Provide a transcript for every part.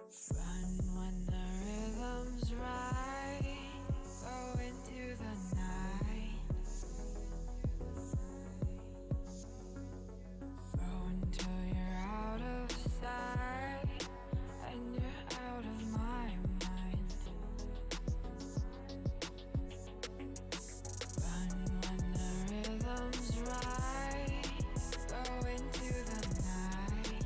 Run when the rhythm's right. Go into the night. Go until you're out of sight and you're out of my mind. Run when the rhythm's right. Go into the night.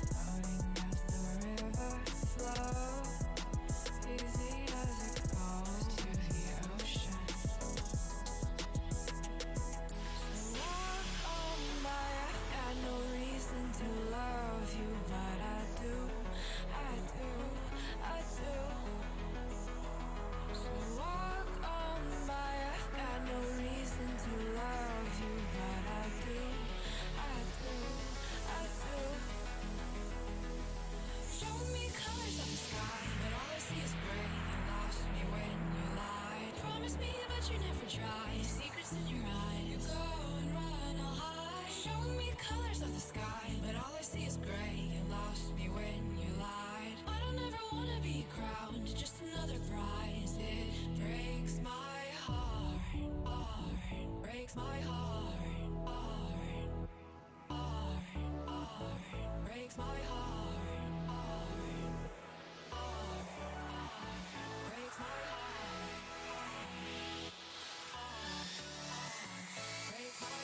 Floating as the river flows, easy as it goes to the ocean. So walk on by, I've got no reason to love you, but I do, I do, I do. So walk on by, I've got no reason to love you, but I do, I do, I do. Show me colors of the sky, but all I see is gray. You lost me when you lied. Promise me, but you never tried. Secrets in your eye, you go and run, I'll hide. Show me colors of the sky, but all I see is gray. You lost me when you lied. I don't ever wanna be crowned, just another prize. It breaks my heart, heart, breaks my heart, heart, heart, heart, breaks my heart, heart, heart, heart, breaks my heart, heart, heart, breaks my heart.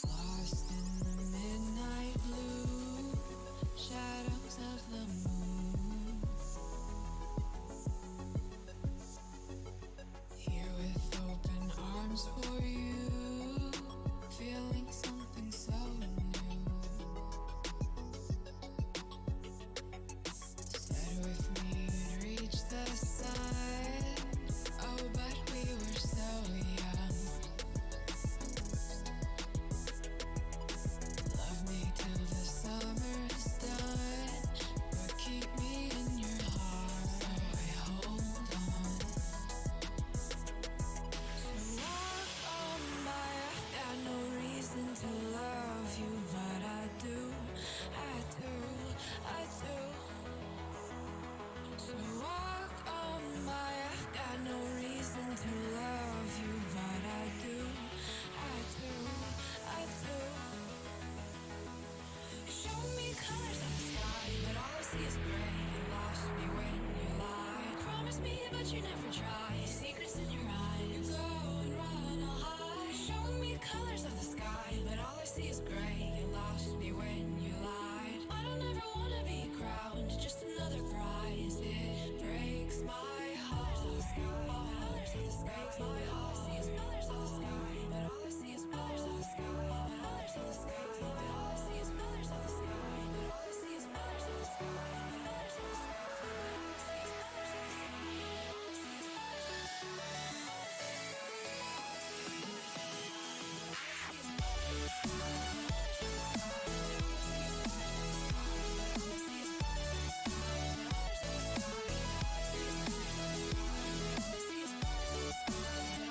Lost in the midnight blue, shadows of the moon. Here with open arms for you, feeling something so new. Said with me you'd reach the sun, oh but we were so young. Love me till the summer's done, but keep me in your heart, so I hold on. So walk on by, I've got no reason to love you, but I do, I do, I do. So walk on by, I've got no reason to love you, but I do, I do, I do. Show me colors of the sky, but all I see is gray. You lost me when you lied. Promise me, but you never tried. Secrets in your eye, you go and run, I'll hide. Show me colors of the sky, but all I see is gray. You lost me when you lied. I don't ever wanna be crowned, just another prize. It breaks my heart. Colors of the sky, breaks my heart. All I see is colors of the sky, but all I see is colors of the sky. Colors of the sky, but all I see is colors of the sky. But all I see is colors of the sky. Colors of the sky, but all I see is colors of the sky. All I see is colors of the sky. All I see is colors of the sky.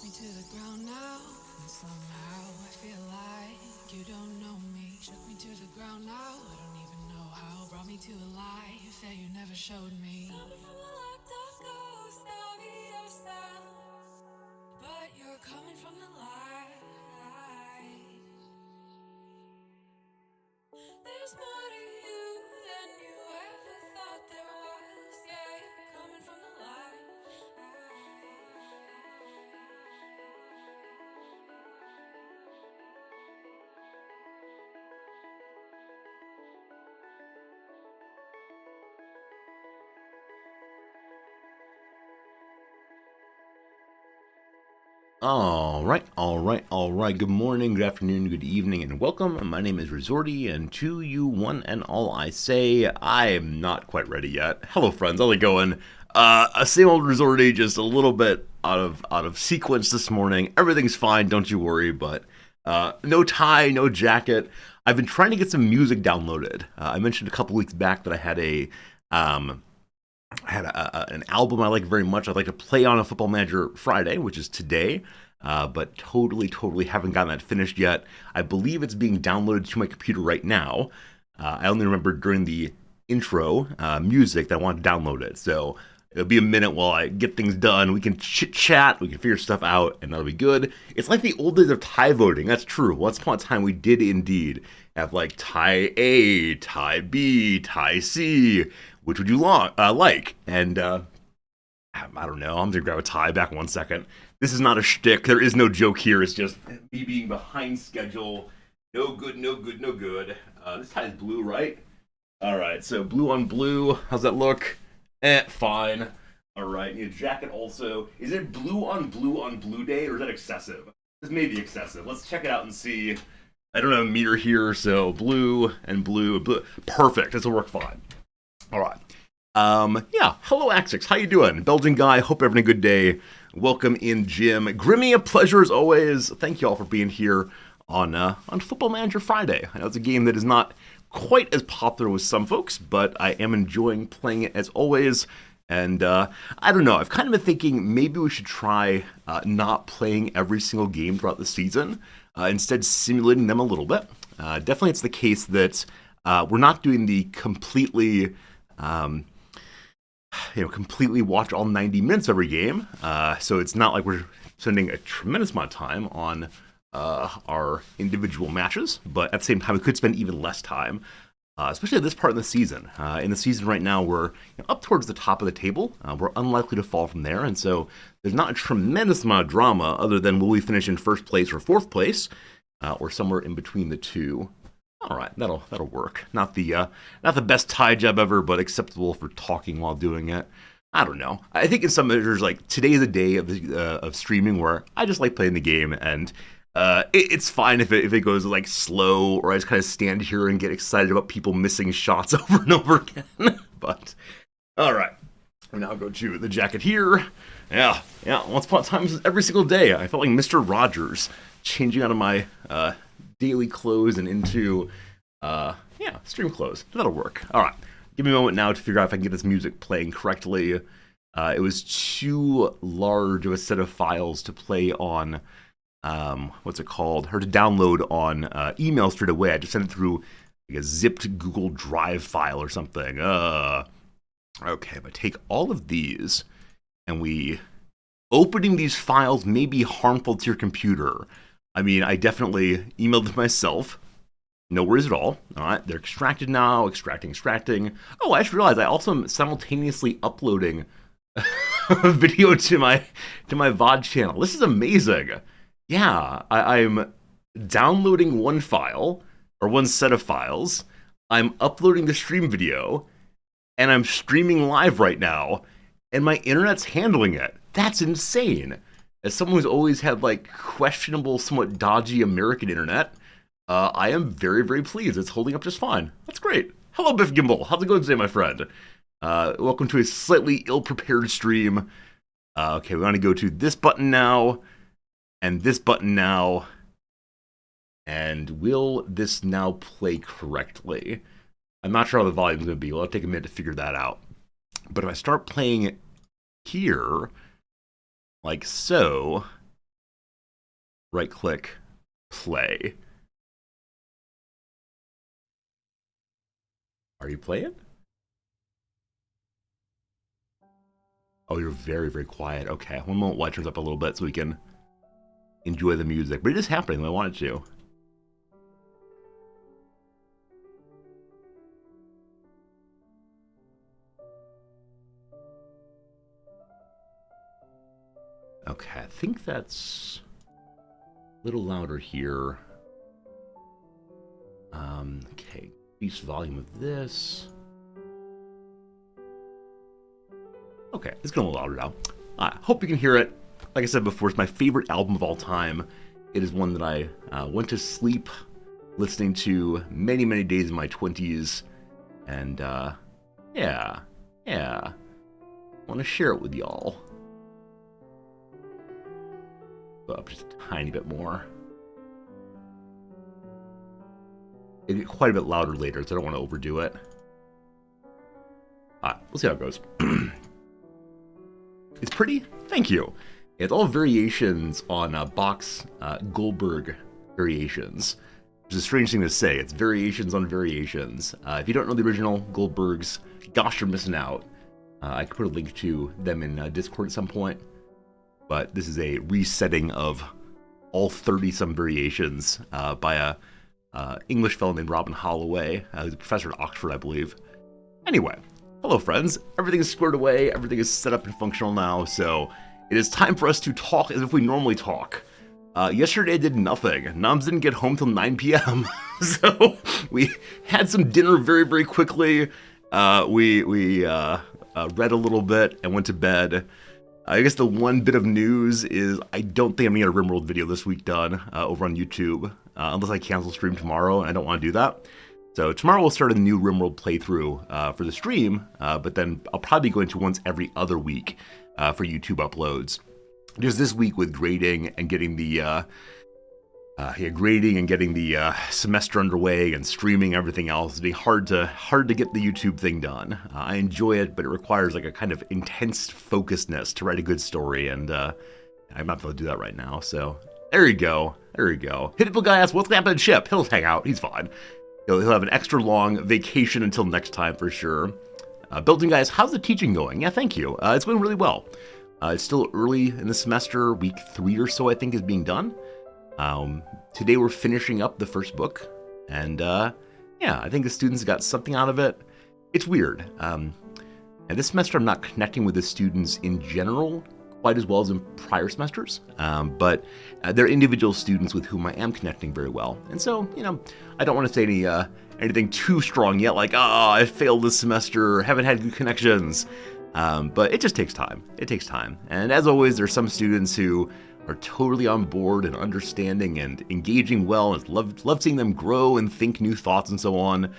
me to the ground now, and somehow I feel like you don't know me. Shook me to the ground now, I don't even know how. Brought me to a life that you never showed me. Coming from a locked up ghost of yourself, but you're coming from the light. There's more to you than you ever thought there was. Yeah, you're coming from the light. All right, all right, all right. Good morning, good afternoon, good evening, and welcome. My name is Resorty, and to you, one and all, I say I am not quite ready yet. Hello, friends. How's it going? Same old Resorty, just a little bit out of sequence this morning. Everything's fine, don't you worry. But no tie, no jacket. I've been trying to get some music downloaded. I mentioned a couple weeks back that I had an album I like very much. I'd like to play on a Football Manager Friday, which is today, but totally haven't gotten that finished yet. I believe it's being downloaded to my computer right now. I only remember during the intro music that I wanted to download it, so it'll be a minute while I get things done. We can chit-chat, we can figure stuff out, and that'll be good. It's like the old days of tie voting. That's true. Once upon a time, we did indeed have like tie A, tie B, tie C. Which would you like? And I don't know. I'm going to grab a tie back 1 second. This is not a shtick. There is no joke here. It's just me being behind schedule. No good, no good, no good. This tie is blue, right? All right, so blue on blue. How's that look? Fine. All right, need a jacket also. Is it blue on blue day, or is that excessive? This may be excessive. Let's check it out and see. I don't have a meter here, so blue and blue. Perfect. This will work fine. All right. Yeah. Hello, Axix. How you doing? Belgian guy. Hope you're having a good day. Welcome in, Jim. Grimmy, a pleasure as always. Thank you all for being here on Football Manager Friday. I know it's a game that is not quite as popular with some folks, but I am enjoying playing it as always. And I don't know. I've kind of been thinking maybe we should try not playing every single game throughout the season. Instead, simulating them a little bit. Definitely, it's the case that we're not doing the completely watch all 90 minutes every game. So it's not like we're spending a tremendous amount of time on our individual matches, but at the same time, we could spend even less time, especially at this part of the season. In the season right now, we're up towards the top of the table. We're unlikely to fall from there, and so there's not a tremendous amount of drama other than will we finish in first place or fourth place, or somewhere in between the two. All right, that'll work. Not the best tie job ever, but acceptable for talking while doing it. I don't know. I think in some measures, like today is a day of streaming where I just like playing the game, and it's fine if it goes like slow, or I just kind of stand here and get excited about people missing shots over and over again. But all right, we now go to the jacket here. Yeah. Once upon a time, every single day, I felt like Mr. Rogers, changing out of my daily clothes and into stream clothes. That'll work. All right, give me a moment now to figure out if I can get this music playing correctly. It was too large of a set of files to play on what's it called, or to download on email straight away. I just sent it through like a zipped Google Drive file or something. Okay, but take all of these, and opening these files may be harmful to your computer. I mean, I definitely emailed them myself. No worries at all. All right, they're extracted now. Extracting. Oh, I just realized I also am simultaneously uploading a video to my VOD channel. This is amazing. Yeah, I'm downloading one file, or one set of files. I'm uploading the stream video, and I'm streaming live right now, and my internet's handling it. That's insane. As someone who's always had like questionable, somewhat dodgy American internet, I am very, very pleased. It's holding up just fine. That's great. Hello, Biff Gimbal. How's it going today, my friend? Welcome to a slightly ill-prepared stream. Okay, we want to go to this button now, and this button now. And will this now play correctly? I'm not sure how the volume's going to be. Well, it'll take a minute to figure that out. But if I start playing here, like so, right click, play. Are you playing? Oh, you're very, very quiet. Okay, one moment while it turns up a little bit so we can enjoy the music. But it is happening. I want it to. Okay, I think that's a little louder here. Okay, increase volume of this. Okay, it's going a little louder now. I hope you can hear it. Like I said before, it's my favorite album of all time. It is one that I went to sleep listening to many, many days in my 20s. And, yeah. I want to share it with y'all. Go up just a tiny bit more. It'll get quite a bit louder later, so I don't want to overdo it. We'll see how it goes. It's pretty? Thank you. It's all variations on Bach's Goldberg variations, which is a strange thing to say. It's variations on variations. If you don't know the original Goldbergs, gosh, you're missing out. I could put a link to them in Discord at some point. But this is a resetting of all 30-some variations by a English fellow named Robin Holloway, who's a professor at Oxford, I believe. Anyway, hello friends. Everything is squared away. Everything is set up and functional now. So it is time for us to talk as if we normally talk. Yesterday I did nothing. Noms didn't get home till 9 p.m. So we had some dinner very, very quickly. We read a little bit and went to bed. I guess the one bit of news is I don't think I'm going to get a RimWorld video this week done over on YouTube, unless I cancel stream tomorrow, and I don't want to do that. So tomorrow we'll start a new RimWorld playthrough for the stream, but then I'll probably go into once every other week for YouTube uploads. Just this week with grading and getting the semester underway and streaming, everything else, it'd be hard to get the YouTube thing done. I enjoy it, but it requires like a kind of intense focusedness to write a good story, and I'm not able to do that right now. So there you go. Hitable guy asks, what's happening to Chip? He'll hang out. He's fine. He'll have an extra long vacation until next time for sure. Building guys, how's the teaching going? Yeah, thank you. It's going really well. It's still early in the semester. Week 3 or so, I think, is being done. Today we're finishing up the first book, and yeah, I think the students got something out of it. It's weird. And this semester I'm not connecting with the students in general quite as well as in prior semesters, but they're individual students with whom I am connecting very well. And so, I don't want to say anything too strong yet, like, I failed this semester, haven't had good connections. But it just takes time. It takes time. And as always, there's some students who are totally on board and understanding and engaging well, and love seeing them grow and think new thoughts and so on.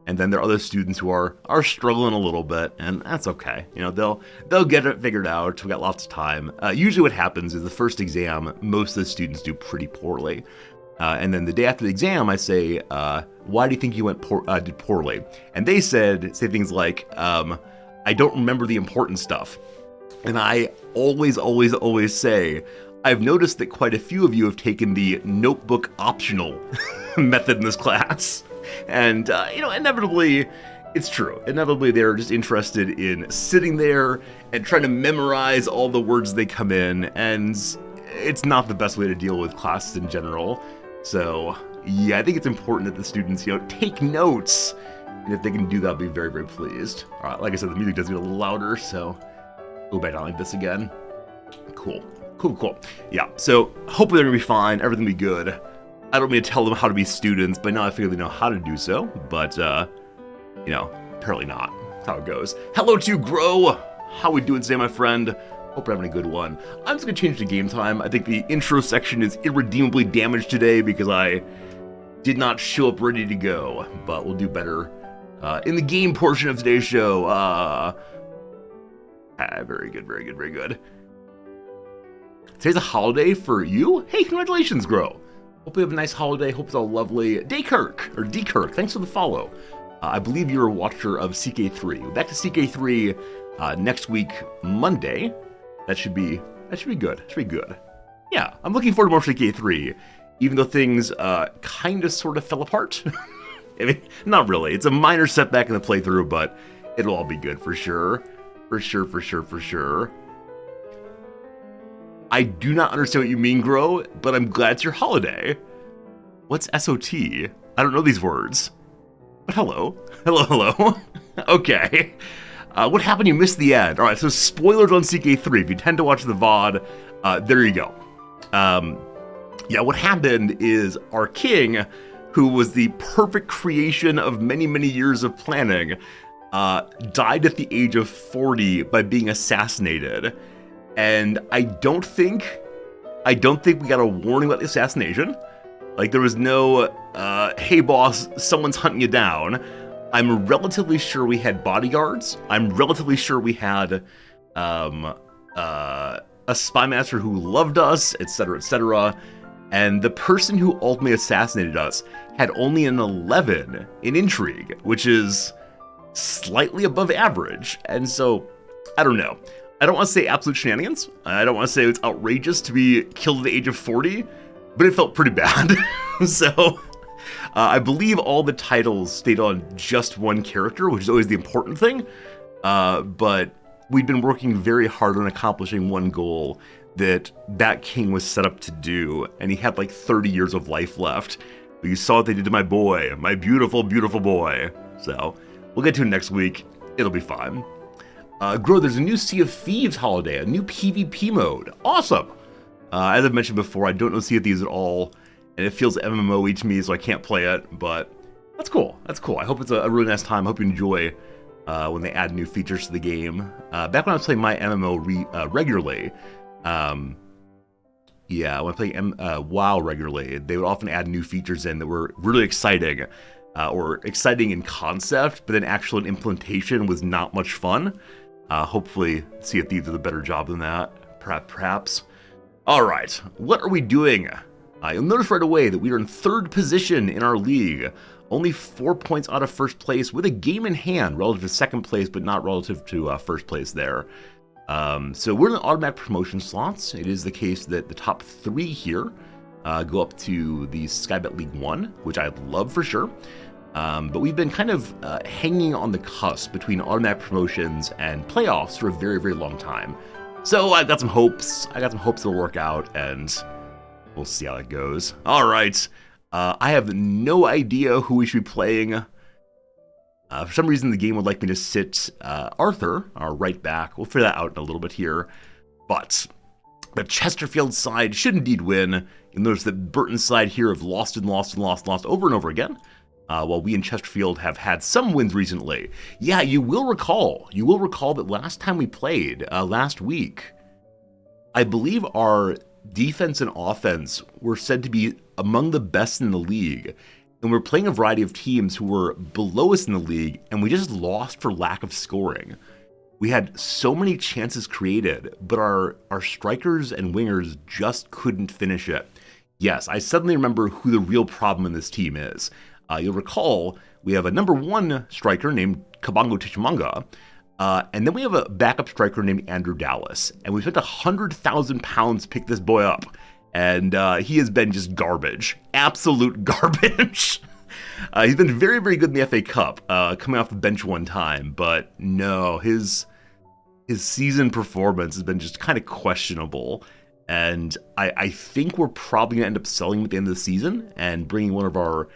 And then there are other students who are struggling a little bit, and that's okay. They'll get it figured out. We got lots of time. Usually what happens is the first exam, most of the students do pretty poorly. And then the day after the exam, I say, why do you think you did poorly? And they say things like, I don't remember the important stuff. And I always say, I've noticed that quite a few of you have taken the notebook optional method in this class. And, inevitably, it's true. Inevitably, they're just interested in sitting there and trying to memorize all the words they come in. And it's not the best way to deal with classes in general. So, yeah, I think it's important that the students, take notes. And if they can do that, I'll be very, very pleased. All right, like I said, the music does get a little louder, so go back down like this again. Cool. Yeah, so hopefully they're going to be fine. Everything will be good. I don't mean to tell them how to be students, but now I figure they know how to do so. But, apparently not. That's how it goes. Hello to Grow. How we doing today, my friend? Hope you're having a good one. I'm just going to change the game time. I think the intro section is irredeemably damaged today because I did not show up ready to go. But we'll do better in the game portion of today's show. Very good. Today's a holiday for you? Hey, congratulations, Grow. Hope you have a nice holiday. Hope it's all lovely. D-Kirk, thanks for the follow. I believe you're a watcher of CK3. Back to CK3 next week, Monday. That should be good. Yeah, I'm looking forward to more CK3, even though things kind of sort of fell apart. I mean, not really. It's a minor setback in the playthrough, but it'll all be good for sure. For sure. I do not understand what you mean, Gro, but I'm glad it's your holiday. What's SOT? I don't know these words. But hello. Hello. Okay. What happened? You missed the end. All right, so spoilers on CK3. If you tend to watch the VOD, there you go. Yeah, what happened is our king, who was the perfect creation of many, many years of planning, died at the age of 40 by being assassinated. And I don't think we got a warning about the assassination. Like, there was no, hey boss, someone's hunting you down. I'm relatively sure we had bodyguards. I'm relatively sure we had a spy master who loved us, etc., etc. And the person who ultimately assassinated us had only an 11 in intrigue, which is slightly above average. And so, I don't know. I don't want to say absolute shenanigans. I don't want to say it's outrageous to be killed at the age of 40, but it felt pretty bad. So, I believe all the titles stayed on just one character, which is always the important thing. But we'd been working very hard on accomplishing one goal that king was set up to do, and he had like 30 years of life left. But you saw what they did to my boy, my beautiful, beautiful boy. So, we'll get to it next week. It'll be fine. Gro, there's a new Sea of Thieves holiday, a new PvP mode. Awesome! As I've mentioned before, I don't know Sea of Thieves at all, and it feels MMO-y to me, so I can't play it, but that's cool. I hope it's a really nice time. I hope you enjoy when they add new features to the game. Back when I was playing my MMO regularly, when I was playing WoW regularly, they would often add new features in that were really exciting, or exciting in concept, but then actual implementation was not much fun. Hopefully, Sea of Thieves does a better job than that, perhaps. All right, what are we doing? You'll notice right away that we are in 3rd position in our league, only 4 points out of 1st place, with a game in hand relative to 2nd place, but not relative to 1st place there. So we're in the automatic promotion slots. It is the case that the top 3 here go up to the Skybet League 1, which I love for sure. But we've been kind of hanging on the cusp between automatic promotions and playoffs for a very, very long time. So I've got some hopes. It'll work out, and we'll see how it goes. All right. I have no idea who we should be playing. For some reason, the game would like me to sit Arthur, our right back. We'll figure that out in a little bit here. But the Chesterfield side should indeed win. You'll notice that Burton's side here have lost over and over again. While we in Chesterfield have had some wins recently. Yeah, you will recall that last time we played, last week, I believe our defense and offense were said to be among the best in the league. And we're playing a variety of teams who were below us in the league, and we just lost for lack of scoring. We had so many chances created, but our strikers and wingers just couldn't finish it. Yes, I suddenly remember who the real problem in this team is. You'll recall we have a number 1 striker named Kabongo Tichimanga, and then we have a backup striker named Andrew Dallas. And we spent £100,000 to pick this boy up, and he has been just garbage, absolute garbage. He's been very, very good in the FA Cup, coming off the bench one time, but no, his season performance has been just kind of questionable. And I think we're probably going to end up selling him at the end of the season and bringing one of our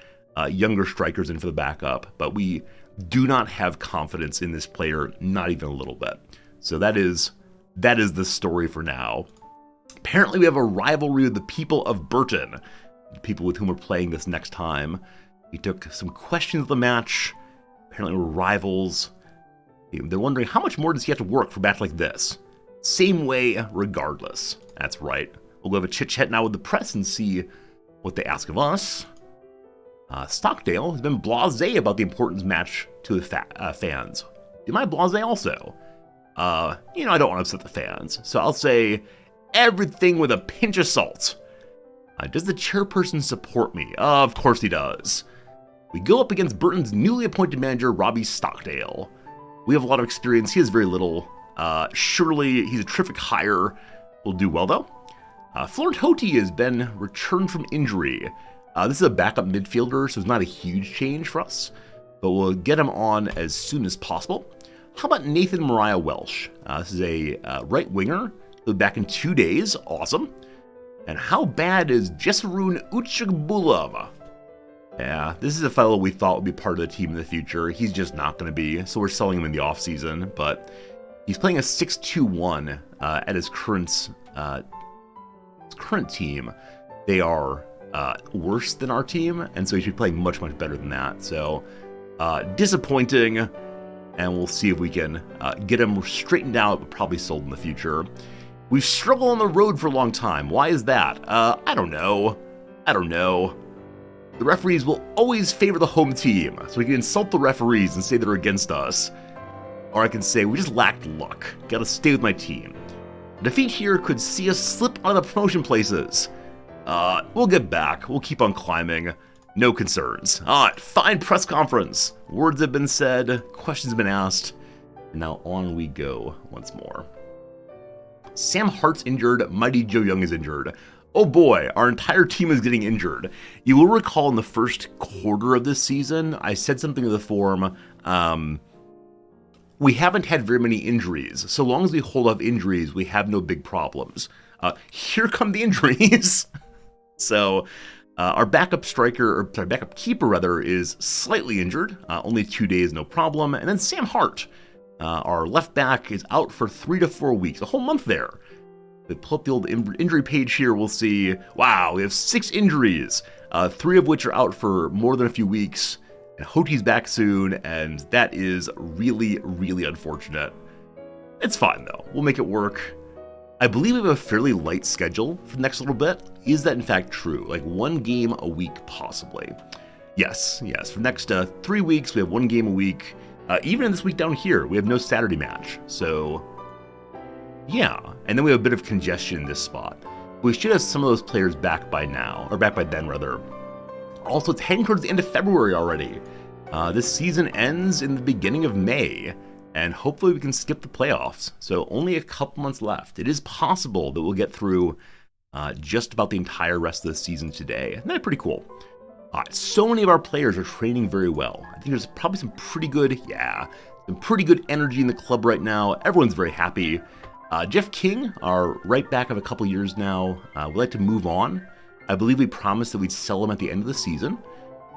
younger strikers in for the backup, but we do not have confidence in this player, not even a little bit. So that is the story for now. Apparently we have a rivalry with the people of Burton, the people with whom we're playing this next time. We took some questions of the match. Apparently we're rivals. They're wondering how much more does he have to work for a match like this? Same way regardless. That's right. We'll go have a chit-chat now with the press and see what they ask of us. Stockdale has been blasé about the importance match to the fans. Am I blasé also? I don't want to upset the fans, so I'll say everything with a pinch of salt. Does the chairperson support me? Of course he does. We go up against Burton's newly appointed manager, Robbie Stockdale. We have a lot of experience. He has very little. Surely he's a terrific hire. We'll do well, though. Florent Hoti has been returned from injury. This is a backup midfielder, so it's not a huge change for us, but we'll get him on as soon as possible. How about Nathan Mariah Welsh? This is a right winger. He'll be back in 2 days. Awesome. And how bad is Jesarun Uchagbulov? Yeah, this is a fellow we thought would be part of the team in the future. He's just not going to be, so we're selling him in the offseason. But he's playing a 6-2-1 at his current team. They are worse than our team, and so he should be playing much, much better than that. So disappointing, and we'll see if we can get him straightened out, but probably sold in the future. We've struggled on the road for a long time. Why is that? I don't know. The referees will always favor the home team, so we can insult the referees and say they're against us. Or I can say we just lacked luck. Gotta stay with my team. A defeat here could see us slip out of the promotion places. We'll get back. We'll keep on climbing. No concerns. Alright, fine press conference. Words have been said, questions have been asked, and now on we go once more. Sam Hart's injured, Mighty Joe Young is injured. Oh boy, our entire team is getting injured. You will recall in the first quarter of this season, I said something to the forum, we haven't had very many injuries. So long as we hold off injuries, we have no big problems. Here come the injuries. So our backup keeper rather, is slightly injured. Only 2 days, no problem. And then Sam Hart, our left back, is out for 3 to 4 weeks, a whole month there. If we pull up the old injury page here, we'll see, wow, we have 6 injuries, 3 of which are out for more than a few weeks. And Hoti's back soon, and that is really, really unfortunate. It's fine, though. We'll make it work. I believe we have a fairly light schedule for the next little bit. Is that in fact true? Like 1 game a week, possibly? Yes. For the next 3 weeks, we have 1 game a week. Even in this week down here, we have no Saturday match. So, yeah. And then we have a bit of congestion in this spot. We should have some of those players back by now, or back by then, rather. Also, it's heading towards the end of February already. This season ends in the beginning of May, and hopefully we can skip the playoffs. So only a couple months left. It is possible that we'll get through just about the entire rest of the season today. And that's pretty cool. So many of our players are training very well. I think there's probably some pretty good energy in the club right now. Everyone's very happy. Jeff King, our right back of a couple years now, would like to move on. I believe we promised that we'd sell him at the end of the season.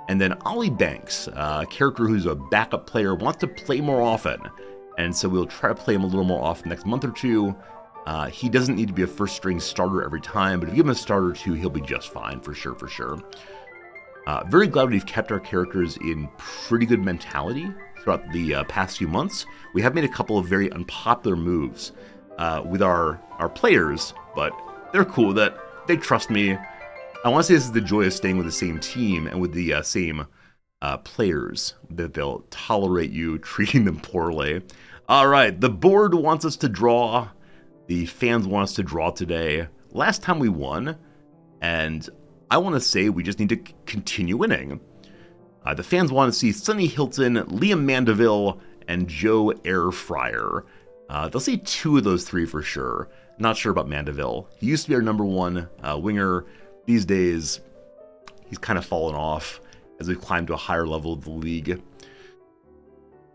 And then Ollie Banks, a character who's a backup player, wants to play more often. And so we'll try to play him a little more often next month or two. He doesn't need to be a first-string starter every time, but if you give him a starter or two, he'll be just fine, for sure. Very glad we've kept our characters in pretty good mentality throughout the past few months. We have made a couple of very unpopular moves with our players, but they're cool with it. They trust me. I want to say this is the joy of staying with the same team and with the same players, that they'll tolerate you treating them poorly. All right, the board wants us to draw. The fans want us to draw today. Last time we won, and I want to say we just need to continue winning. The fans want to see Sonny Hilton, Liam Mandeville, and Joe Air Fryer. They'll see 2 of those 3 for sure. Not sure about Mandeville. He used to be our number 1 winger. These days, he's kind of fallen off as we've climbed to a higher level of the league.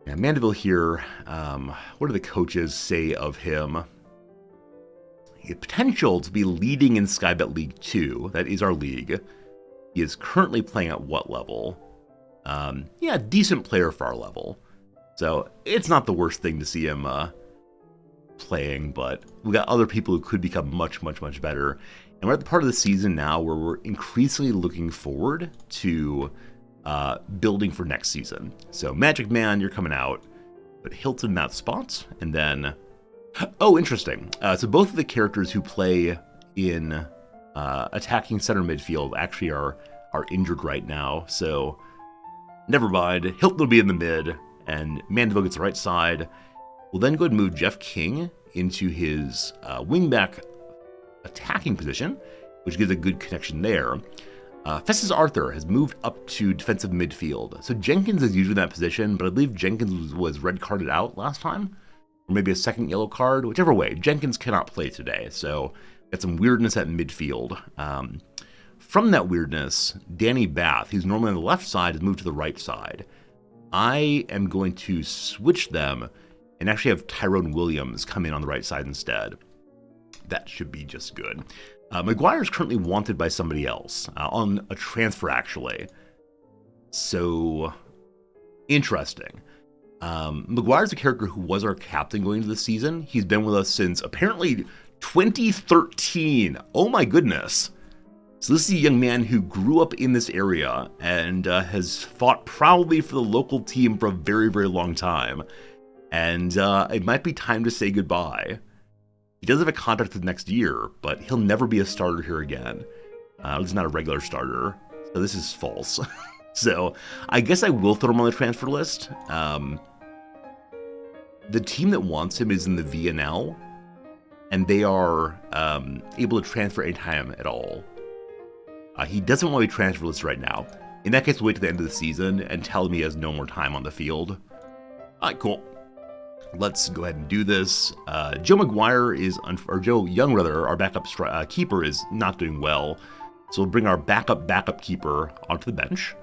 Yeah, Mandeville here, what do the coaches say of him? He had potential to be leading in Skybet League 2. That is our league. He is currently playing at what level? Decent player for our level. So it's not the worst thing to see him playing, but we got other people who could become much, much, much better. And we're at the part of the season now where we're increasingly looking forward to building for next season. So Magic Man, you're coming out, but Hilton in that spot, and then... Oh, interesting. So both of the characters who play in attacking center midfield actually are injured right now, so never mind. Hilton will be in the mid, and Mandeville gets the right side. We'll then go ahead and move Jeff King into his wingback attacking position, which gives a good connection there. Festus Arthur has moved up to defensive midfield. So Jenkins is usually in that position, but I believe Jenkins was red carded out last time, or maybe a second yellow card, whichever way. Jenkins cannot play today, so Got some weirdness at midfield. From that weirdness, Danny Bath, who's normally on the left side, has moved to the right side. I am going to switch them and actually have Tyrone Williams come in on the right side instead. That should be just good. Maguire is currently wanted by somebody else, on a transfer actually. So, interesting. Maguire's a character who was our captain going into the season. He's been with us since apparently 2013. Oh my goodness. So this is a young man who grew up in this area and has fought proudly for the local team for a very, very long time. And it might be time to say goodbye. He does have a contract for the next year, but he'll never be a starter here again. He's not a regular starter, so this is false. So I guess I will throw him on the transfer list. The team that wants him is in the VNL, and they are able to transfer anytime at all. He doesn't want to be transfer list right now. In that case, we'll wait to the end of the season and tell him he has no more time on the field. Alright, cool. Let's go ahead and do this. Joe Maguire or Joe Young rather, our backup keeper is not doing well. So we'll bring our backup keeper onto the bench.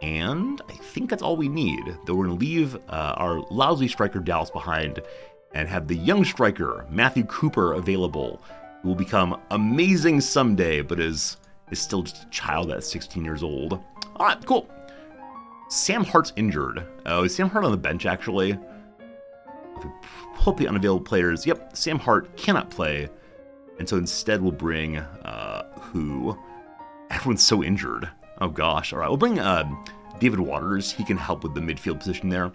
And I think that's all we need. Though we're going to leave our lousy striker Dallas behind and have the young striker Matthew Cooper available, who will become amazing someday, but is still just a child at 16 years old. All right, cool. Sam Hart's injured. Oh, is Sam Hart on the bench, actually? If we pull up the unavailable players, yep, Sam Hart cannot play. And so instead we'll bring, who? Everyone's so injured. Oh gosh, all right, we'll bring David Waters. He can help with the midfield position there.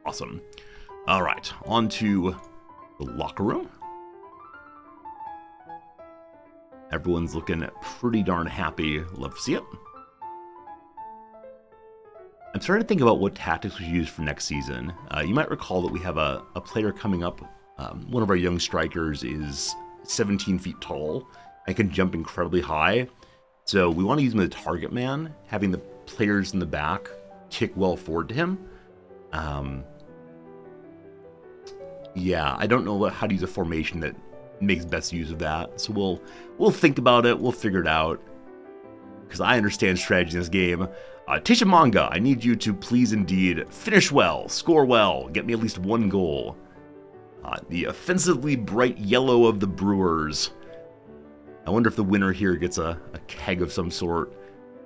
Awesome. All right, on to the locker room. Everyone's looking pretty darn happy. Love to see it. I'm starting to think about what tactics we should use for next season. You might recall that we have a player coming up. One of our young strikers is 17 feet tall and can jump incredibly high. So we want to use him as a target man, having the players in the back kick well forward to him. Yeah, I don't know how to use a formation that makes best use of that. So we'll think about it. We'll figure it out. Because I understand strategy in this game. Tisha Manga, I need you to please indeed finish well, score well, get me at least one goal. The offensively bright yellow of the Brewers. I wonder if the winner here gets a keg of some sort.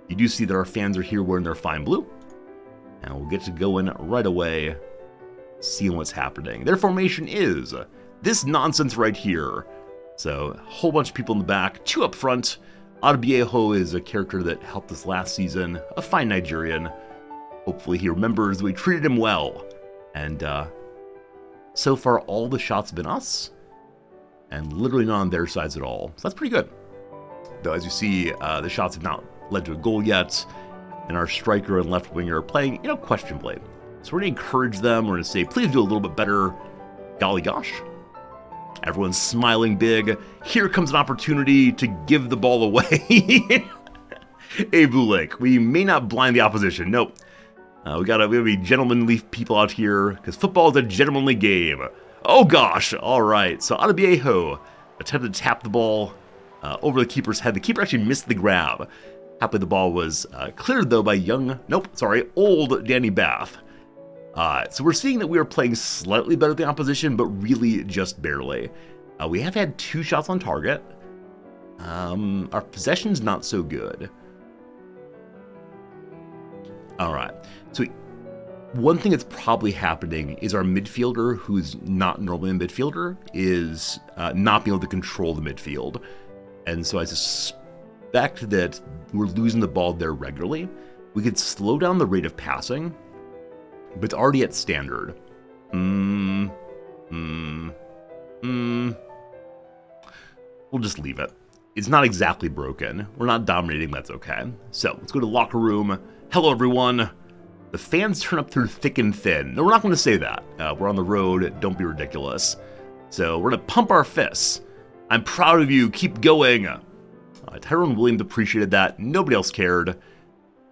You do see that our fans are here wearing their fine blue. And we'll get to going right away, seeing what's happening. Their formation is this nonsense right here. So, a whole bunch of people in the back, two up front. Adebieho is a character that helped us last season, a fine Nigerian. Hopefully he remembers we treated him well. And so far, all the shots have been us, and literally not on their sides at all. So that's pretty good. Though, as you see, the shots have not led to a goal yet, and our striker and left winger are playing, questionably. So we're going to encourage them. We're going to say, please do a little bit better. Golly gosh. Everyone's smiling big. Here comes an opportunity to give the ball away. Hey, Bulik, we may not blind the opposition. Nope. We gotta be gentlemanly people out here, because football is a gentlemanly game. Oh gosh, alright. So Adebieho attempted to tap the ball over the keeper's head. The keeper actually missed the grab. Happily the ball was cleared though by old Danny Bath. So we're seeing that we are playing slightly better than the opposition, but really just barely. We have had 2 shots on target. Our possession's not so good. Alright, so one thing that's probably happening is our midfielder, who's not normally a midfielder, is not being able to control the midfield. And so I suspect that we're losing the ball there regularly. We could slow down the rate of passing, but it's already at standard. We'll just leave it. It's not exactly broken. We're not dominating, that's okay. So, let's go to the locker room. Hello, everyone. The fans turn up through thick and thin. No, we're not going to say that. We're on the road. Don't be ridiculous. So, we're going to pump our fists. I'm proud of you. Keep going. Tyrone Williams appreciated that. Nobody else cared.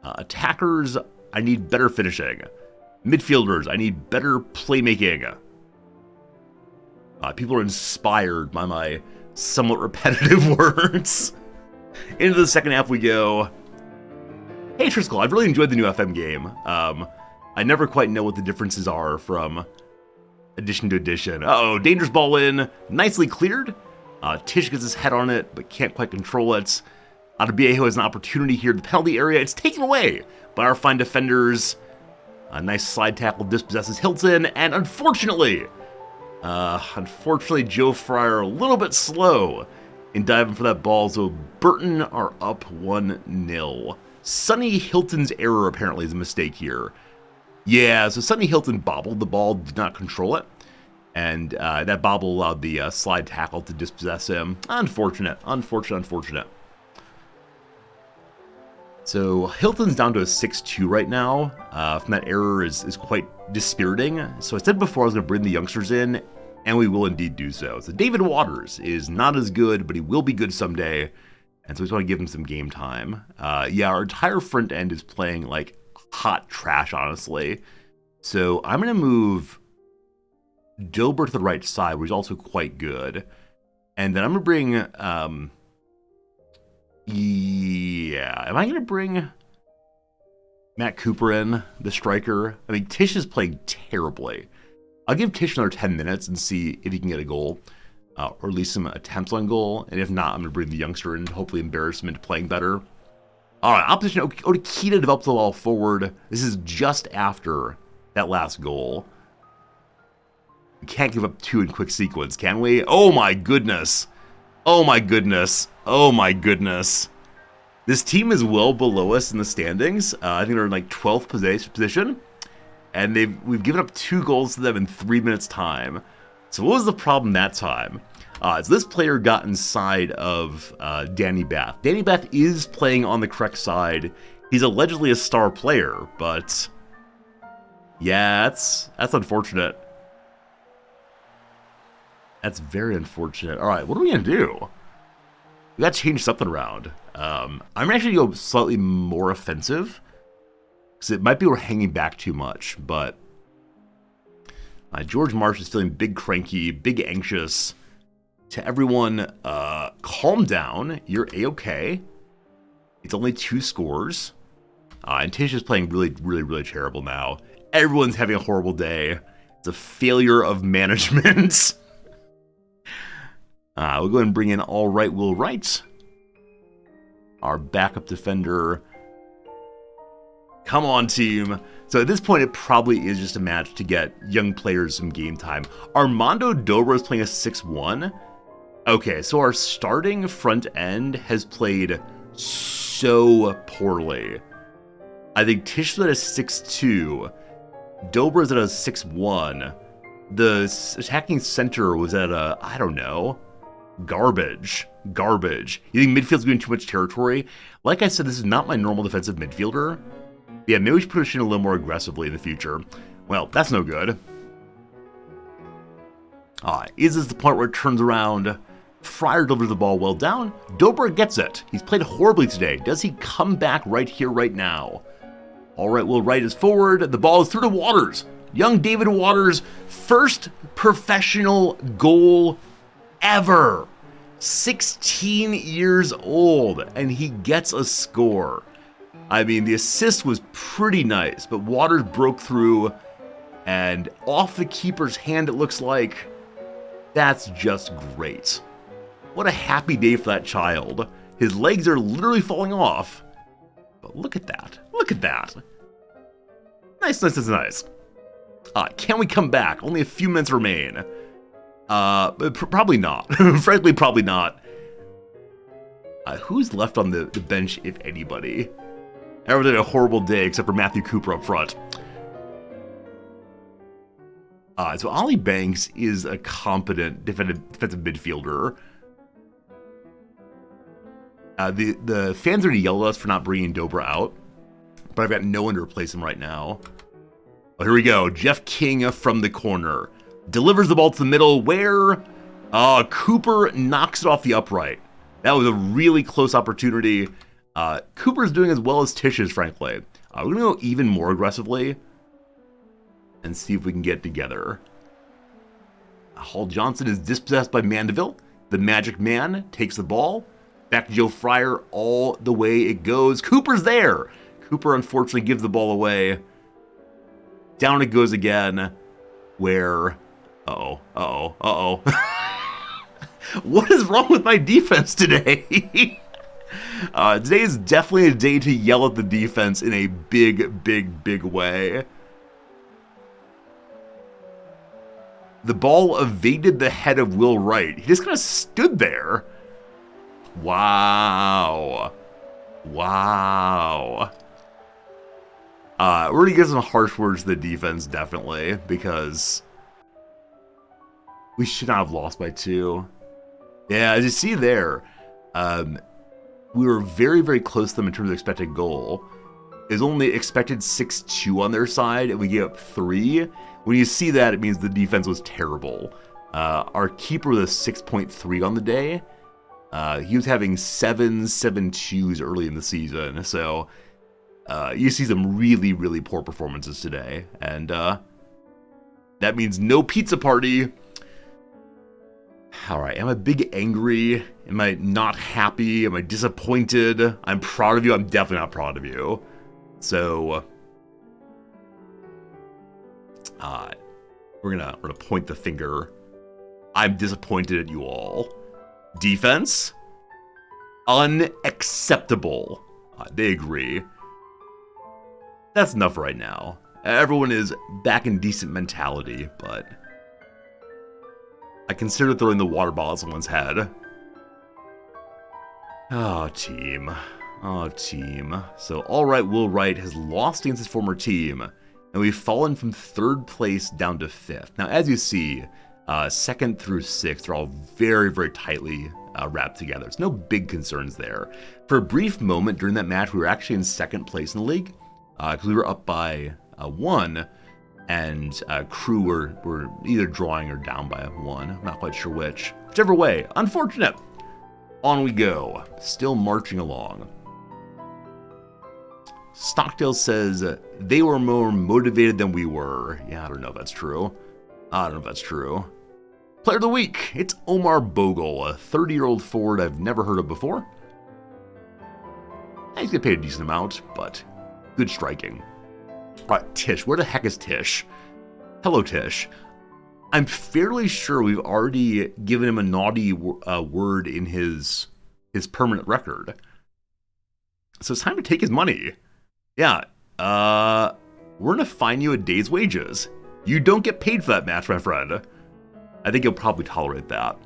Attackers, I need better finishing. Midfielders, I need better playmaking. People are inspired by my somewhat repetitive words. Into the second half we go. Hey Triskel, I've really enjoyed the new FM game. I never quite know what the differences are from edition to edition. Uh-oh, dangerous ball in. Nicely cleared. Tish gets his head on it, but can't quite control it. Adebayo has an opportunity here in the penalty area. It's taken away by our fine defenders. A nice slide tackle dispossesses Hilton, and unfortunately, Joe Fryer a little bit slow in diving for that ball, so Burton are up 1-0. Sonny Hilton's error apparently is a mistake here. Yeah, so Sonny Hilton bobbled the ball, did not control it, and that bobble allowed the slide tackle to dispossess him. Unfortunate. So Hilton's down to a 6-2 right now. From that error is quite dispiriting. So I said before I was going to bring the youngsters in, and we will indeed do so. So David Waters is not as good, but he will be good someday. And so we just want to give him some game time. Yeah, our entire front end is playing like hot trash, honestly. So I'm going to move Dober to the right side, where he's also quite good. And then I'm going to bring... yeah, am I going to bring Matt Cooper in, the striker? I mean, Tish is playing terribly. I'll give Tish another 10 minutes and see if he can get a goal, or at least some attempts on goal. And if not, I'm going to bring the youngster in, hopefully embarrass him into playing better. All right, opposition Otakita develops the ball forward. This is just after that last goal. We can't give up two in quick sequence, can we? Oh my goodness. Oh my goodness. Oh my goodness. This team is well below us in the standings. I think they're in like 12th position. And we've given up 2 goals to them in 3 minutes time. So what was the problem that time? So this player got inside of Danny Bath. Danny Bath is playing on the correct side. He's allegedly a star player, but yeah, that's unfortunate. That's very unfortunate. All right, what are we going to do? We got to change something around. I'm actually going to go slightly more offensive, because it might be we're hanging back too much, but George Marsh is feeling big cranky, big anxious. To everyone, calm down. You're A-okay. It's only 2 scores. And Tish is playing really terrible now. Everyone's having a horrible day. It's a failure of management. We'll go ahead and bring in All Right Will Wright, our backup defender. Come on, team. So at this point, it probably is just a match to get young players some game time. Armando Dobra is playing a 6-1. Okay, so our starting front end has played so poorly. I think Tish is at a 6-2. Dobra is at a 6-1. The attacking center was at a, I don't know, garbage. You think midfield's doing too much territory? Like I said, this is not my normal defensive midfielder. Yeah, maybe we should push in a little more aggressively in the future. Well, that's no good. Is this the point where it turns around? Fryer delivers the ball well down. Dobra gets it. He's played horribly today. Does he come back right here, right now? All right, Will Wright is forward. The ball is through to Waters. Young David Waters' first professional goal ever. 16 years old, and he gets a score. I mean, the assist was pretty nice, but Waters broke through, and off the keeper's hand, it looks like. That's just great. What a happy day for that child. His legs are literally falling off. But look at that. Look at that. Nice. Can we come back? Only a few minutes remain. Probably not. Frankly, probably not. Who's left on the bench, if anybody? Everyone had a horrible day except for Matthew Cooper up front. So Ollie Banks is a competent defensive midfielder. The fans are going to yell at us for not bringing Dobra out, but I've got no one to replace him right now. Oh, here we go. Jeff King from the corner. Delivers the ball to the middle where Cooper knocks it off the upright. That was a really close opportunity. Cooper's doing as well as Tish is, frankly. We're going to go even more aggressively and see if we can get together. Hall Johnson is dispossessed by Mandeville. The Magic Man takes the ball. Back to Joe Fryer, all the way it goes. Cooper's there. Cooper unfortunately gives the ball away. Down it goes again. Where? Uh-oh. What is wrong with my defense today? Today is definitely a day to yell at the defense in a big way. The ball evaded the head of Will Wright. He just kind of stood there. Wow. We're going to get some harsh words to the defense, definitely, because we should not have lost by 2. Yeah, as you see there, we were very close to them in terms of expected goal. It was only expected 6-2 on their side, and we gave up 3. When you see that, it means the defense was terrible. Our keeper was a 6.3 on the day. He was having 7.72s early in the season, so you see some really poor performances today, and that means no pizza party. All right, am I big angry? Am I not happy? Am I disappointed? I'm proud of you. I'm definitely not proud of you. So we're gonna point the finger. I'm disappointed at you all. Defense, unacceptable. They agree. That's enough right now. Everyone is back in decent mentality, but I consider throwing the water bottle at someone's head. Oh, team. So, alright, Will Wright has lost against his former team, and we've fallen from 3rd place down to 5th. Now, as you see, 2nd through 6th are all very tightly wrapped together. There's no big concerns there. For a brief moment during that match, we were actually in 2nd place in the league, because we were up by 1, and Crew were either drawing or down by 1. I'm not quite sure which. Whichever way, unfortunate. On we go, still marching along. Stockdale says they were more motivated than we were. Yeah, I don't know if that's true. Player of the week, it's Omar Bogle, a 30-year-old forward I've never heard of before. He's getting paid a decent amount, but good striking. All right, Tish, where the heck is Tish? Hello, Tish. I'm fairly sure we've already given him a naughty word in his permanent record. So it's time to take his money. Yeah, we're gonna fine you a day's wages. You don't get paid for that match, my friend. I think you'll probably tolerate that.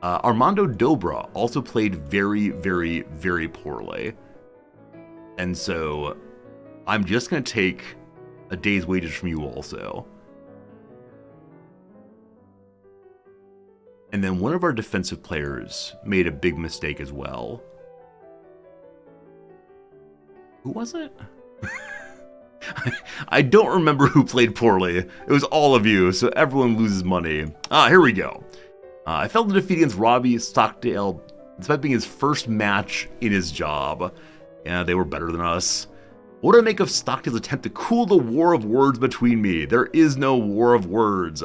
Armando Dobra also played very poorly. And so I'm just gonna take a day's wages from you also. And then one of our defensive players made a big mistake as well. Who was it? I don't remember who played poorly. It was all of you, so everyone loses money. Here we go. I felt the defeat against Robbie Stockdale, despite being his first match in his job. Yeah, they were better than us. What do I make of Stockdale's attempt to cool the war of words between me? There is no war of words.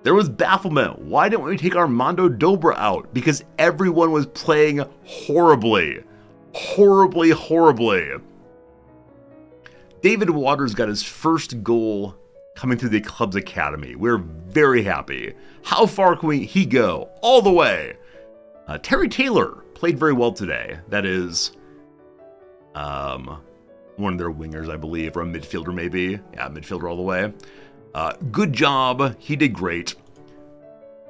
There was bafflement. Why didn't we take Armando Dobra out? Because everyone was playing horribly. Horribly. David Waters got his first goal coming through the club's academy. We're very happy. How far can he go? All the way. Terry Taylor played very well today. That is one of their wingers, I believe, or a midfielder maybe. Yeah, midfielder all the way. Good job. He did great.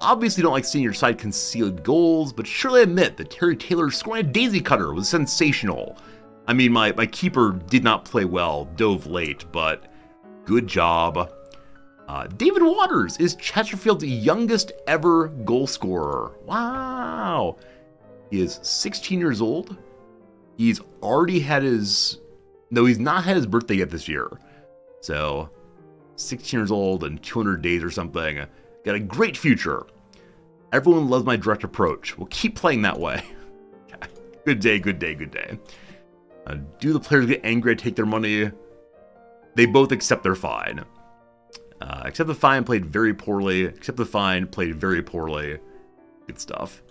Obviously don't like seeing your side conceded goals, but surely admit that Terry Taylor scoring a daisy cutter was sensational. I mean, my keeper did not play well, dove late, but good job. David Waters is Chesterfield's youngest ever goal scorer. Wow. He is 16 years old. He's already had his... No, he's not had his birthday yet this year. So, 16 years old and 200 days or something. Got a great future. Everyone loves my direct approach. We'll keep playing that way. Good day. Do the players get angry I take their money? They both accept their fine. Accept the fine, played very poorly. Accept the fine, played very poorly. Good stuff.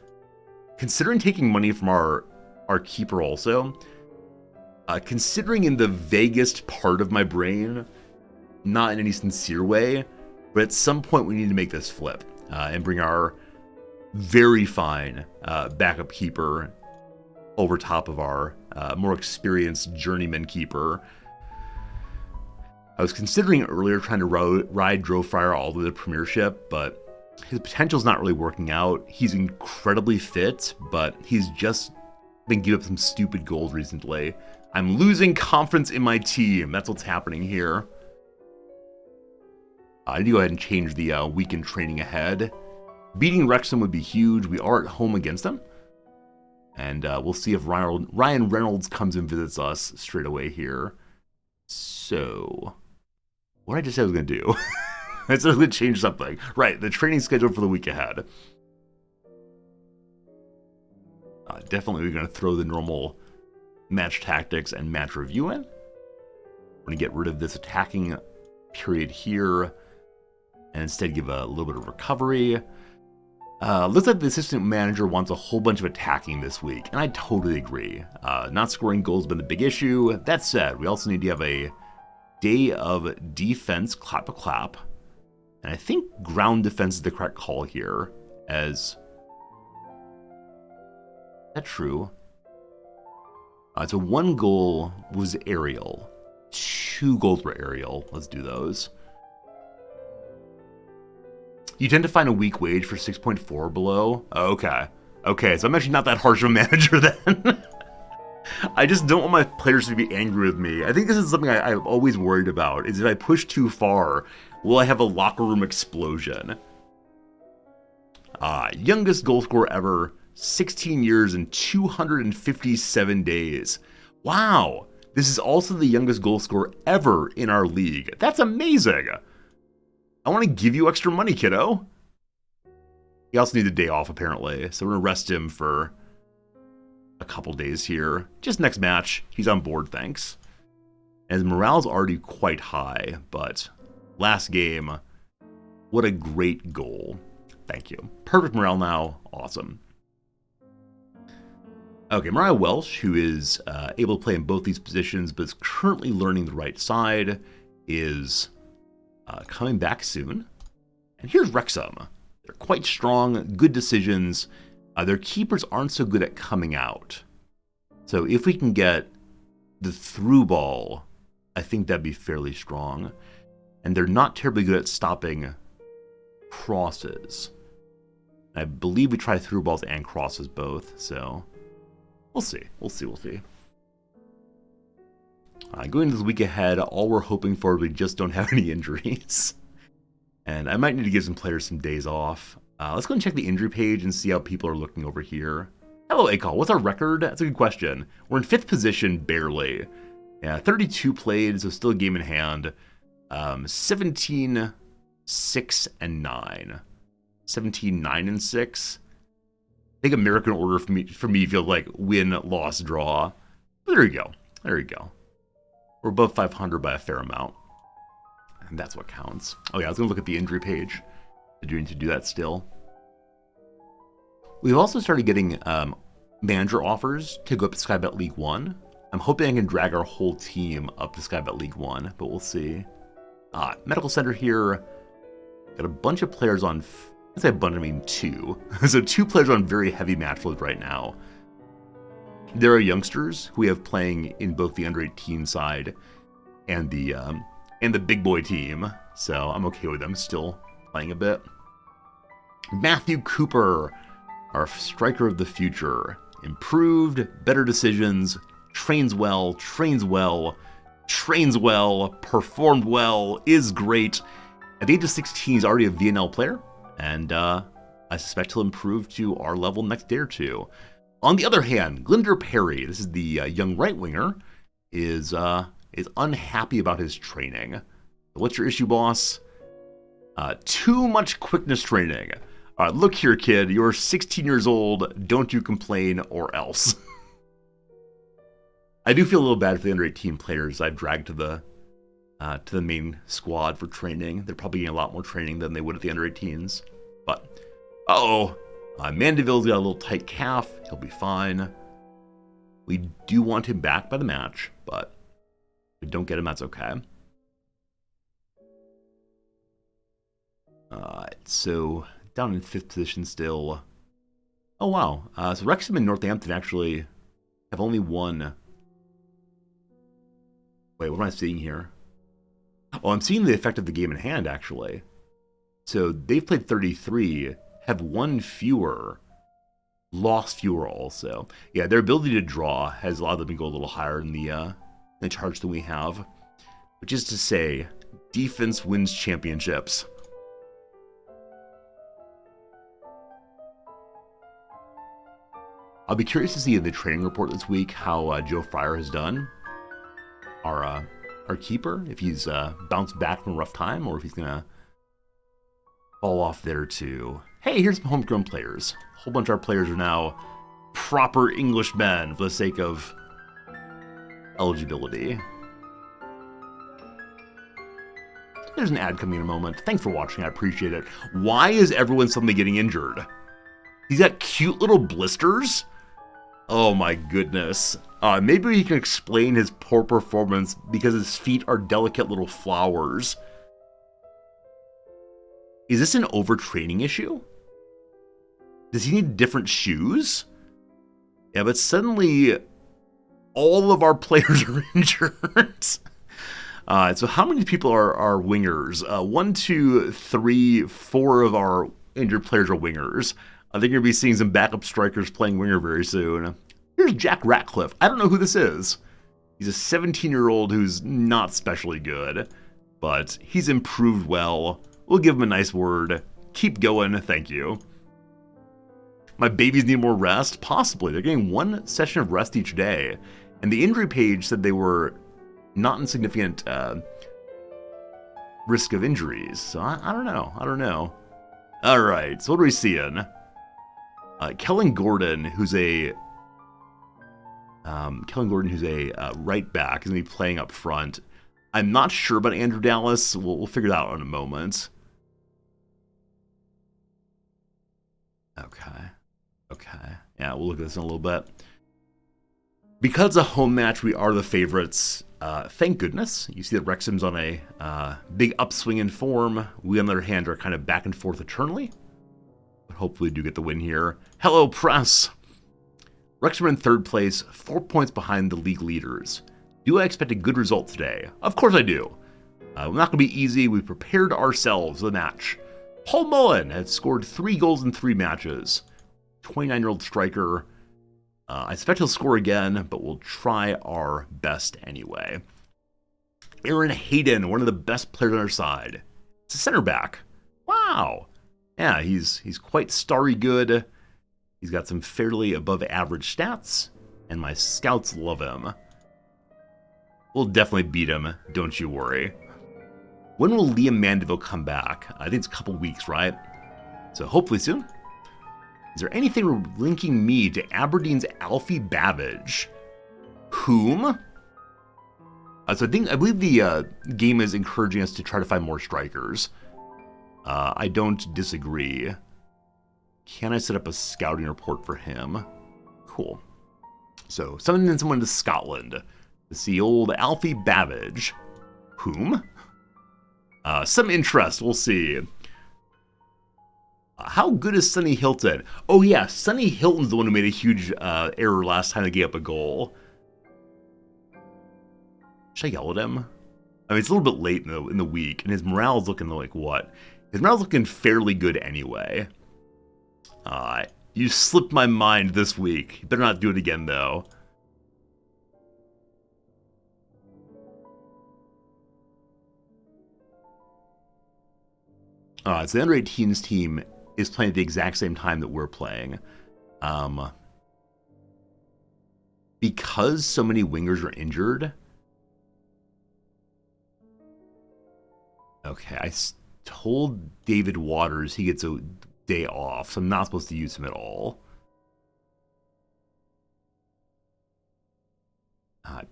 considering taking money from our keeper also, considering in the vaguest part of my brain, not in any sincere way, but at some point we need to make this flip and bring our very fine backup keeper over top of our more experienced journeyman keeper. I was considering earlier trying to ride Drofryer all the way to the Premiership, but his potential's not really working out. He's incredibly fit, but he's just been giving up some stupid goals recently. I'm losing confidence in my team. That's what's happening here. I need to go ahead and change the weekend training ahead. Beating Wrexham would be huge. We are at home against them. And we'll see if Ryan Reynolds comes and visits us straight away here. So, what did I just say I was going to do? I said I was going to change something. Right, the training schedule for the week ahead. Definitely we're going to throw the normal match tactics and match review in. We're going to get rid of this attacking period here and instead give a little bit of recovery. Looks like the assistant manager wants a whole bunch of attacking this week, and I totally agree. Not scoring goals has been the big issue. That said, we also need to have a day of defense, clap a clap. And I think ground defense is the correct call here, as... Is that true? So 1 goal was aerial. 2 goals were aerial. Let's do those. You tend to find a weak wage for 6.4 below? Okay. Okay, so I'm actually not that harsh of a manager then. I just don't want my players to be angry with me. I think this is something I'm always worried about, is if I push too far, will I have a locker room explosion? Youngest goal scorer ever, 16 years and 257 days. Wow, this is also the youngest goal scorer ever in our league. That's amazing. I want to give you extra money, kiddo. He also needs a day off, apparently, so we're going to rest him for a couple days here. Just next match, he's on board, thanks. And his morale's already quite high, but last game, what a great goal. Thank you. Perfect morale now. Awesome. Okay, Mariah Welsh, who is able to play in both these positions, but is currently learning the right side, is coming back soon. And here's Wrexham. They're quite strong, good decisions. Their keepers aren't so good at coming out. So if we can get the through ball, I think that'd be fairly strong. And they're not terribly good at stopping crosses. I believe we try through balls and crosses both, so we'll see. We'll see. Going into this week ahead, all we're hoping for is we just don't have any injuries. And I might need to give some players some days off. Let's go and check the injury page and see how people are looking over here. Hello, Akal. What's our record? That's a good question. We're in 5th position, barely. Yeah, 32 played, so still a game in hand. 17, 6, and 9. 17, 9, and 6. I think American order for me feels like win, loss, draw. But there you go. There you go. We're above 500 by a fair amount. And that's what counts. Oh yeah, I was going to look at the injury page. I do need to do that still. We've also started getting manager offers to go up to Skybet League 1. I'm hoping I can drag our whole team up to Skybet League 1, but we'll see. Medical Center here. Got a bunch of players on... I say a bunch, I mean 2. So 2 players on very heavy match load right now. There are youngsters who we have playing in both the under-18 side and the big boy team. So I'm okay with them still playing a bit. Matthew Cooper, our striker of the future. Improved, better decisions, trains well, performed well, is great. At the age of 16, he's already a VNL player, and I suspect he'll improve to our level next day or two. On the other hand, Glinder Perry, this is the young right winger, is unhappy about his training. What's your issue, boss? Too much quickness training. Look here, kid. You're 16 years old. Don't you complain, or else. I do feel a little bad for the under-18 players I've dragged to the main squad for training. They're probably getting a lot more training than they would at the under-18s. But, Mandeville's got a little tight calf. He'll be fine. We do want him back by the match, but if we don't get him, that's okay. So down in 5th position still. Oh, wow. So Wrexham and Northampton actually have only won. Wait, what am I seeing here? Oh, I'm seeing the effect of the game in hand, actually. So they've played 33, have won fewer, lost fewer also. Yeah, their ability to draw has allowed them to go a little higher in the charts than we have. Which is to say, defense wins championships. I'll be curious to see in the training report this week how Joe Fryer has done. Our keeper, if he's bounced back from a rough time, or if he's gonna fall off there too. Hey, here's some homegrown players. A whole bunch of our players are now proper Englishmen for the sake of eligibility. There's an ad coming in a moment. Thanks for watching, I appreciate it. Why is everyone suddenly getting injured? He's got cute little blisters? Oh my goodness. Maybe he can explain his poor performance because his feet are delicate little flowers. Is this an overtraining issue? Does he need different shoes? Yeah, but suddenly all of our players are injured. So how many people are wingers? 1, 2, 3, 4 of our injured players are wingers. I think you're going to be seeing some backup strikers playing winger very soon. Here's Jack Ratcliffe. I don't know who this is. He's a 17-year-old who's not especially good, but he's improved well. We'll give him a nice word. Keep going, thank you. My babies need more rest? Possibly. They're getting 1 session of rest each day. And the injury page said they were not in significant risk of injuries. So I don't know. All right, so what are we seeing? Kellen Gordon, who's a right back, is going to be playing up front. I'm not sure about Andrew Dallas. We'll figure that out in a moment. Okay. Yeah, we'll look at this in a little bit. Because it's a home match, we are the favorites. Thank goodness. You see that Wrexham's on a big upswing in form. We, on the other hand, are kind of back and forth eternally. But hopefully do get the win here. Hello, press! Wrexham are in 3rd place, 4 points behind the league leaders. Do I expect a good result today? Of course I do. We're not going to be easy. We prepared ourselves for the match. Paul Mullen has scored 3 goals in 3 matches. 29-year-old striker. I expect he'll score again, but we'll try our best anyway. Aaron Hayden, one of the best players on our side. It's a center back. Wow. Yeah, he's quite starry good. He's got some fairly above average stats, and my scouts love him. We'll definitely beat him, don't you worry. When will Liam Mandeville come back? I think it's a couple weeks, right? So hopefully soon. Is there anything linking me to Aberdeen's Alfie Babbage? Whom? So I believe the game is encouraging us to try to find more strikers. I don't disagree. Can I set up a scouting report for him? Cool. So, sending someone to Scotland to see old Alfie Babbage. Whom? Some interest, we'll see. How good is Sonny Hilton? Oh yeah, Sonny Hilton's the one who made a huge error last time they gave up a goal. Should I yell at him? I mean, it's a little bit late in the week, and his morale's looking like what? His morale's looking fairly good anyway. You slipped my mind this week. You better not do it again, though. So the under-18s team is playing at the exact same time that we're playing. Because so many wingers are injured. Okay, I told David Waters he gets a day off, so I'm not supposed to use him at all.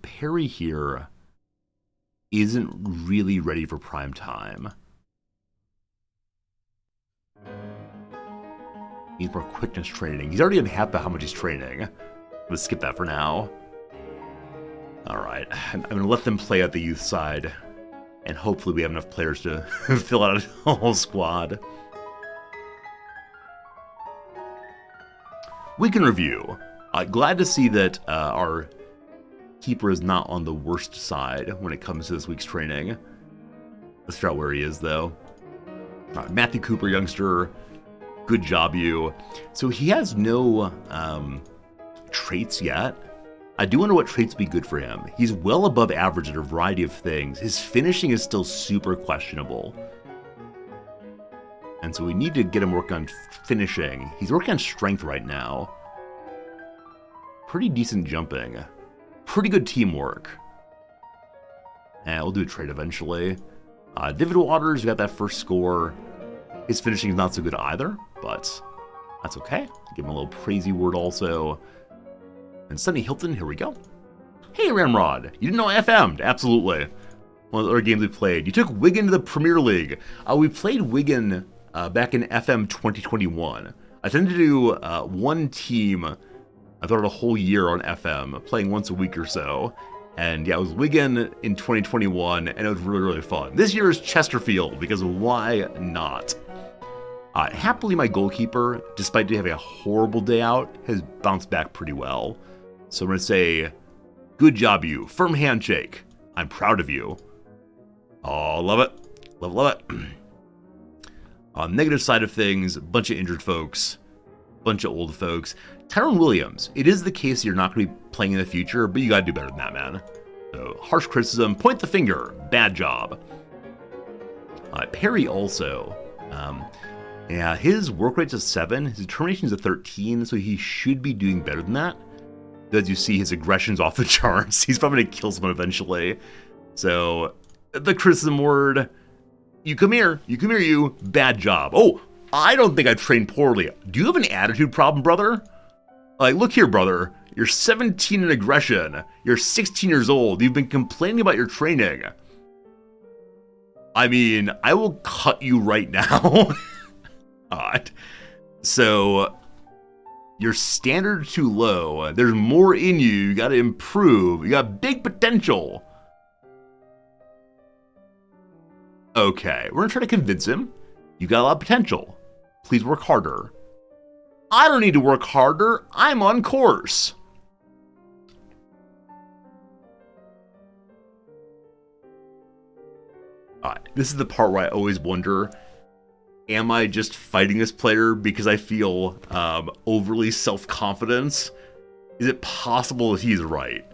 Perry here isn't really ready for prime time. Needs more quickness training. He's already unhappy about how much he's training. Let's skip that for now. Alright, I'm going to let them play at the youth side. And hopefully we have enough players to fill out a whole squad. Week in review. Glad to see that our keeper is not on the worst side when it comes to this week's training. Let's figure out where he is, though. Matthew Cooper, youngster. Good job, you. So he has no traits yet. I do wonder what traits would be good for him. He's well above average at a variety of things. His finishing is still super questionable. And so we need to get him working on finishing. He's working on strength right now. Pretty decent jumping. Pretty good teamwork. And we'll do a trade eventually. David Waters got that first score. His finishing is not so good either, but that's okay. Give him a little praisey word also. And Sonny Hilton, here we go. Hey, Ramrod, you didn't know I FM'd? Absolutely. One of the other games we played. You took Wigan to the Premier League. We played Wigan back in FM 2021. I tend to do one team, I thought a whole year on FM, playing once a week or so. And yeah, it was Wigan in 2021, and it was really, really fun. This year is Chesterfield, because why not? Happily, my goalkeeper, despite having a horrible day out, has bounced back pretty well. So I'm going to say, good job, you. Firm handshake. I'm proud of you. Oh, love it. Love it. On the negative side of things, a bunch of injured folks, a bunch of old folks. Tyrone Williams, it is the case you're not going to be playing in the future, but you got to do better than that, man. So, harsh criticism, point the finger, bad job. Perry also, yeah, his work rate's a 7, his determination's a 13, so he should be doing better than that. As you see, his aggression's off the charts. He's probably going to kill someone eventually. So, the criticism word, you come here, you, bad job. Oh, I don't think I trained poorly. Do you have an attitude problem, brother? Like, look here, brother. You're 17 in aggression. You're 16 years old. You've been complaining about your training. I mean, I will cut you right now. So, your standard's too low. There's more in you. You got to improve. You got big potential. Okay, we're going to try to convince him. You got a lot of potential. Please work harder. I don't need to work harder. I'm on course. This is the part where I always wonder, am I just fighting this player because I feel overly self-confidence? Is it possible that he's right?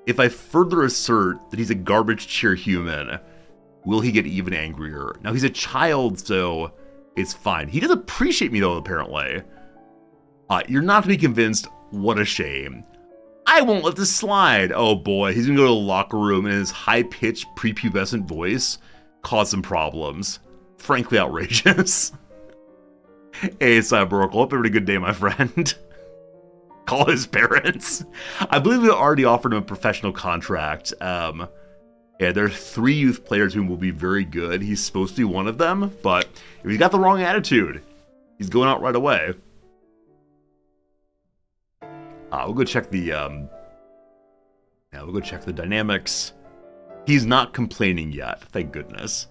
If I further assert that he's a garbage cheer human, will he get even angrier? Now, he's a child, so it's fine. He does appreciate me, though, apparently. You're not to be convinced. What a shame. I won't let this slide. Oh, boy. He's going to go to the locker room and his high-pitched, prepubescent voice cause some problems. Frankly outrageous. Hey, Cyborg. Hope you had a good day, my friend. Call his parents. I believe we already offered him a professional contract. Yeah, there are 3 youth players who will be very good. He's supposed to be one of them, but if he's got the wrong attitude, he's going out right away. We'll go check the dynamics. He's not complaining yet, thank goodness.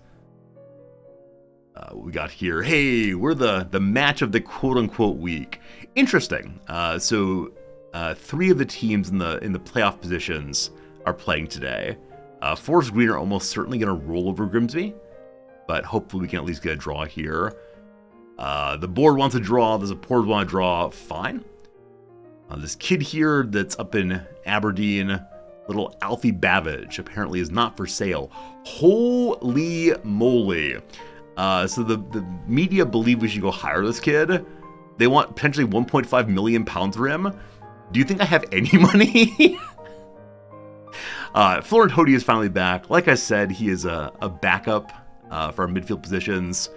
We got here. Hey, we're the match of the quote-unquote week. Interesting. So 3 of the teams in the playoff positions are playing today. Forest Green are almost certainly going to roll over Grimsby, but hopefully we can at least get a draw here. The board wants a draw. The supporters want a draw. Fine. This kid here that's up in Aberdeen, little Alfie Babbage, apparently is not for sale. Holy moly. So the media believe we should go hire this kid. They want potentially £1.5 million for him. Do you think I have any money? Florent Hody is finally back. Like I said, he is a backup for our midfield positions.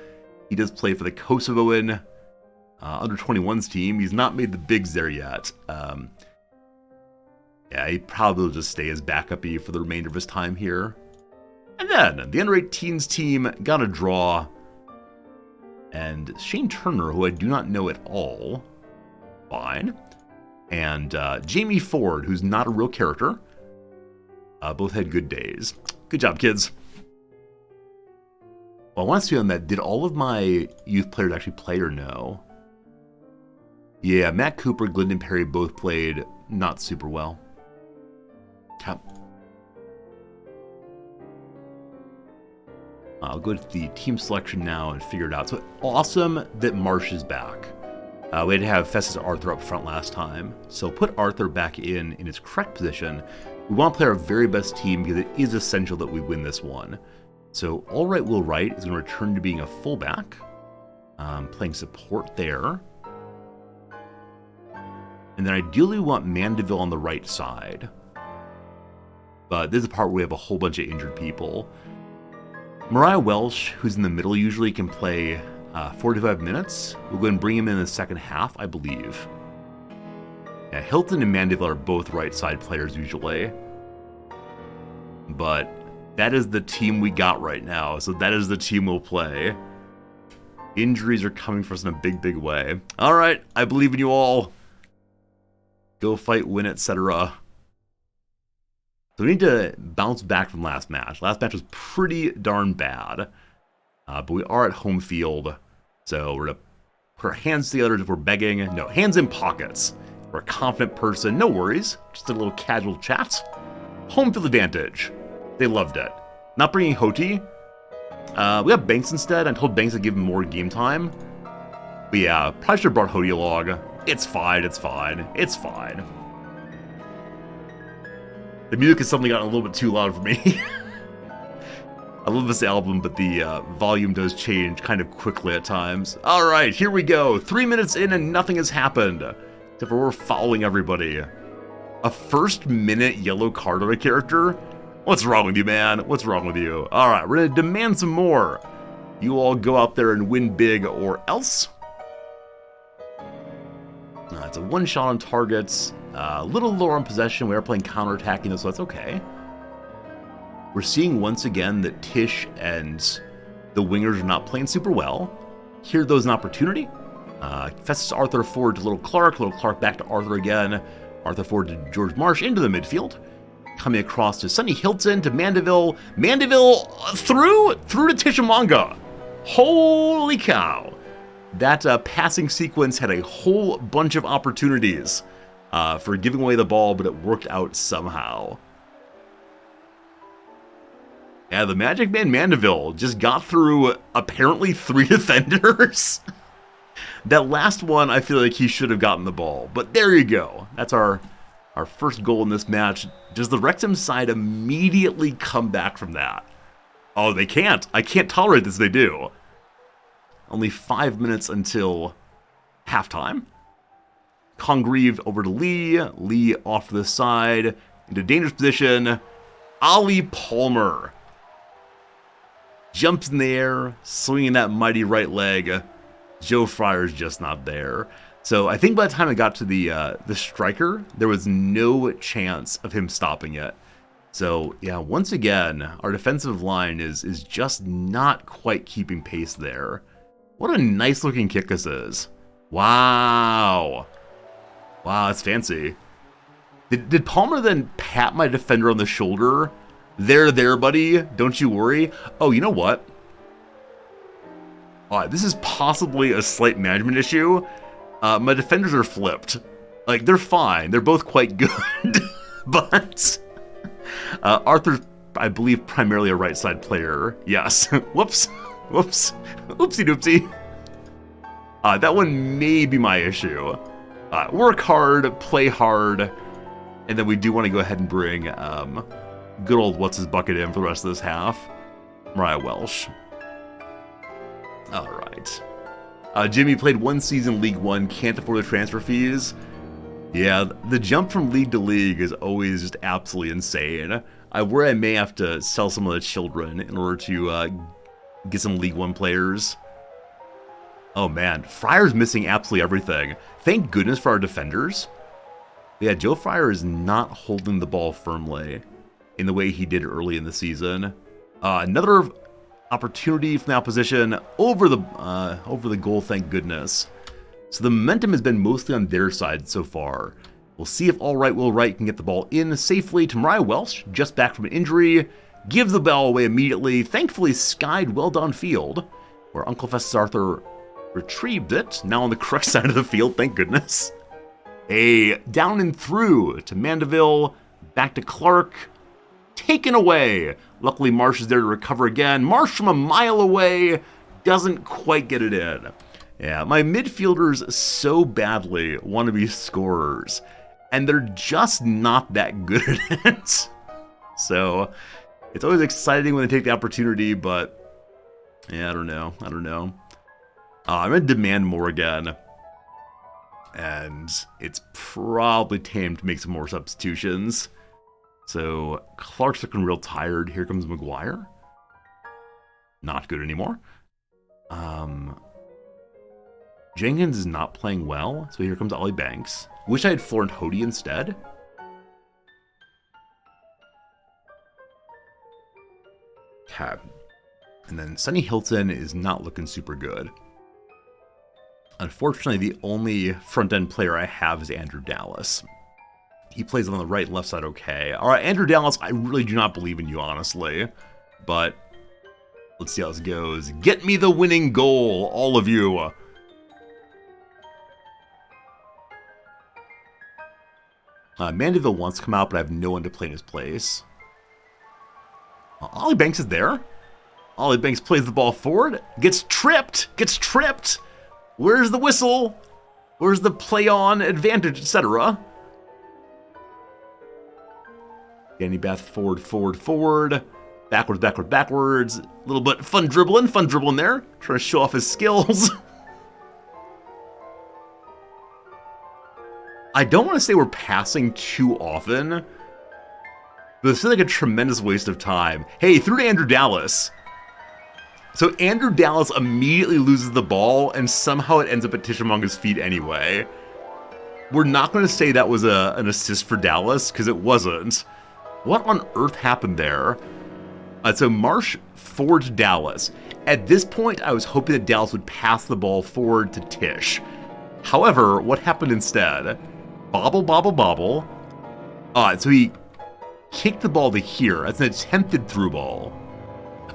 He does play for the Kosovoan under 21s team. He's not made the bigs there yet. Yeah, he probably will just stay as backup-y for the remainder of his time here. And then, the under-18s team got a draw. And Shane Turner, who I do not know at all. Fine. And Jamie Ford, who's not a real character. Both had good days. Good job, kids. Well, I want to see on that, did all of my youth players actually play or no? Yeah, Matt Cooper, Glendon Perry both played not super well. I'll go to the team selection now and figure it out. So awesome that Marsh is back. We had to have Festus Arthur up front last time. So put Arthur back in its correct position. We want to play our very best team because it is essential that we win this one. So All Right Will Wright is going to return to being a fullback. Playing support there. And then ideally we want Mandeville on the right side. But this is the part where we have a whole bunch of injured people. Mariah Welsh, who's in the middle usually, can play 45 minutes. We'll go ahead and bring him in the second half, I believe. Yeah, Hilton and Mandeville are both right side players usually. But that is the team we got right now, so that is the team we'll play. Injuries are coming for us in a big, big way. All right, I believe in you all. Go fight, win, etc. So we need to bounce back from last match. Last match was pretty darn bad. But we are at home field. So we're going to put our hands together if we're begging. No, hands in pockets. If we're a confident person. No worries. Just a little casual chat. Home field advantage. They loved it. Not bringing Hoti. We have Banks instead. I told Banks to give him more game time. But yeah, probably should have brought Hoti along. It's fine, it's fine, it's fine. The music has suddenly gotten a little bit too loud for me. I love this album, but the volume does change kind of quickly at times. Alright, here we go. 3 minutes in and nothing has happened. Except for we're following everybody. A first minute yellow card on a character? What's wrong with you, man? What's wrong with you? Alright, we're going to demand some more. You all go out there and win big or else. It's a one shot on targets, a little lower on possession. We are playing counterattacking, so that's okay. We're seeing once again that Tish and the wingers are not playing super well. Here, those an opportunity. Festus Arthur forward to Little Clark back to Arthur again. Arthur forward to George Marsh into the midfield. Coming across to Sonny Hilton to Mandeville. Mandeville through to Tishamanga. Holy cow. That passing sequence had a whole bunch of opportunities for giving away the ball, but it worked out somehow. Yeah, the Magic Man Mandeville just got through apparently 3 defenders. That last one, I feel like he should have gotten the ball, but there you go. That's our first goal in this match. Does the Wrexham side immediately come back from that? Oh, they can't. I can't tolerate this, they do. Only 5 minutes until halftime. Congreve over to Lee. Lee off to the side. Into dangerous position. Ollie Palmer. Jumps in the air. Swinging that mighty right leg. Joe Fryer's just not there. So I think by the time I got to the striker, there was no chance of him stopping it. So yeah, once again, our defensive line is just not quite keeping pace there. What a nice looking kick this is. Wow. Wow, that's fancy. Did Palmer then pat my defender on the shoulder? There, buddy. Don't you worry. Oh, you know what? This is possibly a slight management issue. My defenders are flipped. Like, they're fine. They're both quite good. But Arthur's, I believe, primarily a right side player. Yes. Whoops. Whoops. Oopsie doopsie. That one may be my issue. Work hard, play hard, and then we do want to go ahead and bring good old what's-his-bucket in for the rest of this half. Mariah Welsh. All right. Jimmy played 1 season League One, can't afford the transfer fees. Yeah, the jump from league to league is always just absolutely insane. I worry I may have to sell some of the children in order to get some League One players. Oh man, Fryer's missing absolutely everything. Thank goodness for our defenders. Yeah, Joe Fryer is not holding the ball firmly in the way he did early in the season. Another Opportunity from the opposition over the goal, thank goodness. So the momentum has been mostly on their side so far. We'll see if All Right Will Right can get the ball in safely to Mariah Welsh, just back from an injury. Give the ball away immediately, thankfully skied well downfield, where Uncle Festus Arthur retrieved it, now on the correct side of the field, thank goodness. A down and through to Mandeville, back to Clark, taken away. Luckily, Marsh is there to recover again. Marsh from a mile away doesn't quite get it in. Yeah, my midfielders so badly want to be scorers, and they're just not that good at it. So, it's always exciting when they take the opportunity, but yeah, I don't know. I'm going to demand more again, and it's probably time to make some more substitutions. So, Clark's looking real tired. Here comes McGuire. Not good anymore. Jenkins is not playing well, so here comes Ollie Banks. Wish I had Florent Hody instead. Okay. And then Sonny Hilton is not looking super good. Unfortunately, the only front-end player I have is Andrew Dallas. He plays on the right and left side okay. All right, Andrew Dallas, I really do not believe in you, honestly. But let's see how this goes. Get me the winning goal, all of you. Mandeville wants to come out, but I have no one to play in his place. Ollie Banks is there. Ollie Banks plays the ball forward. Gets tripped. Where's the whistle? Where's the play on advantage, etc.? Danny Beth forward. Backwards. A little bit fun dribbling there. Trying to show off his skills. I don't want to say we're passing too often, but this feels like a tremendous waste of time. Hey, through to Andrew Dallas. So Andrew Dallas immediately loses the ball, and somehow it ends up at Tishamonga's feet anyway. We're not going to say that was an assist for Dallas, because it wasn't. What on earth happened there? So Marsh forward to Dallas. At this point, I was hoping that Dallas would pass the ball forward to Tish. However, what happened instead? Bobble. So he kicked the ball to here. That's an attempted through ball.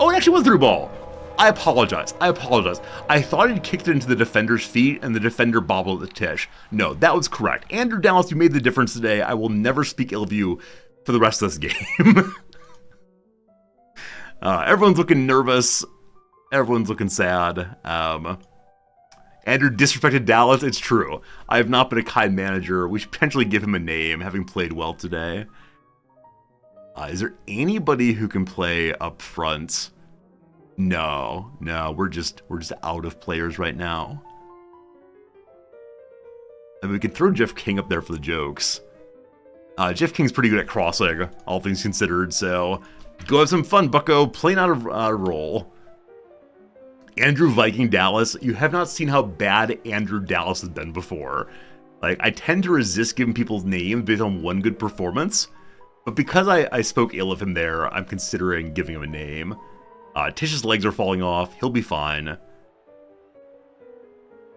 Oh, it actually was through ball. I apologize. I thought he'd kicked it into the defender's feet and the defender bobbled at Tish. No, that was correct. Andrew Dallas, you made the difference today. I will never speak ill of you for the rest of this game. Everyone's looking nervous. Everyone's looking sad. Andrew disrespected Dallas. It's true. I have not been a kind manager. We should potentially give him a name, having played well today. Is there anybody who can play up front? No, we're just out of players right now. I mean, we could throw Jeff King up there for the jokes. Jeff King's pretty good at crossing, all things considered, so go have some fun, bucko. Playing out of role. Andrew Viking Dallas, you have not seen how bad Andrew Dallas has been before. Like, I tend to resist giving people's names based on one good performance, but because I spoke ill of him there, I'm considering giving him a name. Tish's legs are falling off. He'll be fine.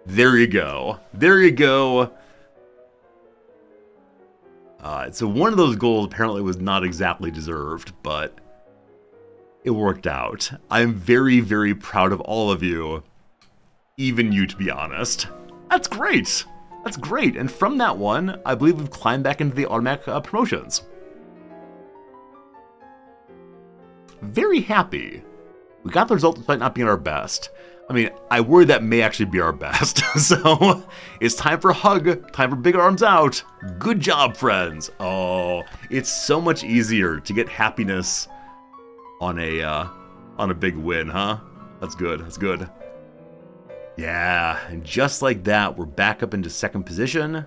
There you go. So one of those goals apparently was not exactly deserved, but it worked out. I'm very, very proud of all of you. Even you, to be honest. That's great. And from that one, I believe we've climbed back into the automatic promotions. Very happy. We got the result despite not being our best. I mean, I worry that may actually be our best. So, it's time for a hug. Time for big arms out. Good job, friends. Oh, it's so much easier to get happiness on a big win, huh? That's good. Yeah, and just like that, we're back up into second position.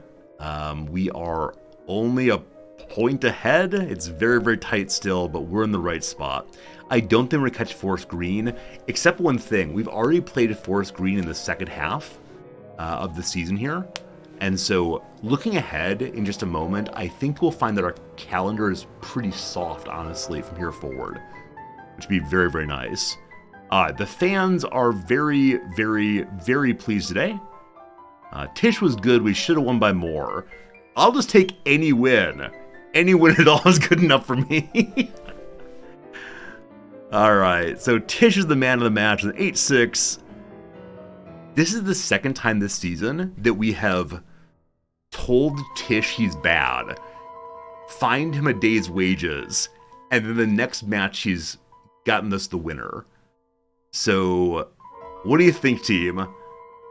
We are only a point ahead. It's very, very tight still, but we're in the right spot. I don't think we're going to catch Forest Green, except one thing. We've already played Forest Green in the second half of the season here. And so looking ahead in just a moment, I think we'll find that our calendar is pretty soft, honestly, from here forward, which would be very, very nice. The fans are very, very, very pleased today. Tish was good. We should have won by more. I'll just take any win. Any win at all is good enough for me. All right, so Tish is the man of the match with 8-6. This is the second time this season that we have told Tish he's bad, fined him a day's wages, and then the next match he's gotten us the winner. So, what do you think, team?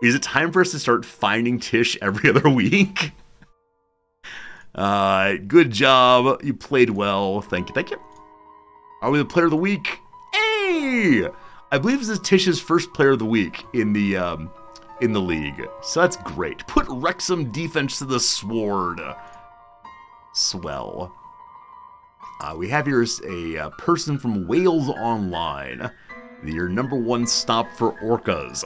Is it time for us to start finding Tish every other week? Good job. You played well. Thank you. Thank you. Are we the player of the week? Hey! I believe this is Tish's first player of the week in the league. So that's great. Put Wrexham defense to the sword. Swell. We have here a person from Wales Online. Your #1 stop for Orcas.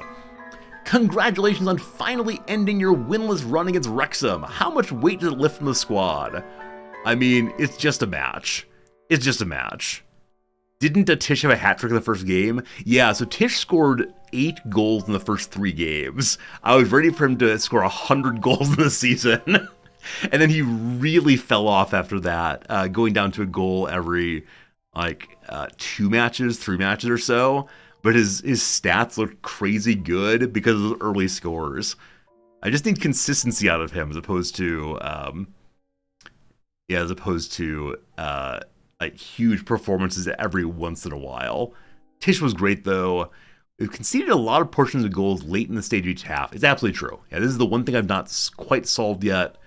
Congratulations on finally ending your winless run against Wrexham. How much weight did it lift from the squad? I mean, it's just a match. It's just a match. Didn't Tish have a hat trick in the first game? Yeah, so Tish scored 8 goals in the first 3 games. I was ready for him to score 100 goals in the season. And then he really fell off after that, going down to a goal every, 2 matches, 3 matches or so. But his stats look crazy good because of the early scores. I just need consistency out of him as opposed to huge performances every once in a while. Tish was great though. We've conceded a lot of portions of goals late in the stage of each half. It's absolutely true. Yeah, this is the one thing I've not quite solved yet.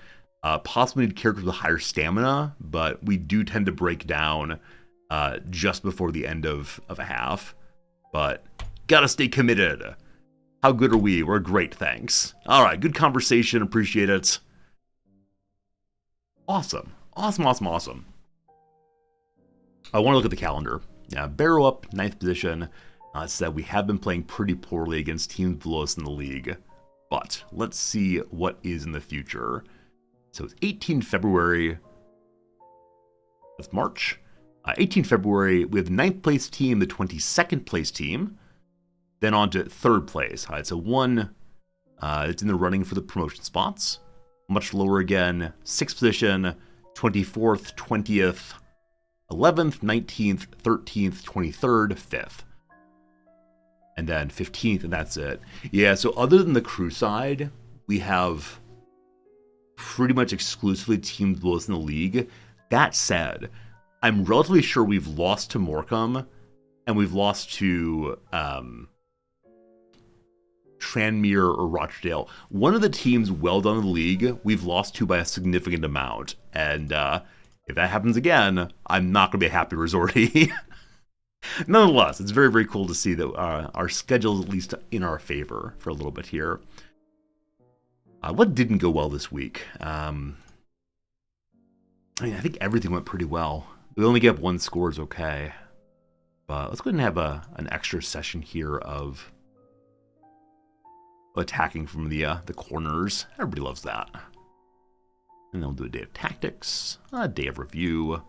Possibly need characters with higher stamina, but we do tend to break down just before the end of a half. But gotta stay committed. How good are we? We're great, thanks. All right, good conversation. Appreciate it. Awesome. Awesome. I want to look at the calendar. Yeah, Barrow up, 9th position. Said we have been playing pretty poorly against teams below us in the league. But let's see what is in the future. So it's 18 February. That's March. 18 February, we have the 9th place team, the 22nd place team. Then on to 3rd place. All right, so one, it's in the running for the promotion spots. Much lower again, 6th position, 24th, 20th, 11th, 19th, 13th, 23rd, 5th. And then 15th, and that's it. Yeah, so other than the crew side, we have pretty much exclusively teams below us in the league. That said, I'm relatively sure we've lost to Morecambe, and we've lost to Tranmere or Rochdale. One of the teams well done in the league, we've lost to by a significant amount. And if that happens again, I'm not going to be a happy resortee. Nonetheless, it's very, very cool to see that our schedule is at least in our favor for a little bit here. What didn't go well this week? I think everything went pretty well. We only get 1 score is okay. But let's go ahead and have an extra session here of attacking from the corners. Everybody loves that. And then we'll do a day of tactics, a day of review,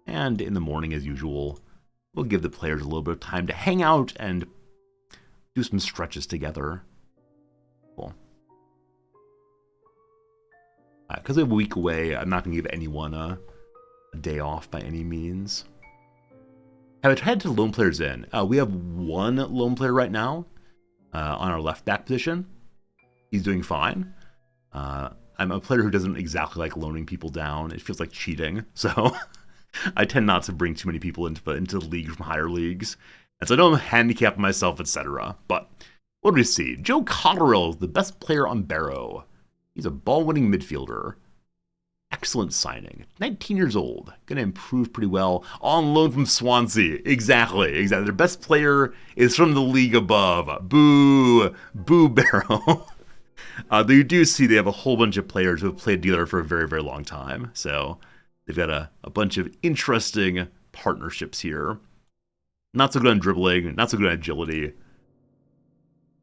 and in the morning, as usual, we'll give the players a little bit of time to hang out and do some stretches together. Cool. Because we have a week away, I'm not going to give anyone a day off by any means. Have I tried to loan players in? We have 1 loan player right now on our left back position. He's doing fine. I'm a player who doesn't exactly like loaning people down. It feels like cheating. So I tend not to bring too many people into the league from higher leagues. And so I don't handicap myself, etc. But what do we see? Joe Cotterill is the best player on Barrow. He's a ball-winning midfielder. Excellent signing. 19 years old. Going to improve pretty well. On loan from Swansea. Exactly. Their best player is from the league above. Boo. Boo Barrow. You do see they have a whole bunch of players who have played together for a very, very long time. So they've got a bunch of interesting partnerships here. Not so good on dribbling. Not so good on agility.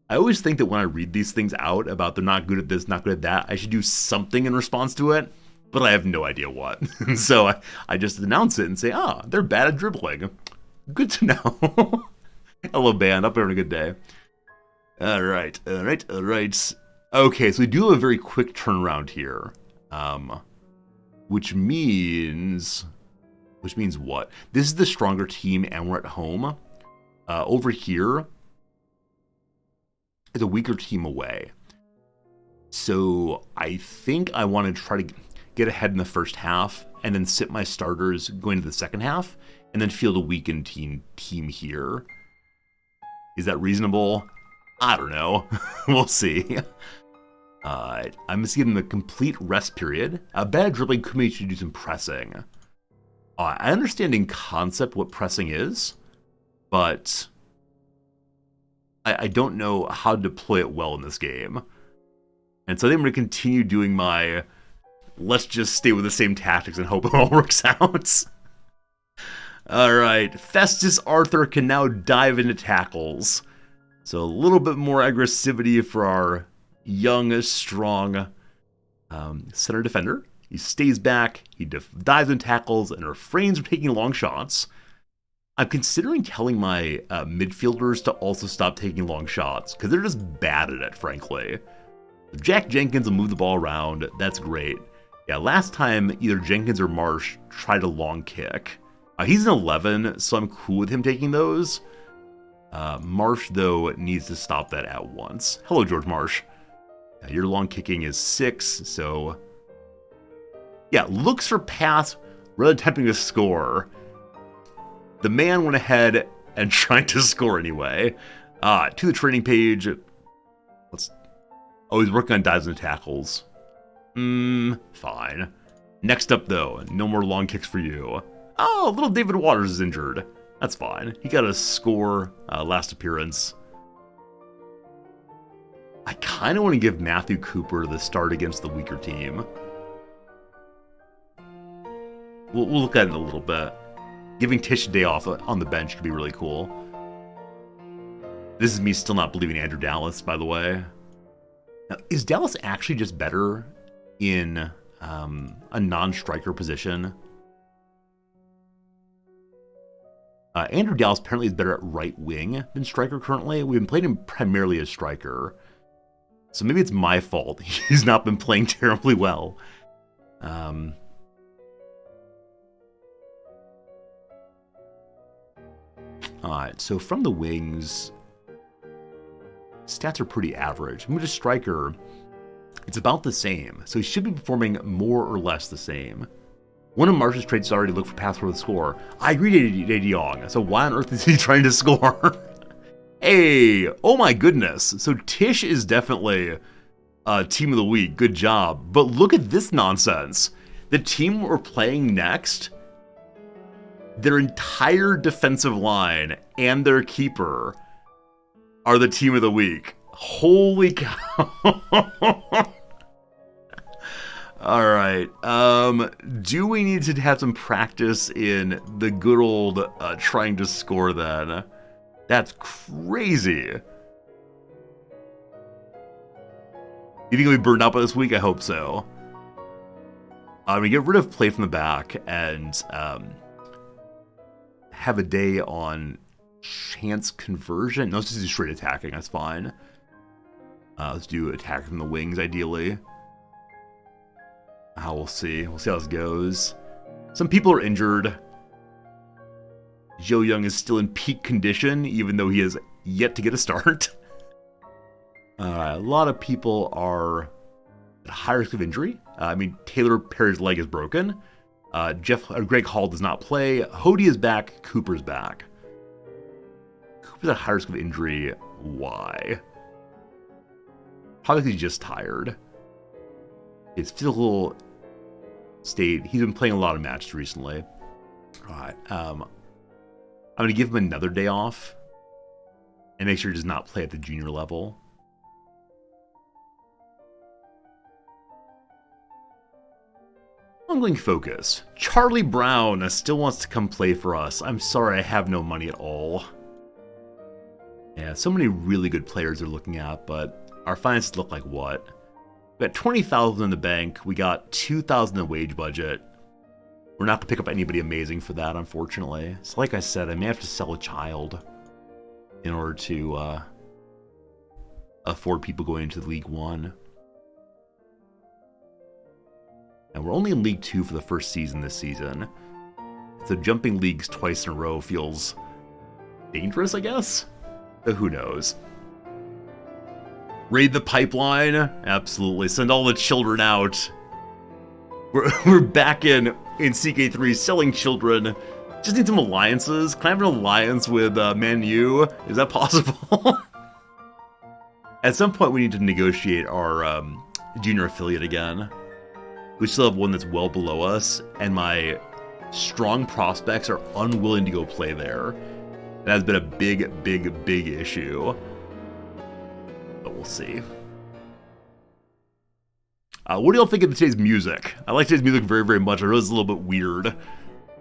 I always think that when I read these things out about they're not good at this, not good at that, I should do something in response to it. But I have no idea what. So I just announce it and say, they're bad at dribbling. Good to know. Hello, band. Hope you're having a good day. All right. Okay, so we do have a very quick turnaround here, which means what? This is the stronger team, and we're at home. Over here is a weaker team away. So I think I want to try to get ahead in the first half, and then sit my starters going to the second half, and then field a weakened team here. Is that reasonable? I don't know. We'll see. I'm just giving them a complete rest period. A bad dribbling could make you do some pressing. I understand in concept what pressing is, but I don't know how to deploy it well in this game. And so I think I'm going to continue doing my let's just stay with the same tactics and hope it all works out. Alright, Festus Arthur can now dive into tackles. So a little bit more aggressivity for our young, strong center defender. He stays back, he dives in tackles, and refrains from taking long shots. I'm considering telling my midfielders to also stop taking long shots, because they're just bad at it, frankly. Jack Jenkins will move the ball around, that's great. Yeah, last time either Jenkins or Marsh tried a long kick. He's an 11, so I'm cool with him taking those. Marsh, though, needs to stop that at once. Hello, George Marsh. Your long kicking is 6, so... Yeah, looks for pass rather than attempting to score. The man went ahead and tried to score anyway. To the training page. Oh, he's working on dives and tackles. Fine. Next up, though, no more long kicks for you. Oh, little David Waters is injured. That's fine. He got a score last appearance. I kind of want to give Matthew Cooper the start against the weaker team. We'll look at it in a little bit. Giving Tish a day off on the bench could be really cool. This is me still not believing Andrew Dallas, by the way. Now, is Dallas actually just better in a non-striker position? Andrew Dallas apparently is better at right wing than striker currently. We've been playing him primarily as striker. So maybe it's my fault. He's not been playing terribly well. Alright, so from the wings, stats are pretty average. Move to striker, it's about the same. So he should be performing more or less the same. One of Marsh's traits is already look for pass for the score. I agree to De Jong, so why on earth is he trying to score? Hey, oh my goodness. So Tish is definitely team of the week. Good job. But look at this nonsense. The team we're playing next, their entire defensive line and their keeper are the team of the week. Holy cow. All right. Do we need to have some practice in the good old trying to score then? That's crazy. You think we'll be burned out by this week? I hope so. We get rid of play from the back and have a day on chance conversion. No, let's just do straight attacking. That's fine. Let's do attack from the wings, ideally. We'll see. We'll see how this goes. Some people are injured. Joe Young is still in peak condition, even though he has yet to get a start. A lot of people are at high risk of injury. Taylor Perry's leg is broken. Greg Hall does not play. Hody is back. Cooper's back. Cooper's at high risk of injury. Why? Probably because he's just tired. His physical state, he's been playing a lot of matches recently. Alright, I'm going to give him another day off and make sure he does not play at the junior level. Ongoing focus. Charlie Brown still wants to come play for us. I'm sorry, I have no money at all. Yeah, so many really good players are looking at, but our finances look like what? We got $20,000 in the bank. We got $2,000 in the wage budget. We're not going to pick up anybody amazing for that, unfortunately. So like I said, I may have to sell a child. in order to afford people going into League One. And we're only in League Two for the first season this season. So jumping leagues twice in a row feels dangerous, I guess? But who knows? Raid the pipeline? Absolutely. Send all the children out. We're back in CK3 selling children. Just need some alliances. Can I have an alliance with Man U? Is that possible? At some point we need to negotiate our junior affiliate again. We still have one that's well below us, and my strong prospects are unwilling to go play there. That has been a big issue. But we'll see. What do y'all think of today's music? I like today's music very much. I know it's a little bit weird.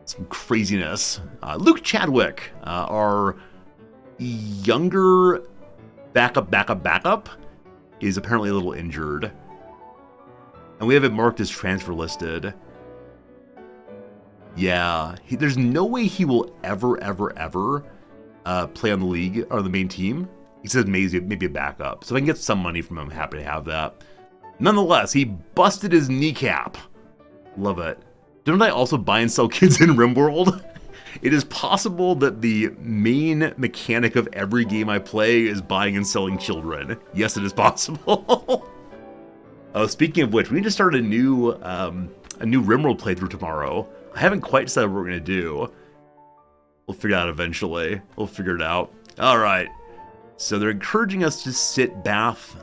Some craziness. Luke Chadwick, our younger backup, is apparently a little injured. And we have it marked as transfer listed. Yeah, there's no way he will ever play on the league or the main team. He says maybe a backup. So if I can get some money from him, I'm happy to have that. Nonetheless, he busted his kneecap. Love it. Don't I also buy and sell kids in RimWorld? It is possible that the main mechanic of every game I play is buying and selling children. Yes, it is possible. Oh, speaking of which, we need to start a new RimWorld playthrough tomorrow. I haven't quite decided what we're going to do. We'll figure it out eventually. We'll figure it out. All right. So they're encouraging us to sit Bath.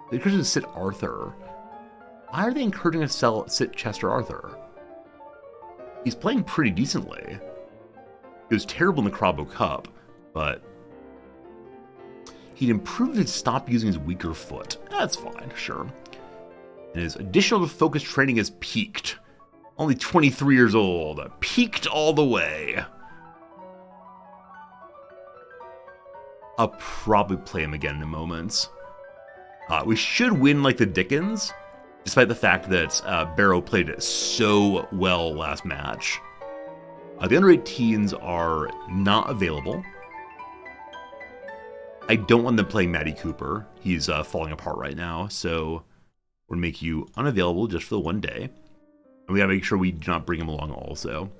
They're encouraging us to sit Arthur. Why are they encouraging us to sit Chester Arthur? He's playing pretty decently. He was terrible in the Crabo Cup, but he'd improved to stop using his weaker foot. That's fine, sure. And his additional focus training has peaked. Only 23 years old. Peaked all the way. I'll probably play him again in a moment. We should win like the Dickens, despite the fact that Barrow played so well last match. The under 18s are not available. I don't want them playing Matty Cooper. He's falling apart right now, so we're going to make you unavailable just for the one day. And we got to make sure we do not bring him along also.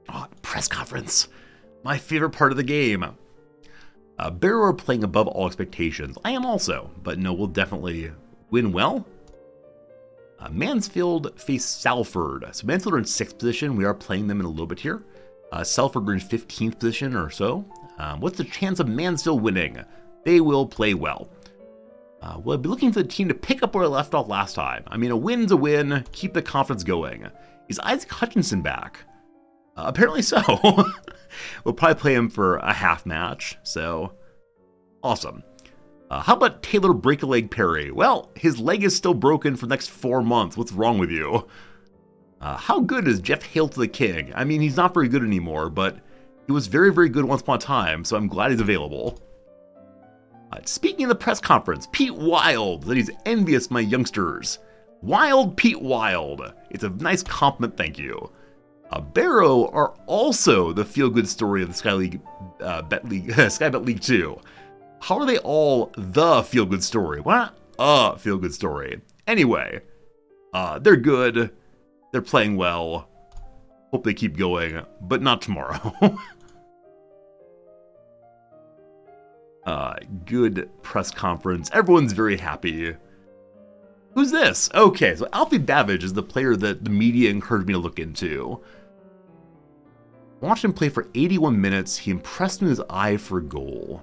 Oh, press conference. My favorite part of the game. Barrow are playing above all expectations. I am also, but no, we'll definitely win well. Mansfield face Salford. So Mansfield are in 6th position. We are playing them in a little bit here. Salford are in 15th position or so. What's the chance of Mansfield winning? They will play well. We'll be looking for the team to pick up where I left off last time. I mean, a win's a win. Keep the confidence going. Is Isaac Hutchinson back? Apparently so. We'll probably play him for a half match, so awesome. How about Taylor Break-a-Leg Perry? Well, his leg is still broken for the next 4 months. What's wrong with you? How good is Jeff Hail to the King? I mean, he's not very good anymore, but he was very good once upon a time, so I'm glad he's available. Speaking of the press conference, Pete Wild, that he's envious of my youngsters. Wild Pete Wild. It's a nice compliment, thank you. Barrow are also the feel-good story of the Sky Bet League 2. How are they all the feel-good story? Why not a feel-good story? Anyway, they're good. They're playing well. Hope they keep going, but not tomorrow. Good press conference. Everyone's very happy. Who's this? Okay, so Alfie Babbage is the player that the media encouraged me to look into. I watched him play for 81 minutes. He impressed me with his eye for goal.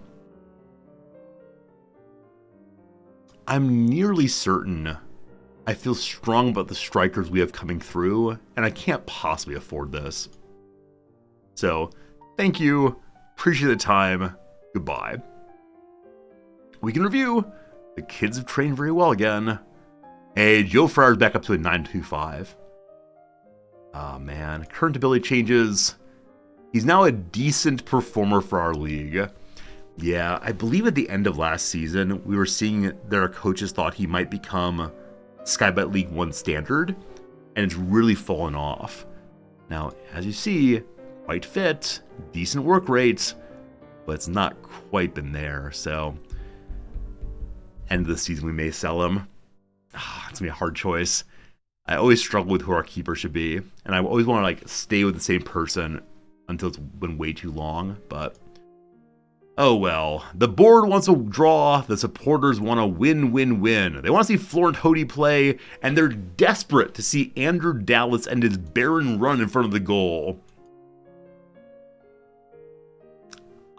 I'm nearly certain I feel strong about the strikers we have coming through, and I can't possibly afford this. So, thank you. Appreciate the time. Goodbye. We can review. The kids have trained very well again. Hey, Joe Fryer's back up to a 9.25. Oh man, current ability changes. He's now a decent performer for our league. Yeah, I believe at the end of last season, we were seeing that our coaches thought he might become Skybet League 1 standard, and it's really fallen off. Now, as you see, quite fit, decent work rate, but it's not quite been there. So, end of the season, we may sell him. It's gonna be a hard choice. I always struggle with who our keeper should be, and I always want to like stay with the same person until it's been way too long. But oh well, the board wants a draw. The supporters want a win-win-win. They want to see Florent Hody play, and they're desperate to see Andrew Dallas end his barren run in front of the goal.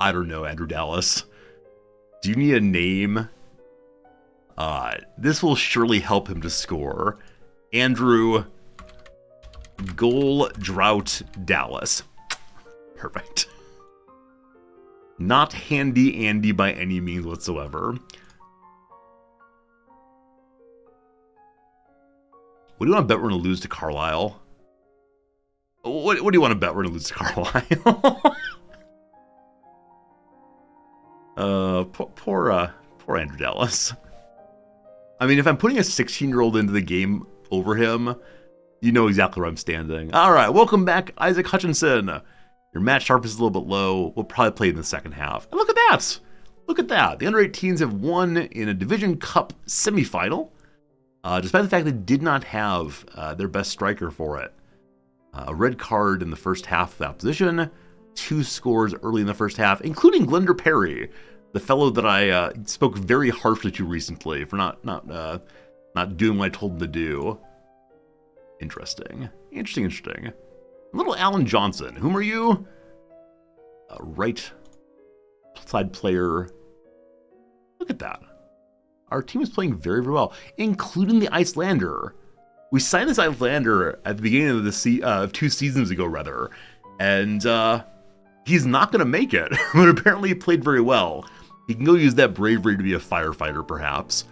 I don't know, Andrew Dallas. Do you need a name? This will surely help him to score. Andrew Goal Drought Dallas. Perfect. Not Handy Andy by any means whatsoever. What do you want to bet we're going to lose to Carlisle? What do you want to bet we're going to lose to Carlisle? Poor Andrew Dallas. I mean, if I'm putting a 16-year-old into the game over him, you know exactly where I'm standing. All right, welcome back, Isaac Hutchinson. Your match sharpness is a little bit low. We'll probably play in the second half. And look at that. Look at that. The under-18s have won in a Division Cup semifinal, despite the fact they did not have their best striker for it. A red card in the first half of the opposition, 2 scores early in the first half, including Glender Perry, the fellow that I spoke very harshly to recently for not doing what I told him to do. Interesting. Little Alan Johnson. Whom are you? A right side player. Look at that. Our team is playing very, very well, including the Icelander. We signed this Icelander at the beginning of 2 seasons ago, rather, and he's not going to make it, but apparently he played very well. He can go use that bravery to be a firefighter, perhaps.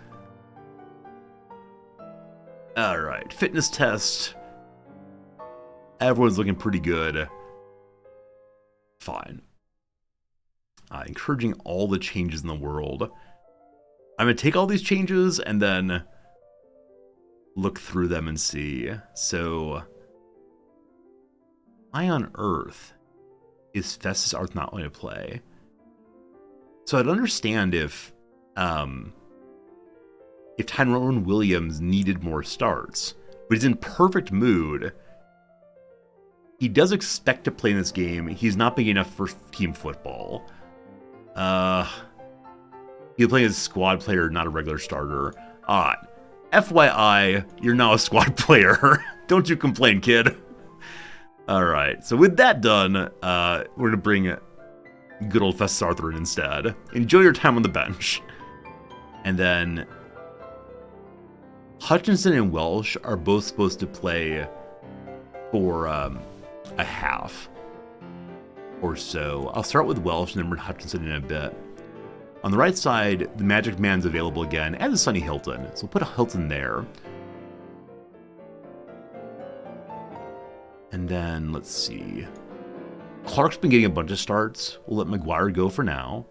All right, fitness test. Everyone's looking pretty good. Fine. Encouraging all the changes in the world. I'm going to take all these changes and then look through them and see. So, why on earth is Festus Arth not going to play? So I'd understand if Tyrone Williams needed more starts, but he's in perfect mood. He does expect to play in this game. He's not big enough for team football. He'll play as a squad player, not a regular starter. FYI, you're now a squad player. Don't you complain, kid. All right, so with that done, we're going to bring good old Festus Arthur in instead. Enjoy your time on the bench. And then Hutchinson and Welsh are both supposed to play for a half or so. I'll start with Welsh and then bring Hutchinson in a bit. On the right side, the Magic Man's available again, as is Sonny Hilton. So we'll put a Hilton there. And then, let's see. Clark's been getting a bunch of starts. We'll let McGuire go for now.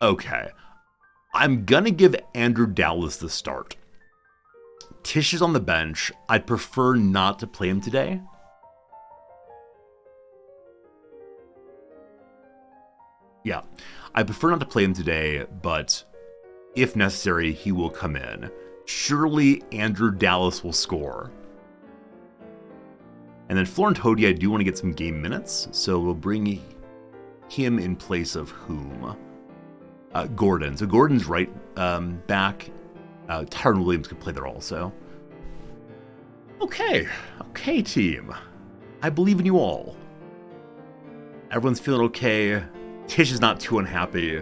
Okay. I'm going to give Andrew Dallas the start. Tish is on the bench. I'd prefer not to play him today. Yeah, I prefer not to play him today, but if necessary, he will come in. Surely Andrew Dallas will score. And then Florent Hody, I do want to get some game minutes, so we'll bring him in place of whom? Gordon. So Gordon's right back. Tyrone Williams could play there also. Okay, team. I believe in you all. Everyone's feeling okay. Tish is not too unhappy.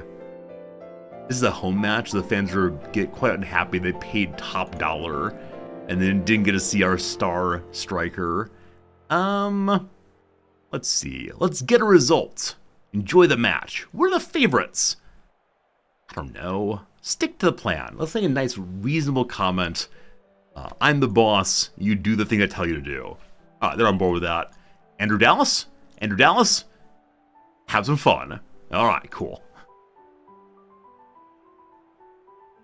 This is a home match. The fans get quite unhappy. They paid top dollar and then didn't get to see our star striker. Let's see. Let's get a result. Enjoy the match. We're the favorites. I don't know. Stick to the plan. Let's say a nice, reasonable comment. I'm the boss. You do the thing I tell you to do. They're on board with that. Andrew Dallas? Have some fun. All right, cool.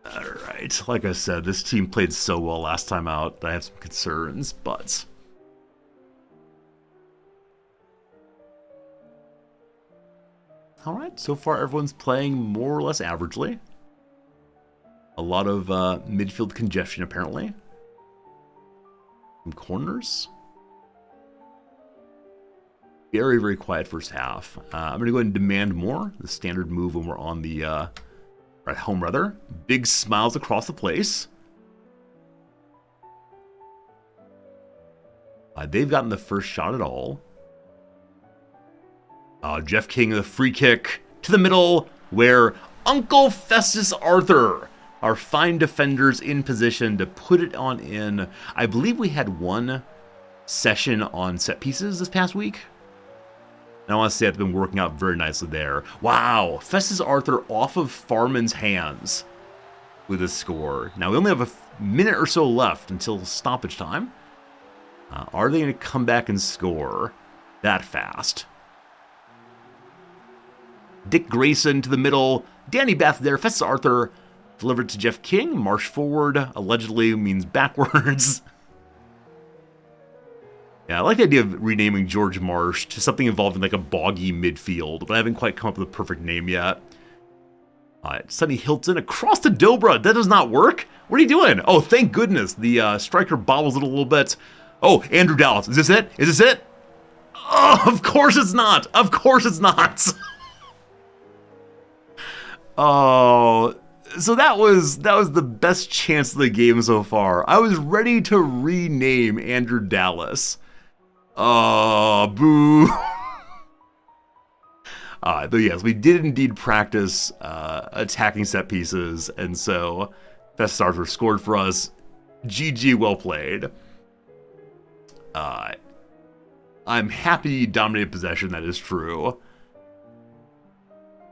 All right, like I said, this team played so well last time out that I have some concerns, but All right, so far everyone's playing more or less averagely. A lot of midfield congestion, apparently. Some corners. Very, very quiet first half. I'm going to go ahead and demand more. The standard move when we're on the... at home, rather. Big smiles across the place. They've gotten the first shot at all. Jeff King, the free kick to the middle, where Uncle Festus Arthur, our fine defenders, in position to put it on in. I believe we had one session on set pieces this past week. And I want to say it's been working out very nicely there. Wow, Festus Arthur off of Farman's hands with a score. Now we only have a minute or so left until stoppage time. Are they going to come back and score that fast? Dick Grayson to the middle. Danny Bath there. Festus Arthur delivered to Jeff King. March forward. Allegedly means backwards. Yeah, I like the idea of renaming George Marsh to something involving like a boggy midfield, but I haven't quite come up with a perfect name yet. Sonny Hilton across to Dobra. That does not work. What are you doing? Oh, thank goodness. The striker bobbles it a little bit. Oh, Andrew Dallas. Is this it? Is this it? Oh, of course it's not. Of course it's not. Oh, so that was the best chance of the game so far. I was ready to rename Andrew Dallas. Oh, boo. Though yes, we did indeed practice attacking set pieces, and so Festus Arthur scored for us. GG, well played. I'm happy you dominated possession, that is true.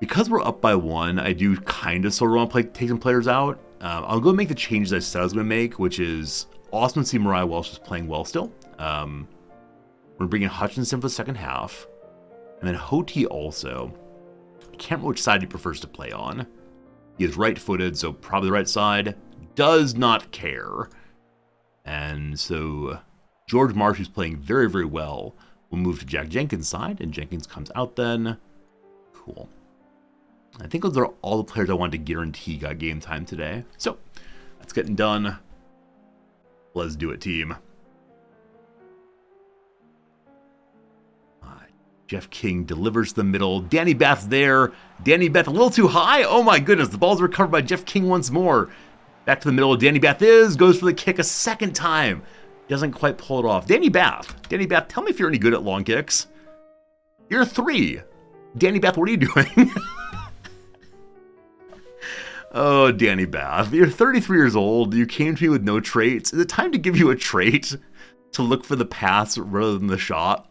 Because we're up by one, I do kind of sort of want to take some players out. I'll go make the changes I said I was going to make, which is Austin C. Mariah Welsh is playing well still. We're bringing Hutchinson for the second half. And then Hoti also. I can't remember which side he prefers to play on. He is right-footed, so probably the right side. Does not care. And so George Marsh, who's playing very, very well, will move to Jack Jenkins' side, and Jenkins comes out then. Cool. I think those are all the players I wanted to guarantee got game time today. So, that's getting done. Let's do it, team. Jeff King delivers the middle. Danny Bath there. Danny Bath a little too high. Oh my goodness, the ball's recovered by Jeff King once more. Back to the middle. Danny Bath goes for the kick a second time. Doesn't quite pull it off. Danny Bath, tell me if you're any good at long kicks. You're 3. Danny Bath, what are you doing? Oh, Danny Bath, you're 33 years old. You came to me with no traits. Is it time to give you a trait to look for the pass rather than the shot?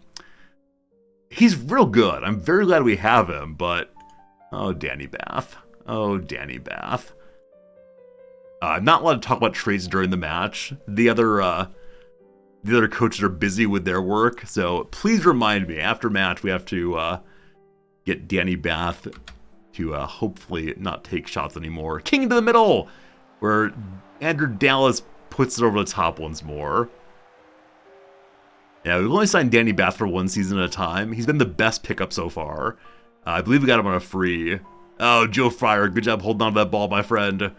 He's real good. I'm very glad we have him, but oh, Danny Bath. Oh, Danny Bath. I'm not allowed to talk about traits during the match. The other coaches are busy with their work, so please remind me after match we have to get Danny Bath to hopefully not take shots anymore. King into the middle, where Andrew Dallas puts it over the top once more. Yeah, we've only signed Danny Bath for one season at a time. He's been the best pickup so far. I believe we got him on a free. Oh, Joe Fryer, good job holding on to that ball, my friend.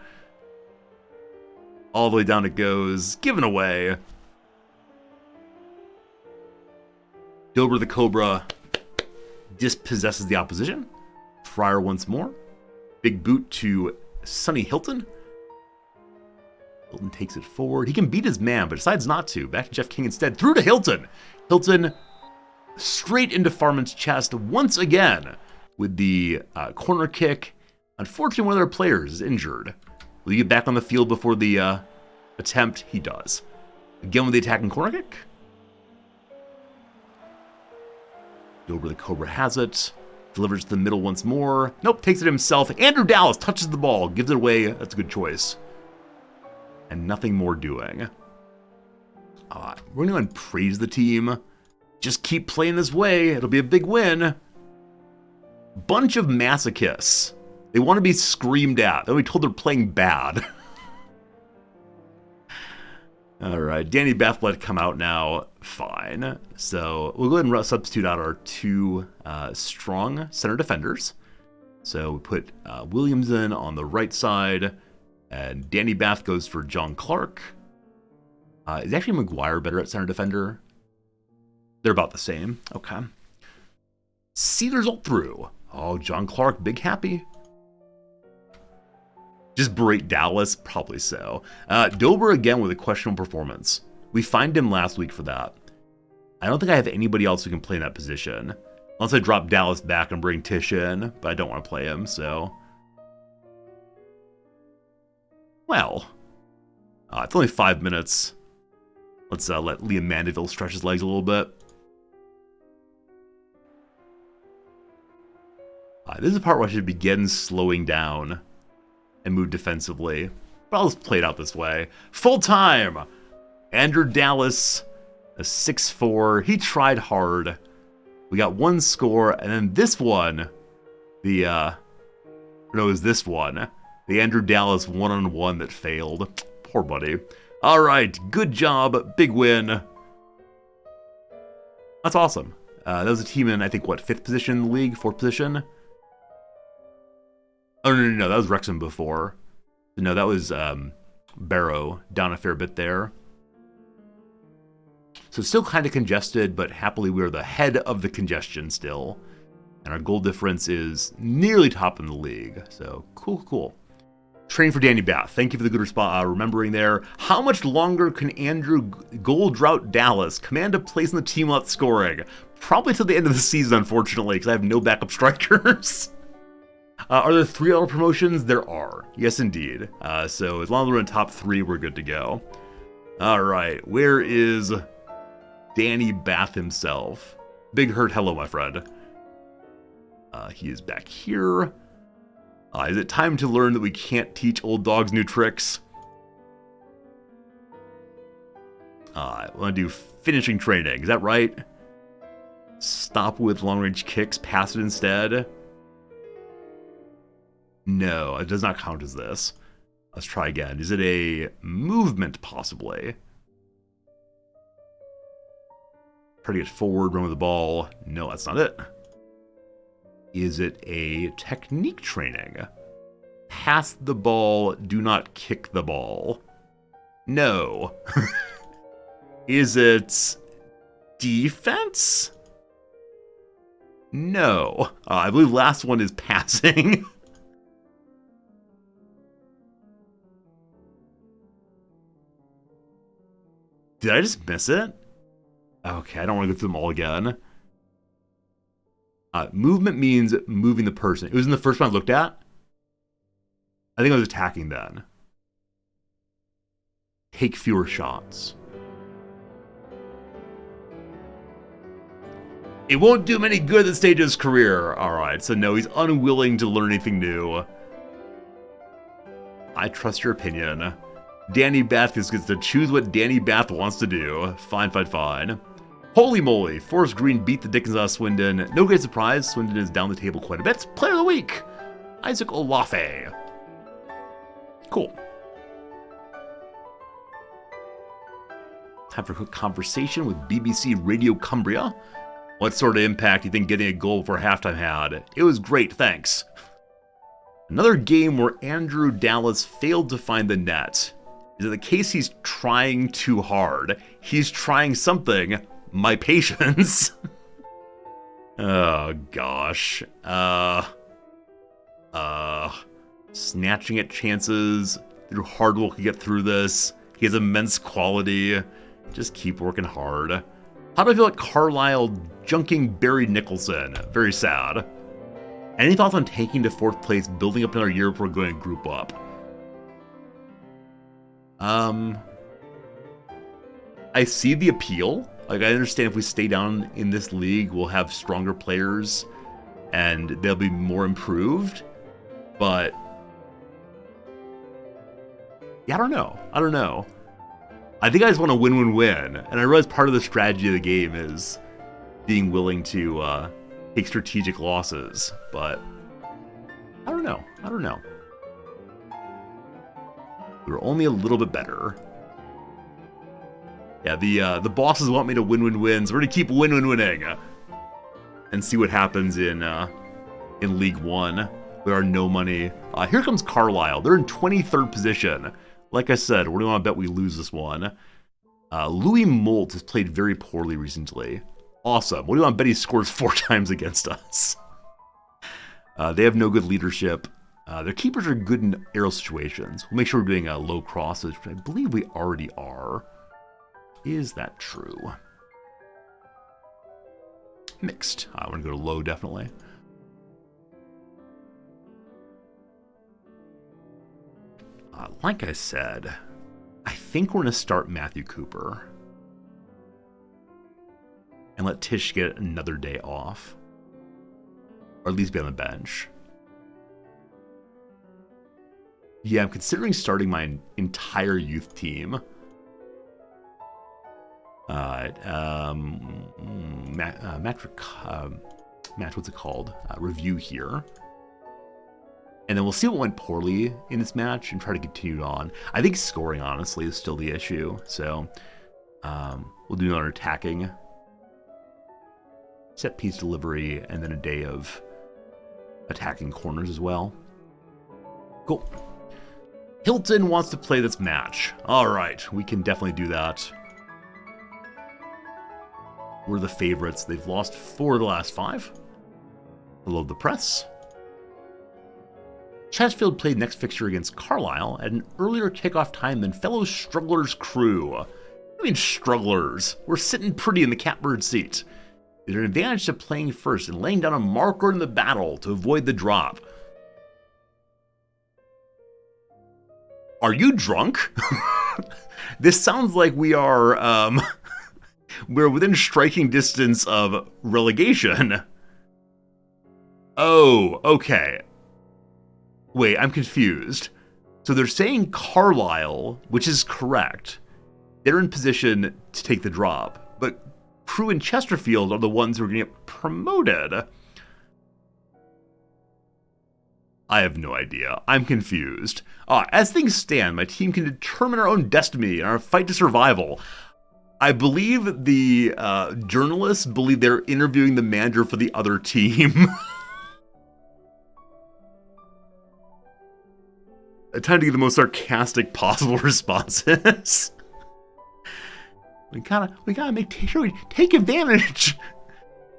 All the way down it goes. Given away. Dober the Cobra dispossesses the opposition. Fryer once more. Big boot to Sonny Hilton. Hilton takes it forward. He can beat his man, but decides not to. Back to Jeff King instead. Through to Hilton. Hilton straight into Farman's chest once again with the corner kick. Unfortunately, one of their players is injured. Will he get back on the field before the attempt? He does. Again with the attacking corner kick. Dober the Cobra has it. Delivers to the middle once more. Nope, takes it himself. Andrew Dallas touches the ball. Gives it away. That's a good choice. And nothing more doing. We're going to praise the team. Just keep playing this way. It'll be a big win. Bunch of masochists. They want to be screamed at. They'll be told they're playing bad. All right, Danny Bath let come out now. Fine. So we'll go ahead and substitute out our 2 strong center defenders. So we put Williamson on the right side, and Danny Bath goes for John Clark. Is actually Maguire better at center defender? They're about the same. Okay. See the result through. Oh, John Clark, big happy. Just berate Dallas? Probably so. Dober again with a questionable performance. We fined him last week for that. I don't think I have anybody else who can play in that position. Unless I drop Dallas back and bring Tish in, but I don't want to play him, so... Well. It's only 5 minutes. Let's let Liam Mandeville stretch his legs a little bit. This is the part where I should begin slowing down and move defensively. But I'll just play it out this way. Full time! Andrew Dallas, a 6'4". He tried hard. We got one score, and then this one, the Andrew Dallas one-on-one that failed. Poor buddy. All right, good job, big win. That's awesome. That was a team in, I think, what, 5th position in the league? 4th position? Oh, no, that was Wrexham before. No, that was Barrow, down a fair bit there. So still kind of congested, but happily we're the head of the congestion still. And our goal difference is nearly top in the league. So cool. Training for Danny Bath. Thank you for the good remembering there. How much longer can Andrew Goal Drought Dallas command a place in the team without scoring? Probably till the end of the season, unfortunately, because I have no backup strikers. Are there 3 auto promotions? There are. Yes, indeed. So as long as we're in top 3, we're good to go. All right. Where is Danny Bath himself? Big Hurt, hello, my friend. He is back here. Is it time to learn that we can't teach old dogs new tricks? I want to do finishing training. Is that right? Stop with long-range kicks. Pass it instead. No, it does not count as this. Let's try again. Is it a movement, possibly? Try to get forward, run with the ball. No, that's not it. Is it a technique training? Pass the ball, do not kick the ball. No. Is it defense? No. I believe last one is passing. Did I just miss it? Okay, I don't want to go through them all again. Movement means moving the person. It was in the first one I looked at. I think I was attacking then. Take fewer shots. It won't do him any good at this stage of his career. Alright, so no, he's unwilling to learn anything new. I trust your opinion. Danny Bath gets to choose what Danny Bath wants to do. Fine. Holy moly, Forest Green beat the Dickens out of Swindon. No great surprise, Swindon is down the table quite a bit. Player of the week, Isaac Olafe. Cool. Time for a quick conversation with BBC Radio Cumbria. What sort of impact do you think getting a goal before halftime had? It was great, thanks. Another game where Andrew Dallas failed to find the net. Is it the case he's trying too hard? He's trying something. My patience. Oh, gosh. Snatching at chances through hard work to get through this. He has immense quality. Just keep working hard. How do I feel like Carlisle junking Barry Nicholson? Very sad. Any thoughts on taking to 4th place, building up another year before going to group up? I see the appeal. Like, I understand if we stay down in this league, we'll have stronger players and they'll be more improved. But yeah, I don't know. I think I just want to win. And I realize part of the strategy of the game is being willing to take strategic losses. But I don't know. We're only a little bit better. Yeah, the bosses want me to win, so we're gonna keep winning, and see what happens in League One. There are no money. Here comes Carlisle. They're in 23rd position. Like I said, what do you want to bet we lose this one? Louis Molt has played very poorly recently. Awesome. What do you want to bet he scores 4 times against us? They have no good leadership. Their keepers are good in arrow situations. We'll make sure we're doing low crosses, which I believe we already are. Is that true? Mixed. I want to go to low, definitely. Like I said, I think we're going to start Matthew Cooper. And let Tish get another day off. Or at least be on the bench. Yeah, I'm considering starting my entire youth team. Match, what's it called? Review here. And then we'll see what went poorly in this match and try to continue it on. I think scoring, honestly, is still the issue. So we'll do another attacking, set piece delivery, and then a day of attacking corners as well. Cool. Hilton wants to play this match. All right, we can definitely do that. We're the favorites. They've lost 4 of the last 5. Hello, the press. Chesterfield played next fixture against Carlisle at an earlier kickoff time than fellow Strugglers' crew. What do you mean Strugglers? We're sitting pretty in the catbird seat. There's an advantage to playing first and laying down a marker in the battle to avoid the drop. Are you drunk? This sounds like we are, we're within striking distance of relegation. Oh, okay. Wait, I'm confused. So they're saying Carlisle, which is correct. They're in position to take the drop. But Crew and Chesterfield are the ones who are going to get promoted. I have no idea. I'm confused. As things stand, my team can determine our own destiny in our fight to survival. I believe the journalists believe they're interviewing the manager for the other team. I'm trying to get the most sarcastic possible responses. We gotta make sure we take advantage.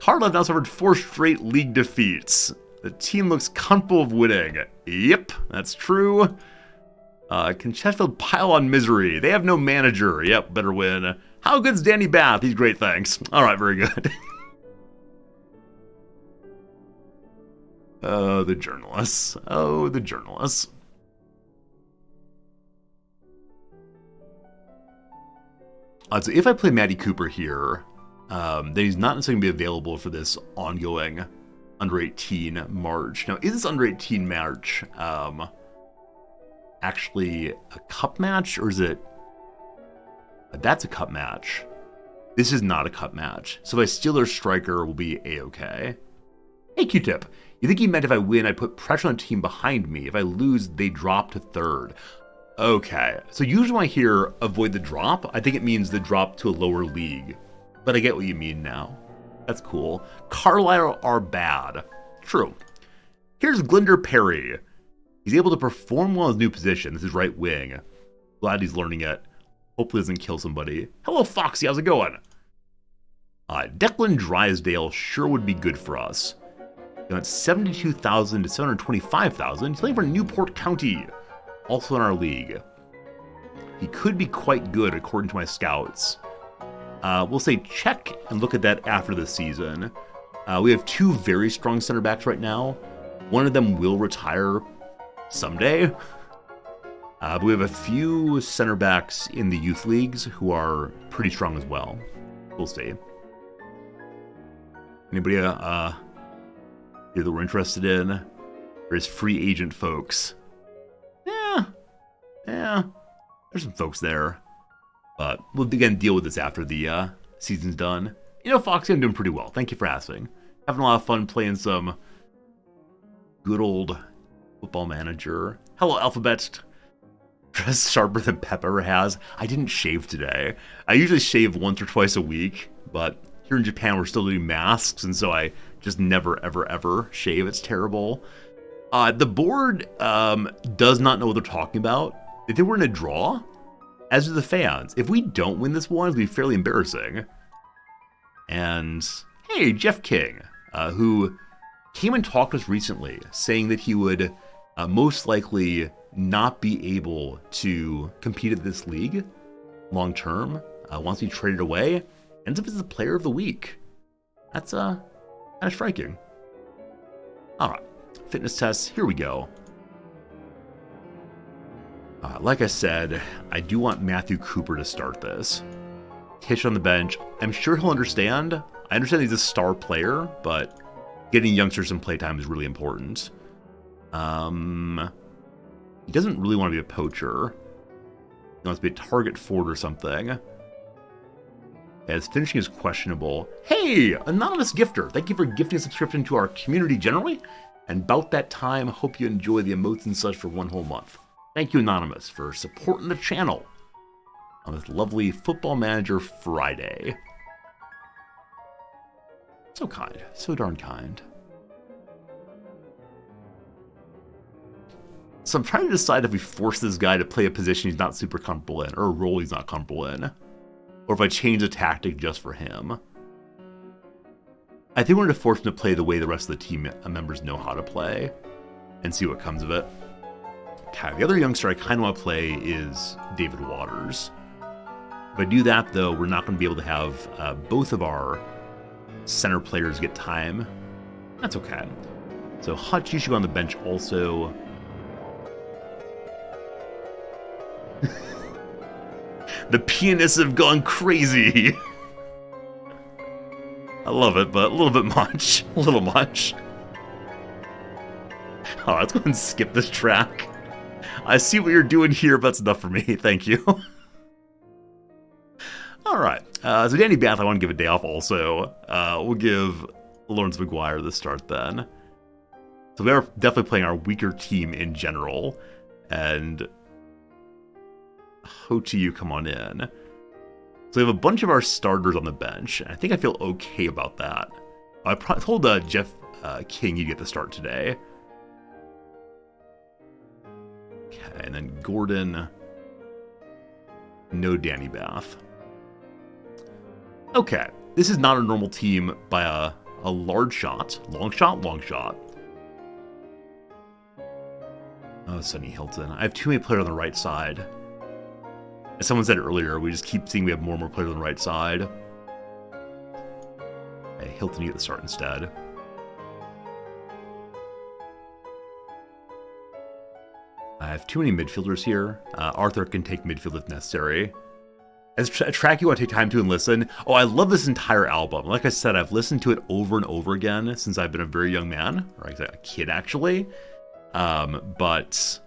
Carlisle now suffered 4 straight league defeats. The team looks comfortable of winning. Yep, that's true. Can Chesterfield pile on misery? They have no manager. Yep, better win. How good's Danny Bath? He's great, thanks. All right, very good. Oh, the journalists. Oh, the journalists. So if I play Matty Cooper here, then he's not necessarily going to be available for this ongoing under-18 March. Now, is this under-18 March actually a cup match, or is it... That's a cup match. This is not a cup match. So if I steal their striker, we'll be A-okay. Hey, Q-Tip. You think he meant if I win, I'd put pressure on the team behind me. If I lose, they drop to 3rd. Okay. So usually when I hear avoid the drop, I think it means the drop to a lower league. But I get what you mean now. That's cool. Carlisle are bad. True. Here's Glinder Perry. He's able to perform well in his new position. This is right wing. Glad he's learning it. Hopefully doesn't kill somebody. Hello, Foxy. How's it going? Declan Drysdale sure would be good for us. He went 72,000 to 725,000. He's playing for Newport County. Also in our league. He could be quite good according to my scouts. We'll say check and look at that after the season. We have 2 very strong center backs right now. One of them will retire someday. But we have a few center backs in the youth leagues who are pretty strong as well. We'll see. Anybody here that we're interested in? There's free agent folks. Yeah. There's some folks there. But we'll again deal with this after the season's done. You know, Foxy, I'm doing pretty well. Thank you for asking. Having a lot of fun playing some good old Football Manager. Hello, Alphabet. Dress sharper than Pep ever has. I didn't shave today. I usually shave once or twice a week, but here in Japan we're still doing masks, and so I just never, ever, ever shave. It's terrible. The board does not know what they're talking about. If they were in a draw, as do the fans. If we don't win this one, it'll be fairly embarrassing. And hey, Jeff King, who came and talked to us recently, saying that he would most likely not be able to compete at this league long term once he traded away, ends up as the player of the week. That's kind of striking. All right, fitness tests, here we go. Like I said, I do want Matthew Cooper to start this. Tish on the bench, I'm sure he'll understand. I understand he's a star player, but getting youngsters some playtime is really important. He doesn't really want to be a poacher. He wants to be a target forward or something. As finishing is questionable. Hey, anonymous gifter, thank you for gifting a subscription to our community generally. And about that time, hope you enjoy the emotes and such for one whole month. Thank you, Anonymous, for supporting the channel on this lovely Football Manager Friday. So kind, so darn kind. So I'm trying to decide if we force this guy to play a position he's not super comfortable in, or a role he's not comfortable in, or if I change a tactic just for him. I think we're going to force him to play the way the rest of the team members know how to play, and see what comes of it. Okay, the other youngster I kind of want to play is David Waters. If I do that, though, we're not going to be able to have both of our center players get time. That's okay. So Hutch, you should go on the bench also. The pianists have gone crazy. I love it, but a little bit much. A little much. Oh, let's go and skip this track. I see what you're doing here, but that's enough for me. Thank you. All right. So Danny Bath, I want to give a day off also. We'll give Lawrence McGuire the start then. So we are definitely playing our weaker team in general. And Ho to you, come on in. So we have a bunch of our starters on the bench. And I think I feel okay about that. I told Jeff King he'd get the start today. Okay, and then Gordon. No Danny Bath. Okay, this is not a normal team by a large shot. Long shot, long shot. Oh, Sonny Hilton. I have too many players on the right side. As someone said earlier, we just keep seeing we have more and more players on the right side. Okay, Hilton, you get the start instead. I have too many midfielders here. Arthur can take midfield if necessary. As a track you want to take time to and listen. Oh, I love this entire album. Like I said, I've listened to it over and over again since I've been a very young man, or a kid actually. But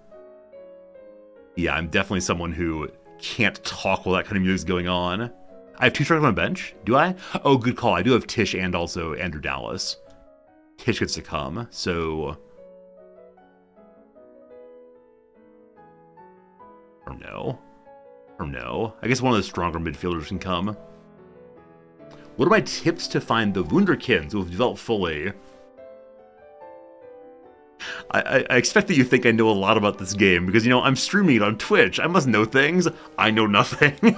yeah, I'm definitely someone who can't talk while that kind of music's going on. I have two strikers on the bench. Do I? Oh, good call. I do have Tish and also Andrew Dallas. Tish gets to come, so or no. Or no. I guess one of the stronger midfielders can come. What are my tips to find the Wunderkinds who have developed fully? I expect that you think I know a lot about this game because, you know, I'm streaming it on Twitch. I must know things. I know nothing.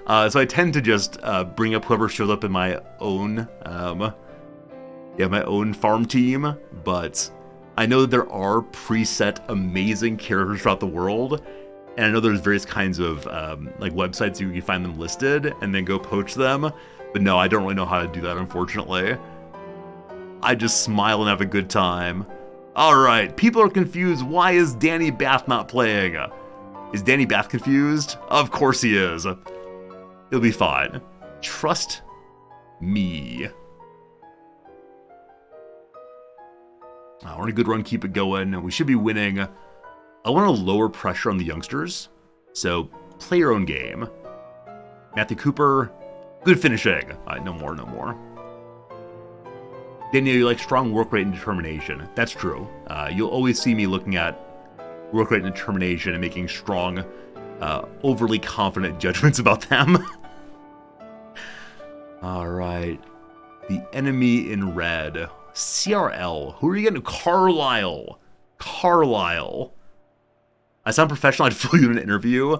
So I tend to just bring up whoever shows up in my own, my own farm team. But I know that there are preset amazing characters throughout the world. And I know there's various kinds of like websites you can find them listed and then go poach them. But no, I don't really know how to do that, unfortunately. I just smile and have a good time. All right, people are confused. Why is Danny Bath not playing? Is Danny Bath confused? Of course he is. He'll be fine. Trust me. We're on a good run, keep it going. We should be winning. I want to lower pressure on the youngsters, so play your own game. Matthew Cooper, good finishing. No more, no more. Daniel, you like strong work rate and determination. That's true. You'll always see me looking at work rate and determination and making strong, overly confident judgments about them. All right. The enemy in red. CRL. Who are you getting? Carlisle. Carlisle. I sound professional. I'd fool you in an interview.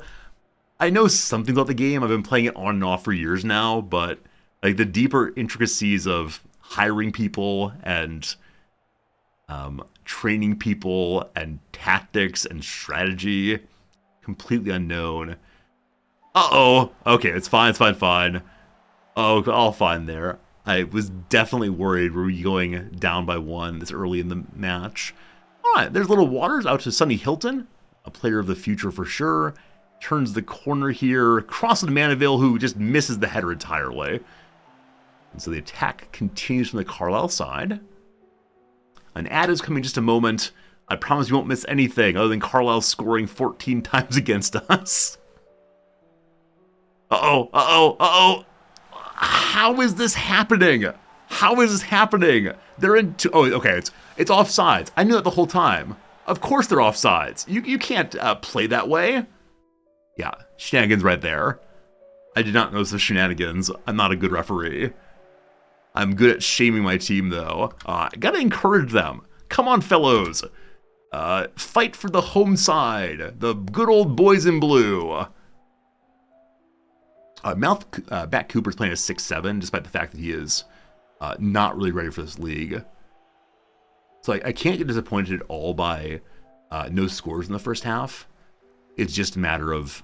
I know something about the game. I've been playing it on and off for years now, but like the deeper intricacies of hiring people and training people and tactics and strategy, completely unknown. Uh-oh. Okay, it's fine, it's fine, fine. Oh, all fine there. I was definitely worried we were going down by 1 this early in the match. All right, there's Little Waters out to Sonny Hilton, a player of the future for sure. Turns the corner here, crosses Mandeville, who just misses the header entirely. And so the attack continues from the Carlisle side. An ad is coming in just a moment. I promise you won't miss anything other than Carlisle scoring 14 times against us. Uh-oh, uh-oh, uh-oh. How is this happening? How is this happening? They're in two. Oh, okay, it's offsides. I knew that the whole time. Of course they're offsides. You can't play that way. Yeah, shenanigans right there. I did not notice the shenanigans. I'm not a good referee. I'm good at shaming my team, though. Gotta encourage them. Come on, fellows. Fight for the home side. The good old boys in blue. Matt Cooper's playing a 6-7, despite the fact that he is not really ready for this league. So I can't get disappointed at all by no scores in the first half. It's just a matter of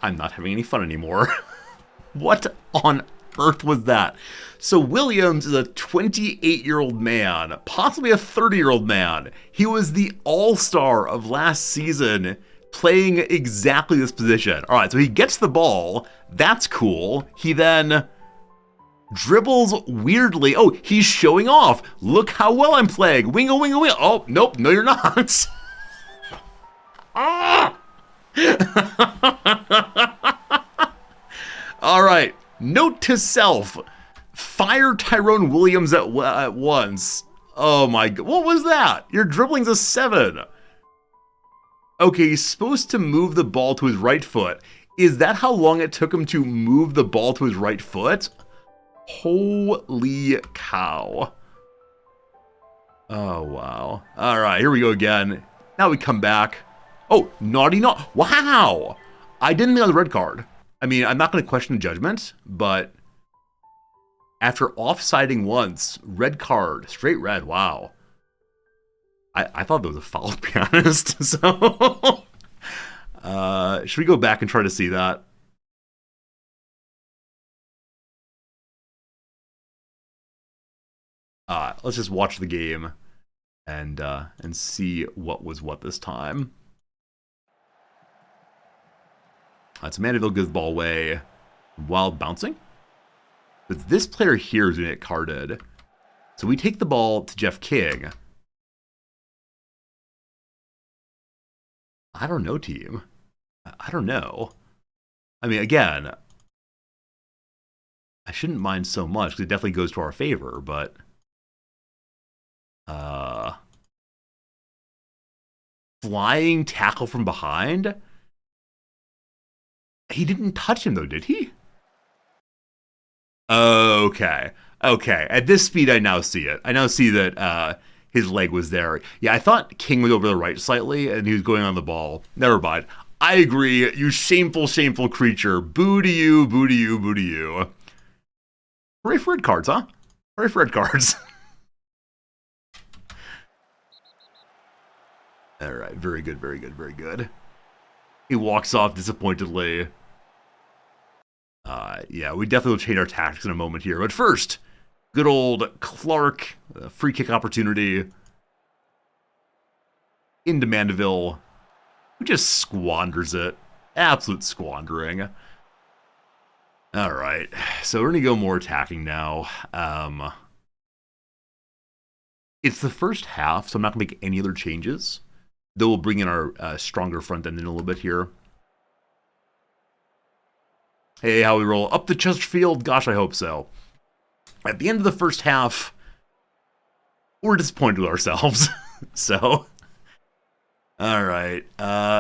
I'm not having any fun anymore. What on earth was that? So Williams is a 28-year-old man, possibly a 30-year-old man. He was the all-star of last season, playing exactly this position. All right, so he gets the ball. That's cool. He then dribbles weirdly. Oh, he's showing off. Look how well I'm playing. Wingle, wingle, wingle. Oh, nope, no, you're not. Ah! All right, note to self. Fire Tyrone Williams at once. Oh my god, what was that? Your dribbling's a 7. Okay, he's supposed to move the ball to his right foot. Is that how long it took him to move the ball to his right foot? Holy cow. Oh, wow. All right, here we go again. Now we come back. Oh, naughty not. Wow. I didn't think on the red card. I mean, I'm not going to question the judgment, but after offsiding once, red card, straight red, wow. I thought that was a foul, to be honest. So, should we go back and try to see that? Let's just watch the game and see what was what this time. So Mandeville gives the ball away while bouncing. But this player here is going to get carded. So we take the ball to Jeff King. I don't know, team. I don't know. I mean, again, I shouldn't mind so much because it definitely goes to our favor, but flying tackle from behind? He didn't touch him, though, did he? Okay. Okay. At this speed, I now see it. I now see that his leg was there. Yeah, I thought King was over the right slightly, and he was going on the ball. Never mind. I agree. You shameful, shameful creature. Boo to you, boo to you, boo to you. Hooray for red cards, huh? Hooray for red cards. All right. Very good, very good, very good. He walks off disappointedly. Yeah, we definitely will change our tactics in a moment here. But first, good old Clark, free kick opportunity. Into Mandeville, who just squanders it. Absolute squandering. All right, so we're going to go more attacking now. It's the first half, so I'm not going to make any other changes. Though we'll bring in our stronger front end in a little bit here. Hey, how we roll? Up the Chesterfield? Gosh, I hope so. At the end of the first half, we're disappointed with ourselves. So, All right.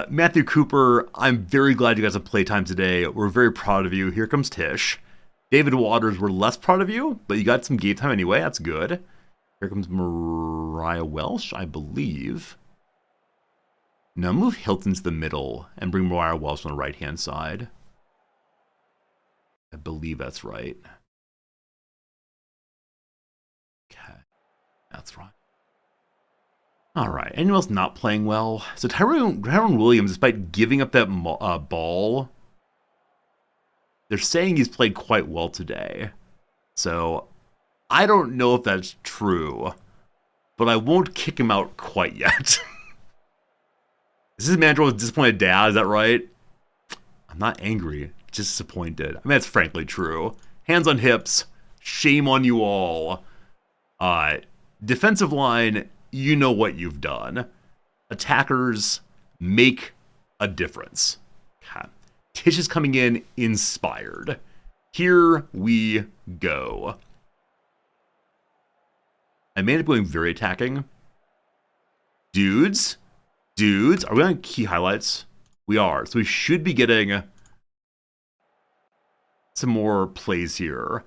Matthew Cooper, I'm very glad you guys have playtime today. We're very proud of you. Here comes Tish. David Waters, we're less proud of you, but you got some game time anyway. That's good. Here comes Mariah Welsh, I believe. Now move Hilton to the middle and bring Mariah Welsh on the right-hand side. I believe that's right. Okay. That's right. All right. Anyone else not playing well? So Tyrone Williams, despite giving up that ball, they're saying he's played quite well today. So I don't know if that's true, but I won't kick him out quite yet. Is this manager with disappointed dad? Is that right? I'm not angry, just disappointed. I mean, that's frankly true. Hands on hips. Shame on you all. Defensive line, you know what you've done. Attackers, make a difference. Okay. Tish is coming in inspired. Here we go. I may end up going very attacking. Dudes, are we on key highlights? We are. So we should be getting some more plays here.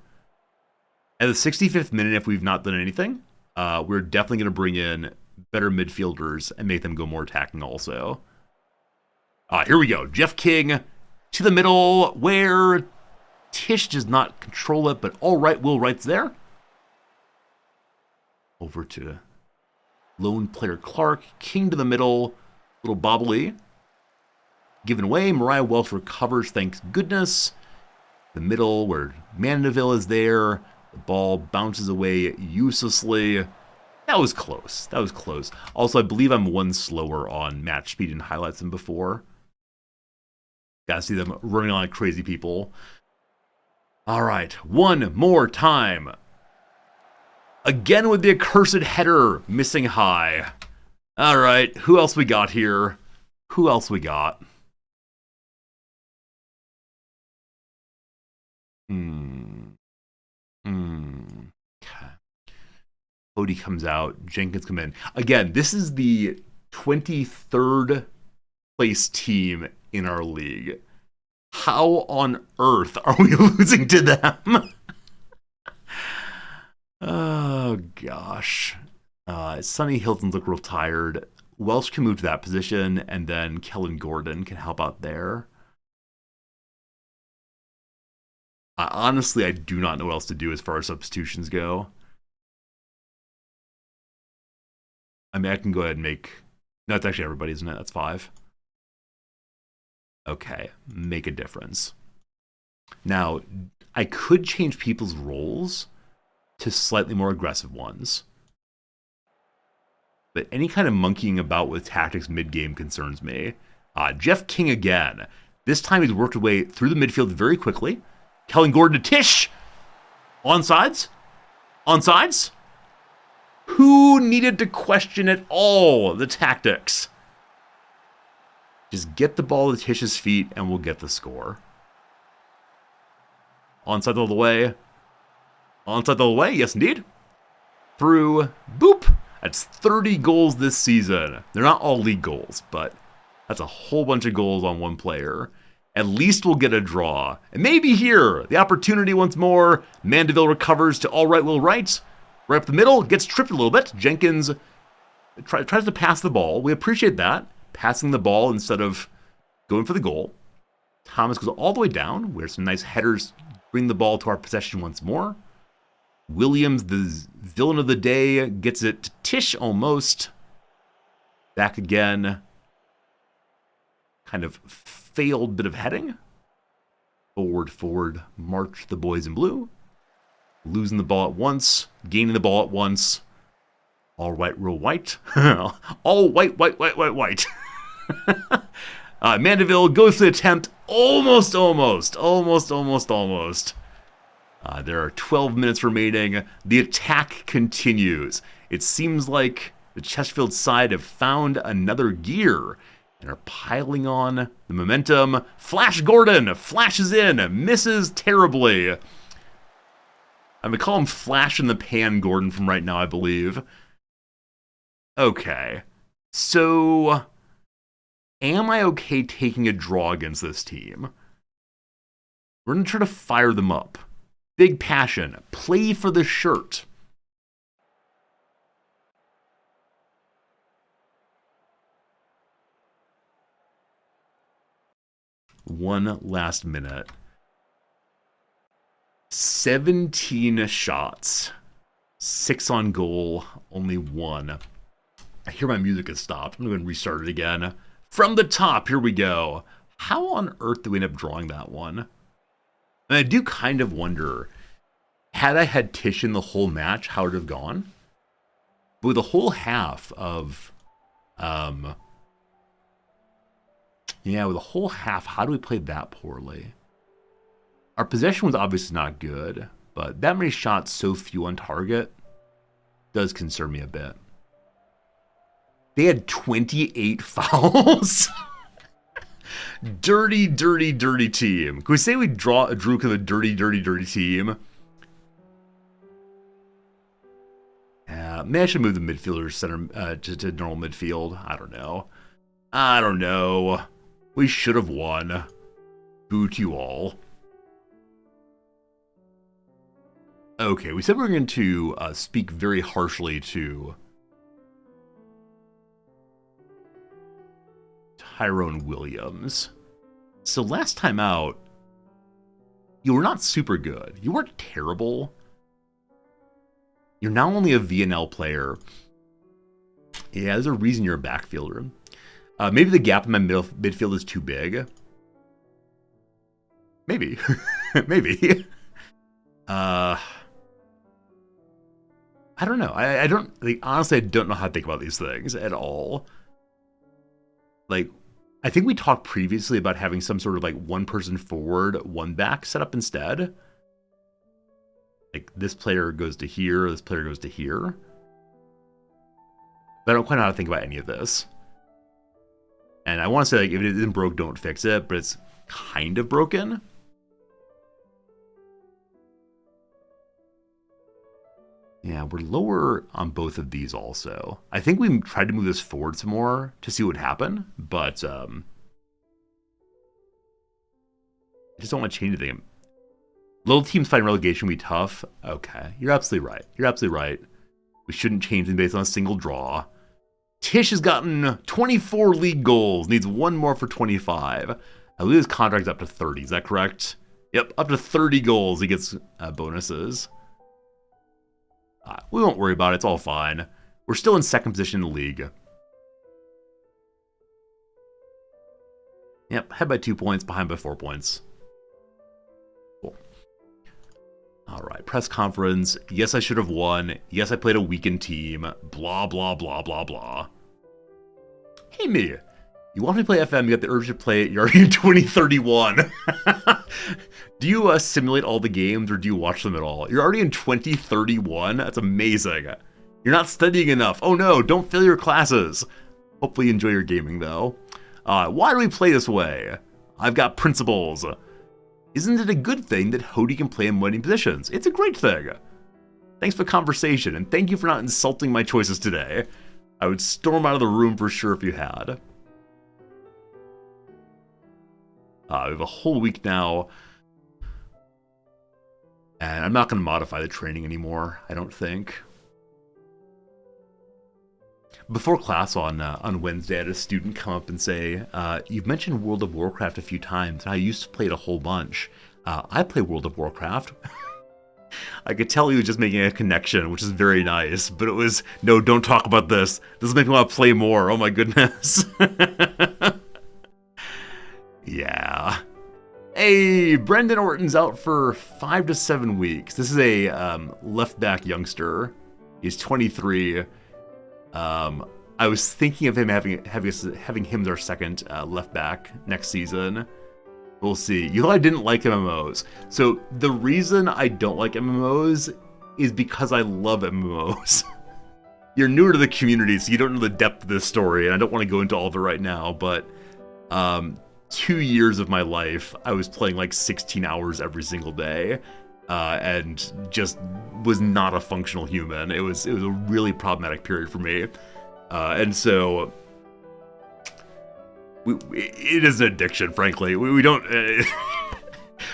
At the 65th minute, if we've not done anything, we're definitely going to bring in better midfielders and make them go more attacking also. Here we go. Jeff King to the middle where Tish does not control it, but all right, Will Wright's there. Over to lone player Clark. King to the middle. Little bobbly. Given away. Mariah Welsh recovers, thanks goodness. The middle where Mandeville is there. The ball bounces away uselessly. That was close. That was close. Also, I believe I'm one slower on match speed and highlights than before. Gotta see them running on like crazy people. All right, one more time. Again with the accursed header missing high. All right, who else we got here? Who else we got? Okay. Cody comes out. Jenkins come in. Again, this is the 23rd place team in our league. How on earth are we losing to them? Oh, gosh. Sonny Hilton's look real tired. Welsh can move to that position, and then Kellen Gordon can help out there. Honestly, I do not know what else to do as far as substitutions go. I mean, I can go ahead and make... No, it's actually everybody, isn't it? That's 5. Okay, make a difference. Now, I could change people's roles to slightly more aggressive ones. But any kind of monkeying about with tactics mid-game concerns me. Jeff King again. This time he's worked his way through the midfield very quickly. Kellen Gordon to Tish. Onside? Who needed to question at all the tactics? Just get the ball to Tish's feet and we'll get the score. Onside all the way. Yes indeed. Through. Boop. That's 30 goals this season. They're not all league goals, but that's a whole bunch of goals on one player. At least we'll get a draw. And maybe here, the opportunity once more. Mandeville recovers to all right, Will Wright. Right up the middle, gets tripped a little bit. Jenkins tries to pass the ball. We appreciate that. Passing the ball instead of going for the goal. Thomas goes all the way down, where some nice headers bring the ball to our possession once more. Williams, the villain of the day, gets it to Tish almost. Back again. Kind of failed bit of heading. Forward, march the boys in blue. Losing the ball at once, gaining the ball at once. All right, real white. All white. Mandeville goes to the attempt. Almost. There are 12 minutes remaining. The attack continues. It seems like the Chesterfield side have found another gear and are piling on the momentum. Flash Gordon flashes in, misses terribly. I'm going to call him Flash in the Pan Gordon from right now, I believe. Okay. So, Am I okay taking a draw against this team? We're going to try to fire them up. Big passion. Play for the shirt. One last minute. 17 shots. 6 on goal. Only 1. I hear my music has stopped. I'm going to restart it again. From the top, here we go. How on earth do we end up drawing that one? And I do kind of wonder, had I had Titian the whole match, how would it have gone? But with the whole half of, with the whole half, how do we play that poorly? Our possession was obviously not good, but that many shots, so few on target, does concern me a bit. They had 28 fouls. Dirty, dirty, dirty team. Can we say we drew kind of a dirty, dirty, dirty team? Maybe I should move the midfielders center to normal midfield. I don't know. We should have won. Boot you all. Okay, we said we were going to speak very harshly to Tyrone Williams. So last time out, you were not super good. You weren't terrible. You're now only a VNL player. Yeah, there's a reason you're a backfielder. Maybe the gap in my midfield is too big. Maybe. Maybe. I don't know. I don't, honestly, I don't know how to think about these things at all. I think we talked previously about having some sort of one person forward, one back set up instead. This player goes to here, this player goes to here. But I don't quite know how to think about any of this. And I want to say, if it isn't broke, don't fix it, but it's kind of broken. Yeah, we're lower on both of these also. I think we tried to move this forward some more to see what would happen, but I just don't want to change anything. Little teams fighting relegation will be tough. Okay, you're absolutely right. You're absolutely right. We shouldn't change them based on a single draw. Tish has gotten 24 league goals, needs one more for 25. I believe his contract's up to 30, is that correct? Yep, up to 30 goals he gets bonuses. We won't worry about it, it's all fine. We're still in second position in the league. Yep, ahead by 2 points, behind by 4 points. Cool. Alright, press conference. Yes, I should have won. Yes, I played a weakened team. Blah, blah, blah, blah, blah. Hey, me. You want me to play FM, you got the urge to play it, you're already in 2031. Do you simulate all the games, or do you watch them at all? You're already in 2031? That's amazing. You're not studying enough. Oh no, don't fail your classes. Hopefully you enjoy your gaming, though. Why do we play this way? I've got principles. Isn't it a good thing that Hody can play in winning positions? It's a great thing. Thanks for the conversation, and thank you for not insulting my choices today. I would storm out of the room for sure if you had. We have a whole week now. And I'm not going to modify the training anymore, I don't think. Before class on Wednesday, I had a student come up and say, you've mentioned World of Warcraft a few times, and I used to play it a whole bunch. I play World of Warcraft. I could tell he was just making a connection, which is very nice, but it was, no, don't talk about this. This will make me want to play more. Oh my goodness. Yeah. Hey, Brendan Orton's out for 5 to 7 weeks. This is a left back youngster. He's 23. I was thinking of him having him as our second left back next season. We'll see. You know, I didn't like MMOs. So the reason I don't like MMOs is because I love MMOs. You're newer to the community, so you don't know the depth of this story, and I don't want to go into all of it right now, but 2 years of my life, I was playing 16 hours every single day, and just was not a functional human. It was a really problematic period for me, and so it is an addiction, frankly. We don't...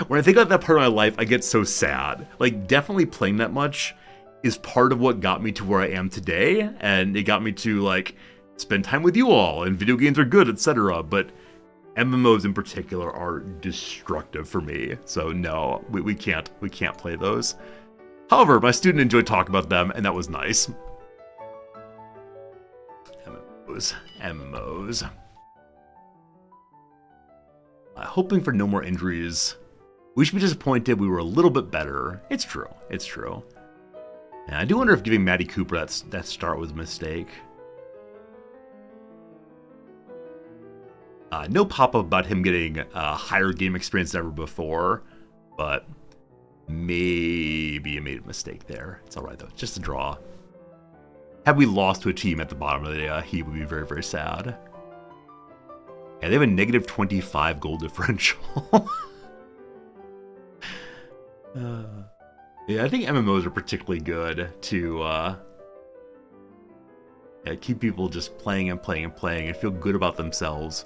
when I think about that part of my life, I get so sad. Like, definitely playing that much is part of what got me to where I am today, and it got me to, like, spend time with you all, and video games are good, etc. But MMOs in particular are destructive for me. So no, we can't play those. However, my student enjoyed talking about them, and that was nice. MMOs. Hoping for no more injuries. We should be disappointed we were a little bit better. It's true. And I do wonder if giving Matty Cooper that start was a mistake. No pop-up about him getting higher game experience than ever before, but maybe I made a mistake there. It's all right, though. Just a draw. Had we lost to a team at the bottom of the heap, would be very, very sad. Yeah, they have a negative 25 goal differential. Yeah, I think MMOs are particularly good to keep people just playing and feel good about themselves.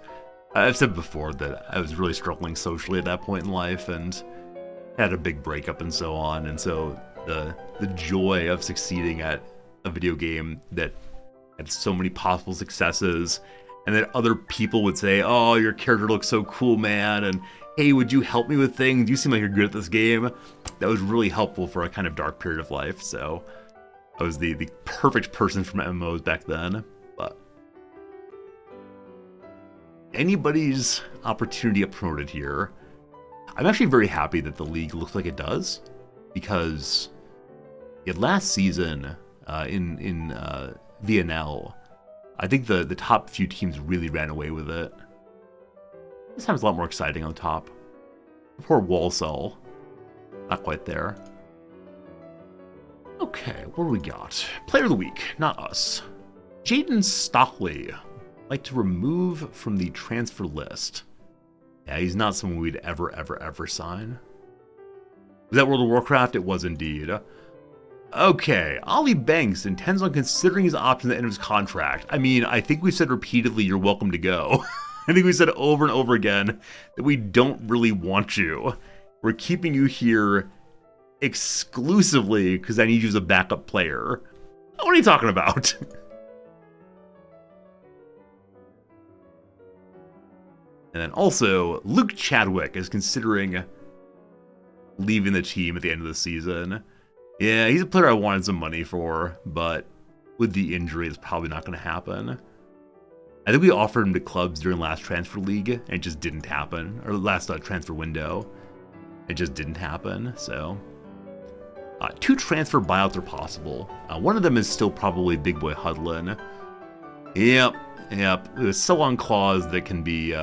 I've said before that I was really struggling socially at that point in life and had a big breakup and so on. And so the joy of succeeding at a video game that had so many possible successes, and that other people would say, "Oh, your character looks so cool, man," and "Hey, would you help me with things? You seem like you're good at this game." That was really helpful for a kind of dark period of life. So I was the perfect person for MMOs back then. But anybody's opportunity to get promoted here. I'm actually very happy that the league looks like it does, because last season in VNL, I think the top few teams really ran away with it. This time it's a lot more exciting on top. Poor Walsall. Not quite there. Okay, what do we got? Player of the week, not us. Jaden Stockley. Like to remove from the transfer list. Yeah, he's not someone we'd ever sign. Was that World of Warcraft? It was indeed. Okay, Ollie Banks intends on considering his options at the end of his contract. I mean, I think we said repeatedly, you're welcome to go. I think we said over and over again that we don't really want you. We're keeping you here exclusively because I need you as a backup player. What are you talking about? And then also, Luke Chadwick is considering leaving the team at the end of the season. Yeah, he's a player I wanted some money for, but with the injury, it's probably not going to happen. I think we offered him to clubs during last transfer league, and it just didn't happen. Or last transfer window. It just didn't happen, so... 2 transfer buyouts are possible. One of them is still probably Big Boy Hudlin. Yep. There's a sell-on clause that can be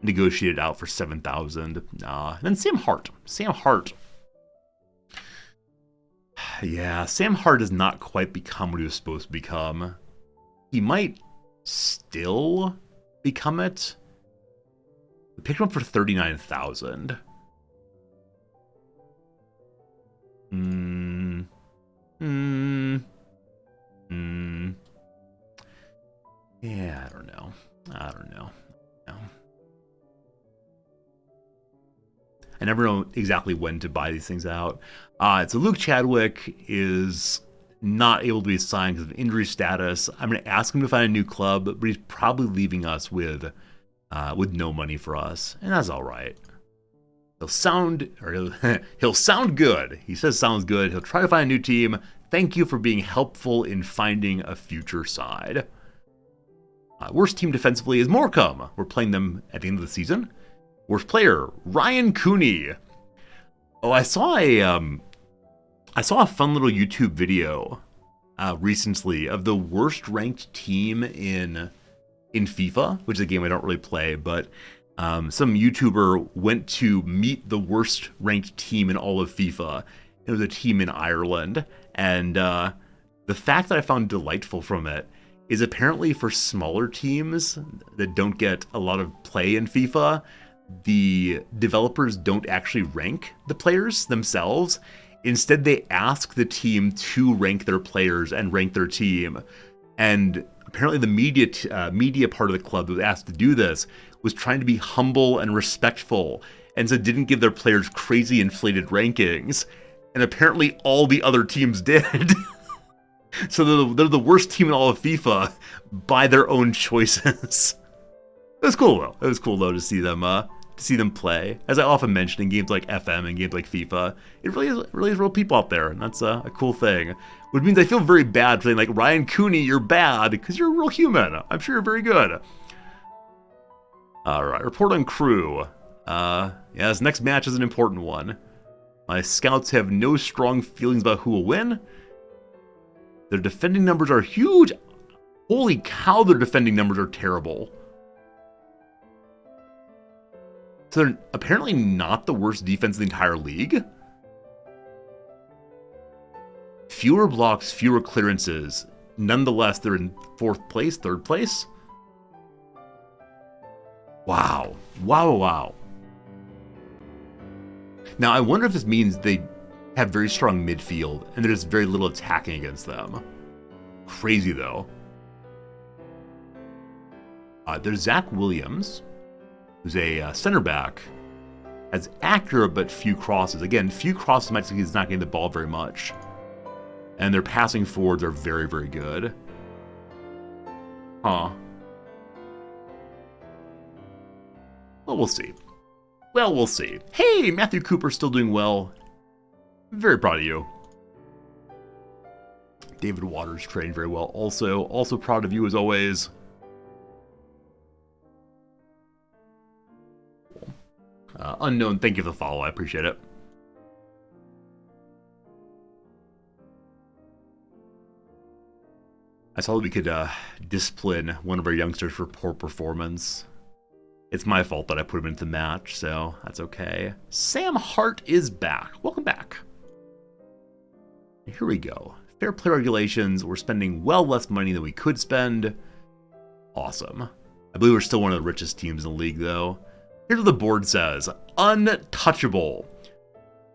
negotiated out for 7,000. And then Sam Hart. Yeah, Sam Hart has not quite become what he was supposed to become. He might still become it. We picked him up for 39,000. Yeah, I don't know. I never know exactly when to buy these things out. So Luke Chadwick is not able to be signed because of injury status. I'm going to ask him to find a new club, but he's probably leaving us with no money for us, and that's all right. He'll sound good. He says sounds good. He'll try to find a new team. Thank you for being helpful in finding a future side. Worst team defensively is Morecambe. We're playing them at the end of the season. Worst player, Ryan Cooney. Oh, I saw a fun little YouTube video recently of the worst ranked team in FIFA, which is a game I don't really play, but some YouTuber went to meet the worst ranked team in all of FIFA. It was a team in Ireland, and the fact that I found delightful from it is apparently for smaller teams that don't get a lot of play in FIFA, the developers don't actually rank the players themselves. Instead, they ask the team to rank their players and rank their team. And apparently the media part of the club that was asked to do this was trying to be humble and respectful, and so didn't give their players crazy inflated rankings. And apparently all the other teams did. So they're the worst team in all of FIFA by their own choices. It was cool though. It was cool though to see them play. As I often mention in games like FM and games like FIFA, it really is real people out there, and that's a cool thing. Which means I feel very bad saying like, Ryan Cooney, you're bad because you're a real human. I'm sure you're very good. All right, report on crew. Yeah, this next match is an important one. My scouts have no strong feelings about who will win. Their defending numbers are huge. Holy cow, their defending numbers are terrible. So they're apparently not the worst defense in the entire league. Fewer blocks, fewer clearances. Nonetheless, they're in 4th place, 3rd place. Wow. Wow. Now, I wonder if this means they have very strong midfield and there's very little attacking against them. Crazy, though. There's Zach Williams, who's a center back. Has accurate but few crosses. Again, few crosses might say he's not getting the ball very much. And their passing forwards are very, very good. Huh. Well, we'll see. We'll see. Hey, Matthew Cooper's still doing well. Very proud of you. David Waters trained very well. Also proud of you as always. Unknown, thank you for the follow. I appreciate it. I saw that we could discipline one of our youngsters for poor performance. It's my fault that I put him into the match, so that's okay. Sam Hart is back. Welcome back. Here we go. Fair play regulations. We're spending well less money than we could spend. Awesome. I believe we're still one of the richest teams in the league, though. Here's what the board says. Untouchable.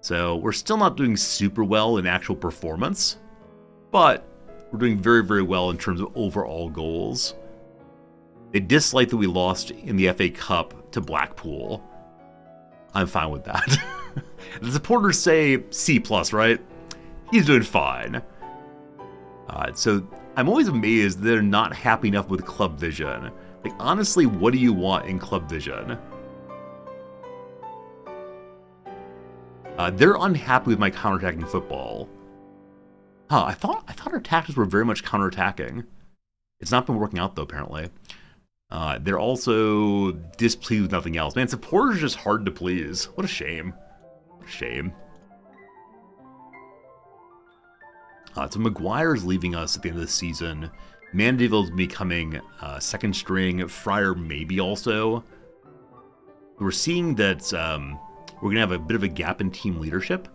So we're still not doing super well in actual performance, but we're doing very, very well in terms of overall goals. They dislike that we lost in the FA Cup to Blackpool. I'm fine with that. The supporters say C+, right? He's doing fine. So I'm always amazed they're not happy enough with Club Vision. Like, honestly, what do you want in Club Vision? They're unhappy with my counterattacking football. Huh, I thought our tactics were very much counterattacking. It's not been working out, though, apparently. They're also displeased with nothing else. Man, supporters are just hard to please. What a shame. What a shame. So Maguire's leaving us at the end of the season. Mandeville's becoming second string. Fryer maybe also. We're seeing that we're going to have a bit of a gap in team leadership.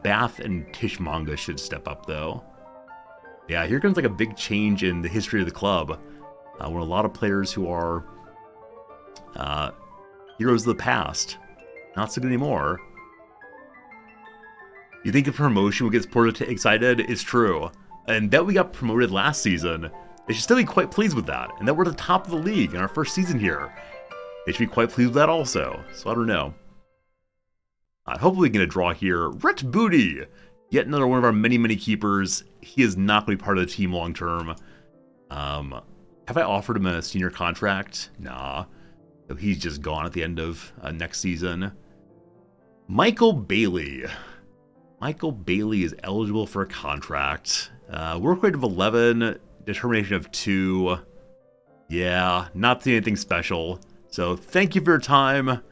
Bath and Tishmanga should step up, though. Yeah, here comes like a big change in the history of the club. We're a lot of players who are heroes of the past. Not so good anymore. You think a promotion will get supported excited? It's true. And that we got promoted last season, they should still be quite pleased with that. And that we're at the top of the league in our first season here. They should be quite pleased with that also. So I don't know. Hopefully we can get a draw here. Rhett Booty! Yet another one of our many, many keepers. He is not going to be part of the team long term. Have I offered him a senior contract? Nah. So he's just gone at the end of next season. Michael Bailey. Michael Bailey is eligible for a contract. Work rate of 11, determination of 2. Yeah, not seeing anything special. So thank you for your time.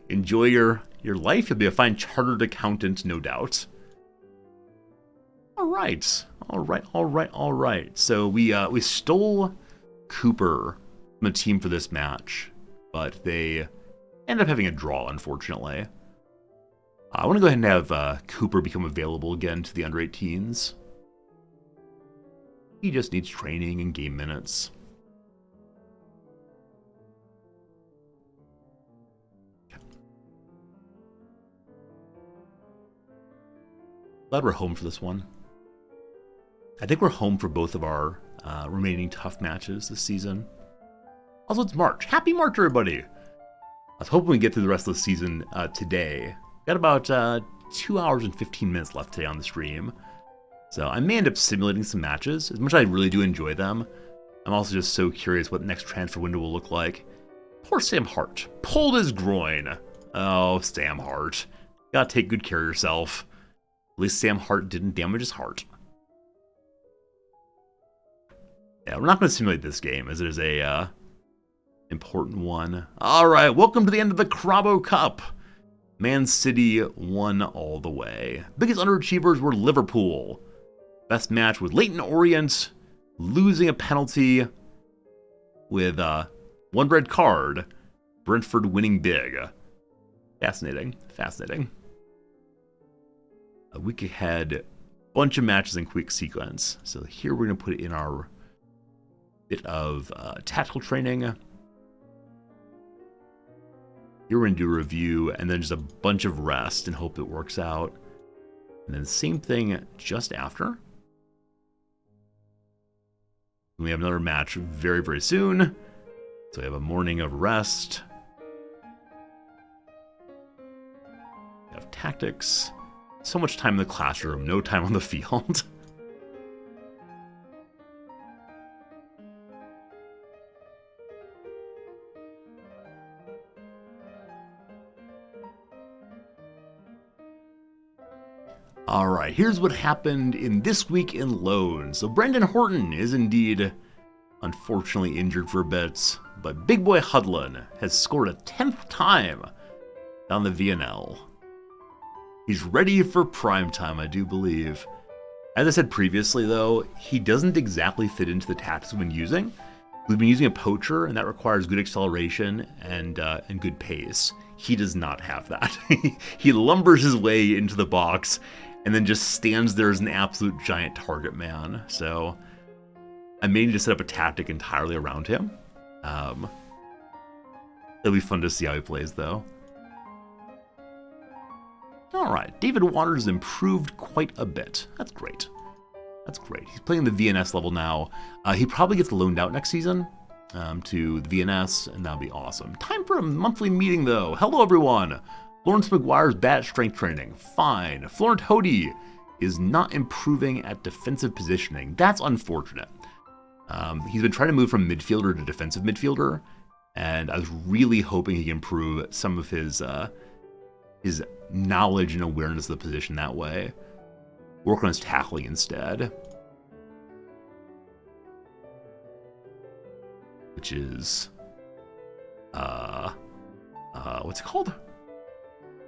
Enjoy your life. You'll be a fine chartered accountant, no doubt. All right. So we stole Cooper from the team for this match, but they end up having a draw, unfortunately. I want to go ahead and have Cooper become available again to the under-18s. He just needs training and game minutes. Glad we're home for this one. I think we're home for both of our remaining tough matches this season. Also, it's March. Happy March, everybody! I was hoping we get through the rest of the season today. Got about 2 hours and 15 minutes left today on the stream. So I may end up simulating some matches. As much as I really do enjoy them, I'm also just so curious what the next transfer window will look like. Poor Sam Hart. Pulled his groin. Oh, Sam Hart. Gotta take good care of yourself. At least Sam Hart didn't damage his heart. Yeah, we're not going to simulate this game, as it is a important one. Alright, welcome to the end of the Crabo Cup. Man City won all the way. Biggest underachievers were Liverpool. Best match with Leyton Orient losing a penalty with one red card. Brentford winning big. Fascinating. Fascinating. A week ahead, bunch of matches in quick sequence. So here we're going to put in our bit of tactical training. Here we're going to do a review and then just a bunch of rest and hope it works out. And then same thing just after. We have another match very, very soon. So we have a morning of rest. We have tactics. So much time in the classroom, no time on the field. Alright, here's what happened in This Week in Loans. So Brendan Horton is indeed unfortunately injured for a bit, but Big Boy Hudlin has scored a 10th time down the VNL. He's ready for prime time, I do believe. As I said previously, though, he doesn't exactly fit into the tactics we've been using. We've been using a poacher, and that requires good acceleration and good pace. He does not have that. He lumbers his way into the box and then just stands there as an absolute giant target man. So I may need to set up a tactic entirely around him. It'll be fun to see how he plays, though. Alright, David Waters improved quite a bit. That's great. That's great. He's playing the VNS level now. He probably gets loaned out next season to the VNS, and that'll be awesome. Time for a monthly meeting, though. Hello, everyone. Lawrence McGuire's bad at strength training. Fine. Florent Hody is not improving at defensive positioning. That's unfortunate. He's been trying to move from midfielder to defensive midfielder, and I was really hoping he can improve some of his knowledge and awareness of the position that way. Work on his tackling instead. Which is, what's it called?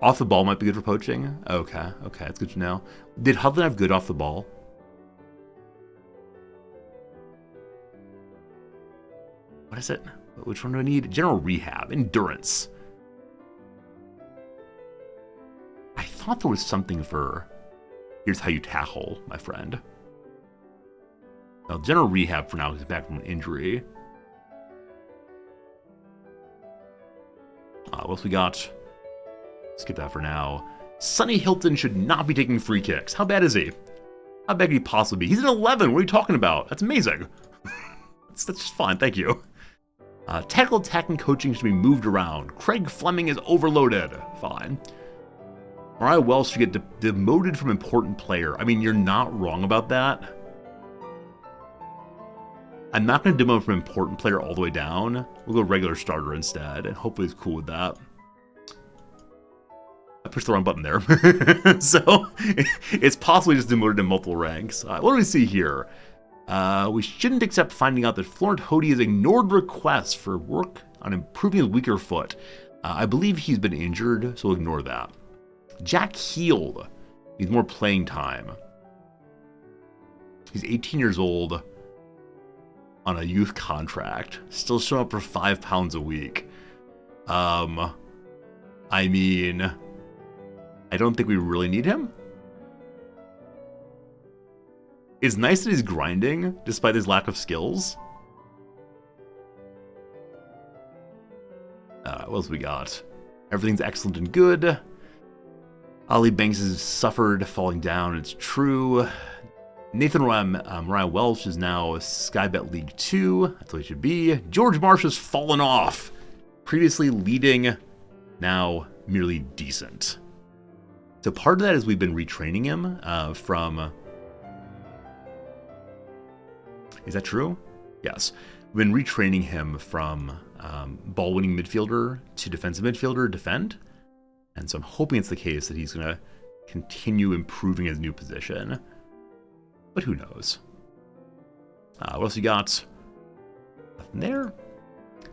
Off the ball might be good for poaching. Okay, that's good to know. Did Hudlin have good off the ball? What is it? Which one do I need? General rehab, endurance. I thought there was something for, here's how you tackle, my friend. Now, general rehab for now, he's back from an injury. What else we got? Skip that for now. Sonny Hilton should not be taking free kicks. How bad is he? How bad could he possibly be? He's an 11. What are you talking about? That's amazing. that's just fine. Thank you. Tackle attacking coaching should be moved around. Craig Fleming is overloaded. Fine. Mariah Wells should get demoted from important player. I mean, you're not wrong about that. I'm not going to demote from important player all the way down. We'll go regular starter instead, and hopefully he's cool with that. I pushed the wrong button there. So, it's possibly just demoted in multiple ranks. What do we see here? We shouldn't accept finding out that Florent Hody has ignored requests for work on improving his weaker foot. I believe he's been injured, so we'll ignore that. Jack Heald needs more playing time. He's 18 years old on a youth contract, still showing up for £5 a week. I mean, I don't think we really need him. It's nice that he's grinding, despite his lack of skills. What else we got? Everything's excellent and good. Ollie Banks has suffered falling down, it's true. Nathan Ryan Welsh is now Skybet League 2. That's what he should be. George Marsh has fallen off. Previously leading, now merely decent. So part of that is we've been retraining him from... Is that true? Yes. We've been retraining him from ball-winning midfielder to defensive midfielder, defend. And so I'm hoping it's the case that he's going to continue improving his new position. But who knows? What else you got? Nothing there.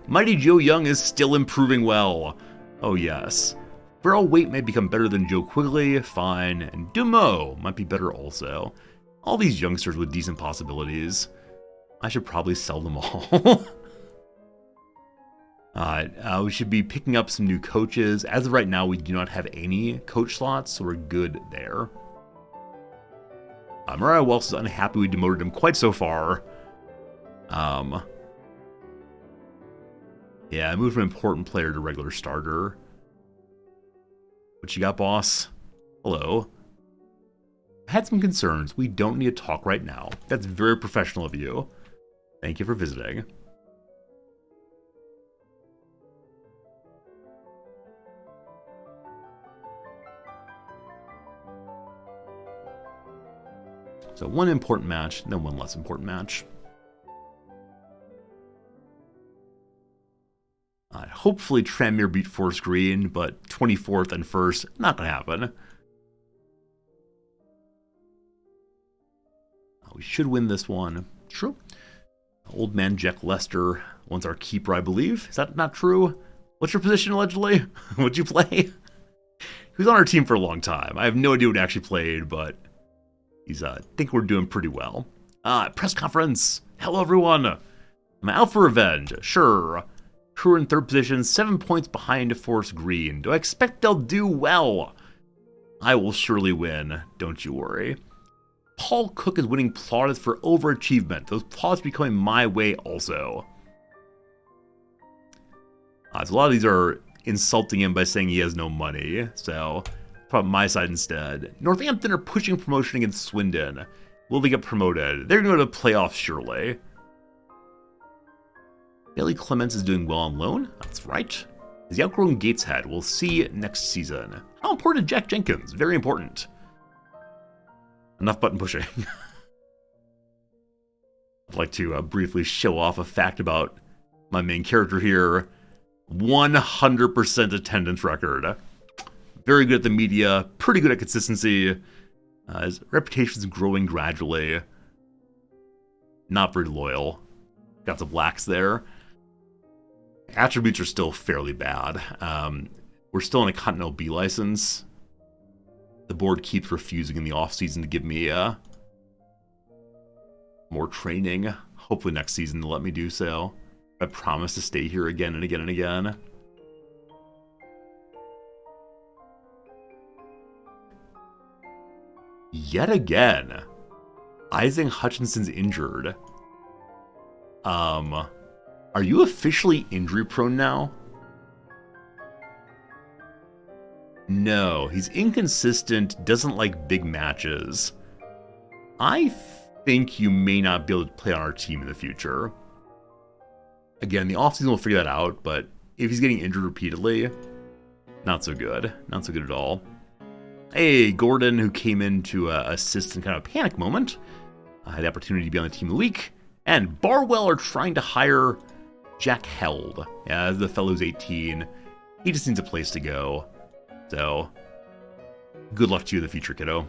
Mighty Joe Young is still improving well. Oh yes. Farrell Waite may become better than Joe Quigley, fine, and Dumo might be better also. All these youngsters with decent possibilities. I should probably sell them all. We should be picking up some new coaches. As of right now, we do not have any coach slots, so we're good there. Mariah Wells is unhappy we demoted him quite so far. Yeah, I moved from important player to regular starter. What you got, boss? Hello. I had some concerns. We don't need to talk right now. That's very professional of you. Thank you for visiting. So one important match, then one less important match. Hopefully Tranmere beat Forest Green, but 24th and 1st, not going to happen. We should win this one. True. Old man Jack Lester wants our keeper, I believe. Is that not true? What's your position, allegedly? What'd you play? He was on our team for a long time. I have no idea what he actually played, but he's, I think we're doing pretty well. Press conference. Hello, everyone. I'm out for revenge. Sure. Crew in third position, 7 points behind Forest Green. Do I expect they'll do well? I will surely win. Don't you worry. Paul Cook is winning plaudits for overachievement. Those plaudits becoming my way also. So a lot of these are insulting him by saying he has no money. So, probably my side instead. Northampton are pushing promotion against Swindon. Will they get promoted? They're going to go to playoffs, surely. Bailey Clements is doing well on loan. That's right. Is the outgrown Gateshead? We'll see next season. How important is Jack Jenkins? Very important. Enough button pushing. I'd like to briefly show off a fact about my main character here. 100% attendance record. Very good at the media. Pretty good at consistency. His reputation is growing gradually. Not very loyal. Got some blacks there. Attributes are still fairly bad. We're still on a Continental B license. The board keeps refusing in the off-season to give me more training. Hopefully next season they'll let me do so. I promise to stay here again and again and again. Yet again. Isaac Hutchinson's injured. Are you officially injury prone now? No, he's inconsistent, doesn't like big matches. I think you may not be able to play on our team in the future. Again, the offseason will figure that out, but if he's getting injured repeatedly, not so good. Not so good at all. Hey, Gordon, who came in to assist in kind of a panic moment, had the opportunity to be on the team of the week. And Barwell are trying to hire Jack Held. Yeah, the fellow's 18. He just needs a place to go. So, good luck to you in the future, kiddo.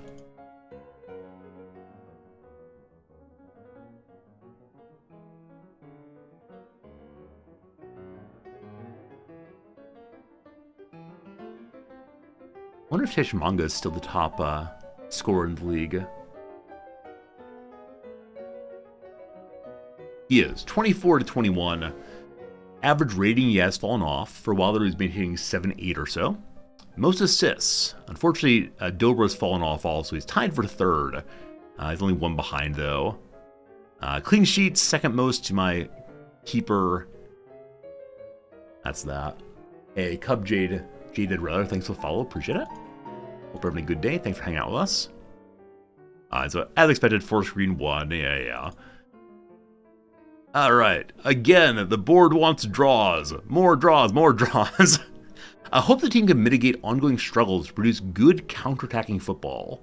I wonder if Teshimanga is still the top scorer in the league. He is. 24 to 21. Average rating, he has fallen off. For a while there, he's been hitting 7-8 or so. Most assists. Unfortunately, Dobra's fallen off also. He's tied for third. He's only one behind, though. Clean sheets, second most to my keeper. That's that. Hey, Cub Jaded Rather, thanks for the follow. Appreciate it. Hope you're having a good day. Thanks for hanging out with us. Alright, so as expected, force green 1. Yeah. Alright, again, the board wants draws. More draws, more draws. I hope the team can mitigate ongoing struggles to produce good counterattacking football.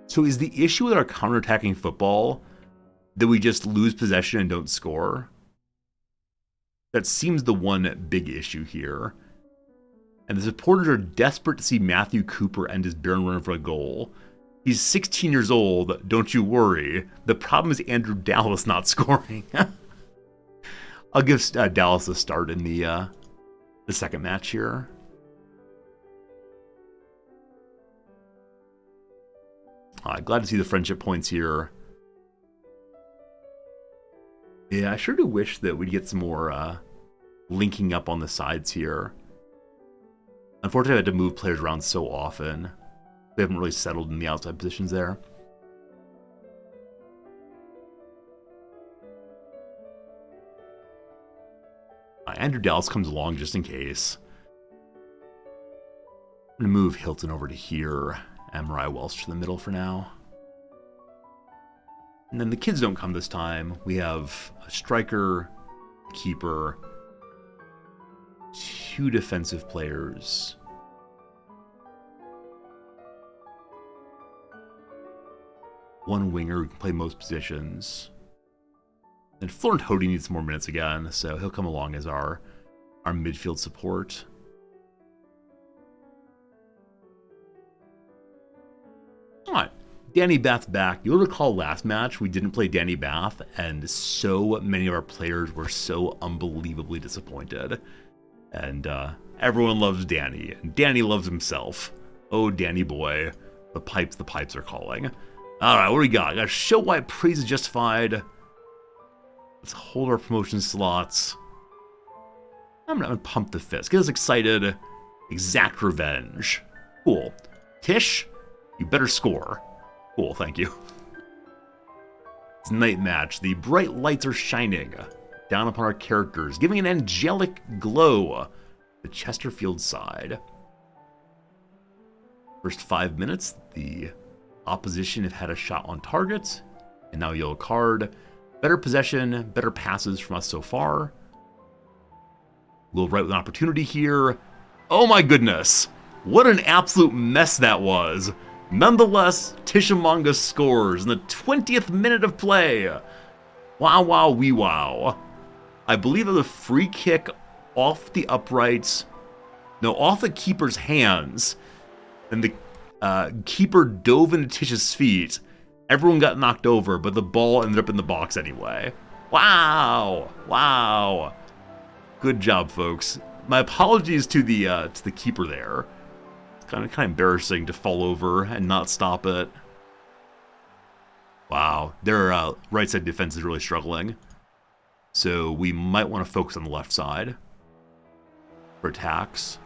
So is the issue with our counterattacking football that we just lose possession and don't score? That seems the one big issue here. And the supporters are desperate to see Matthew Cooper end his barren run for a goal. He's 16 years old, don't you worry. The problem is Andrew Dallas not scoring. I'll give Dallas a start in the second match here. Glad to see the friendship points here. Yeah, I sure do wish that we'd get some more linking up on the sides here. Unfortunately, I had to move players around so often. They haven't really settled in the outside positions there. Andrew Dallas comes along just in case. I'm going to move Hilton over to here. And Mariah Welsh to the middle for now. And then the kids don't come this time. We have a striker, keeper, 2 defensive players. One winger who can play most positions. And Florent Hody needs some more minutes again, so he'll come along as our midfield support. Alright, Danny Bath's back. You'll recall last match we didn't play Danny Bath, and so many of our players were so unbelievably disappointed. And everyone loves Danny, and Danny loves himself. Oh, Danny boy, the pipes are calling. Alright, what do we got? Got to show why praise is justified. Let's hold our promotion slots. I'm gonna pump the fist. Get us excited. Exact revenge. Cool. Tish, you better score. Cool, thank you. It's night match. The bright lights are shining down upon our characters, giving an angelic glow. The Chesterfield side. First 5 minutes, the opposition have had a shot on target, and now a yellow card. Better possession, better passes from us so far. We'll right with an opportunity here. Oh my goodness! What an absolute mess that was! Nonetheless, Tishamanga scores in the 20th minute of play. Wow, wow, wee wow. I believe it was a free kick off the uprights. No, off the keeper's hands. And the keeper dove into Tish's feet. Everyone got knocked over, but the ball ended up in the box anyway. Wow! Wow! Good job, folks. My apologies to the keeper there. Kind of embarrassing to fall over and not stop it. Wow, their right side defense is really struggling. So we might want to focus on the left side for attacks.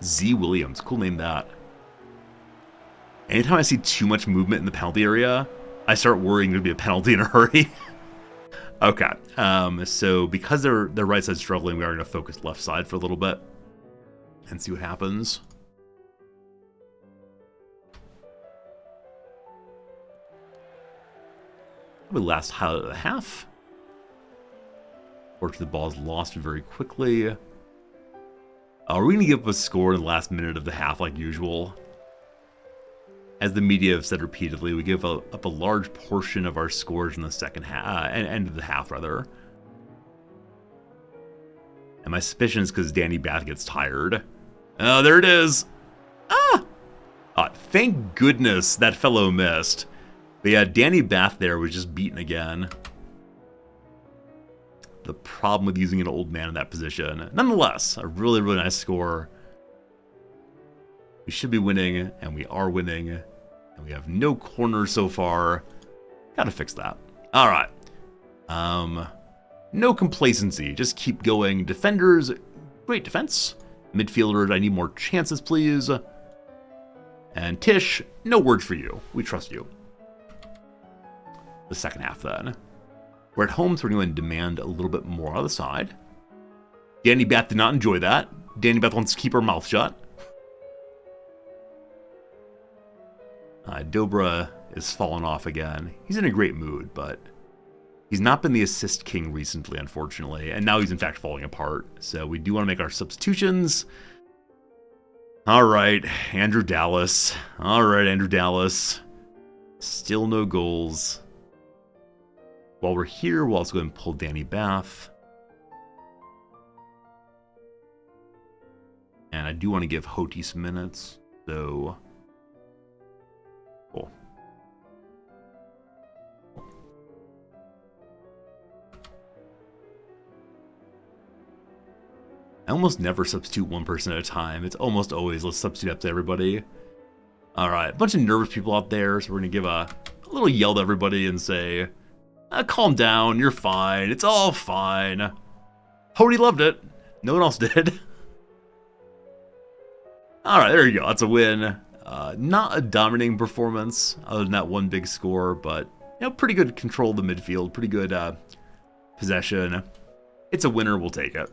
Z Williams, cool name that. Anytime I see too much movement in the penalty area, I start worrying there'll be a penalty in a hurry. Okay, so because their right side's struggling, we are going to focus left side for a little bit and see what happens. Probably last highlight of the half. Fortunately, the ball is lost very quickly. Are we going to give up a score in the last minute of the half like usual? As the media have said repeatedly, we give up a large portion of our scores in the second half, end of the half rather. And my suspicion is because Danny Bath gets tired. Oh, there it is. Thank goodness that fellow missed. But yeah, Danny Bath there was just beaten again. The problem with using an old man in that position. Nonetheless, a really, really nice score. We should be winning, and we are winning. And we have no corners so far. Gotta fix that. Alright. No complacency. Just keep going. Defenders, great defense. Midfielders, I need more chances, please. And Tish, no words for you. We trust you. The second half, then. We're at home, so we're going to demand a little bit more on the side. Danny Bath did not enjoy that. Danny Beth wants to keep her mouth shut. Dobra is falling off again. He's in a great mood, but he's not been the assist king recently, unfortunately. And now he's in fact falling apart. So we do want to make our substitutions. All right, Andrew Dallas. All right, Andrew Dallas. Still no goals. While we're here, we'll also go and pull Danny Bath. And I do want to give Hoti some minutes, so cool. I almost never substitute one person at a time. It's almost always let's substitute up to everybody. All right, a bunch of nervous people out there, so we're gonna give a little yell to everybody and say, calm down, you're fine, it's all fine. Hoti loved it. No one else did. Alright, there you go. That's a win. Not a dominating performance, other than that one big score, but pretty good control of the midfield, pretty good possession. It's a winner, we'll take it.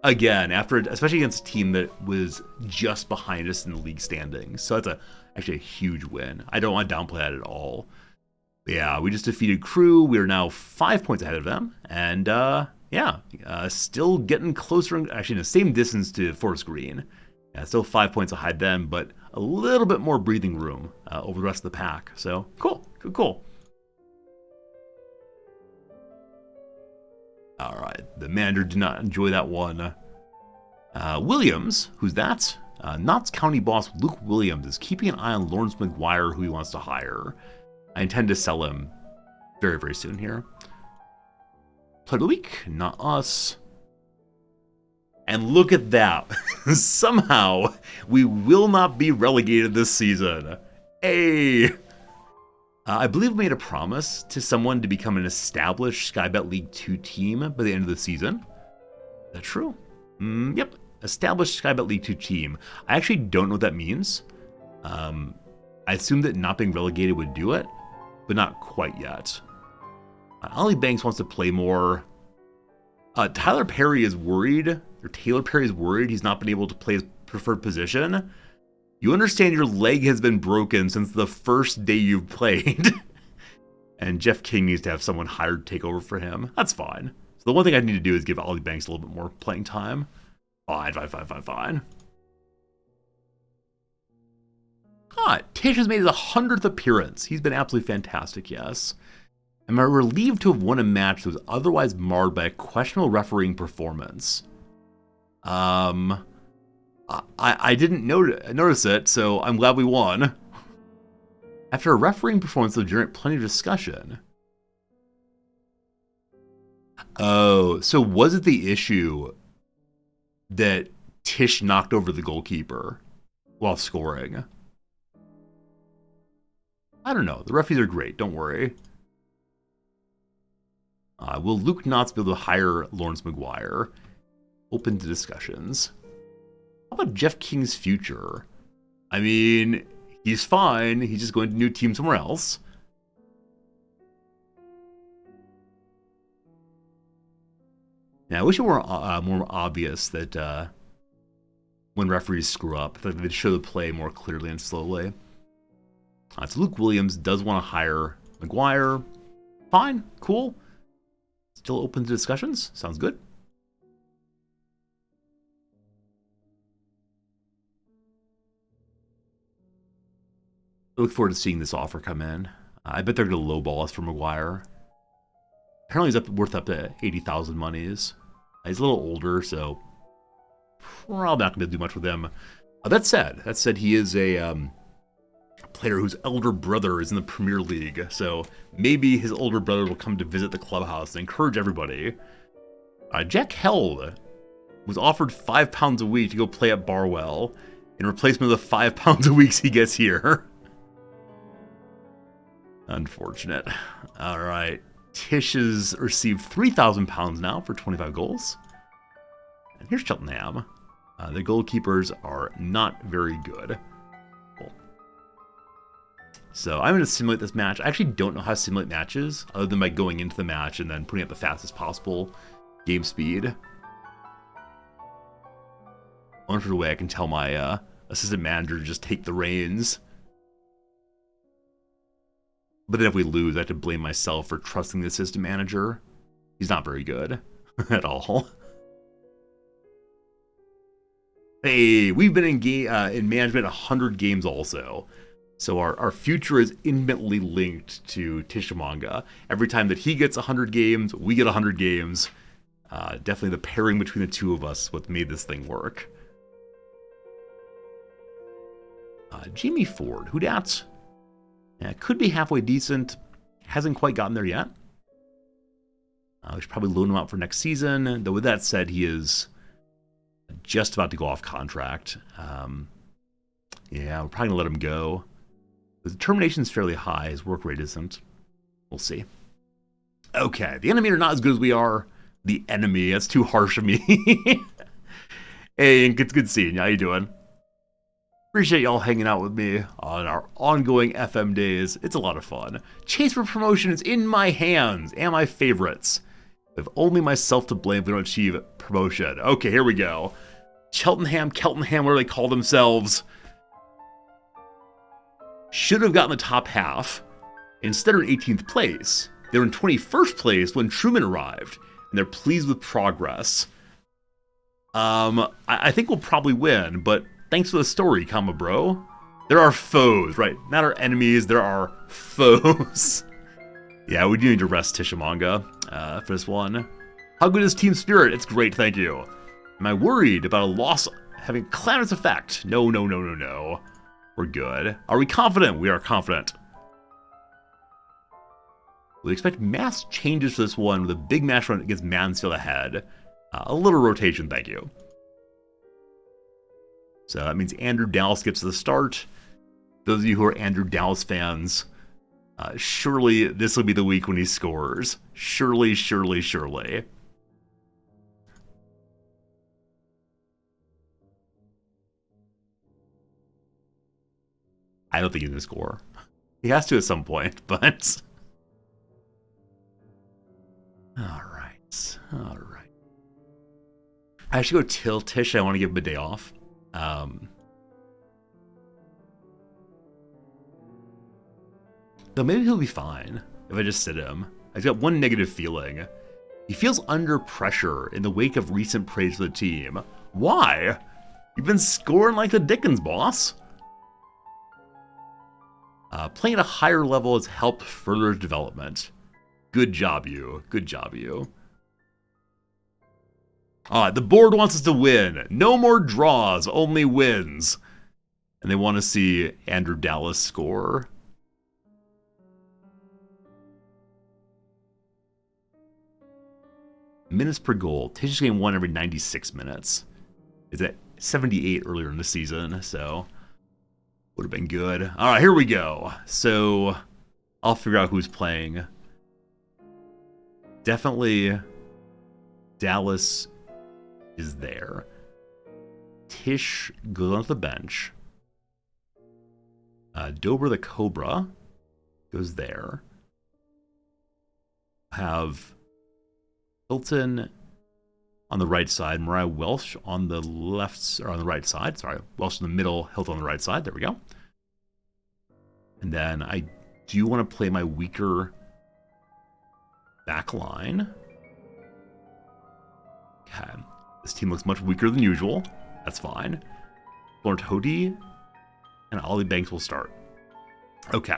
Again, especially against a team that was just behind us in the league standings. So that's actually a huge win. I don't want to downplay that at all. But yeah, we just defeated Crew. We are now 5 points ahead of them. And still getting closer, actually in the same distance to Forest Green. Yeah, still 5 points behind them, but a little bit more breathing room over the rest of the pack. So cool, cool. All right, the manager did not enjoy that one. Williams, who's that? Notts County boss Luke Williams is keeping an eye on Lawrence McGuire, who he wants to hire. I intend to sell him very, very soon here. Player of the week, not us. And look at that. Somehow, we will not be relegated this season. Hey! I believe we made a promise to someone to become an established Sky Bet League 2 team by the end of the season. Is that true? Yep. Established Sky Bet League 2 team. I actually don't know what that means. I assume that not being relegated would do it, but not quite yet. Ollie Banks wants to play more. Taylor Perry is worried he's not been able to play his preferred position. You understand your leg has been broken since the first day you've played. And Jeff King needs to have someone hired to take over for him. That's fine. So the one thing I need to do is give Ollie Banks a little bit more playing time. Fine. Tish has made his 100th appearance. He's been absolutely fantastic, yes. Am I relieved to have won a match that was otherwise marred by a questionable refereeing performance? I didn't notice it, so I'm glad we won. After a refereeing performance that generated plenty of discussion. Oh, so was it the issue that Tish knocked over the goalkeeper while scoring? I don't know. The referees are great. Don't worry. Will Luke Knotts be able to hire Lawrence McGuire? Open to discussions. How about Jeff King's future? I mean, he's fine. He's just going to a new team somewhere else. Now, I wish it were more obvious that when referees screw up, that they show the play more clearly and slowly. So Luke Williams does want to hire McGuire. Fine, cool. Still open to discussions. Sounds good. I look forward to seeing this offer come in. I bet they're going to lowball us for McGuire. Apparently he's worth up to 80,000 monies. He's a little older, so probably not going to do much with him. That said, he is a player whose elder brother is in the Premier League, so maybe his older brother will come to visit the clubhouse and encourage everybody. Jack Held was offered £5 a week to go play at Barwell in replacement of the £5 a week he gets here. Unfortunate. All right. Tish has received £3,000 now for 25 goals. And here's Cheltenham. The goalkeepers are not very good. Cool. So I'm going to simulate this match. I actually don't know how to simulate matches, other than by going into the match and then putting up the fastest possible game speed. wonder if there's a way I can tell my assistant manager to just take the reins. But then if we lose, I have to blame myself for trusting the assistant manager. He's not very good at all. Hey, we've been in management 100 games also. So our future is intimately linked to Tishamanga. Every time that he gets 100 games, we get 100 games. Definitely the pairing between the two of us is what made this thing work. Jamie Ford, who dat? Could be halfway decent. Hasn't quite gotten there yet. We should probably loan him out for next season. Though with that said, he is just about to go off contract. Yeah, we're probably going to let him go. The termination is fairly high. His work rate isn't. We'll see. Okay, the enemy are not as good as we are. The enemy, that's too harsh of me. Hey, it's good seeing you. How you doing? Appreciate y'all hanging out with me on our ongoing FM days. It's a lot of fun. Chase for promotion is in my hands and my favorites. I have only myself to blame if we don't achieve promotion. Okay, here we go. Cheltenham, what do they call themselves? Should have gotten the top half. Instead, are in 18th place. They were in 21st place when Truman arrived, and they're pleased with progress. I think we'll probably win, but thanks for the story, comma bro. There are foes, right? Not our enemies, there are foes. Yeah, we do need to rest Tishamanga for this one. How good is Team Spirit? It's great, thank you. Am I worried about a loss having a calamitous effect? No. We're good. Are we confident? We are confident. We expect mass changes for this one with a big match run against Mansfield ahead. A little rotation, thank you. So that means Andrew Dallas gets to the start. Those of you who are Andrew Dallas fans, surely this will be the week when he scores. Surely. I don't think he's going to score. He has to at some point, but... Alright. I should go till Tish. I want to give him a day off. Though maybe he'll be fine if I just sit him. I've got one negative feeling. He feels under pressure in the wake of recent praise for the team. Why? You've been scoring like the Dickens, boss. Playing at a higher level has helped further his development. Good job, you. The board wants us to win. No more draws, only wins. And they want to see Andrew Dallas score. Minutes per goal. Tish game 1 every 96 minutes. It's at 78 earlier in the season, so would have been good. All right, here we go. So I'll figure out who's playing. Definitely Dallas is there. Tish goes onto the bench. Dobra the Cobra goes there. Have Hilton on the right side, Mariah Welsh on the left, or on the right side. Sorry, Welsh in the middle, Hilton on the right side. There we go. And then I do want to play my weaker back line. Okay. This team looks much weaker than usual. That's fine. Lord Hody and Ollie Banks will start. Okay.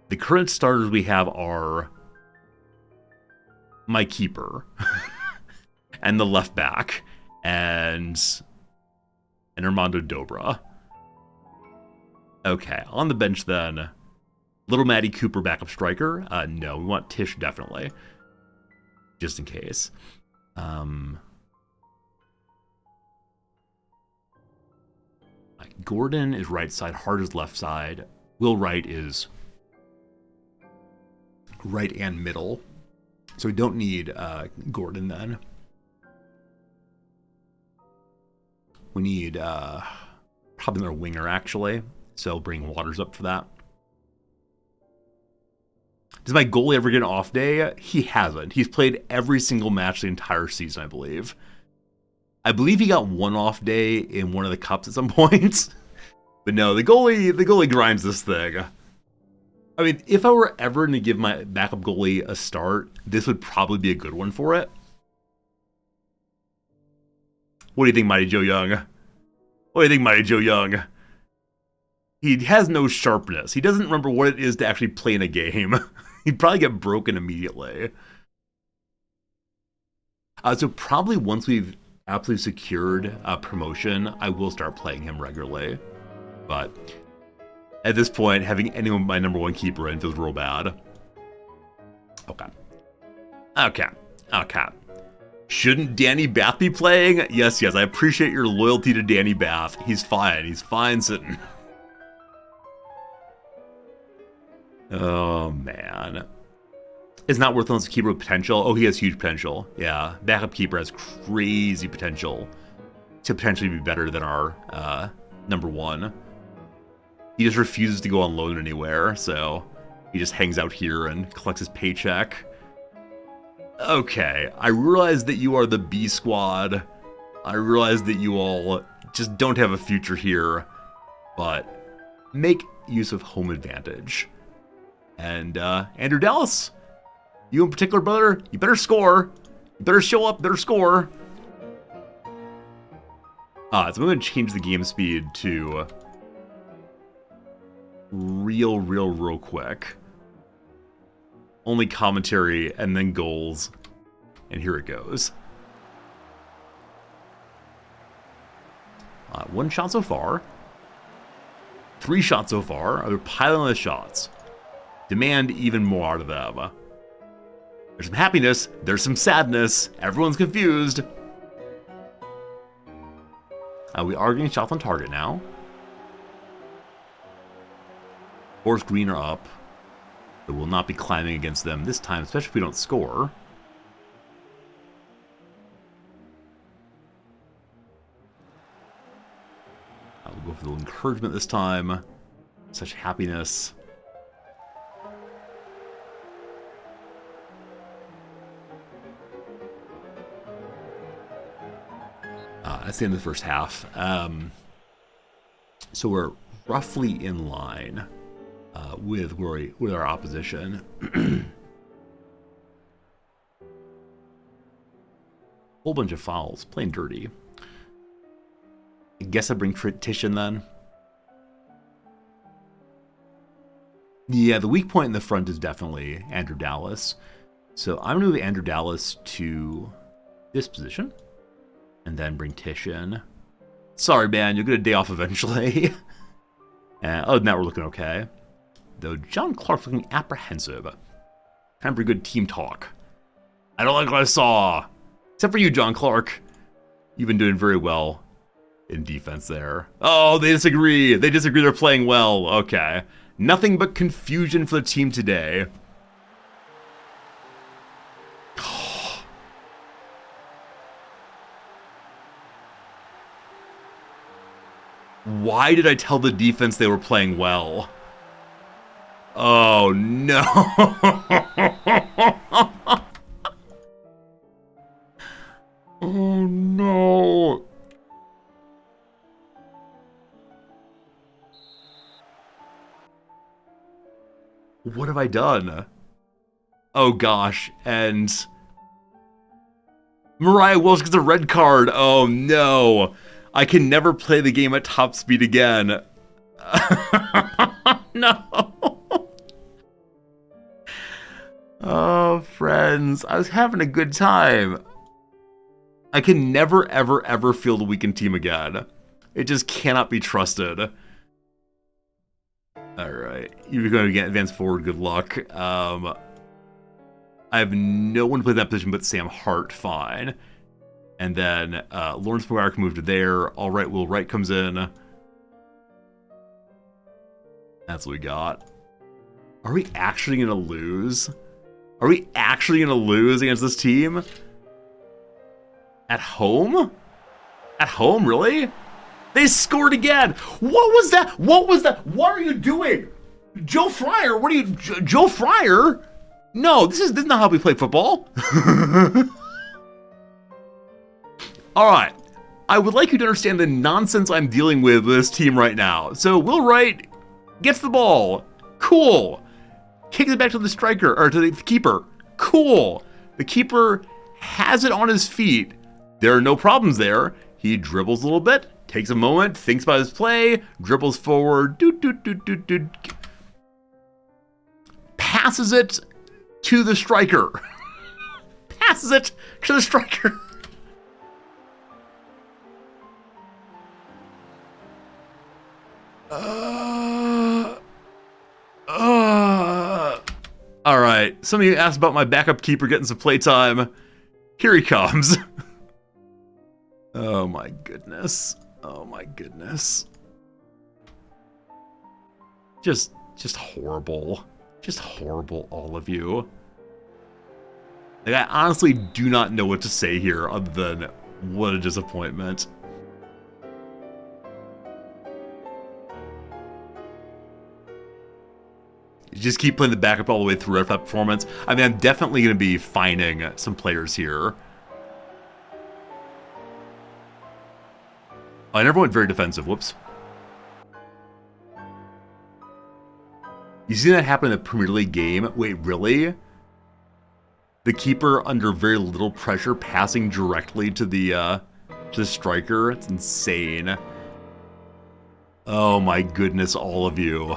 The current starters we have are my keeper and the left back and Armando Dobra. Okay, on the bench then, Little Maddie Cooper backup striker. No, we want Tish definitely, just in case. Gordon is right side, Hart is left side. Will Wright is right and middle. So we don't need Gordon then. We need probably another winger actually. So bring Waters up for that. Does my goalie ever get an off day? He hasn't. He's played every single match the entire season, I believe. I believe he got one off day in one of the cups at some point. But no, the goalie grinds this thing. I mean, if I were ever to give my backup goalie a start, this would probably be a good one for it. What do you think, Mighty Joe Young? What do you think, Mighty Joe Young? He has no sharpness. He doesn't remember what it is to actually play in a game. He'd probably get broken immediately. So probably once we've absolutely secured a promotion, I will start playing him regularly. But at this point, having anyone my number one keeper in feels real bad. Okay. Shouldn't Danny Bath be playing? Yes, I appreciate your loyalty to Danny Bath. He's fine sitting. Oh, man. It's not worth unless a keeper with potential. Oh, he has huge potential. Yeah, backup keeper has crazy potential to potentially be better than our number one. He just refuses to go on loan anywhere, so he just hangs out here and collects his paycheck. Okay, I realize that you are the B squad. I realize that you all just don't have a future here, but make use of home advantage. And Andrew Dallas, you in particular, brother, you better score. You better show up, better score. So I'm going to change the game speed to real quick. Only commentary and then goals. And here it goes. 1 shot so far. 3 shots so far. They're piling on the shots. Demand even more out of them. There's some happiness. There's some sadness. Everyone's confused. We are getting shots on target now. Forest Green are up. So we'll not be climbing against them this time, especially if we don't score. We'll go for the encouragement this time. Such happiness. That's the end of the first half. So we're roughly in line with our opposition. Whole bunch of fouls, playing dirty. I guess I bring Titian then. Yeah, the weak point in the front is definitely Andrew Dallas. So I'm going to move Andrew Dallas to this position. And then bring Titian. Sorry, man, you'll get a day off eventually. And other than that, we're looking okay. Though John Clark's looking apprehensive. Time for good team talk. I don't like what I saw. Except for you, John Clark. You've been doing very well in defense there. Oh, they disagree. They disagree they're playing well. Okay. Nothing but confusion for the team today. Why did I tell the defense they were playing well? Oh, no. Oh, no. What have I done? Oh, gosh. And Mariah Welsh gets a red card. Oh, no. I can never play the game at top speed again. No. Oh, friends. I was having a good time. I can never, ever, ever field a weakened team again. It just cannot be trusted. Alright. You're going to get advanced forward. Good luck. I have no one to play that position but Sam Hart. Fine. And then Lawrence McGuire can move to there. All right, Will Wright comes in. That's what we got. Are we actually going to lose? Are we actually going to lose against this team? At home? At home, really? They scored again. What was that? What was that? What are you doing? Joe Fryer, what are you... Joe Fryer? No, this is not how we play football. All right, I would like you to understand the nonsense I'm dealing with this team right now. So Will Wright gets the ball. Cool. Kicks it back to the striker, or to the keeper. Cool. The keeper has it on his feet. There are no problems there. He dribbles a little bit, takes a moment, thinks about his play, dribbles forward, passes it to the striker. Passes it to the striker. All right. Some of you asked about my backup keeper getting some playtime. Here he comes. Oh my goodness. Oh my goodness. Just horrible. Just horrible, all of you. Like, I honestly do not know what to say here other than what a disappointment. You just keep playing the backup all the way through after that performance. I mean, I'm definitely going to be fining some players here. I never went very defensive. Whoops. You see that happen in a Premier League game? Wait, really? The keeper under very little pressure passing directly to the striker? It's insane. Oh my goodness, all of you.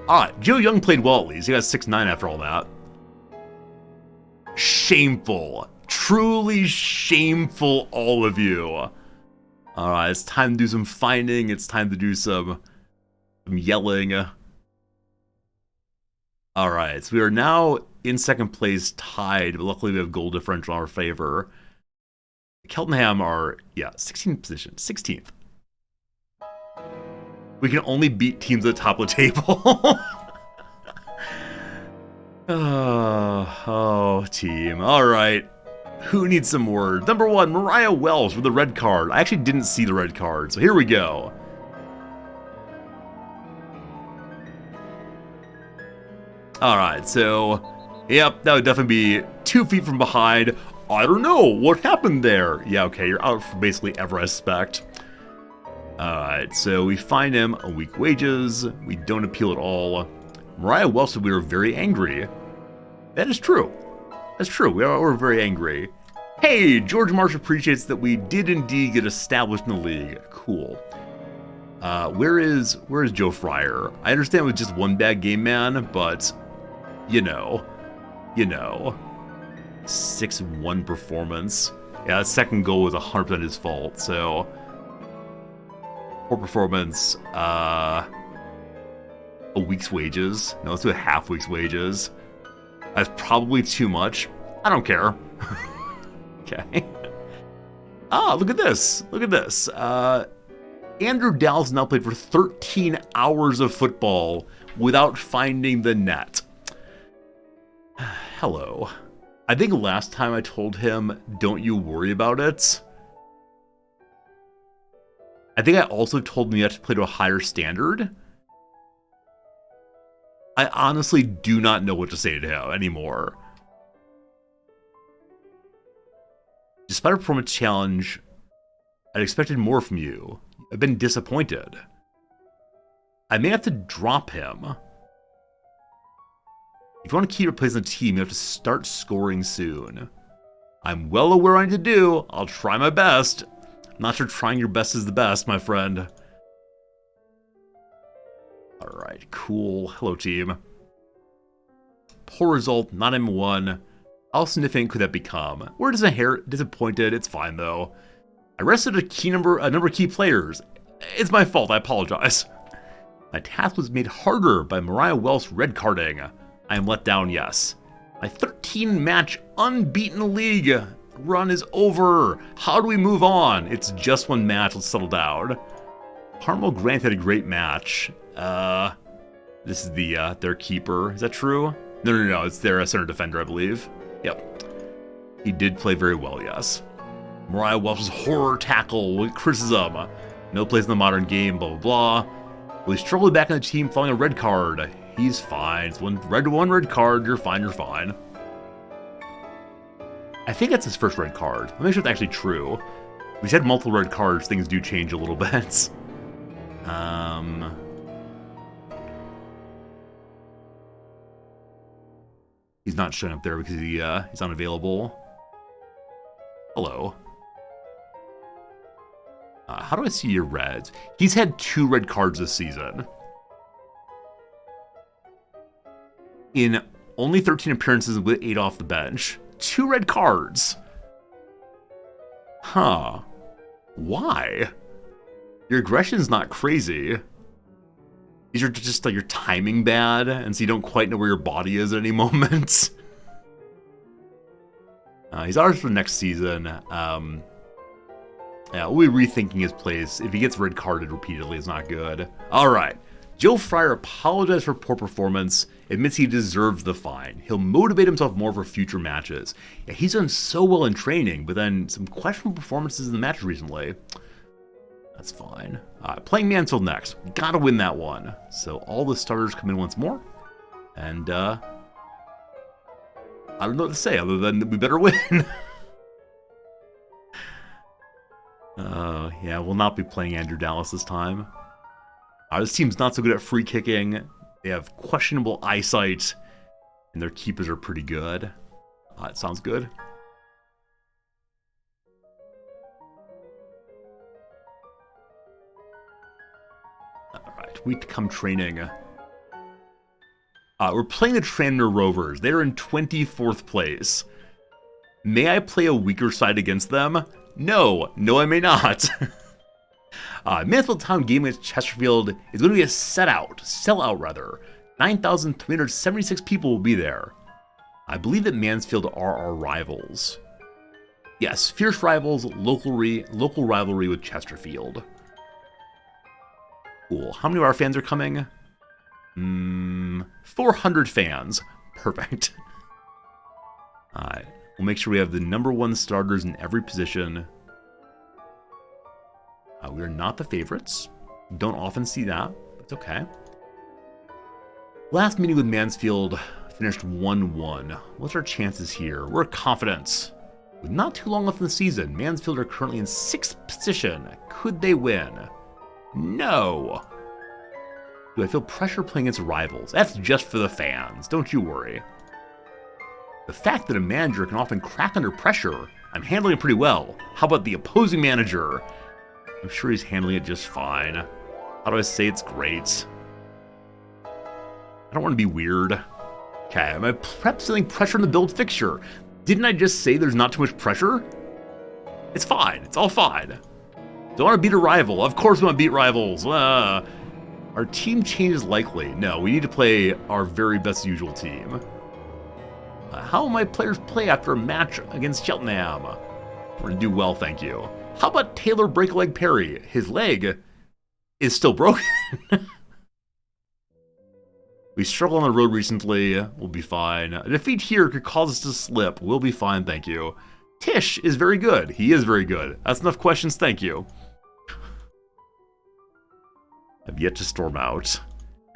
Alright, Joe Young played well at least. He got 6'9" after all that. Shameful. Truly shameful, all of you. Alright, it's time to do some finding. It's time to do some yelling. Alright, so we are now in second place, tied, but luckily we have goal differential in our favor. Cheltenham are, 16th position. 16th. We can only beat teams at the top of the table. oh, team. Alright. Who needs some words? Number 1, Mariah Wells with the red card. I actually didn't see the red card, so here we go. Alright, so, yep, that would definitely be 2 feet from behind. I don't know, what happened there? Yeah, okay, you're out for basically every aspect. Alright, so we fine him a week wages. We don't appeal at all. Mariah Wells said we were very angry. That is true. That's true, we're very angry. Hey, George Marsh appreciates that we did indeed get established in the league. Cool. Where is Joe Fryer? I understand it was just one bad game, man, but you know, 6-1 performance. Yeah, that second goal was 100% his fault, so poor performance. A week's wages. No, let's do a half week's wages. That's probably too much. I don't care. Okay. Ah, look at this. Look at this. Andrew Dow's now played for 13 hours of football without finding the net. Hello. I think last time I told him, don't you worry about it. I think I also told him you have to play to a higher standard. I honestly do not know what to say to him anymore. Despite a performance challenge, I'd expected more from you. I've been disappointed. I may have to drop him. If you want to keep replacing the team, you have to start scoring soon. I'm well aware what I need to do. I'll try my best. I'm not sure trying your best is the best, my friend. Alright, cool. Hello, team. Poor result, not M1. How significant could that become? We're disappointed. It's fine, though. I rested a number of key players. It's my fault. I apologize. My task was made harder by Mariah Wells red carding. I am let down, yes. My 13-match unbeaten league run is over. How do we move on? It's just one match. Let's settle down. Harmo Grant had a great match. This is their keeper. Is that true? No. It's their center defender, I believe. Yep. He did play very well, yes. Mariah Welsh's horror tackle with criticism. No place in the modern game, blah, blah, blah. Will he struggle back in the team following a red card? He's fine. It's one red card. You're fine, you're fine. I think that's his first red card. Let me make sure it's actually true. We said multiple red cards, things do change a little bit. He's not showing up there because he's unavailable. Hello. How do I see your reds? He's had 2 red cards this season. In only 13 appearances with 8 off the bench. 2 red cards. Huh. Why? Your aggression's not crazy. These are just like your timing bad, and so you don't quite know where your body is at any moment. He's ours for next season. Yeah, we'll be rethinking his plays. If he gets red carded repeatedly, it's not good. All right. Joe Fryer apologized for poor performance, admits he deserves the fine. He'll motivate himself more for future matches. Yeah, he's done so well in training, but then some questionable performances in the match recently. That's fine. Playing Mansfield next. Gotta win that one. So all the starters come in once more. And, I don't know what to say other than we better win. Yeah, we'll not be playing Andrew Dallas this time. This team's not so good at free kicking. They have questionable eyesight. And their keepers are pretty good. It sounds good. Week to come training. We're playing the Tranmere Rovers. They're in 24th place. May I play a weaker side against them? No, I may not. Mansfield Town game against Chesterfield is going to be a sellout rather. 9,376 people will be there. I believe that Mansfield are our rivals. Yes, fierce rivals, local rivalry with Chesterfield. Cool. How many of our fans are coming? 400 fans. Perfect. Alright. We'll make sure we have the #1 starters in every position. We are not the favorites. Don't often see that. It's okay. Last meeting with Mansfield finished 1-1. What's our chances here? We're confident. With not too long left in the season, Mansfield are currently in 6th position. Could they win? No. Do I feel pressure playing against rivals? That's just for the fans. Don't you worry. The fact that a manager can often crack under pressure, I'm handling it pretty well. How about the opposing manager? I'm sure he's handling it just fine. How do I say it's great? I don't want to be weird. Okay, am I perhaps feeling pressure in the build fixture? Didn't I just say there's not too much pressure? It's fine. It's all fine. Don't want to beat a rival. Of course we want to beat rivals. Our team change is likely. No, we need to play our very best usual team. How will my players play after a match against Cheltenham? We're going to do well, thank you. How about Taylor Break-a-Leg Perry? His leg is still broken. We struggled on the road recently. We'll be fine. A defeat here could cause us to slip. We'll be fine, thank you. Tish is very good. He is very good. That's enough questions, thank you. I've yet to storm out.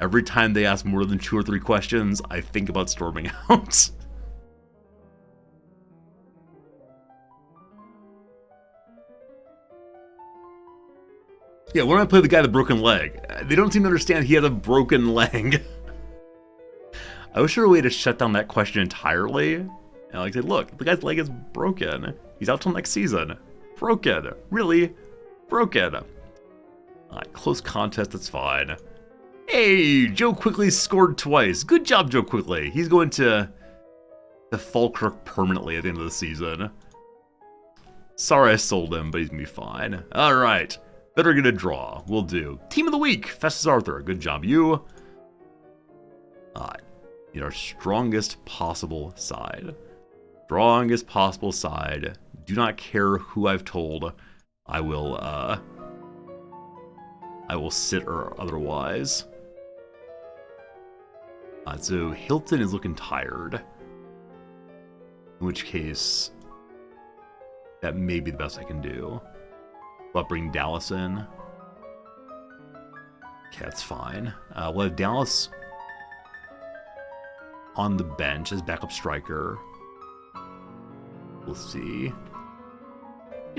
Every time they ask more than 2 or 3 questions, I think about storming out. Yeah, when I play the guy with the broken leg, they don't seem to understand he has a broken leg. I wish there were a way to shut down that question entirely. And like say, look, the guy's leg is broken. He's out till next season. Broken. Really? Broken. Close contest, that's fine. Hey, Joe Quigley scored twice. Good job, Joe Quigley. He's going to Falkirk permanently at the end of the season. Sorry I sold him, but he's going to be fine. All right. Better get a draw. We'll do. Team of the week, Festus Arthur. Good job, you. Need our strongest possible side. Strongest possible side. Do not care who I've told. I will sit or otherwise. So Hilton is looking tired. In which case, that may be the best I can do. But bring Dallas in. Okay, that's fine. We'll have Dallas on the bench as backup striker. We'll see.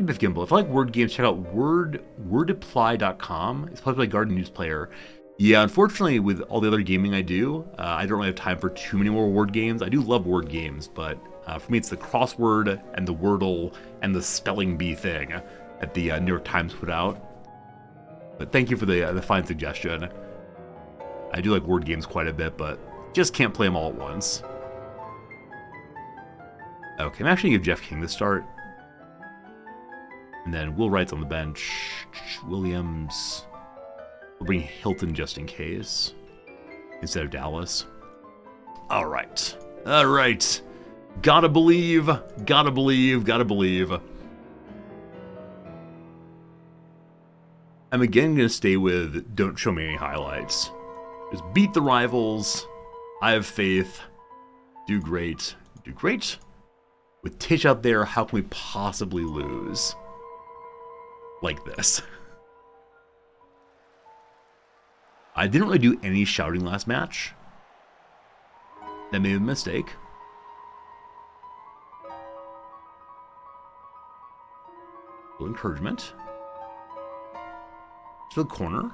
Biff Gimbal. If you like word games, check out wordapply.com. It's published by Garden News Player. Yeah, unfortunately, with all the other gaming I do, I don't really have time for too many more word games. I do love word games, but for me, it's the crossword and the Wordle and the spelling bee thing that the New York Times put out. But thank you for the fine suggestion. I do like word games quite a bit, but just can't play them all at once. Okay, I'm actually going to give Jeff King the start. And then Will Wright's on the bench. Williams. We'll bring Hilton just in case. Instead of Dallas. Alright. Alright. Gotta believe. Gotta believe. Gotta believe. I'm again going to stay with don't show me any highlights. Just beat the rivals. I have faith. Do great. Do great. With Tish out there, how can we possibly lose? Like this. I didn't really do any shouting last match. That made a mistake. A little encouragement. To the corner.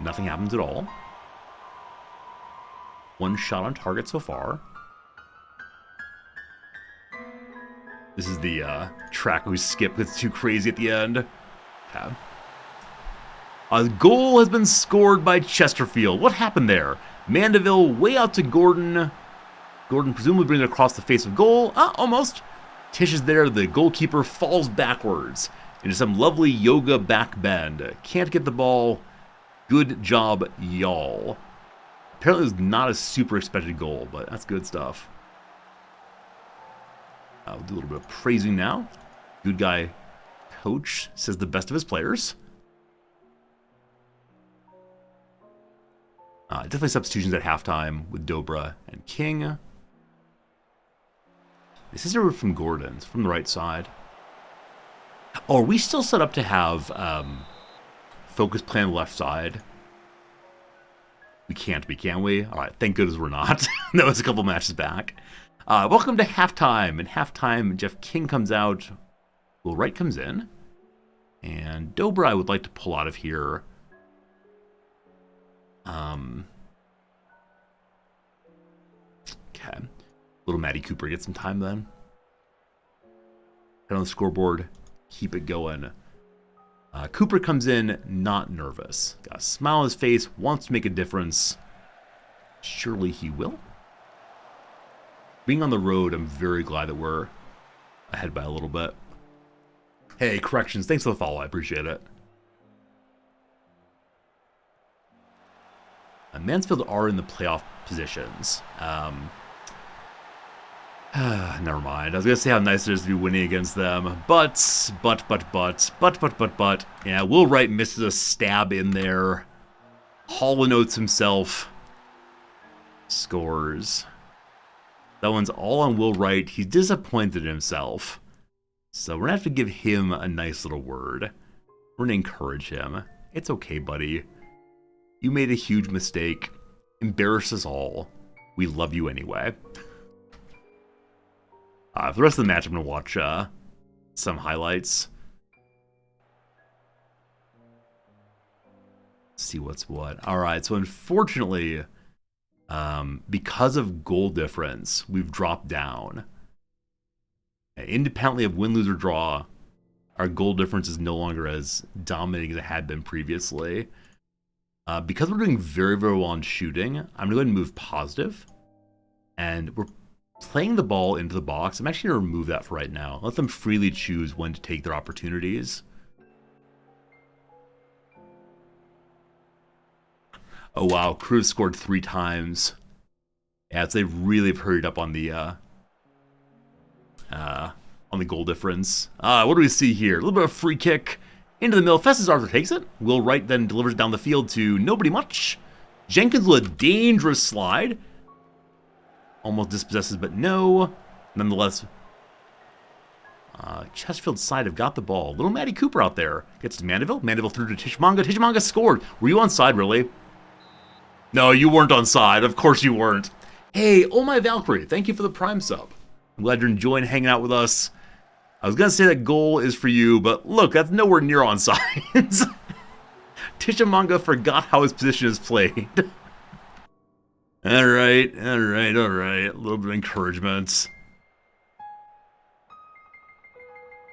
Nothing happens at all. One shot on target so far. This is the track we skip. It's too crazy at the end. Okay. A goal has been scored by Chesterfield. What happened there? Mandeville way out to Gordon. Gordon presumably brings it across the face of goal. Almost. Tish is there. The goalkeeper falls backwards into some lovely yoga back bend. Can't get the ball. Good job, y'all. Apparently it was not a super expected goal, but that's good stuff. I'll do a little bit of praising now. Good guy coach says the best of his players. Definitely substitutions at halftime with Dobra and King. This is a from Gordon's from the right side. Oh, are we still set up to have focus plan left side? We can't be, can we? All right, thank goodness we're not. That was a couple matches back. Welcome to halftime. In halftime, Jeff King comes out. Will Wright comes in. And Dobra I would like to pull out of here. Okay. Little Matty Cooper get some time then. Head on the scoreboard. Keep it going. Cooper comes in not nervous. Got a smile on his face. Wants to make a difference. Surely he will. Being on the road, I'm very glad that we're ahead by a little bit. Hey, corrections. Thanks for the follow. I appreciate it. Mansfield are in the playoff positions. Never mind. I was going to say how nice it is to be winning against them. But. Yeah, Will Wright misses a stab in there. Hall notes himself. Scores. That one's all on Will Wright. He's disappointed in himself. So we're going to have to give him a nice little word. We're going to encourage him. It's okay, buddy. You made a huge mistake. Embarrass us all. We love you anyway. For the rest of the match, I'm going to watch some highlights. See what's what. All right, so unfortunately, because of goal difference, we've dropped down. Independently of win, lose, or draw, our goal difference is no longer as dominating as it had been previously. Because we're doing very, very well on shooting, I'm going to go ahead and move positive. And we're playing the ball into the box. I'm actually going to remove that for right now. Let them freely choose when to take their opportunities. Oh, wow. Cruz scored 3 times. Yeah, so they really have hurried up on the goal difference. What do we see here? A little bit of free kick. Into the middle. Festus Arthur takes it. Will Wright then delivers it down the field to nobody much. Jenkins with a dangerous slide. Almost dispossesses, but no. Nonetheless, Chesterfield's side have got the ball. Little Matty Cooper out there. Gets to Mandeville. Mandeville through to Tishmanga. Tishmanga scored. Were you onside, really? No, you weren't onside. Of course you weren't. Hey, Oh My Valkyrie, thank you for the Prime sub. I'm glad you're enjoying hanging out with us. I was going to say that goal is for you, but look, that's nowhere near onside. Tishamanga forgot how his position is played. All right. A little bit of encouragement.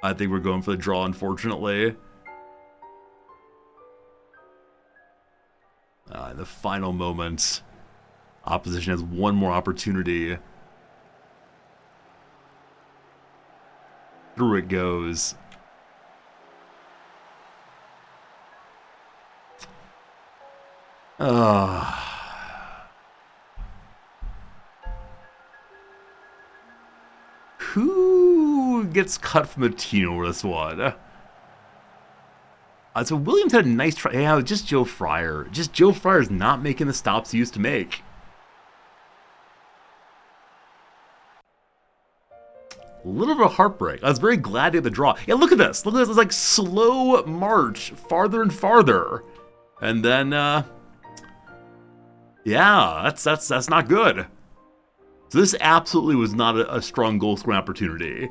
I think we're going for the draw, unfortunately. In the final moments, opposition has one more opportunity. Through it goes. Who gets cut from the team over this one? So Williams had a nice try. Yeah, just Joe Fryer. Just Joe Fryer's not making the stops he used to make. A little bit of a heartbreak. I was very glad to get the draw. Yeah, look at this. Look at this. It's like slow march, farther and farther. And then, yeah, that's not good. So this absolutely was not a strong goal scoring opportunity.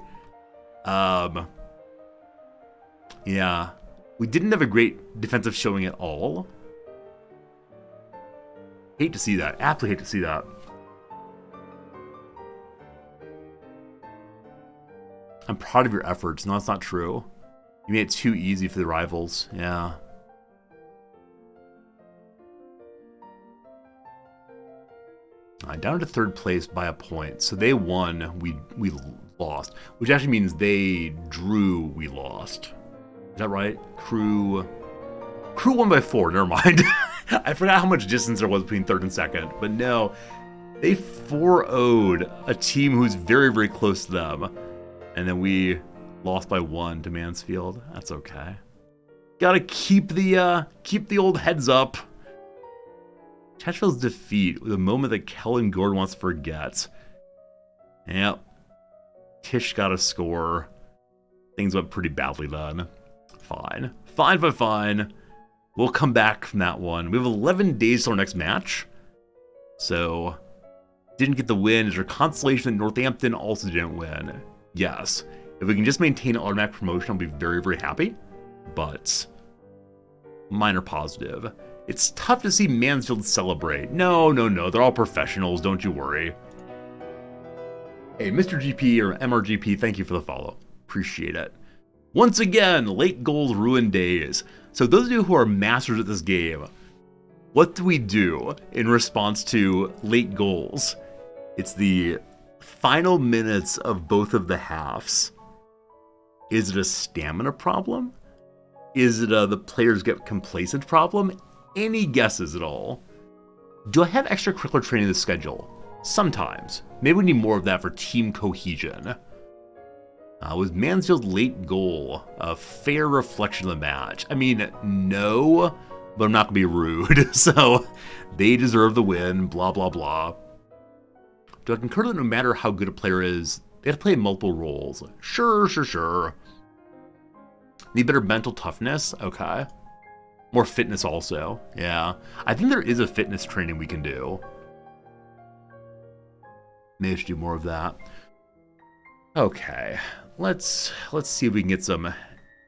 Yeah. We didn't have a great defensive showing at all. Hate to see that. Absolutely hate to see that. I'm proud of your efforts. No, that's not true. You made it too easy for the rivals. Yeah. Down to third place by a point. So they won, we lost. Which actually means they drew, we lost. Is that right? Crew won by 4, never mind. I forgot how much distance there was between third and second. But no, they 4-0'd a team who's very, very close to them. And then we lost by 1 to Mansfield. That's okay. Gotta keep the old heads up. Chesterfield's defeat, the moment that Kellen Gordon wants to forget. Yep. Tish got a score. Things went pretty badly then. Fine. Fine. We'll come back from that one. We have 11 days till our next match. So, didn't get the win. Is there consolation that Northampton also didn't win? Yes. If we can just maintain automatic promotion, I'll be very, very happy. But, minor positive. It's tough to see Mansfield celebrate. No. They're all professionals. Don't you worry. Hey, Mr. GP or MRGP, thank you for the follow. Appreciate it. Once again, late goals ruin days. So those of you who are masters at this game, what do we do in response to late goals? It's the final minutes of both of the halves. Is it a stamina problem? Is it the players get complacent problem? Any guesses at all? Do I have extracurricular training in the schedule? Sometimes. Maybe we need more of that for team cohesion. Was Mansfield's late goal a fair reflection of the match? I mean, no, but I'm not going to be rude. So, they deserve the win, blah, blah, blah. Do I concur that no matter how good a player is, they have to play multiple roles? Sure. Need better mental toughness? Okay. More fitness also. Yeah. I think there is a fitness training we can do. Maybe I should do more of that. Okay. Let's see if we can get some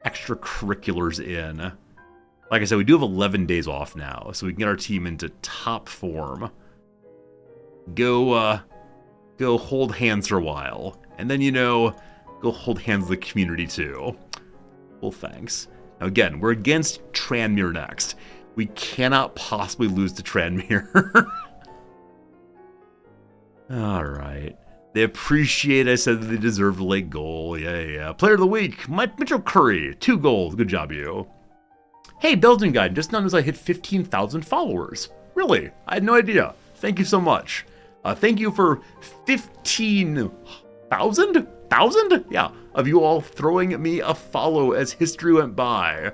extracurriculars in. Like I said, we do have 11 days off now, so we can get our team into top form. Go hold hands for a while. And then, go hold hands with the community too. Well, thanks. Now again, we're against Tranmere next. We cannot possibly lose to Tranmere. Alright. They appreciate, I said that they deserve a late goal. Yeah. Player of the week, Mitchell Curry. 2 goals. Good job, you. Hey, Belgian guy, just noticed I hit 15,000 followers. Really? I had no idea. Thank you so much. Thank you for 15,000? Yeah, of you all throwing me a follow as history went by.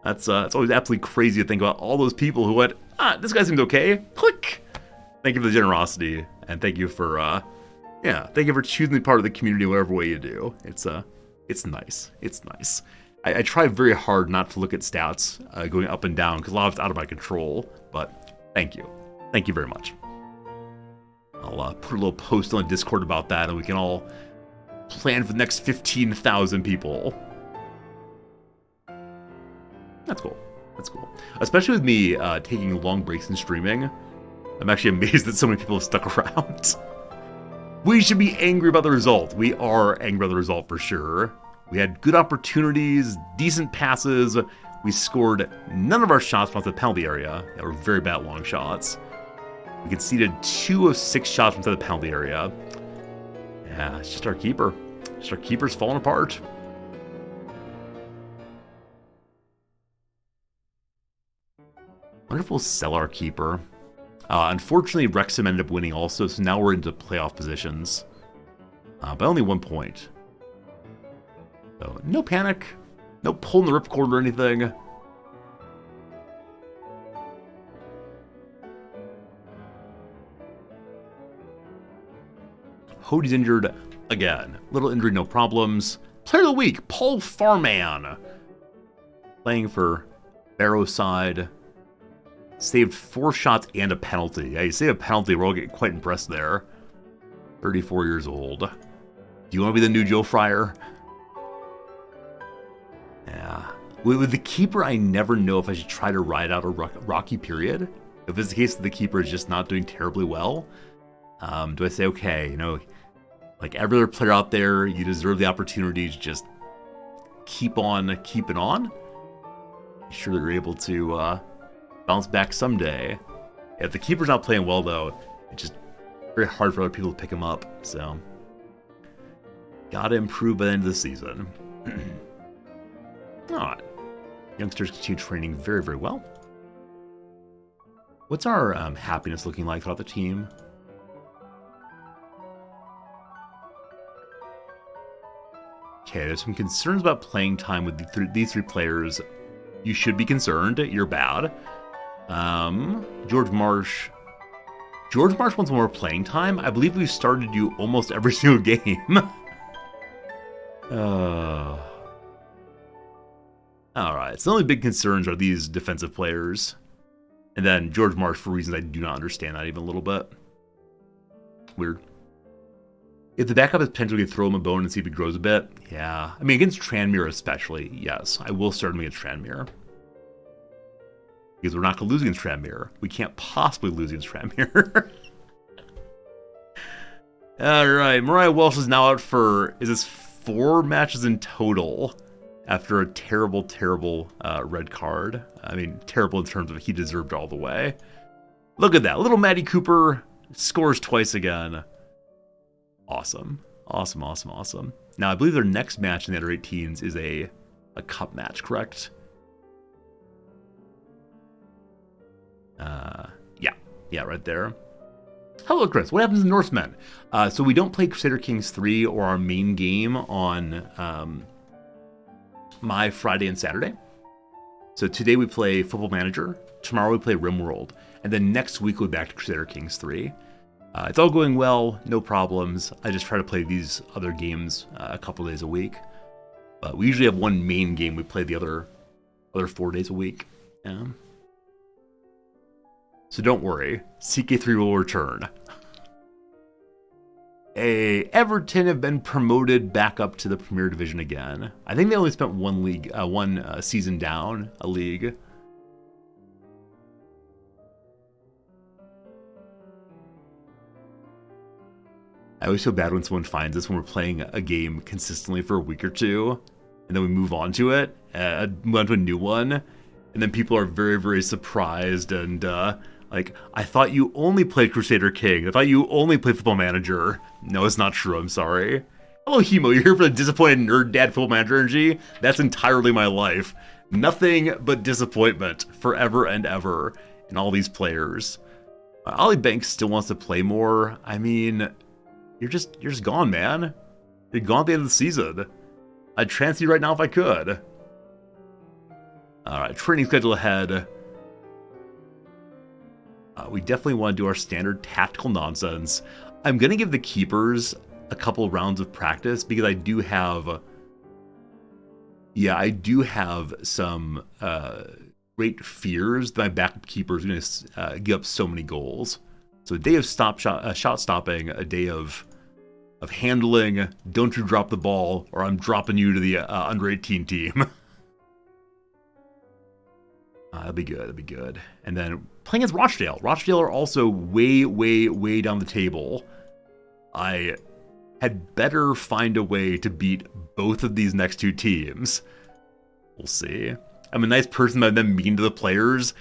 It's always absolutely crazy to think about all those people who went, this guy seems okay. Click. Thank you for the generosity, and thank you for, thank you for choosing to be part of the community whatever way you do. It's nice. It's nice. I try very hard not to look at stats going up and down because a lot of it's out of my control, but thank you. Thank you very much. I'll put a little post on Discord about that, and we can all plan for the next 15,000 people. That's cool. That's cool. Especially with me taking long breaks in streaming. I'm actually amazed that so many people have stuck around. We should be angry about the result. We are angry about the result for sure. We had good opportunities, decent passes. We scored none of our shots from the penalty area. They were very bad long shots. We conceded 2 of 6 shots from the penalty area. Yeah, it's just our keeper. Just our keeper's falling apart. I wonder if we'll sell our keeper. Unfortunately, Wrexham ended up winning also, so now we're into playoff positions. By only 1 point. So, no panic. No pulling the ripcord or anything. Hody's injured again. Little injury, no problems. Player of the week, Paul Farman. Playing for Barrow's side. Saved 4 shots and a penalty. Yeah, you save a penalty, we're all getting quite impressed there. 34 years old. Do you want to be the new Joe Fryer? Yeah. With the keeper, I never know if I should try to ride out a rocky period. If it's the case that the keeper is just not doing terribly well, do I say, okay, you know, like every other player out there, you deserve the opportunity to just keep on keeping on? Be sure that you're able to bounce back someday. If the keeper's not playing well, though, it's just very hard for other people to pick him up. So, gotta improve by the end of the season. Alright. Youngsters continue training very, very well. What's our happiness looking like throughout the team? Okay, there's some concerns about playing time with these 3 players. You should be concerned. You're bad. George Marsh. George Marsh wants more playing time. I believe we've started you almost every single game. Alright, so the only big concerns are these defensive players. And then George Marsh for reasons I do not understand that even a little bit. Weird. If the backup is potentially throw him a bone and see if he grows a bit, yeah. I mean, against Tranmere especially, yes. I will start him against Tranmere. Because we're not going to lose against Tranmere. We can't possibly lose against Tranmere. Alright, Mariah Welsh is now out for, is this 4 matches in total? After a terrible, terrible red card. I mean, terrible in terms of he deserved all the way. Look at that. Little Maddie Cooper scores twice again. Awesome. Awesome, awesome, awesome. Now, I believe their next match in the under 18s is a cup match, correct? Yeah, right there. Hello, Chris. What happens in Norsemen? So we don't play Crusader Kings 3 or our main game on my Friday and Saturday. So today we play Football Manager. Tomorrow we play RimWorld. And then next week we'll be back to Crusader Kings 3. It's all going well, no problems. I just try to play these other games a couple days a week. But we usually have one main game. We play the other 4 days a week. Yeah. So don't worry, CK3 will return. Everton have been promoted back up to the Premier Division again. I think they only spent one season down a league. I always feel bad when someone finds us when we're playing a game consistently for a week or two, and then we move on to it, move on to a new one, and then people are very, very surprised and like, I thought you only played Crusader King. I thought you only played Football Manager. No, it's not true. I'm sorry. Hello, Hemo. You're here for the disappointed nerd dad Football Manager energy? That's entirely my life. Nothing but disappointment forever and ever in all these players. Ollie Banks still wants to play more. I mean, you're just gone, man. You're gone at the end of the season. I'd transfer you right now if I could. All right, training schedule ahead. We definitely want to do our standard tactical nonsense. I'm going to give the keepers a couple rounds of practice because I do have some great fears that my backup keeper is going to give up so many goals. So a day of shot stopping, a day of of handling, don't you drop the ball, or I'm dropping you to the under 18 team. That'd be good. That'd be good. And then playing against Rochdale. Rochdale are also way, way, way down the table. I had better find a way to beat both of these next two teams. We'll see. I'm a nice person, but I'm mean to the players.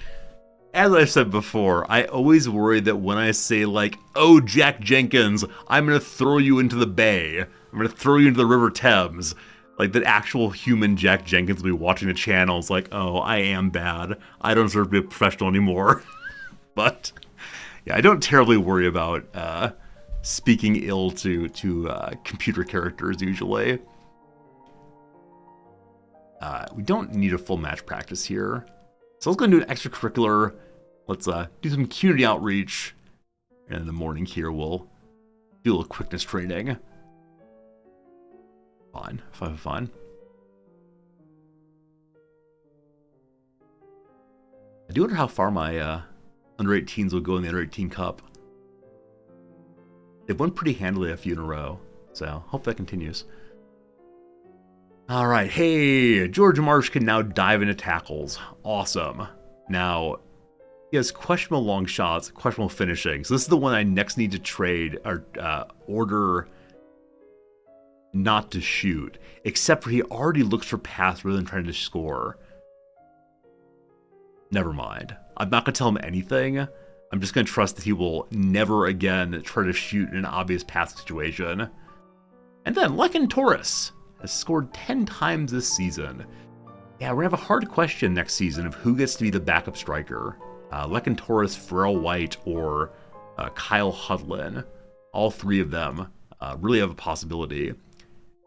As I've said before, I always worry that when I say, like, oh, Jack Jenkins, I'm going to throw you into the bay. I'm going to throw you into the River Thames. Like, the actual human Jack Jenkins will be watching the channel. It's like, oh, I am bad. I don't deserve to be a professional anymore. But, yeah, I don't terribly worry about speaking ill to computer characters, usually. We don't need a full match practice here. So let's go and do an extracurricular. Let's do some community outreach. And in the morning here, we'll do a little quickness training. Fun. I do wonder how far my under 18s will go in the under 18 cup. They've won pretty handily a few in a row, so hope that continues. All right, hey, George Marsh can now dive into tackles. Awesome. Now, he has questionable long shots, questionable finishing. So this is the one I next need to trade or order not to shoot, except for he already looks for pass rather than trying to score. Never mind. I'm not going to tell him anything. I'm just going to trust that he will never again try to shoot in an obvious pass situation. And then Lekin Torres has scored 10 times this season. Yeah, we're going to have a hard question next season of who gets to be the backup striker. Lekin Torres, Pharrell White, or Kyle Hudlin. All three of them really have a possibility.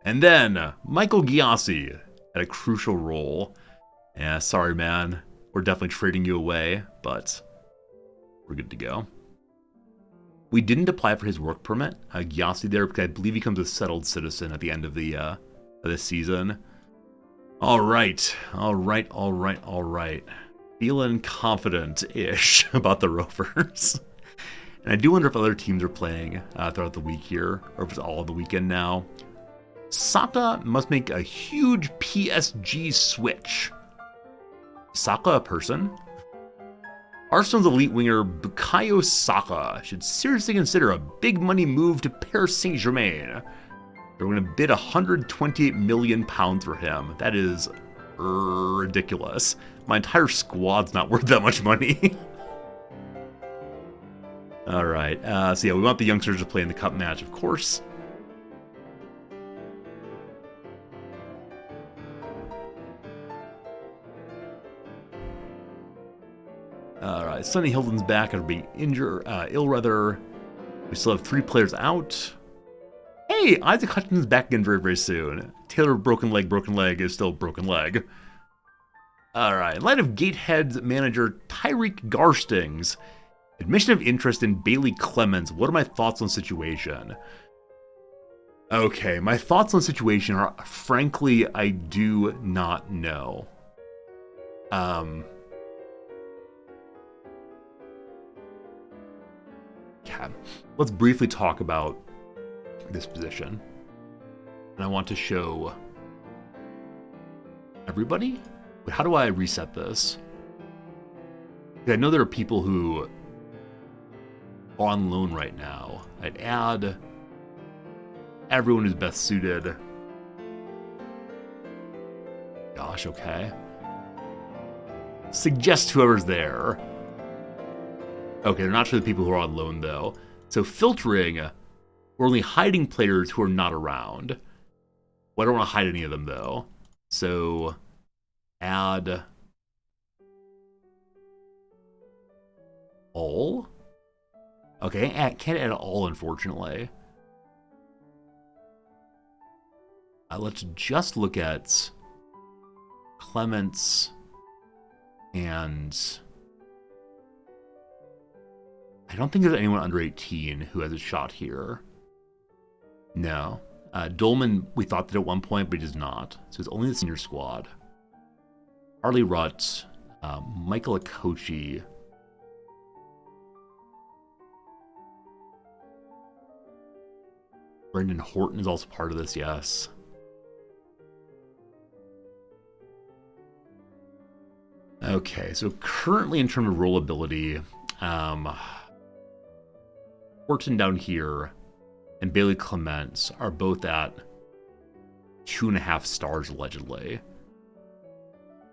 And then Michael Giassi had a crucial role. Yeah, sorry, man. We're definitely trading you away, but we're good to go. We didn't apply for his work permit, Giassi there, because I believe he becomes a settled citizen at the end of the this season. All right. Feeling confident-ish about the Rovers. And I do wonder if other teams are playing throughout the week here, or if it's all on the weekend now. Saka must make a huge PSG switch. Saka a person? Arsenal's elite winger Bukayo Saka should seriously consider a big money move to Paris Saint-Germain. They're going to bid £128 million for him. That is ridiculous. My entire squad's not worth that much money. All right. So yeah, we want the youngsters to play in the cup match, of course. All right. Sonny Hilton's back after being injured, ill rather. We still have 3 players out. Hey, Isaac Hutchinson's back again very, very soon. Taylor broken leg is still broken leg. All right. In light of Gatehead's manager Tyreek Garstings' admission of interest in Bailey Clemens, what are my thoughts on the situation? Okay, my thoughts on the situation are, frankly, I do not know. Yeah, let's briefly talk about this position. And I want to show everybody. Wait, how do I reset this? I know there are people who are on loan right now. I'd add everyone who's best suited. Gosh, okay. Suggest whoever's there. Okay, they're not sure the people who are on loan, though. So filtering, we're only hiding players who are not around. Well, I don't want to hide any of them, though. So add all. Okay, can't add all, unfortunately. Let's just look at Clements and I don't think there's anyone under 18 who has a shot here. No. Dolman, we thought that at one point, but he does not. So it's only the senior squad. Harley Rutt, Michael Akochi. Brendan Horton is also part of this, yes. Okay, so currently in terms of rollability, Horton down here and Bailey Clements are both at 2.5 stars allegedly.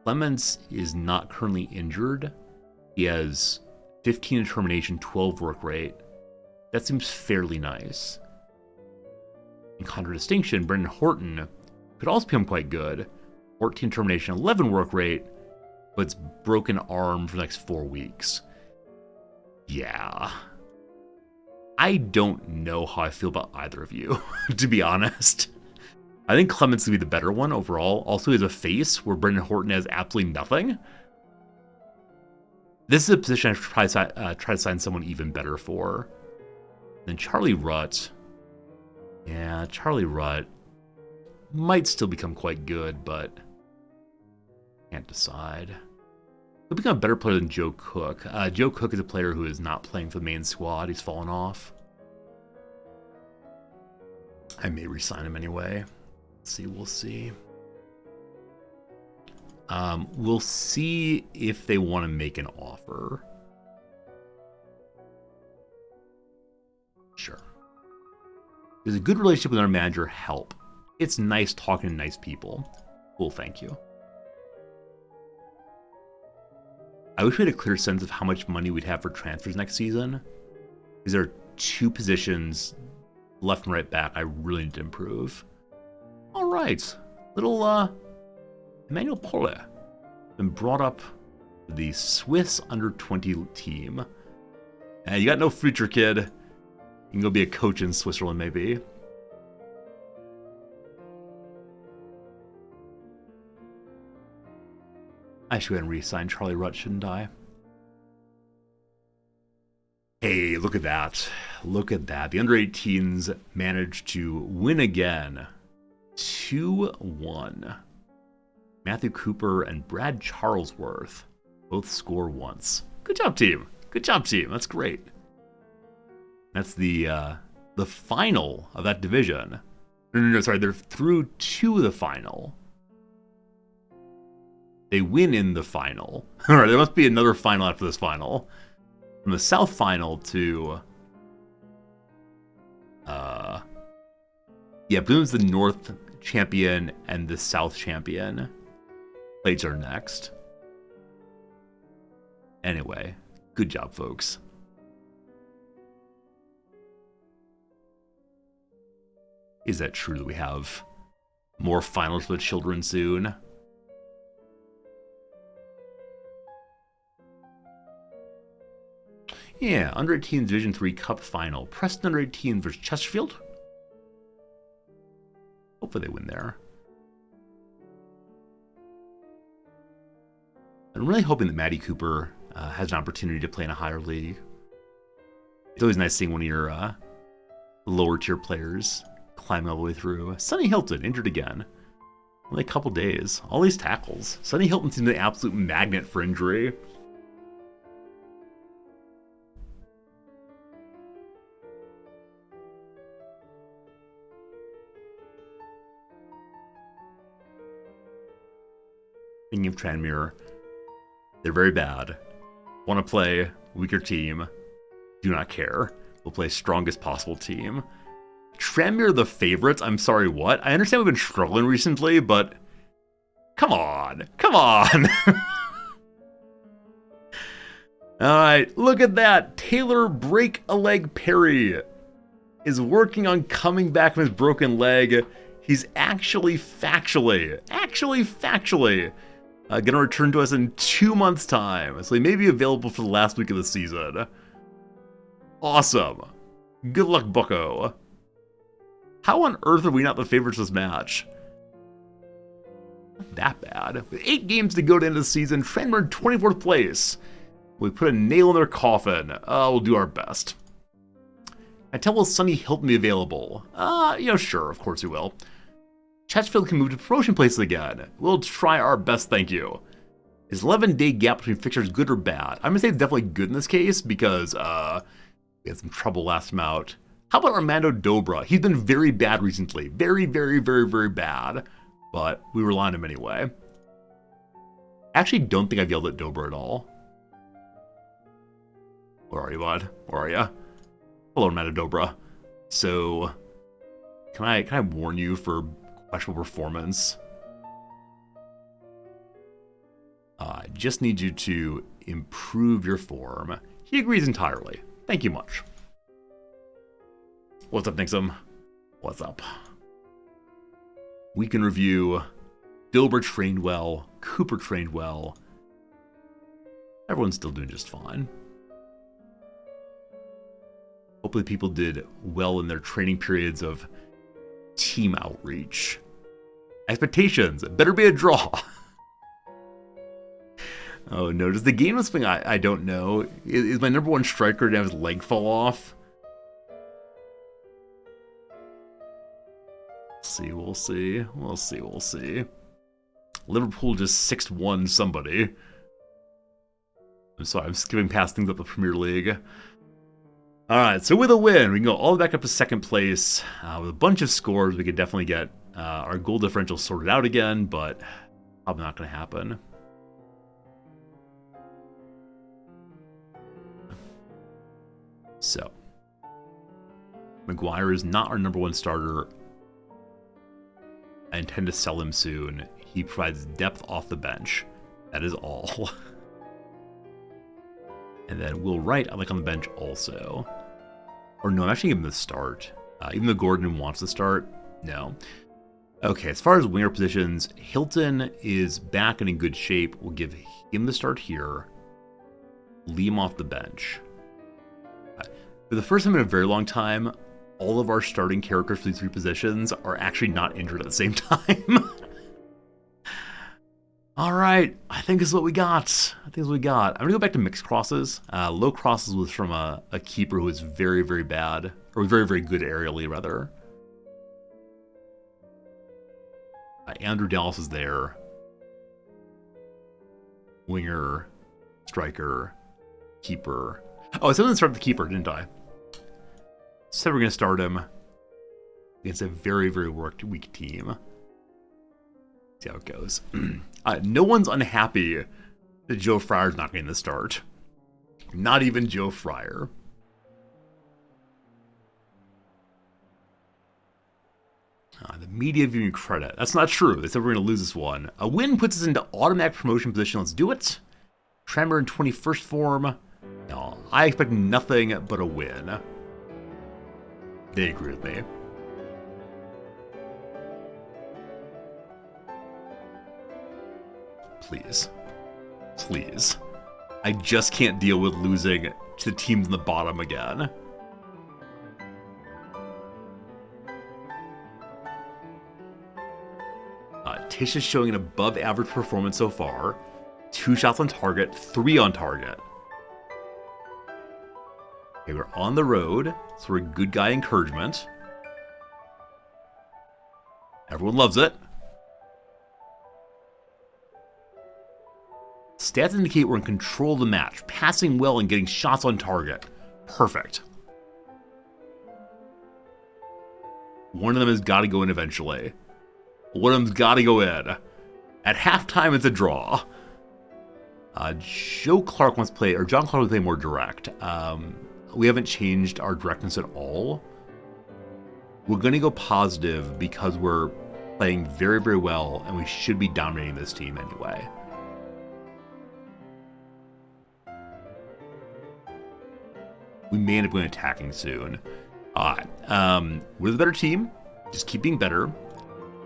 Clements is not currently injured. He has 15 determination, 12 work rate. That seems fairly nice. In contradistinction, Brendan Horton could also become quite good. 14 determination, 11 work rate, but it's broken arm for the next 4 weeks. Yeah. I don't know how I feel about either of you, to be honest. I think Clements would be the better one overall. Also, he has a face where Brendan Horton has absolutely nothing. This is a position I should probably try to sign someone even better for. Then Charlie Rutt. Yeah, Charlie Rutt might still become quite good, but can't decide. He'll become a better player than Joe Cook. Joe Cook is a player who is not playing for the main squad. He's fallen off. I may re-sign him anyway. Let's see, we'll see. We'll see if they want to make an offer. Sure. Does a good relationship with our manager help? It's nice talking to nice people. Cool, thank you. I wish we had a clear sense of how much money we'd have for transfers next season. Because there are 2 positions, left and right back, I really need to improve. All right, little Emmanuel Pole been brought up to the Swiss under-20 team. You got no future, kid. You can go be a coach in Switzerland, maybe. I should go ahead and re-sign Charlie Rutt, shouldn't I? Hey, look at that. Look at that. The under-18s managed to win again. 2-1. Matthew Cooper and Brad Charlesworth both score once. Good job, team. Good job, team. That's great. That's the final of that division. No, sorry. They're through to the final. They win in the final. All right, there must be another final after this final. From the South final to... yeah, Bloom's the North champion and the South champion. Plates are next. Anyway, good job, folks. Is that true that we have more finals for the children soon? Yeah, under-18 Division 3 Cup Final. Preston under-18 versus Chesterfield. Hopefully they win there. I'm really hoping that Matty Cooper has an opportunity to play in a higher league. It's always nice seeing one of your lower tier players climbing all the way through. Sonny Hilton, injured again. Only a couple days. All these tackles. Sonny Hilton seems an absolute magnet for injury. Speaking of Tranmere, they're very bad. Want to play weaker team? Do not care. We'll play strongest possible team. Tranmere the favorites? I'm sorry, what? I understand we've been struggling recently, but come on. Come on. Alright, look at that. Taylor Break-a-Leg Perry is working on coming back from his broken leg. He's actually factually going to return to us in 2 months' time. So he may be available for the last week of the season. Awesome. Good luck, bucko. How on earth are we not the favorites this match? Not that bad. With 8 games to go to the end of the season, Tranmere in 24th place. We put a nail in their coffin. We'll do our best. I tell will Sonny Hilton be available? Sure, of course he will. Chesterfield can move to promotion places again. We'll try our best, thank you. Is 11-day gap between fixtures good or bad? I'm going to say it's definitely good in this case because we had some trouble last time out. How about Armando Dobra? He's been very bad recently. Very, very, very, very bad. But we rely on him anyway. I actually don't think I've yelled at Dobra at all. Where are you, bud? Where are you? Hello, Armando Dobra. So, can I warn you for questionable performance? I just need you to improve your form. He agrees entirely. Thank you much. What's up, Nixum? What's up? Weekend review. Dilbert trained well. Cooper trained well. Everyone's still doing just fine. Hopefully people did well in their training periods of team outreach. Expectations. It better be a draw. Oh no, does the game of swing? I don't know. Is my number one striker to have his leg fall off? We'll see. Liverpool just 6-1 somebody. I'm sorry, I'm skipping past things up the Premier League. Alright, so with a win, we can go all the way back up to second place. With a bunch of scores, we could definitely get our goal differential sorted out again, but probably not going to happen. So, Maguire is not our number one starter. I intend to sell him soon. He provides depth off the bench. That is all. And then Will Wright, I like on the bench also. Or no, I'm actually giving him the start. Even though Gordon wants to start, no. Okay, as far as winger positions, Hilton is back and in good shape. We'll give him the start here. Leave him off the bench. For the first time in a very long time, all of our starting characters for these three positions are actually not injured at the same time. All right, I think this is what we got. I'm going to go back to mixed crosses. Low crosses was from a keeper who was very, very bad, or very, very good aerially, rather. Andrew Dallas is there. Winger, striker, keeper. Oh, I said I didn't start the keeper, didn't I? So we're going to start him against a very, very weak team. See how it goes. No one's unhappy that Joe Fryer's not getting the start. Not even Joe Fryer. The media giving you credit. That's not true. They said we're going to lose this one. A win puts us into automatic promotion position. Let's do it. Tremor in 21st form. No, I expect nothing but a win. They agree with me. Please. Please. I just can't deal with losing to the teams in the bottom again. Tish is showing an above average performance so far. 2 shots on target, 3 on target. Okay, we're on the road, so we're a good guy encouragement. Everyone loves it. Stats indicate we're in control of the match, passing well and getting shots on target. Perfect. One of them has got to go in eventually. One of them's got to go in. At halftime, it's a draw. John Clark wants to play more direct. We haven't changed our directness at all. We're going to go positive because we're playing very, very well, and we should be dominating this team anyway. We may end up going attacking soon. Alright. We're the better team. Just keep being better.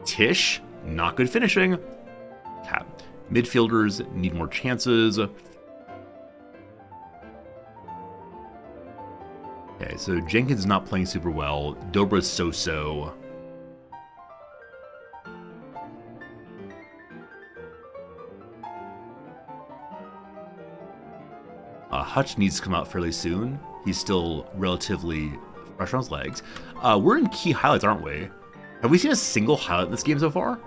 Tish, not good finishing. Okay. Midfielders need more chances. Okay, so Jenkins is not playing super well. Dobra's so-so. Hutch needs to come out fairly soon. He's still relatively fresh on his legs. We're in key highlights, aren't we? Have we seen a single highlight in this game so far?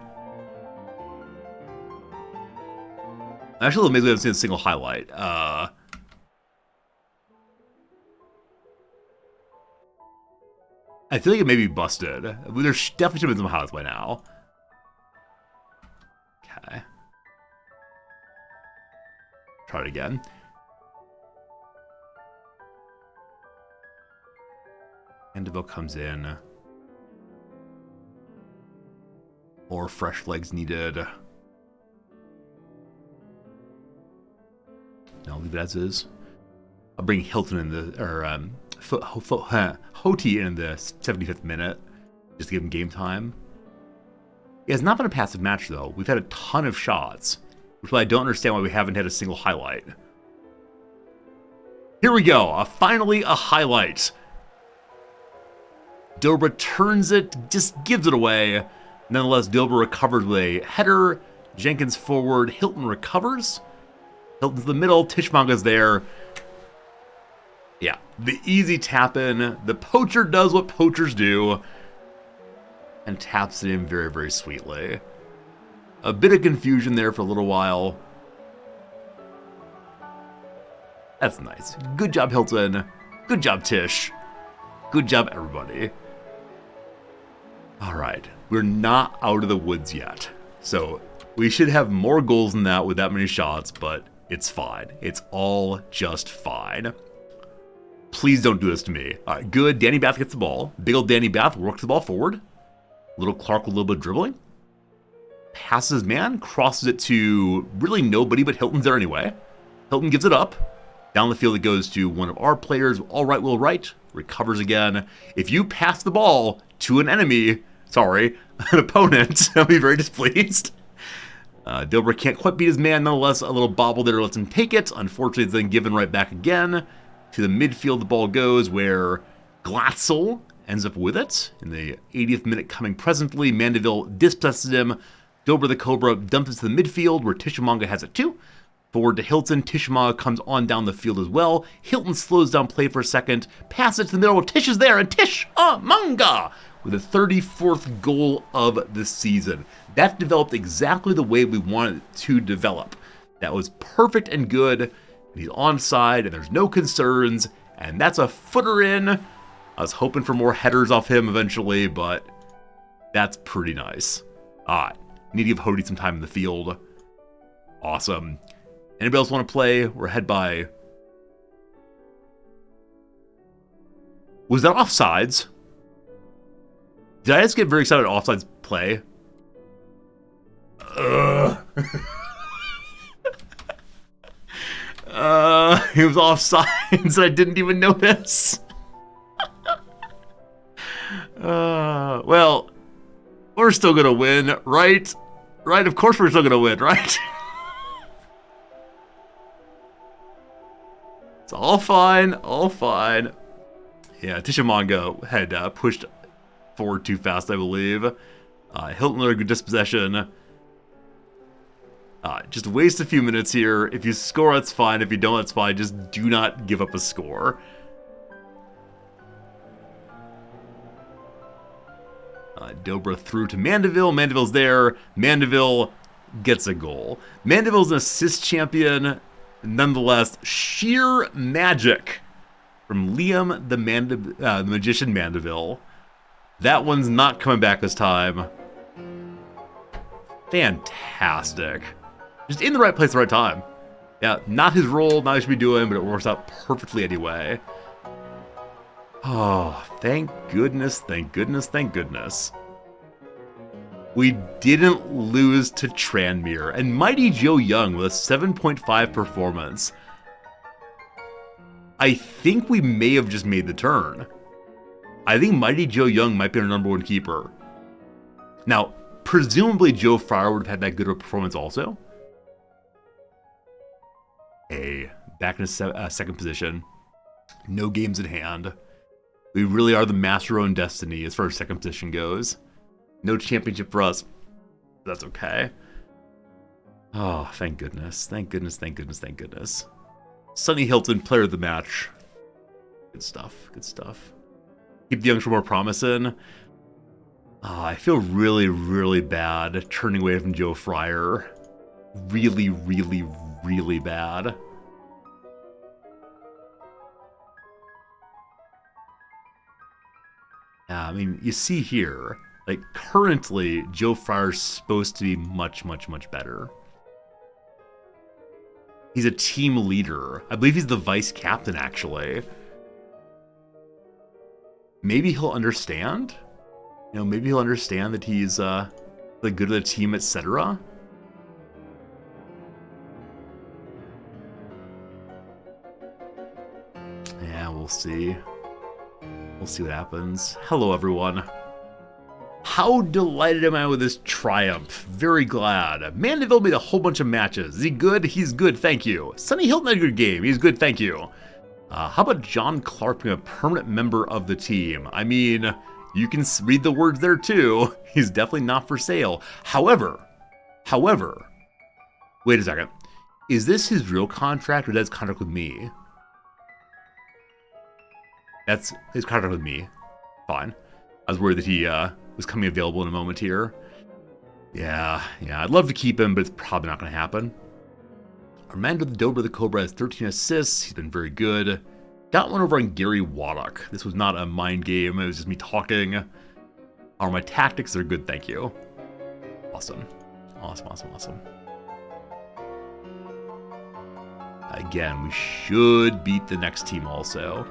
Actually, maybe we haven't seen a single highlight. I feel like it may be busted. There definitely should have been some highlights by now. Okay. Try it again. Mandeville comes in. More fresh legs needed. No, leave it as is. I'll bring Hilton in the, or Hoti in the 75th minute, just to give him game time. Yeah, it's not been a passive match though. We've had a ton of shots, which I don't understand why we haven't had a single highlight. Here we go, finally a highlight. Dobra turns it, just gives it away. Nonetheless, Dobra recovers with a header. Jenkins forward, Hilton recovers. Hilton's in the middle, Tishmanga's there. Yeah, the easy tap in. The poacher does what poachers do and taps it in very, very sweetly. A bit of confusion there for a little while. That's nice. Good job, Hilton. Good job, Tish. Good job, everybody. All right, we're not out of the woods yet. So we should have more goals than that with that many shots, but it's fine. It's all just fine. Please don't do this to me. All right, good. Danny Bath gets the ball. Big old Danny Bath works the ball forward. Little Clark with a little bit of dribbling. Passes man, crosses it to really nobody, but Hilton's there anyway. Hilton gives it up. Down the field it goes to one of our players. All right, Will Wright. Recovers again. If you pass the ball to an enemy, sorry, an opponent, I'll be very displeased. Dilbert can't quite beat his man. Nonetheless, a little bobble there lets him take it. Unfortunately, it's then given right back again. To the midfield the ball goes, where Glatzel ends up with it. In the 80th minute coming presently, Mandeville dispossesses him. Dobra the Cobra dumps it to the midfield, where Tishamanga has it too. Forward to Hilton. Tishamanga comes on down the field as well. Hilton slows down play for a second. Passes it to the middle. Tish is there, and Tishamanga with the 34th goal of the season. That developed exactly the way we wanted it to develop. That was perfect and good. He's onside, and there's no concerns, and that's a footer in. I was hoping for more headers off him eventually, but that's pretty nice. All right, need to give Hody some time in the field. Awesome. Anybody else want to play? We're ahead by... Was that offsides? Did I just get very excited at offsides play? He was offsides and I didn't even notice. Well, we're still gonna win, right? Right, of course we're still gonna win, right? It's all fine, all fine. Yeah, Tishamanga had pushed forward too fast, I believe. Hilton with a good dispossession. Just waste a few minutes here. If you score, that's fine. If you don't, that's fine. Just do not give up a score. Dobra through to Mandeville. Mandeville's there. Mandeville gets a goal. Mandeville's an assist champion. Nonetheless, sheer magic from Liam the Magician Mandeville. That one's not coming back this time. Fantastic. Just in the right place at the right time. Yeah, not his role, not what he should be doing, but it works out perfectly anyway. Oh, thank goodness, thank goodness, thank goodness. We didn't lose to Tranmere, and Mighty Joe Young with a 7.5 performance. I think we may have just made the turn. I think Mighty Joe Young might be our number one keeper. Now, presumably Joe Fryer would have had that good of a performance also. Hey, back in a second position. No games in hand. We really are the master of our own destiny as far as second position goes. No championship for us. That's okay. Oh, thank goodness. Thank goodness, thank goodness, thank goodness. Sonny Hilton, player of the match. Good stuff, good stuff. Keep the youngster more promising. I feel really, really bad turning away from Joe Fryer. Really, really, really bad. I mean, you see here, like, currently, Joe Fryer's supposed to be much, much, much better. He's a team leader. I believe he's the vice captain, actually. Maybe he'll understand. You know, maybe he'll understand that he's the good of the team, etc. Yeah, we'll see. We'll see what happens. Hello, everyone. How delighted am I with this triumph? Very glad. Mandeville made a whole bunch of matches. Is he good? He's good, thank you. Sonny Hilton had a good game. He's good, thank you. How about John Clark being a permanent member of the team? I mean, you can read the words there too. He's definitely not for sale. However, wait a second. Is this his real contract or that's contract with me? That's his contract with me. Fine. I was worried that he was coming available in a moment here. Yeah, I'd love to keep him, but it's probably not going to happen. Armando the Dobra the Cobra has 13 assists. He's been very good. Got one over on Gary Waddock. This was not a mind game. It was just me talking. Are my tactics? They're good, thank you. Awesome. Awesome. Again, we should beat the next team also.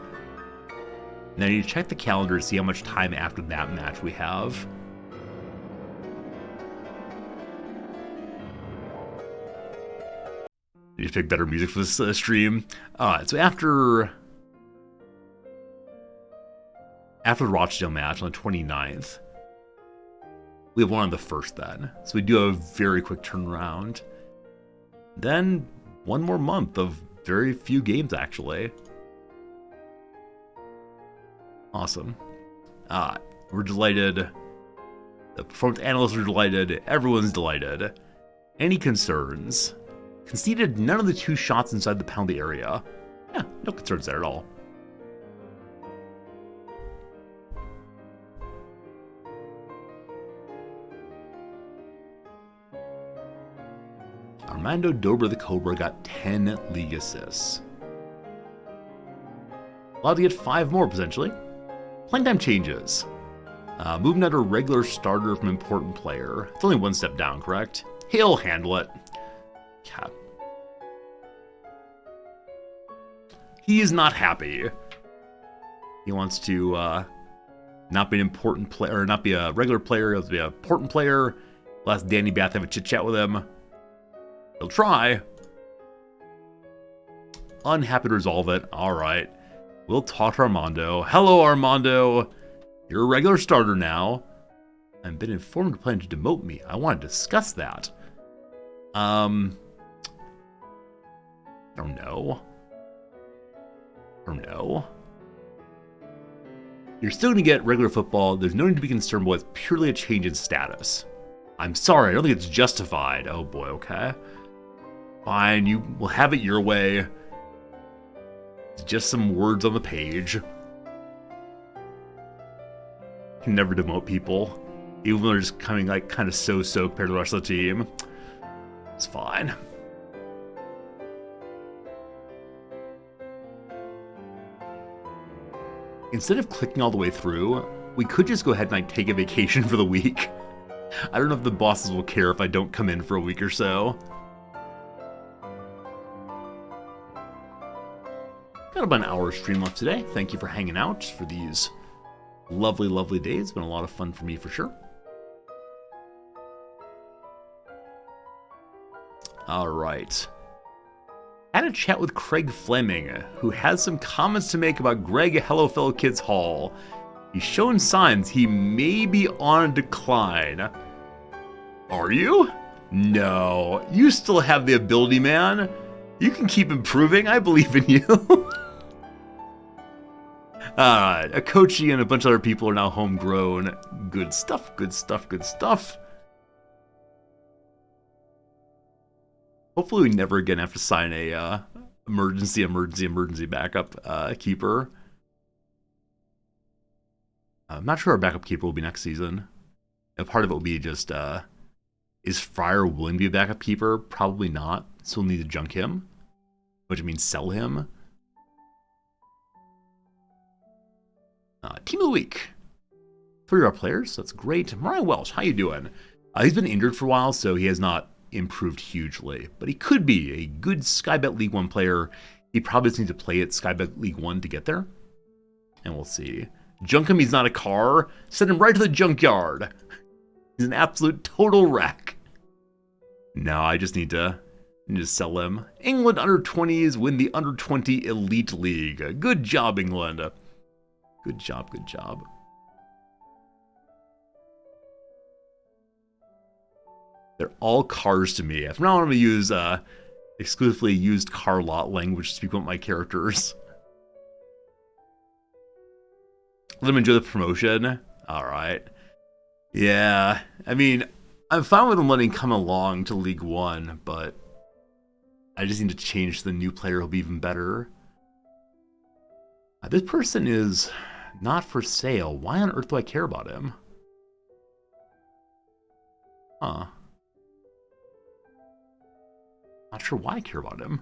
Now I need to check the calendar to see how much time after that match we have. Need to pick better music for this stream. Alright, so after the Rochdale match on the 29th, we have one on the 1st then. So we do have a very quick turnaround. Then one more month of very few games, actually. Awesome. We're delighted. The performance analysts are delighted. Everyone's delighted. Any concerns? Conceded none of the 2 shots inside the penalty area. Yeah, no concerns there at all. Armando Dobra the Cobra got 10 league assists. Allowed to get 5 more, potentially. Playing time changes. Moving out a regular starter from important player. It's only 1 step down, correct? He'll handle it. Yeah. He is not happy. He wants to not be an important player, or not be a regular player. He wants to be an important player. We'll ask Danny Bath to have a chit chat with him. He'll try. Unhappy to resolve it. All right. We'll talk to Armando. Hello, Armando. You're a regular starter now. I've been informed you're planning to demote me. I want to discuss that. I don't know. You're still going to get regular football. There's no need to be concerned about. It's purely a change in status. I'm sorry. I don't think it's justified. Oh boy, okay. Fine, you will have it your way. It's just some words on the page. Can never demote people. Even when they're just coming like kind of so-so compared to the rest of the team. It's fine. Instead of clicking all the way through, we could just go ahead and like take a vacation for the week. I don't know if the bosses will care if I don't come in for a week or so. Got about an hour of stream left today. Thank you for hanging out for these lovely, lovely days. It's been a lot of fun for me for sure. All right. Had a chat with Craig Fleming, who has some comments to make about Greg Hello Fellow Kids Hall. He's shown signs he may be on a decline. Are you? No. You still have the ability, man. You can keep improving. I believe in you. Akochi and a bunch of other people are now homegrown. Good stuff, good stuff, good stuff. Hopefully we never again have to sign a emergency backup keeper. I'm not sure our backup keeper will be next season. A part of it will be just, is Fryer willing to be a backup keeper? Probably not. So we'll need to junk him, which means sell him. Team of the week. 3 of our players. That's great. Mariah Welsh, how you doing? He's been injured for a while, so he has not improved hugely. But he could be a good Sky Bet League 1 player. He probably just needs to play at Sky Bet League 1 to get there. And we'll see. Junk him, he's not a car. Send him right to the junkyard. He's an absolute total wreck. No, I just need to sell him. England under 20s win the under 20 Elite League. Good job, England. Good job, good job. They're all cars to me. From now on, I'm going to use exclusively used car lot language to speak about my characters. Let them enjoy the promotion. All right. Yeah, I mean, I'm fine with them letting him come along to League 1, but I just need to change to the new player who'll be even better. This person is not for sale. Why on earth do I care about him? Huh. Not sure why I care about him.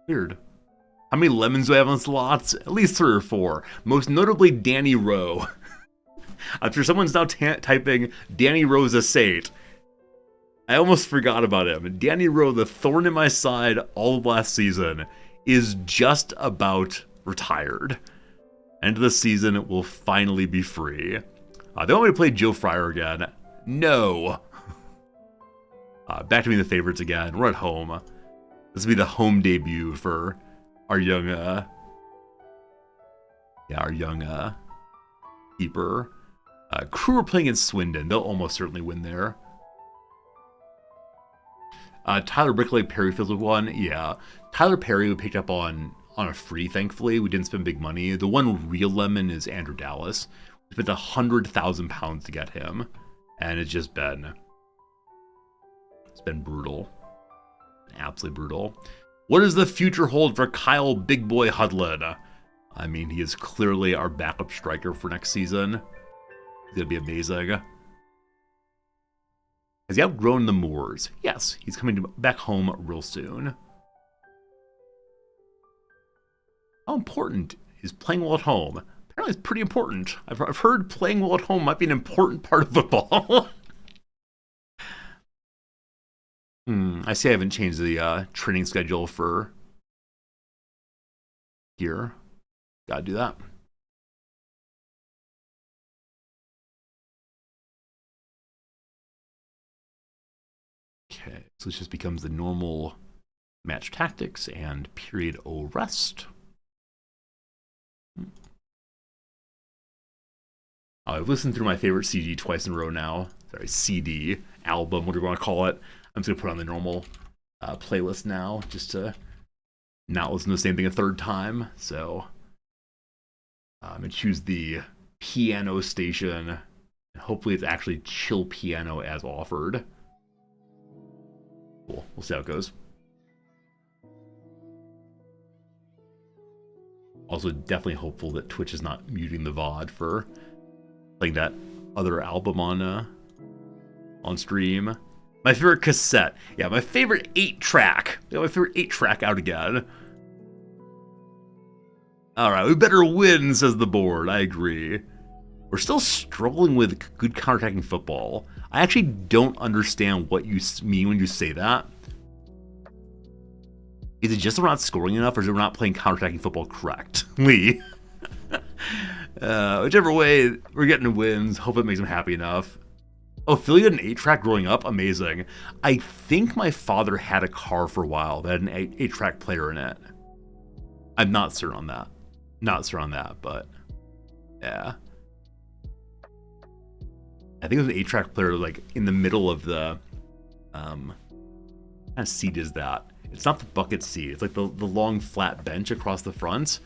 Weird. How many lemons do I have on slots? At least 3 or 4. Most notably, Danny Rowe. I'm sure someone's now typing Danny Rowe's Estate. I almost forgot about him. Danny Rowe, the thorn in my side all of last season, is just about retired. End of the season will finally be free. They want me to play Joe Fryer again. No. Back to being the favorites again. We're at home. This will be the home debut for our young, keeper. Crew are playing in Swindon. They'll almost certainly win there. Tyler Brickley, Perryfield with 1. Yeah, Tyler Perry we picked up on a free, thankfully. We didn't spend big money. The one real lemon is Andrew Dallas. We spent £100,000 to get him. And it's been brutal. Absolutely brutal. What does the future hold for Kyle Big Boy Hudlin? I mean, he is clearly our backup striker for next season. He's going to be amazing. Has he outgrown the Moors? Yes, he's coming back home real soon. How important is playing well at home? Apparently it's pretty important. I've heard playing well at home might be an important part of football. I see I haven't changed the training schedule for here. Gotta do that. Okay, so this just becomes the normal match tactics and period O rest. I've listened through my favorite CD twice in a row now. Sorry, CD, album, whatever you want to call it. I'm just going to put on the normal playlist now, just to not listen to the same thing a third time. So I'm going to choose the piano station, and hopefully it's actually chill piano as offered. Cool. We'll see how it goes. Also, definitely hopeful that Twitch is not muting the VOD for playing that other album on stream. My favorite cassette. Yeah, my favorite 8-track. My favorite 8-track out again. Alright, we better win, says the board. I agree. We're still struggling with good counterattacking football. I actually don't understand what you mean when you say that. Is it just that we're not scoring enough, or is it we're not playing counterattacking football correctly? Whichever way, we're getting wins. Hope it makes them happy enough. Oh, Philly had an 8-track growing up? Amazing. I think my father had a car for a while that had an 8-track player in it. I'm not certain on that. Not certain on that, but yeah. I think it was an 8-track player like in the middle of the what kind of seat is that? It's not the bucket seat. It's like the long flat bench across the front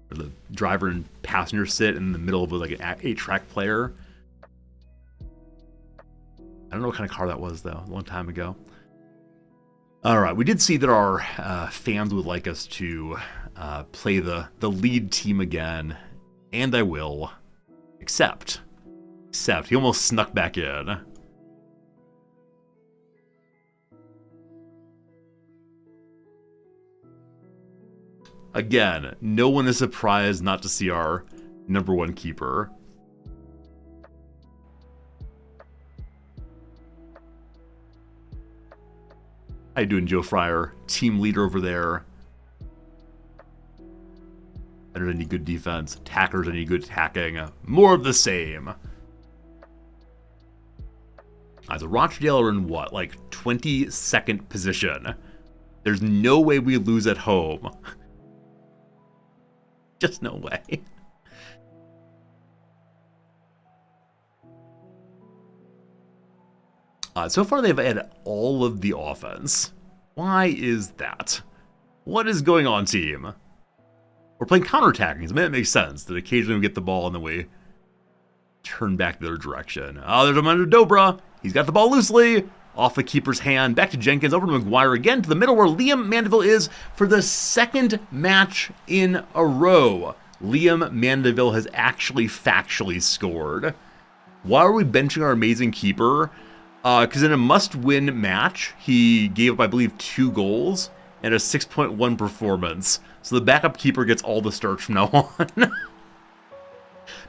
where the driver and passenger sit in the middle of like an 8-track player. I don't know what kind of car that was though, a long time ago. All right, we did see that our fans would like us to play the lead team again, and I will. Except he almost snuck back in. Again, no one is surprised not to see our #1 keeper. How you doing, Joe Fryer? Team leader over there. Better any good defense. Attackers any good attacking. More of the same. The Rochdale are in what? Like 22nd position. There's no way we lose at home. Just no way. So far they've had all of the offense. Why is that? What is going on, team? We're playing counterattacking, so it makes sense that occasionally we get the ball and then we turn back the other direction. Oh, there's a man of Dobra. He's got the ball loosely. Off the keeper's hand. Back to Jenkins. Over to McGuire again to the middle where Liam Mandeville is for the second match in a row. Liam Mandeville has actually factually scored. Why are we benching our amazing keeper? Because in a must-win match, he gave up, I believe, 2 goals and a 6.1 performance. So the backup keeper gets all the starts from now on.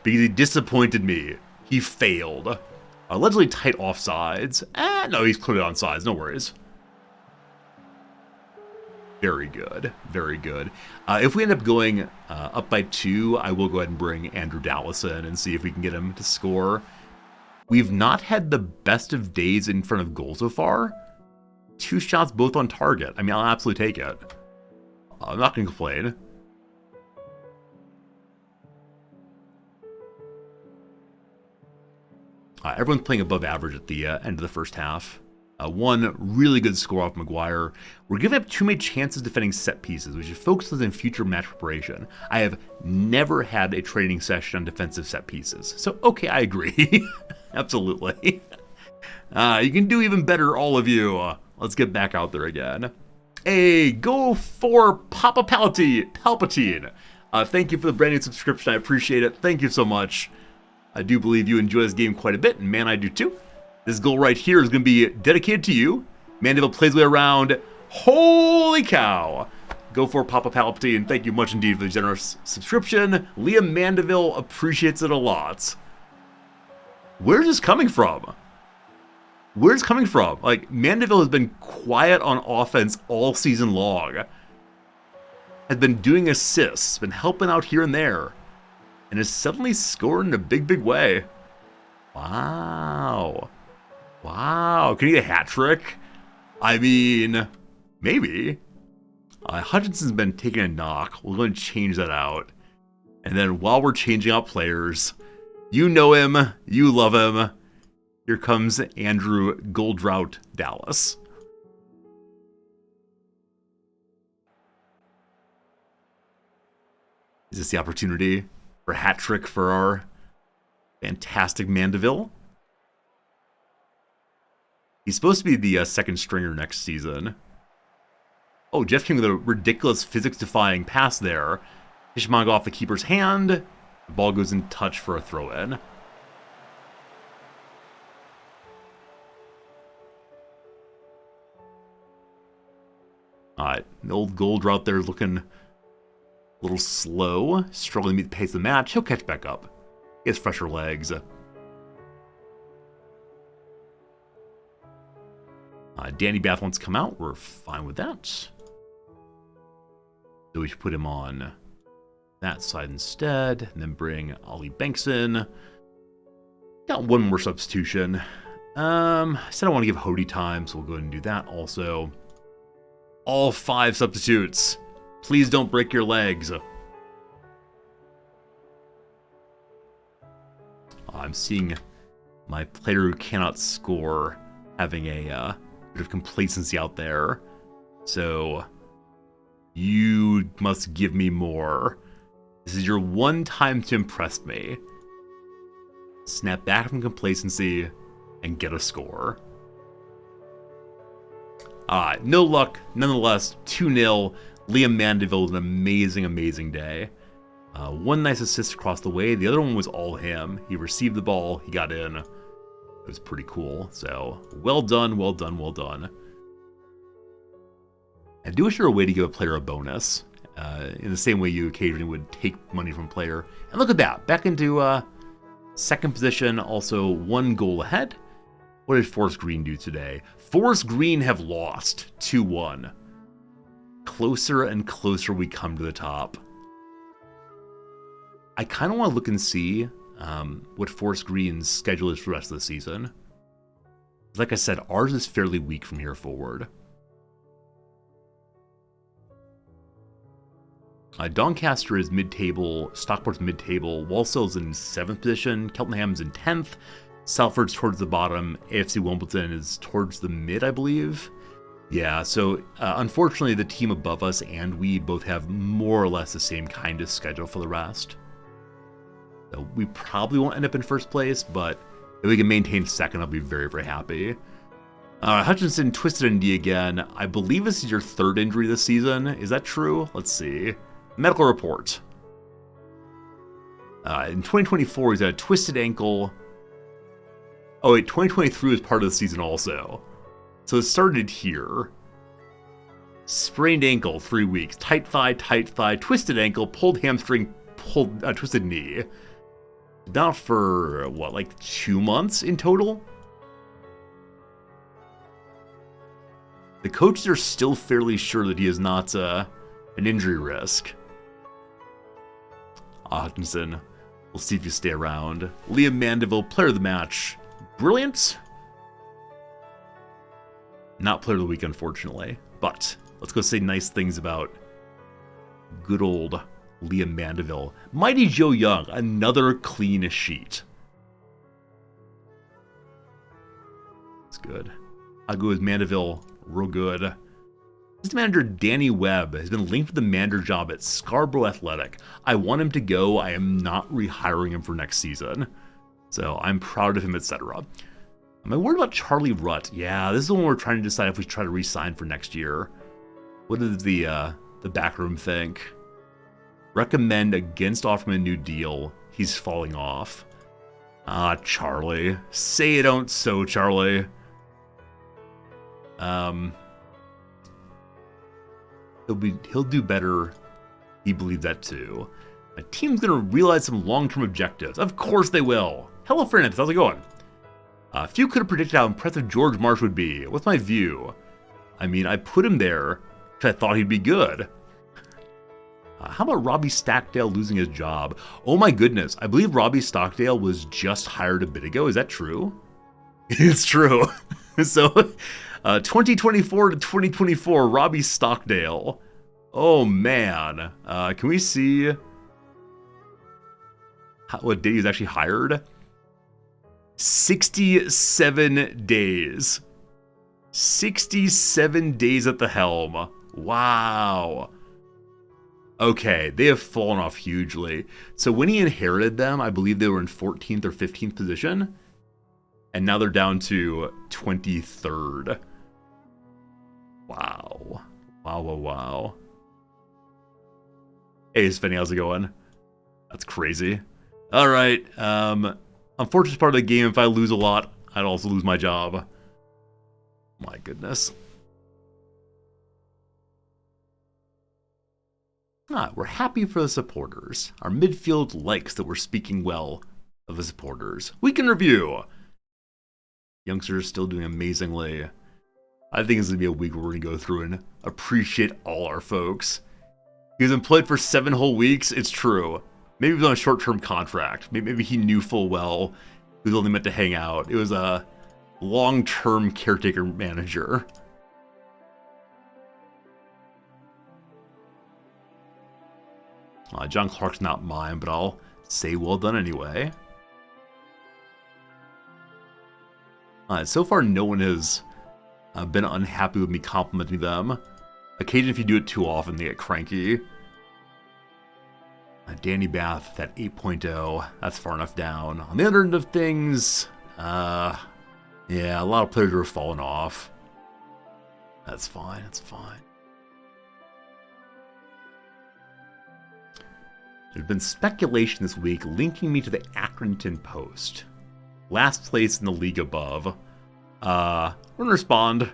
Because he disappointed me. He failed. Allegedly tight offsides. No, he's clearly onside. No worries. Very good. Very good. If we end up going up by 2, I will go ahead and bring Andrew Dallas in and see if we can get him to score. We've not had the best of days in front of goal so far. 2 shots both on target. I mean, I'll absolutely take it. I'm not going to complain. Everyone's playing above average at the end of the first half. One really good score off McGuire. We're giving up too many chances defending set pieces. We should focus on in future match preparation. I have never had a training session on defensive set pieces. So, okay, I agree. Absolutely. You can do even better, all of you. Let's get back out there again. Hey, go for Papa Palpatine. Thank you for the brand new subscription. I appreciate it. Thank you so much. I do believe you enjoy this game quite a bit, and man, I do too. This goal right here is going to be dedicated to you. Mandeville plays way around. Holy cow. Go for Papa Palpatine. Thank you much indeed for the generous subscription. Liam Mandeville appreciates it a lot. Where's this coming from? Where's it coming from? Like, Mandeville has been quiet on offense all season long. Has been doing assists, been helping out here and there. And is suddenly scoring in a big, big way. Wow. Wow. Can he get a hat trick? I mean, maybe. Hutchinson's been taking a knock. We're going to change that out. And then while we're changing out players, you know him. You love him. Here comes Andrew Goldrout Dallas. Is this the opportunity for a hat trick for our fantastic Mandeville? He's supposed to be the second stringer next season. Oh, Jeff King with a ridiculous physics-defying pass there. Fishmong off the keeper's hand. The ball goes in touch for a throw-in. Alright, the old Goldrout there looking a little slow. Struggling to meet the pace of the match. He'll catch back up. He has fresher legs. Danny Bath wants to come out. We're fine with that. So we should put him on that side instead. And then bring Ollie Banks in. Got one more substitution. I said I want to give Hody time, so we'll go ahead and do that also. All 5 substitutes. Please don't break your legs. I'm seeing my player who cannot score having a bit of complacency out there. So you must give me more. This is your one time to impress me. Snap back from complacency and get a score. No luck. Nonetheless, 2-0. Liam Mandeville was an amazing, amazing day. One nice assist across the way. The other one was all him. He received the ball. He got in. It was pretty cool. So, well done, well done, well done. I do wish there were a way to give a player a bonus. In the same way you occasionally would take money from a player. And look at that. Back into second position. Also 1 goal ahead. What did Forest Green do today? Forest Green have lost 2-1. Closer and closer we come to the top. I kind of want to look and see what Forest Green's schedule is for the rest of the season. Like I said, ours is fairly weak from here forward. Doncaster is mid-table, Stockport's mid-table, Walsall's in 7th position, Cheltenham's in 10th, Salford's towards the bottom, AFC Wimbledon is towards the mid, I believe. Yeah, so unfortunately the team above us and we both have more or less the same kind of schedule for the rest. So we probably won't end up in first place, but if we can maintain second, I'll be very, very happy. Hutchinson twisted a knee again. I believe this is your 3rd injury this season. Is that true? Let's see. Medical report. In 2024, he's had a twisted ankle. Oh wait, 2023 was part of the season also. So it started here. Sprained ankle, 3 weeks. Tight thigh, twisted ankle, pulled hamstring, twisted knee. Not for, what, like 2 months in total? The coaches are still fairly sure that he is not an injury risk. Hutchinson, we'll see if you stay around. Liam Mandeville, player of the match. Brilliant. Not player of the week, unfortunately. But let's go say nice things about good old Liam Mandeville. Mighty Joe Young, another clean sheet. That's good. I'll go with Mandeville, real good. Assistant manager Danny Webb has been linked with the manager job at Scarborough Athletic. I want him to go. I am not rehiring him for next season. So I'm proud of him, etc. Am I worried about Charlie Rutt? Yeah, this is when we're trying to decide if we try to re-sign for next year. What does the backroom think? Recommend against offering a new deal. He's falling off. Charlie. Say it don't so, Charlie. He'll do better. He believes that too. My team's gonna realize some long-term objectives. Of course they will. Hello, friends. How's it going? Few could have predicted how impressive George Marsh would be. What's my view? I mean, I put him there because I thought he'd be good. How about Robbie Stockdale losing his job? Oh my goodness. I believe Robbie Stockdale was just hired a bit ago. Is that true? It's true. So, 2024 to 2024, Robbie Stockdale. Oh man. Can we see what day he was actually hired? 67 days. 67 days at the helm. Wow. Okay, they have fallen off hugely. So when he inherited them, I believe they were in 14th or 15th position. And now they're down to 23rd. Wow. Wow. Hey, Svenny, how's it going? That's crazy. All right. Unfortunate part of the game, if I lose a lot, I'd also lose my job. My goodness. We're happy for the supporters. Our midfield likes that we're speaking well of the supporters. Week in review. Youngsters still doing amazingly. I think it's going to be a week where we're going to go through and appreciate all our folks. He was employed for 7 whole weeks. It's true. Maybe he was on a short-term contract. Maybe he knew full well he was only meant to hang out. It was a long-term caretaker manager. John Clark's not mine, but I'll say well done anyway. So far, no one has been unhappy with me complimenting them. Occasionally, if you do it too often, they get cranky. Danny Bath, that 8.0, that's far enough down. On the other end of things, yeah, a lot of players are falling off. That's fine, that's fine. There's been speculation this week linking me to the Accrington Post. Last place in the league above. We're gonna respond.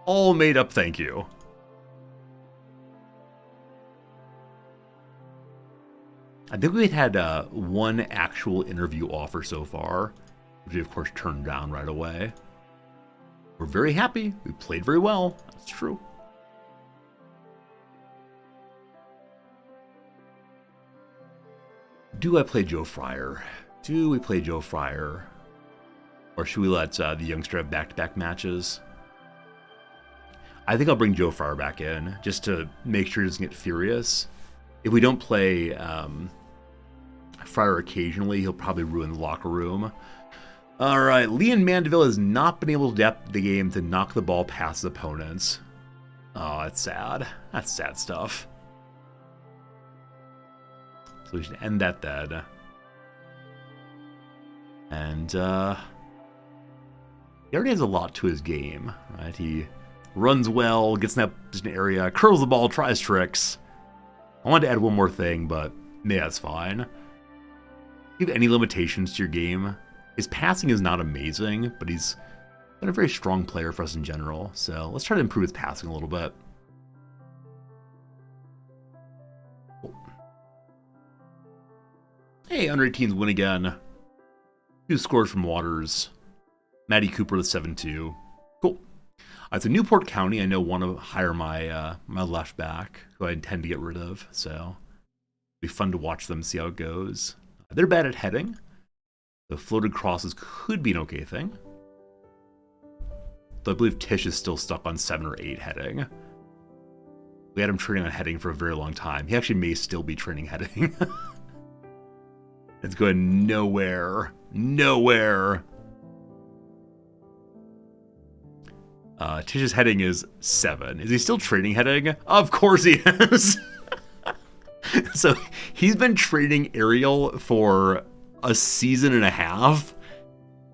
All made up, thank you. I think we've had one actual interview offer so far. which we of course turned down right away. We're very happy. We played very well. That's true. Do I play Joe Fryer? Do we play Joe Fryer? Or should we let the youngster have back-to-back matches? I think I'll bring Joe Fryer back in, just to make sure he doesn't get furious. If we don't play Fryer occasionally, he'll probably ruin the locker room. Alright, Leon Mandeville has not been able to adapt the game to knock the ball past his opponents. Oh, that's sad. That's sad stuff. So we should end that then. And, he already has a lot to his game, right? He runs well, gets in that position area, curls the ball, tries tricks. I wanted to add one more thing, but yeah, it's fine. Do you have any limitations to your game? His passing is not amazing, but he's been a very strong player for us in general. So let's try to improve his passing a little bit. Hey, under 18s win again. 2 scores from Waters. Matty Cooper with 7-2. Cool. It's a Newport County. I know want to hire my my left back, who I intend to get rid of. So it'll be fun to watch them, see how it goes. They're bad at heading. The floated crosses could be an okay thing. Though I believe Tish is still stuck on 7 or 8 heading. We had him training on heading for a very long time. He actually may still be training heading. It's going nowhere. Nowhere. Tish's heading is 7. Is he still training heading? Of course he is. So he's been training aerial for a season and a half.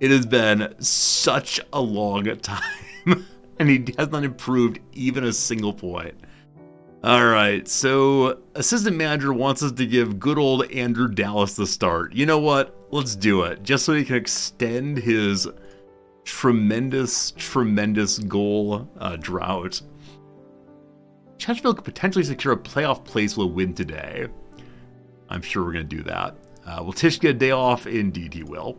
It has been such a long time, and he has not improved even a single point. All right, so assistant manager wants us to give good old Andrew Dallas the start. You know what? Let's do it, just so he can extend his tremendous goal drought. Chesterfield could potentially secure a playoff place with a win today. I'm sure we're going to do that. Will Tish get a day off? Indeed he will.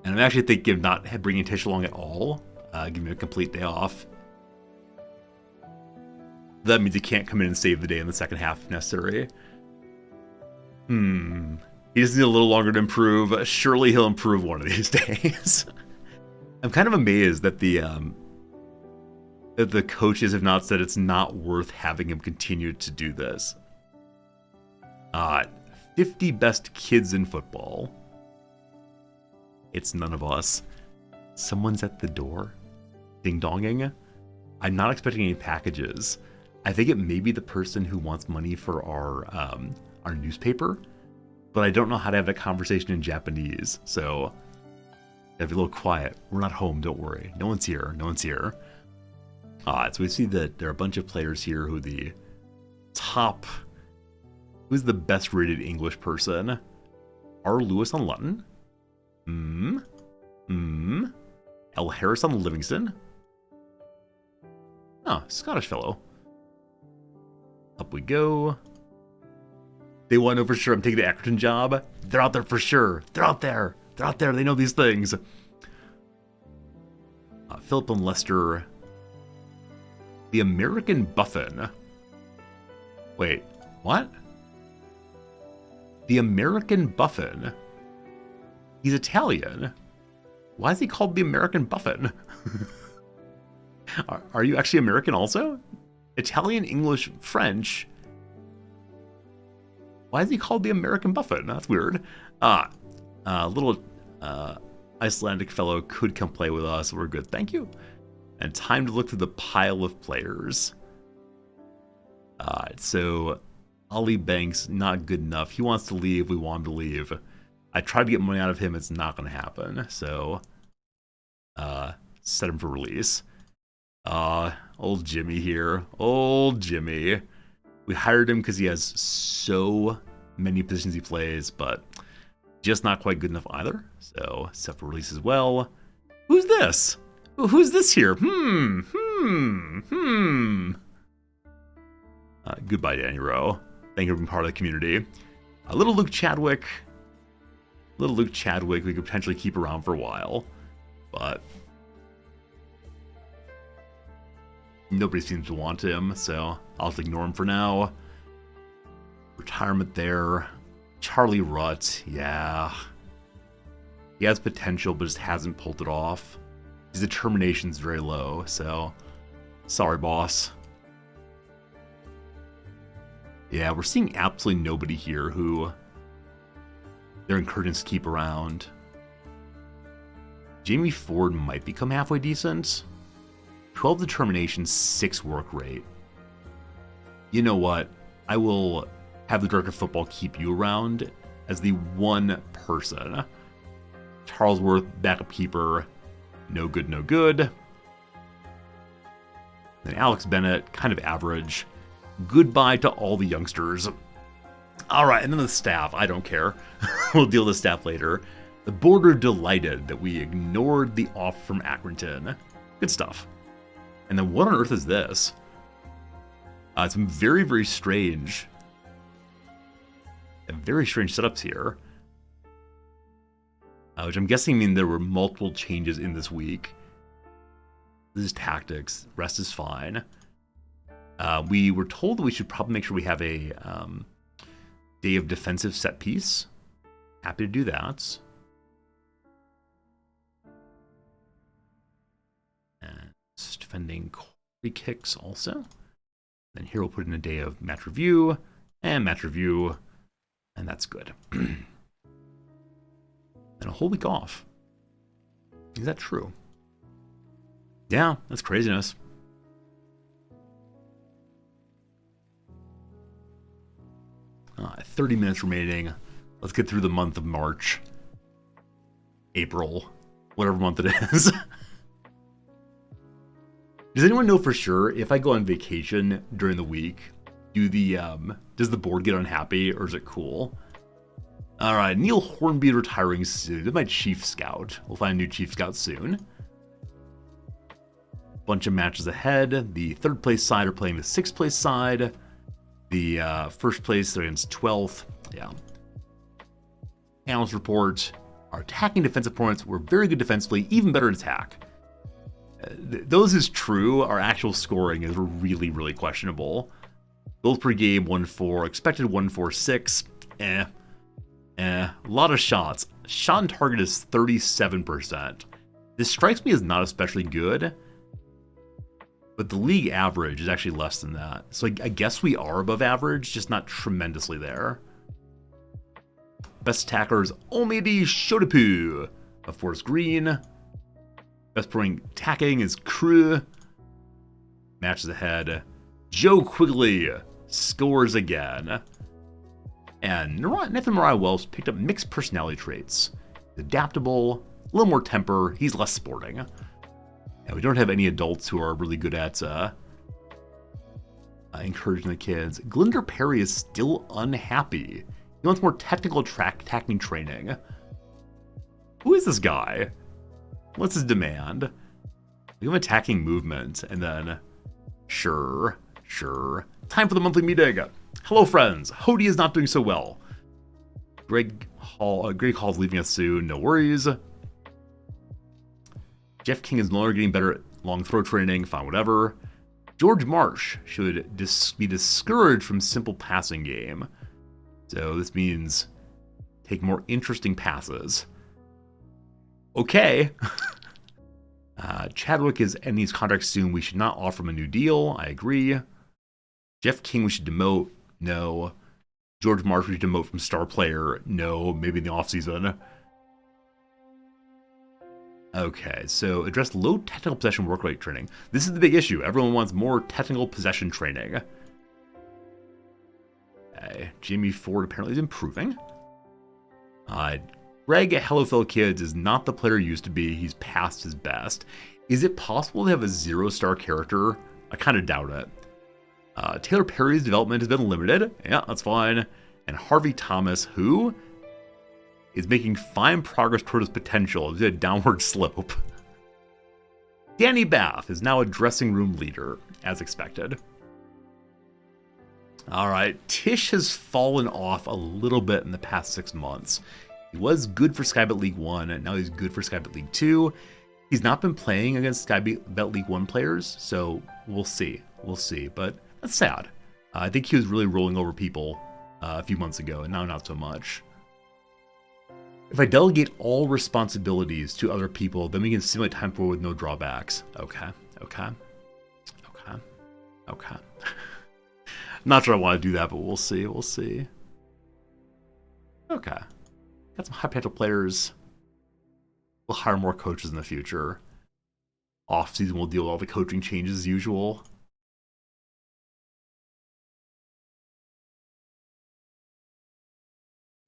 And I'm actually thinking of not bringing Tish along at all. Give him a complete day off. That means he can't come in and save the day in the second half if necessary. He just needs a little longer to improve. Surely he'll improve one of these days. I'm kind of amazed that the coaches have not said it's not worth having him continue to do this. 50 best kids in football. It's none of us. Someone's at the door. Ding-donging. I'm not expecting any packages. I think it may be the person who wants money for our newspaper, but I don't know how to have that conversation in Japanese, so gotta be a little quiet. We're not home, don't worry. No one's here. No one's here. So we see that there are a bunch of players here who the top... Who's the best rated English person? R. Lewis on Lutton? L. Harris on Livingston? Oh, Scottish fellow. Up we go. They want to know for sure I'm taking the Ackerton job. They're out there for sure. They're out there. They're out there. They know these things. Philip and Lester. The American Buffin. Wait, what? The American Buffin? He's Italian. Why is he called the American Buffin? Are you actually American also? Italian, English, French. Why is he called the American Buffin? That's weird. Little Icelandic fellow could come play with us. We're good, thank you. And time to look through the pile of players. So Ollie Banks, not good enough. He wants to leave. We want him to leave. I tried to get money out of him. It's not going to happen. So set him for release. Old Jimmy here. Old Jimmy. We hired him because he has so many positions he plays, but just not quite good enough either. So set for release as well. Who's this? Who's this here? Goodbye, Danny Rowe. Thank you for being part of the community. Little Luke Chadwick. Little Luke Chadwick we could potentially keep around for a while, but nobody seems to want him, so I'll just ignore him for now. Retirement there. Charlie Rutt, yeah. He has potential, but just hasn't pulled it off. His determination's very low, so sorry, boss. Yeah, we're seeing absolutely nobody here who they're encouraging us to keep around. Jamie Ford might become halfway decent. 12 determination, 6 work rate. You know what? I will have the director of football keep you around as the one person. Charlesworth, backup keeper, no good, no good. Then Alex Bennett, kind of average. Goodbye to all the youngsters. All right, and then the staff. I don't care. We'll deal with the staff later. The board are delighted that we ignored the offer from Accrington. Good stuff. And then what on earth is this? Some very, very strange. Very strange setups here. Which I'm guessing mean there were multiple changes in this week. This is tactics. Rest is fine. We were told that we should probably make sure we have a day of defensive set piece. Happy to do that. And defending free kicks also. Then here we'll put in a day of match review and match review, and that's good. And a whole week off. Is that true? Yeah, that's craziness. 30 minutes remaining. Let's get through the month of March. April. Whatever month it is. Does anyone know for sure if I go on vacation during the week, does the board get unhappy or is it cool? Alright, Neil Hornby retiring soon. This is my chief scout. We'll find a new chief scout soon. Bunch of matches ahead. The third place side are playing the sixth place side. The first place against 12th. Yeah. Analyst report. Our attacking defensive opponents were very good defensively, even better in attack. Those is true. Our actual scoring is really, really questionable. Goals per game, 1-4. Expected 1-4-6. A lot of shots. Shot on target is 37%. This strikes me as not especially good. But the league average is actually less than that. So I guess we are above average, just not tremendously there. Best attacker is Omedi Shodapu of Forest Green. Best throwing attacking is Crew. Matches ahead. Joe Quigley scores again. And Nathan Mariah Wells picked up mixed personality traits. He's adaptable, a little more temper, he's less sporting. And we don't have any adults who are really good at encouraging the kids. Glinder Perry is still unhappy. He wants more technical attacking training. Who is this guy? What's his demand? We have attacking movement, and then sure. Time for the monthly meeting. Hello, friends. Hody is not doing so well. Greg Hall's leaving us soon. No worries. Jeff King is no longer getting better at long throw training. Fine, whatever. George Marsh should be discouraged from simple passing game. So this means take more interesting passes. Okay. Chadwick is ending his contract soon. We should not offer him a new deal. I agree. Jeff King, we should demote. No. George Marsh, we should demote from star player. No. Maybe in the offseason. Okay, so address low technical possession work rate training. This is the big issue. Everyone wants more technical possession training. Okay, Jamie Ford apparently is improving. Greg at Hello Fellow Kids is not the player he used to be. He's past his best. Is it possible to have a 0-star character? I kind of doubt it. Taylor Perry's development has been limited. Yeah, that's fine. And Harvey Thomas, who is making fine progress toward his potential. It's a downward slope. Danny Bath is now a dressing room leader, as expected. All right, Tish has fallen off a little bit in the past 6 months. He was good for Skybet League 1, and now he's good for Skybet League 2. He's not been playing against Skybet League 1 players, so we'll see. We'll see, but that's sad. I think he was really rolling over people a few months ago, and now not so much. If I delegate all responsibilities to other people, then we can simulate time forward with no drawbacks. Okay. Not sure I want to do that, but we'll see. Okay. Got some high potential players. We'll hire more coaches in the future. Off season, we'll deal with all the coaching changes as usual.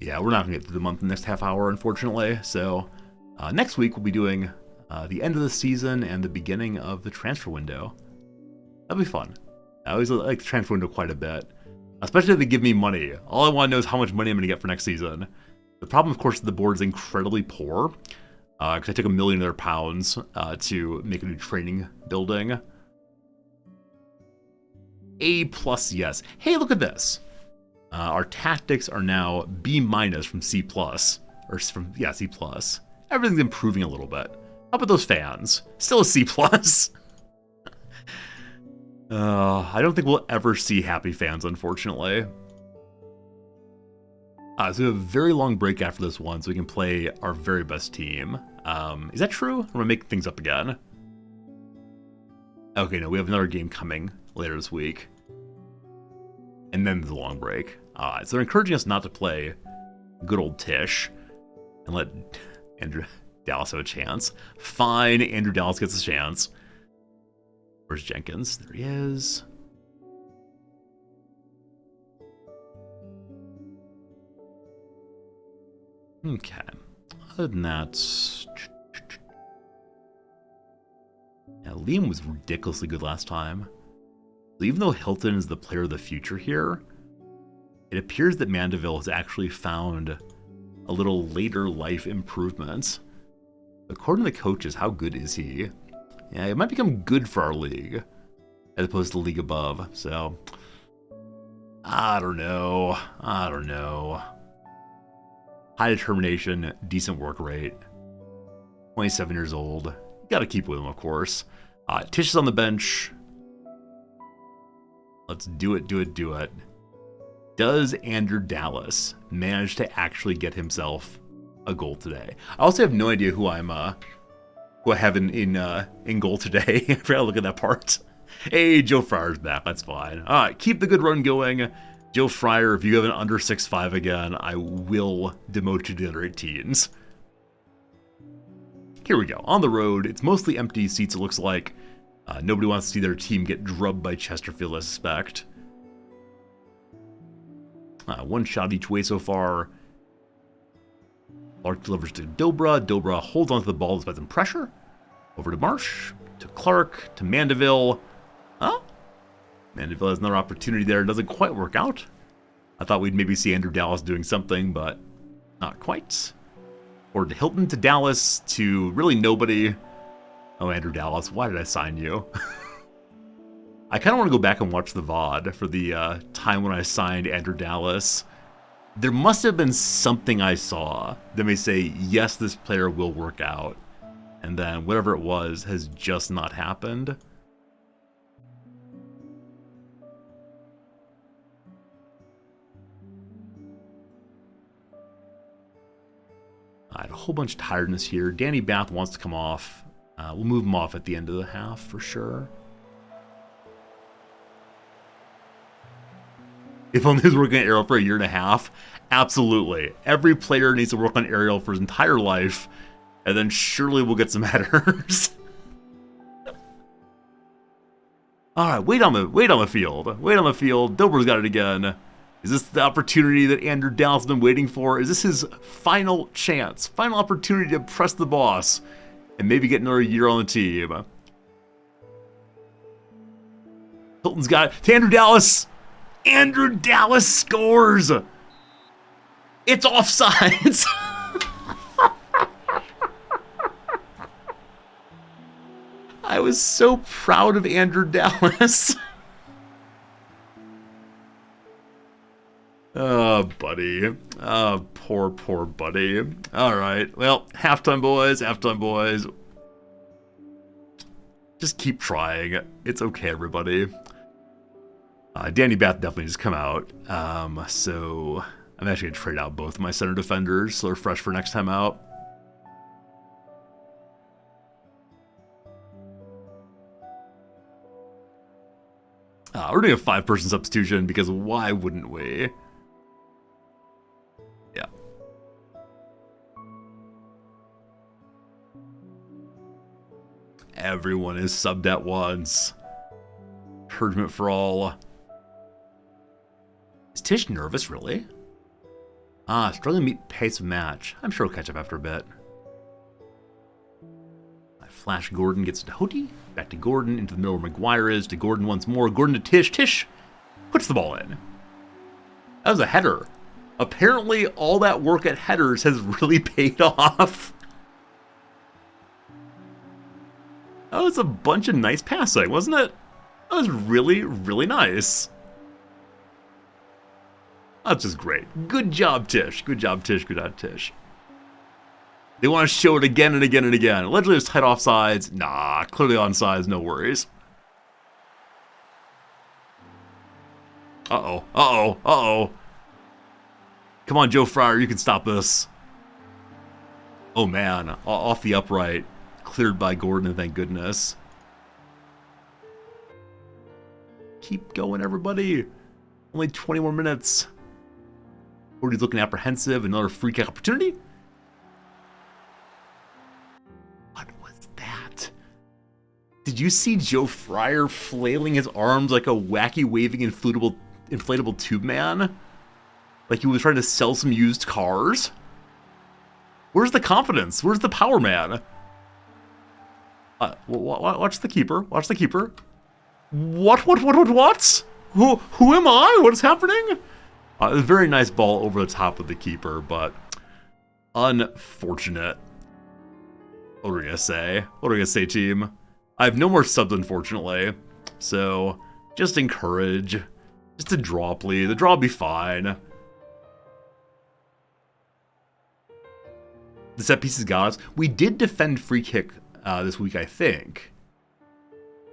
Yeah, we're not going to get through the month in the next half hour, unfortunately. So next week, we'll be doing the end of the season and the beginning of the transfer window. That'll be fun. I always like the transfer window quite a bit, especially if they give me money. All I want to know is how much money I'm going to get for next season. The problem, of course, is the board is incredibly poor, because I took £1 million of their pounds to make a new training building. A+, yes. Hey, look at this. Our tactics are now B- from C+, or from, yeah, C+. Everything's improving a little bit. How about those fans? Still a C+. I don't think we'll ever see happy fans, unfortunately. So we have a very long break after this one, so we can play our very best team. Is that true? I'm going to make things up again. Okay, no, we have another game coming later this week. And then the long break. So they're encouraging us not to play good old Tish and let Andrew Dallas have a chance. Fine, Andrew Dallas gets a chance. Where's Jenkins? There he is. Okay. Other than that, yeah, Liam was ridiculously good last time. So even though Hilton is the player of the future here, it appears that Mandeville has actually found a little later life improvements. According to the coaches, how good is he? Yeah, it might become good for our league, as opposed to the league above. So, I don't know. High determination, decent work rate. 27 years old. You gotta keep with him, of course. Tish is on the bench. Let's do it. Does Andrew Dallas manage to actually get himself a goal today? I also have no idea who I have in goal today. I forgot to look at that part. Hey, Joe Fryer's back. That's fine. All right, keep the good run going. Joe Fryer, if you have an under 6'5" again, I will demote you to the under 18s. Here we go. On the road, it's mostly empty seats, it looks like. Nobody wants to see their team get drubbed by Chesterfield, I suspect. One shot each way so far. Clark delivers to Dobra. Dobra holds onto the ball despite some pressure. Over to Marsh. To Clark. To Mandeville. Oh. Mandeville has another opportunity there. It doesn't quite work out. I thought we'd maybe see Andrew Dallas doing something, but not quite. Or to Hilton, to Dallas, to really nobody. Oh, Andrew Dallas, why did I sign you? I kind of want to go back and watch the VOD for the time when I signed Andrew Dallas. There must have been something I saw that may say, yes, this player will work out. And then whatever it was has just not happened. I had a whole bunch of tiredness here. Danny Bath wants to come off. We'll move him off at the end of the half for sure. If only he was working on aerial for a year and a half. Absolutely. Every player needs to work on aerial for his entire life, and then surely we'll get some headers. All right, wait on the field. Wait on the field. Dober's got it again. Is this the opportunity that Andrew Dallas has been waiting for? Is this his final chance, final opportunity to impress the boss and maybe get another year on the team? Hilton's got it to Andrew Dallas. Andrew Dallas scores. It's offsides. I was so proud of Andrew Dallas. Oh, buddy. Oh, poor, poor buddy. All right. Well, halftime, boys. Halftime, boys. Just keep trying. It's okay, everybody. Danny Bath definitely just come out. So I'm actually going to trade out both of my center defenders so they're fresh for next time out. We're doing a 5-person substitution because why wouldn't we? Yeah. Everyone is subbed at once. Encouragement for all. Is Tish nervous, really? Struggling to meet pace of match. I'm sure he'll catch up after a bit. Flash Gordon gets to Hoti. Back to Gordon, into the middle where McGuire is. To Gordon once more. Gordon to Tish. Tish puts the ball in. That was a header. Apparently, all that work at headers has really paid off. That was a bunch of nice passing, wasn't it? That was really, really nice. That's just great. Good job, Tish. Good job, Tish. Good job, Tish. They want to show it again and again and again. Allegedly, it's tight offsides. Nah, clearly onside. No worries. Uh-oh. Uh-oh. Uh-oh. Come on, Joe Fryer. You can stop this. Oh, man. Off the upright. Cleared by Gordon, thank goodness. Keep going, everybody. Only 20 more minutes. Gordy's looking apprehensive. Another free kick opportunity. Did you see Joe Fryer flailing his arms like a wacky waving inflatable tube man? Like he was trying to sell some used cars? Where's the confidence? Where's the power man? Watch the keeper. Watch the keeper. What? Who am I? What is happening? A very nice ball over the top of the keeper, but unfortunate. What are we gonna say? What are we gonna say, team? I have no more subs, unfortunately. So, just encourage. Just a draw, please. The draw will be fine. The set pieces got us. We did defend free kick this week, I think.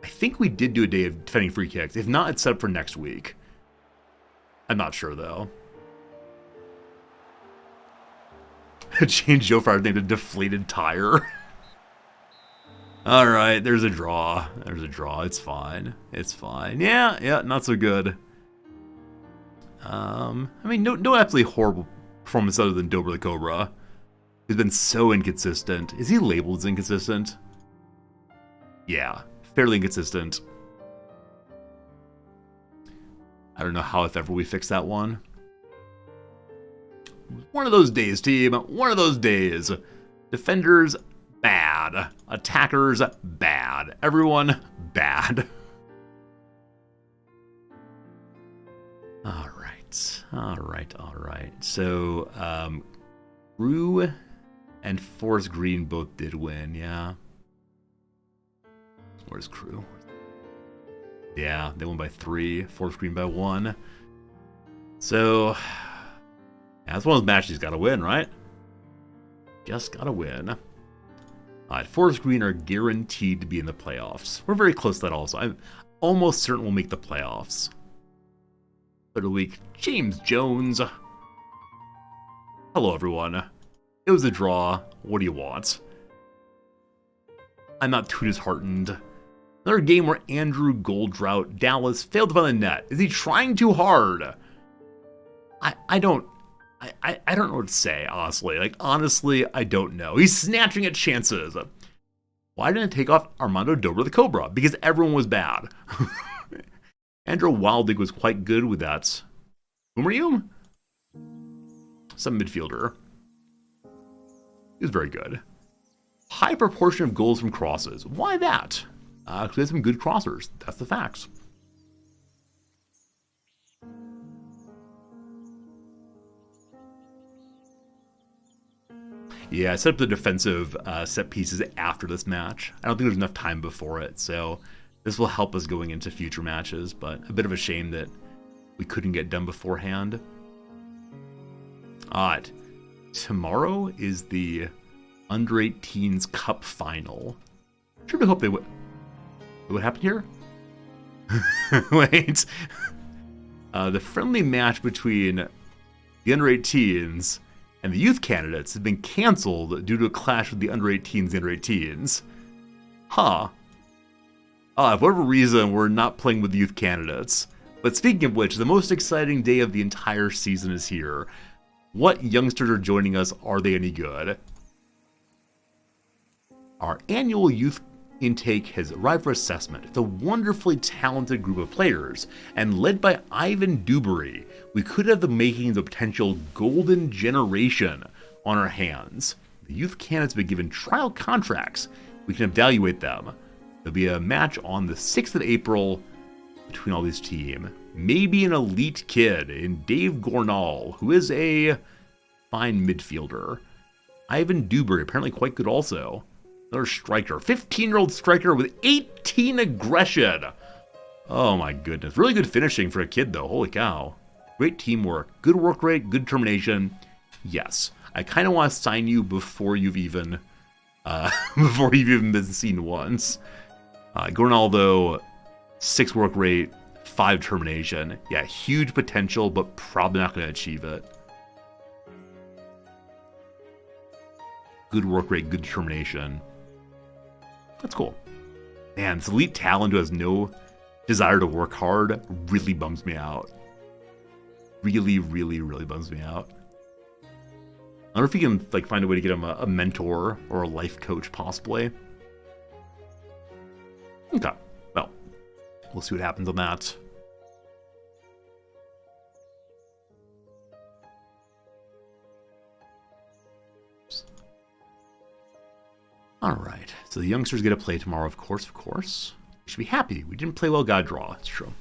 I think we did do a day of defending free kicks. If not, it's set up for next week. I'm not sure, though. Change Joe Fryer's name to Deflated Tire. Alright, there's a draw. There's a draw. It's fine. It's fine. Yeah, not so good. I mean, no absolutely horrible performance other than Dober the Cobra. He's been so inconsistent. Is he labeled as inconsistent? Yeah, fairly inconsistent. I don't know how, if ever, we fix that one. One of those days, team. One of those days. Defenders, bad. Attackers, bad. Everyone, bad. Alright. So, Rue and Forest Green both did win, yeah. Where's Crew? Yeah, they won by 3. Forest Green by 1. So, yeah, that's one of those matches he's got to win, right? Just got to win. Alright, Forest Green are guaranteed to be in the playoffs. We're very close to that also. I'm almost certain we'll make the playoffs. Third of the week, James Jones. Hello, everyone. It was a draw. What do you want? I'm not too disheartened. Another game where Andrew Golddrout Dallas failed to find the net. Is he trying too hard? I don't know what to say, honestly. Like, honestly, I don't know. He's snatching at chances. Why didn't it take off Armando Dober the Cobra? Because everyone was bad. Andrew Wilding was quite good with that. Whom are you? Some midfielder. He was very good. High proportion of goals from crosses. Why that? Because we had some good crossers. That's the facts. Yeah, I set up the defensive set pieces after this match. I don't think there's enough time before it, so this will help us going into future matches, but a bit of a shame that we couldn't get done beforehand. Tomorrow is the Under-18s Cup Final. Sure to hope they would. What happened here? Wait. The friendly match between the Under-18s and the youth candidates has been canceled due to a clash with the Under-18s and the Under-18s. Huh. For whatever reason, we're not playing with the youth candidates. But speaking of which, the most exciting day of the entire season is here. What youngsters are joining us? Are they any good? Our annual youth intake has arrived for assessment. It's a wonderfully talented group of players, and led by Ivan Dewberry, we could have the makings of a potential golden generation on our hands. The youth candidates have been given trial contracts. We can evaluate them. There'll be a match on the 6th of April between all these teams. Maybe an elite kid in Dave Gornall, who is a fine midfielder. Ivan Dewberry, apparently quite good also. Another striker, 15-year-old striker with 18 aggression. Oh my goodness. Really good finishing for a kid though. Holy cow. Great teamwork. Good work rate, good determination. Yes. I kind of want to sign you before you've even been seen once. Gornall though, 6 work rate, 5 determination. Yeah, huge potential, but probably not going to achieve it. Good work rate, good determination. That's cool. Man, this elite talent who has no desire to work hard really bums me out. Really, really, really bums me out. I wonder if you can find a way to get him a mentor or a life coach, possibly. Okay, well, we'll see what happens on that. Alright, so the youngsters get to play tomorrow, of course, We should be happy. We didn't play well God Draw, it's true.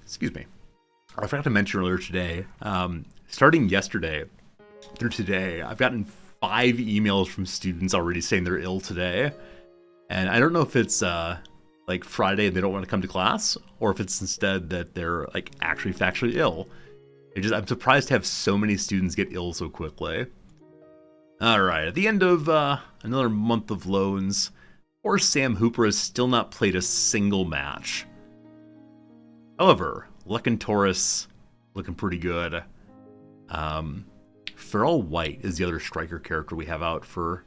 Excuse me. I forgot to mention earlier today, starting yesterday through today, I've gotten 5 emails from students already saying they're ill today. And I don't know if it's Friday and they don't want to come to class, or if it's instead that they're actually factually ill. I'm surprised to have so many students get ill so quickly. Alright, at the end of another month of loans, poor Sam Hooper has still not played a single match. However, Lekin Taurus looking pretty good. Farrell White is the other striker character we have out for.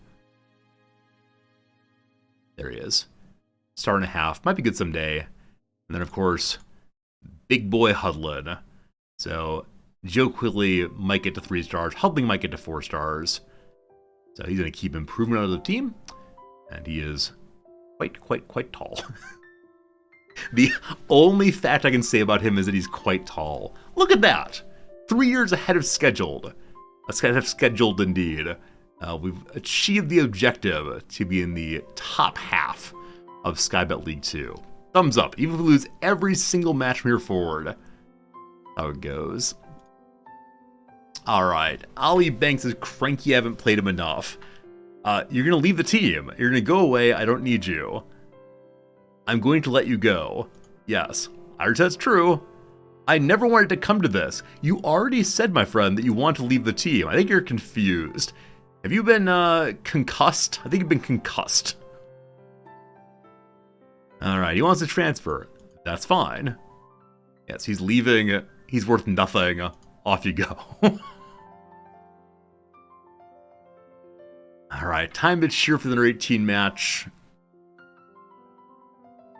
There he is. Star and a half. Might be good someday. And then, of course, Big Boy Hudlin. So, Joe Quigley might get to 3 stars. Hudling might get to 4 stars. So he's going to keep improving out of the team. And he is quite tall. The only fact I can say about him is that he's quite tall. Look at that! 3 years ahead of scheduled. Ahead of scheduled indeed. We've achieved the objective to be in the top half of Skybet League 2. Thumbs up. Even if we lose every single match from here forward. How it goes. Alright. Ollie Banks is cranky you haven't played him enough. You're going to leave the team. You're going to go away. I don't need you. I'm going to let you go. Yes. I heard that's true. I never wanted to come to this. You already said, my friend, that you want to leave the team. I think you're confused. Have you been concussed? I think you've been concussed. Alright, he wants to transfer. That's fine. Yes, he's leaving. He's worth nothing. Off you go. Alright, time to cheer for the under 18 match.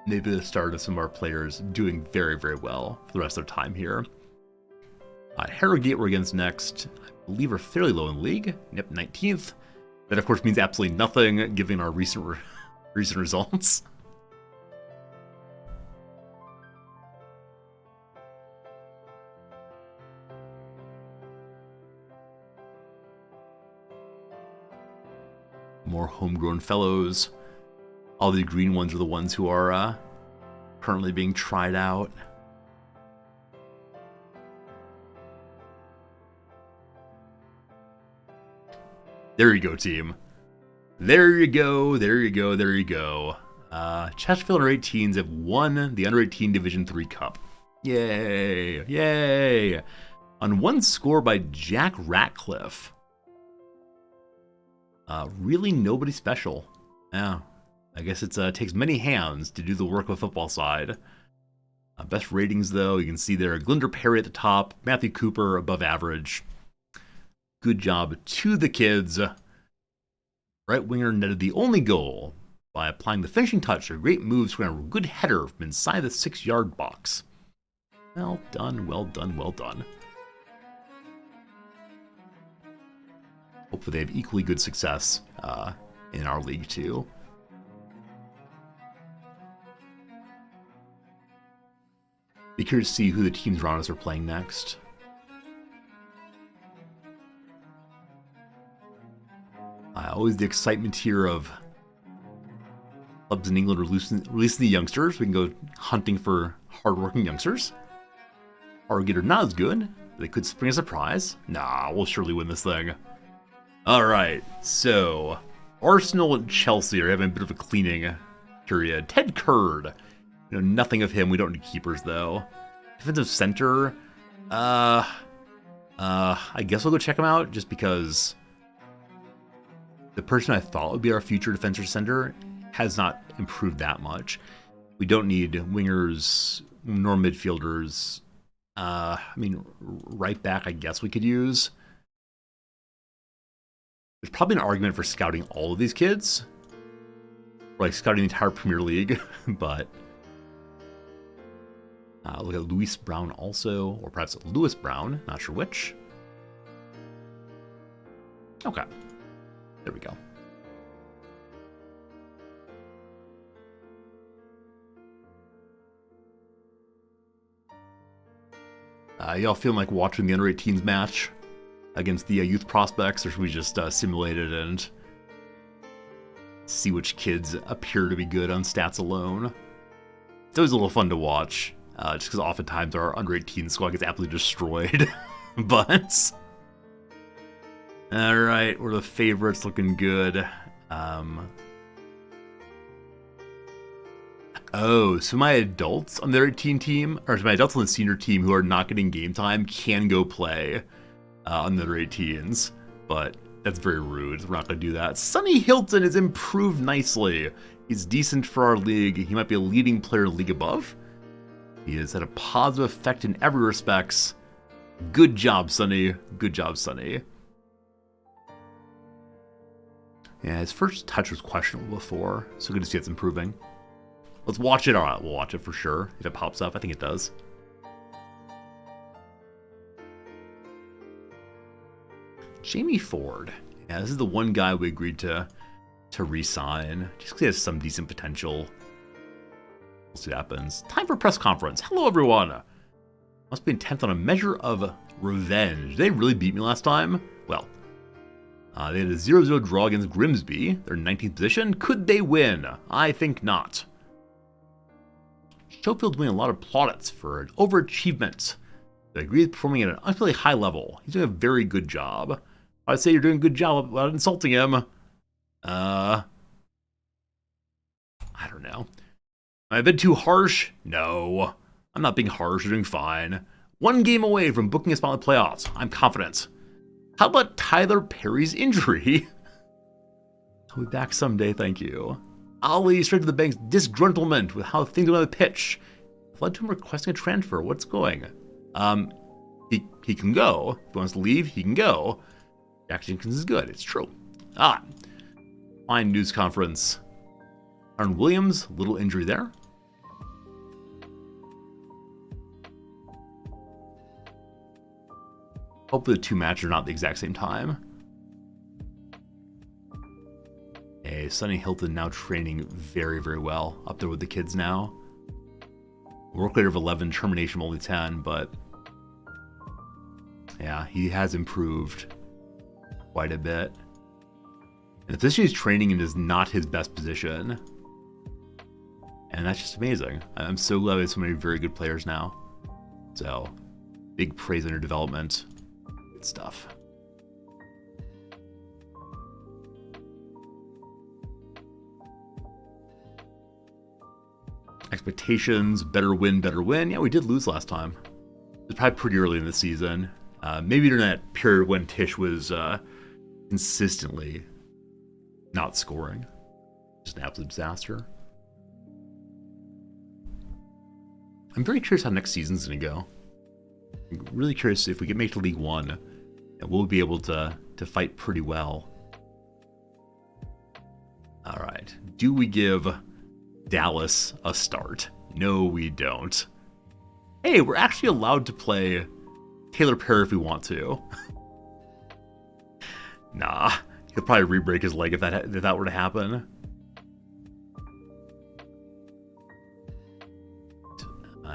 Maybe the start of some of our players doing very, very well for the rest of their time here. Harrogate we're against next. I believe we're fairly low in the league. Yep, 19th. That, of course, means absolutely nothing given our recent results. More homegrown fellows. All the green ones are the ones who are currently being tried out. There you go, team. There you go, there you go, there you go. Chesterfield under 18s have won the under 18 Division 3 Cup. Yay! Yay! On one score by Jack Ratcliffe. Really nobody special. Yeah. I guess it takes many hands to do the work of a football side. Best ratings, though, you can see there Glinder Perry at the top, Matthew Cooper above average. Good job to the kids. Right winger netted the only goal by applying the finishing touch or great moves for a good header from inside the 6-yard box. Well done, well done, well done. Hopefully they have equally good success in our league too. Be curious to see who the teams around us are playing next. Always the excitement here of clubs in England releasing the youngsters. We can go hunting for hardworking youngsters. Harrogate are not as good. They could spring a surprise. Nah, we'll surely win this thing. Alright, so Arsenal and Chelsea are having a bit of a cleaning period. Ted Curd. You know, nothing of him. We don't need keepers, though. Defensive center. I guess I'll go check him out, just because the person I thought would be our future defensive center has not improved that much. We don't need wingers nor midfielders. I mean, right back, I guess we could use. There's probably an argument for scouting all of these kids. Or like scouting the entire Premier League, but look at Luis Brown also, or perhaps Lewis Brown, not sure which. Okay, there we go. Y'all feeling like watching the under-18s match against the youth prospects, or should we just simulate it and see which kids appear to be good on stats alone? It's always a little fun to watch, just because oftentimes our under-18 squad gets absolutely destroyed. But all right, we're the favorites, looking good. Oh, so my adults on their 18 team, or my adults on the senior team who are not getting game time can go play on their 18s, but that's very rude. We're not going to do that. Sonny Hilton has improved nicely. He's decent for our league. He might be a leading player league above. He has had a positive effect in every respects. Good job, Sonny. Good job, Sonny. Yeah, his first touch was questionable before, so good to see it's improving. Let's watch it. All right, we'll watch it for sure. If it pops up, I think it does. Jamie Ford. Yeah, this is the one guy we agreed to re-sign, just because he has some decent potential. We'll see what happens. Time for press conference. Hello, everyone. Must be intent on a measure of revenge. Did they really beat me last time? Well, they had a 0-0 draw against Grimsby. They're in 19th position. Could they win? I think not. Schofield's winning a lot of plaudits for an overachievement. I agree with performing at an unfairly high level. He's doing a very good job. I'd say you're doing a good job without insulting him. I don't know. Have I been too harsh? No. I'm not being harsh. You're doing fine. One game away from booking a spot in the playoffs. I'm confident. How about Tyler Perry's injury? I'll be back someday, thank you. Ali straight to the bank's disgruntlement with how things went on the pitch led to him requesting a transfer. What's going? He can go. If he wants to leave, he can go. Jack Jenkins is good. It's true. Fine news conference. Aaron Williams, little injury there. Hopefully the two matches are not the exact same time. Hey, Sonny Hilton now training very, very well. Up there with the kids now. Work rate of 11, termination of only 10, but yeah, he has improved quite a bit. And the position he's training in is not his best position. And that's just amazing. I'm so glad we have so many very good players now. So, big praise on your development. Good stuff. Expectations, better win, better win. Yeah, we did lose last time. It was probably pretty early in the season. Maybe during that period when Tish was consistently not scoring. Just an absolute disaster. I'm very curious how next season's going to go. I'm really curious if we can make it to League One, and we'll be able to fight pretty well. All right. Do we give Dallas a start? No, we don't. Hey, we're actually allowed to play Taylor Perry if we want to. Nah, he'll probably re-break his leg if that were to happen.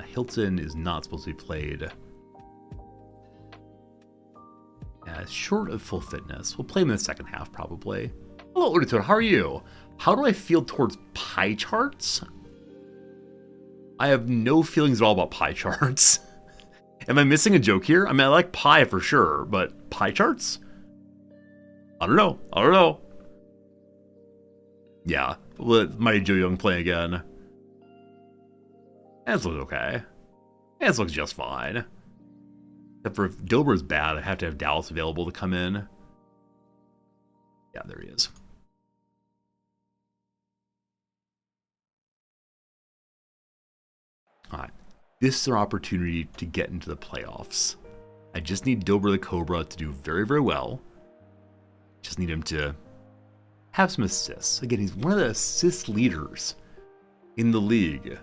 Hilton is not supposed to be played. Short of full fitness. We'll play him in the second half, probably. Hello, Uditoad, how are you? How do I feel towards pie charts? I have no feelings at all about pie charts. Am I missing a joke here? I mean, I like pie for sure, but pie charts? I don't know. Yeah, let Mighty Joe Young play again. This looks okay. This looks just fine. Except for if Dober's bad, I have to have Dallas available to come in. Yeah, there he is. Alright. This is our opportunity to get into the playoffs. I just need Dober the Cobra to do very, very well. Just need him to have some assists. Again, he's one of the assist leaders in the league.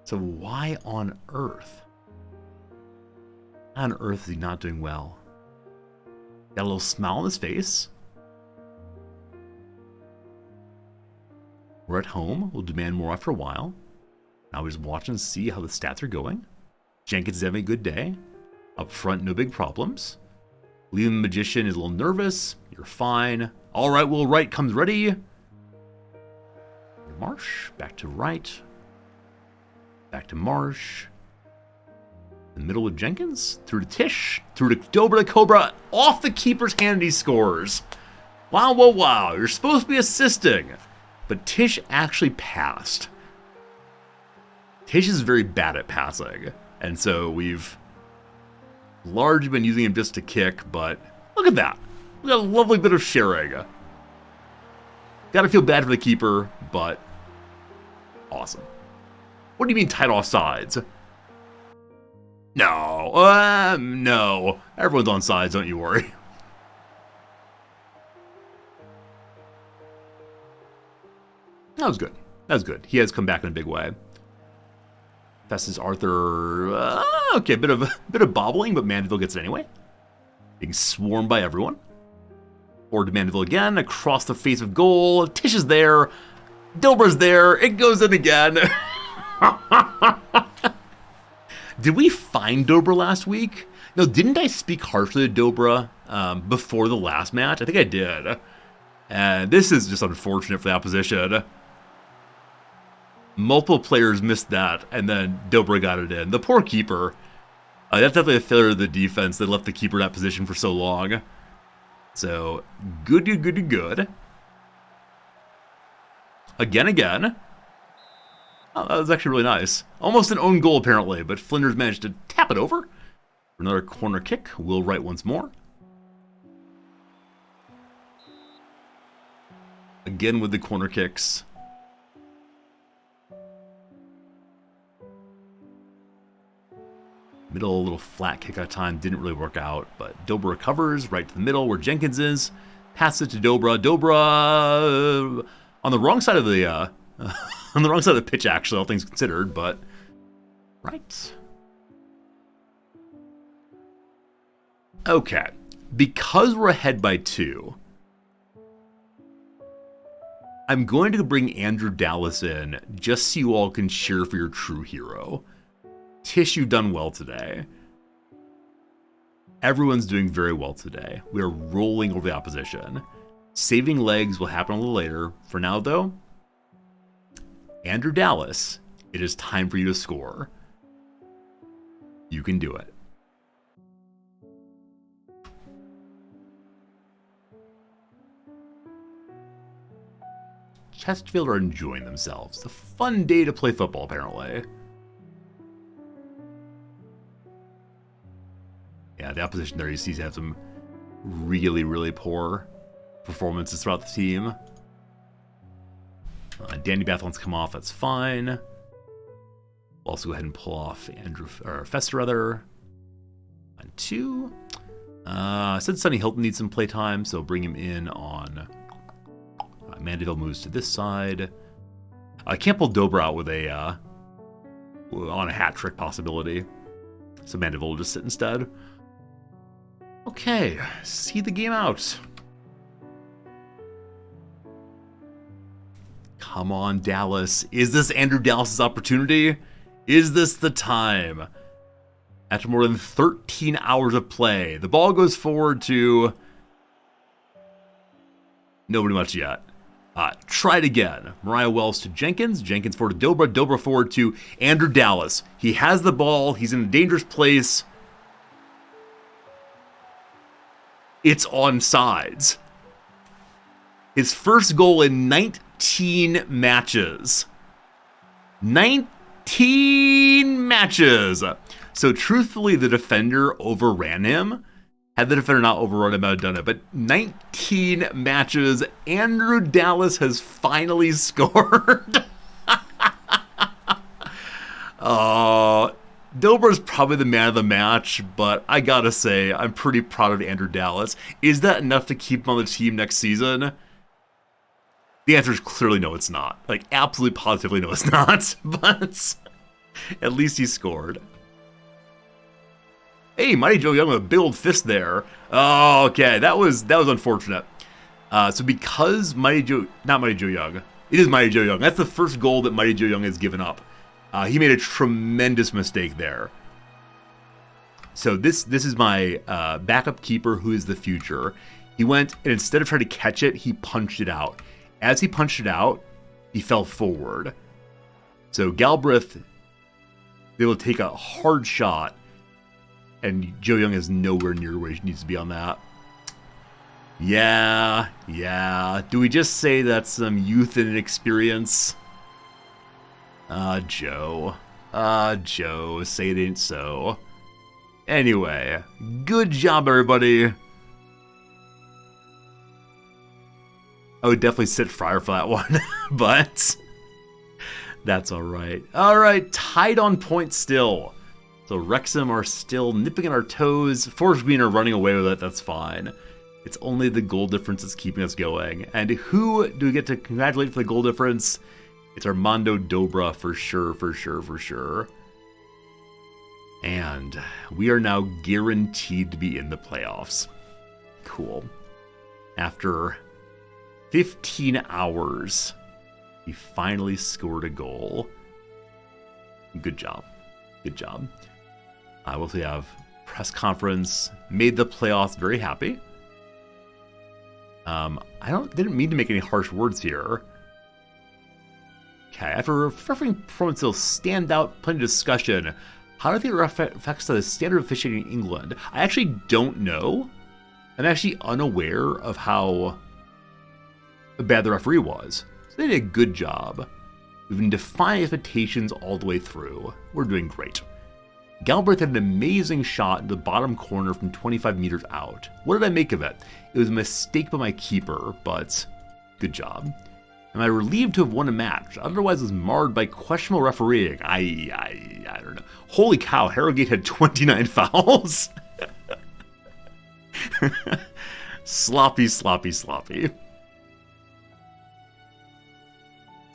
So why on earth? Why on earth is he not doing well? Got a little smile on his face. We're at home. We'll demand more after a while. Now we're just watching to see how the stats are going. Jenkins is having a good day. Up front, no big problems. Liam Magician is a little nervous. You're fine. All right, Will Wright comes ready. Marsh, back to right. Back to Marsh. In the middle with Jenkins. Through to Tish. Through to Dober the Cobra. Off the keeper's hand, he scores. Wow, wow, wow. You're supposed to be assisting. But Tish actually passed. Tish is very bad at passing. And so we've largely been using him just to kick, but look at that. We got a lovely bit of sharing. Gotta feel bad for the keeper, but awesome. What do you mean tight off sides? No, no. Everyone's on sides, don't you worry. That was good. That was good. He has come back in a big way. Festus Arthur, okay, bit of bobbling, but Mandeville gets it anyway. Being swarmed by everyone. Or to Mandeville again, across the face of goal. Tish is there. Dobra's there. It goes in again. Did we find Dobra last week? No, didn't I speak harshly to Dobra before the last match? I think I did. And this is just unfortunate for the opposition. Multiple players missed that, and then Dobra got it in. The poor keeper. That's definitely a failure of the defense. They left the keeper in that position for so long. So, good. Again. Oh, that was actually really nice. Almost an own goal, apparently, but Flinders managed to tap it over. For another corner kick. Will Wright once more. Again with the corner kicks. Middle, a little flat kick at a time, didn't really work out, but Dobra recovers right to the middle where Jenkins is. Pass it to Dobra. Dobra on the wrong side of the on the wrong side of the pitch, actually, all things considered, but right. Okay, because we're ahead by 2, I'm going to bring Andrew Dallas in just so you all can cheer for your true hero. Tish, you've done well today. Everyone's doing very well today. We are rolling over the opposition. Saving legs will happen a little later. For now, though, Andrew Dallas, it is time for you to score. You can do it. Chesterfield are enjoying themselves. It's a fun day to play football, apparently. Yeah, the opposition there, you see, have some really, really poor performances throughout the team. Danny Bath wants to come off, that's fine. We'll also go ahead and pull off Fester, rather. On 2. Said Sonny Hilton needs some playtime, so bring him in on... Mandeville moves to this side. I can't pull Dobra out with on a hat trick possibility. So Mandeville will just sit instead. Okay, see the game out. Come on, Dallas. Is this Andrew Dallas's opportunity? Is this the time? After more than 13 hours of play, the ball goes forward to... nobody much yet. Try it again. Mariah Wells to Jenkins. Jenkins forward to Dobra. Dobra forward to Andrew Dallas. He has the ball. He's in a dangerous place. It's onside. His first goal in 19 matches. 19 matches! So truthfully, the defender overran him. Had the defender not overrun him, I would have done it. But 19 matches, Andrew Dallas has finally scored. Dobra's probably the man of the match, but I gotta say, I'm pretty proud of Andrew Dallas. Is that enough to keep him on the team next season? The answer is clearly no, it's not. Like, absolutely positively no, it's not. But at least he scored. Hey, Mighty Joe Young with a big old fist there. Oh, okay, that was unfortunate. So because not Mighty Joe Young, it is Mighty Joe Young. That's the first goal that Mighty Joe Young has given up. He made a tremendous mistake there. So this is my backup keeper who is the future. He went, and instead of trying to catch it, he punched it out. As he punched it out, he fell forward. So Galbraith was able to take a hard shot, and Joe Young is nowhere near where he needs to be on that. Yeah. Do we just say that's some youth and inexperience? Joe, say it ain't so. Anyway, good job, everybody. I would definitely sit Fryer for that one, but that's all right. All right, tied on points still. So Wrexham are still nipping at our toes. Forest Green are running away with it. That's fine. It's only the goal difference that's keeping us going. And who do we get to congratulate for the goal difference? It's Armando Dobra for sure. And we are now guaranteed to be in the playoffs. Cool. After 15 hours, he finally scored a goal. Good job. We'll have press conference. Made the playoffs. Very happy. Didn't mean to make any harsh words here. Okay, after referring performance will stand out, plenty of discussion. How do you think it affects the standard of officiating in England? I actually don't know. I'm actually unaware of how bad the referee was. So they did a good job. We've been defying expectations all the way through. We're doing great. Galbraith had an amazing shot in the bottom corner from 25 meters out. What did I make of it? It was a mistake by my keeper, but good job. Am I relieved to have won a match? Otherwise was marred by questionable refereeing. I don't know. Holy cow, Harrogate had 29 fouls. Sloppy.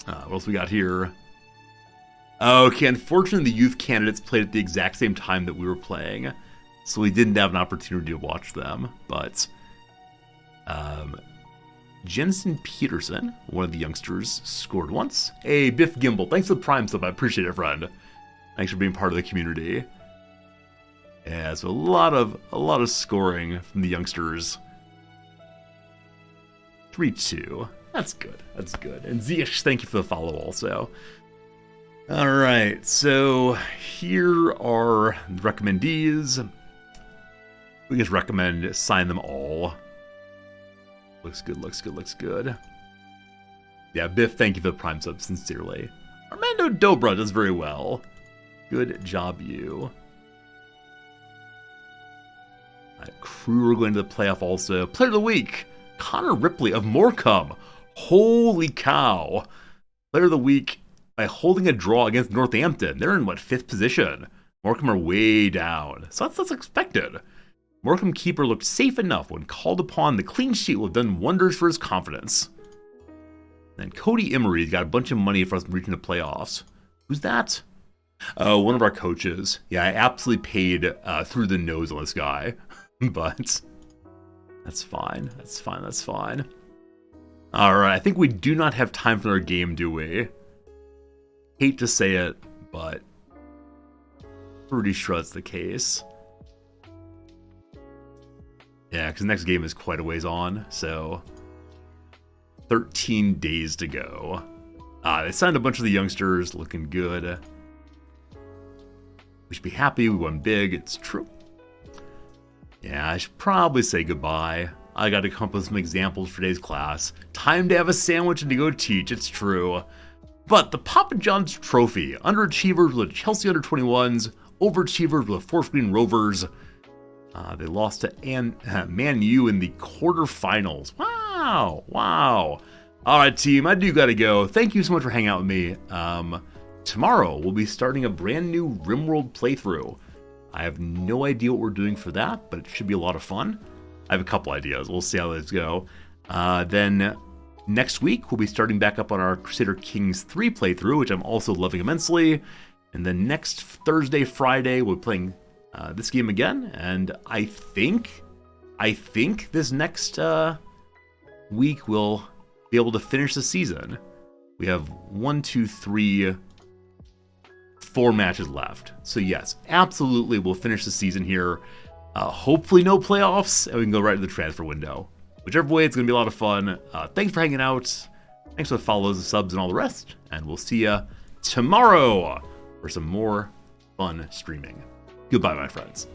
What else we got here? Okay, unfortunately the youth candidates played at the exact same time that we were playing, so we didn't have an opportunity to watch them, but Jensen Peterson, one of the youngsters, scored once. Hey, Biff Gimble, thanks for the Prime sub, I appreciate it, friend. Thanks for being part of the community. Yeah, so a lot of scoring from the youngsters. 3-2. That's good. And Zish, thank you for the follow also. All right, so here are the recommendees. We just recommend sign them all. Looks good. Yeah, Biff, thank you for the Prime sub, sincerely. Armando Dobra does very well. Good job, you. Crew are going to the playoff also. Player of the Week, Connor Ripley of Morecambe. Holy cow. Player of the Week by holding a draw against Northampton. They're in, what, 5th position? Morecambe are way down. So that's expected. Morecambe keeper looked safe enough when called upon. The clean sheet will have done wonders for his confidence. And Cody Emery's got a bunch of money for us reaching the playoffs. Who's that? Oh, one of our coaches. Yeah, I absolutely paid through the nose on this guy. But that's fine. That's fine. That's fine. Alright, I think we do not have time for our game, do we? Hate to say it, but pretty sure that's the case. Yeah, because the next game is quite a ways on, so 13 days to go. They signed a bunch of the youngsters, looking good. We should be happy, we won big, it's true. Yeah, I should probably say goodbye. I gotta come up with some examples for today's class. Time to have a sandwich and to go teach, it's true. But the Papa John's Trophy, underachievers with Chelsea under-21s, overachievers with Forest Green Rovers. They lost to Man U in the quarterfinals. Wow, wow. All right, team, I do gotta go. Thank you so much for hanging out with me. Tomorrow, we'll be starting a brand new RimWorld playthrough. I have no idea what we're doing for that, but it should be a lot of fun. I have a couple ideas. We'll see how those go. Then next week, we'll be starting back up on our Crusader Kings 3 playthrough, which I'm also loving immensely. And then next Thursday, Friday, we'll be playing this game again. And I think this next week we'll be able to finish the season. We have 4 matches left. So yes, absolutely, we'll finish the season here. Hopefully no playoffs, and we can go right to the transfer window. Whichever way, it's going to be a lot of fun. Thanks for hanging out. Thanks for the follows, the subs, and all the rest. And we'll see you tomorrow for some more fun streaming. Goodbye, my friends.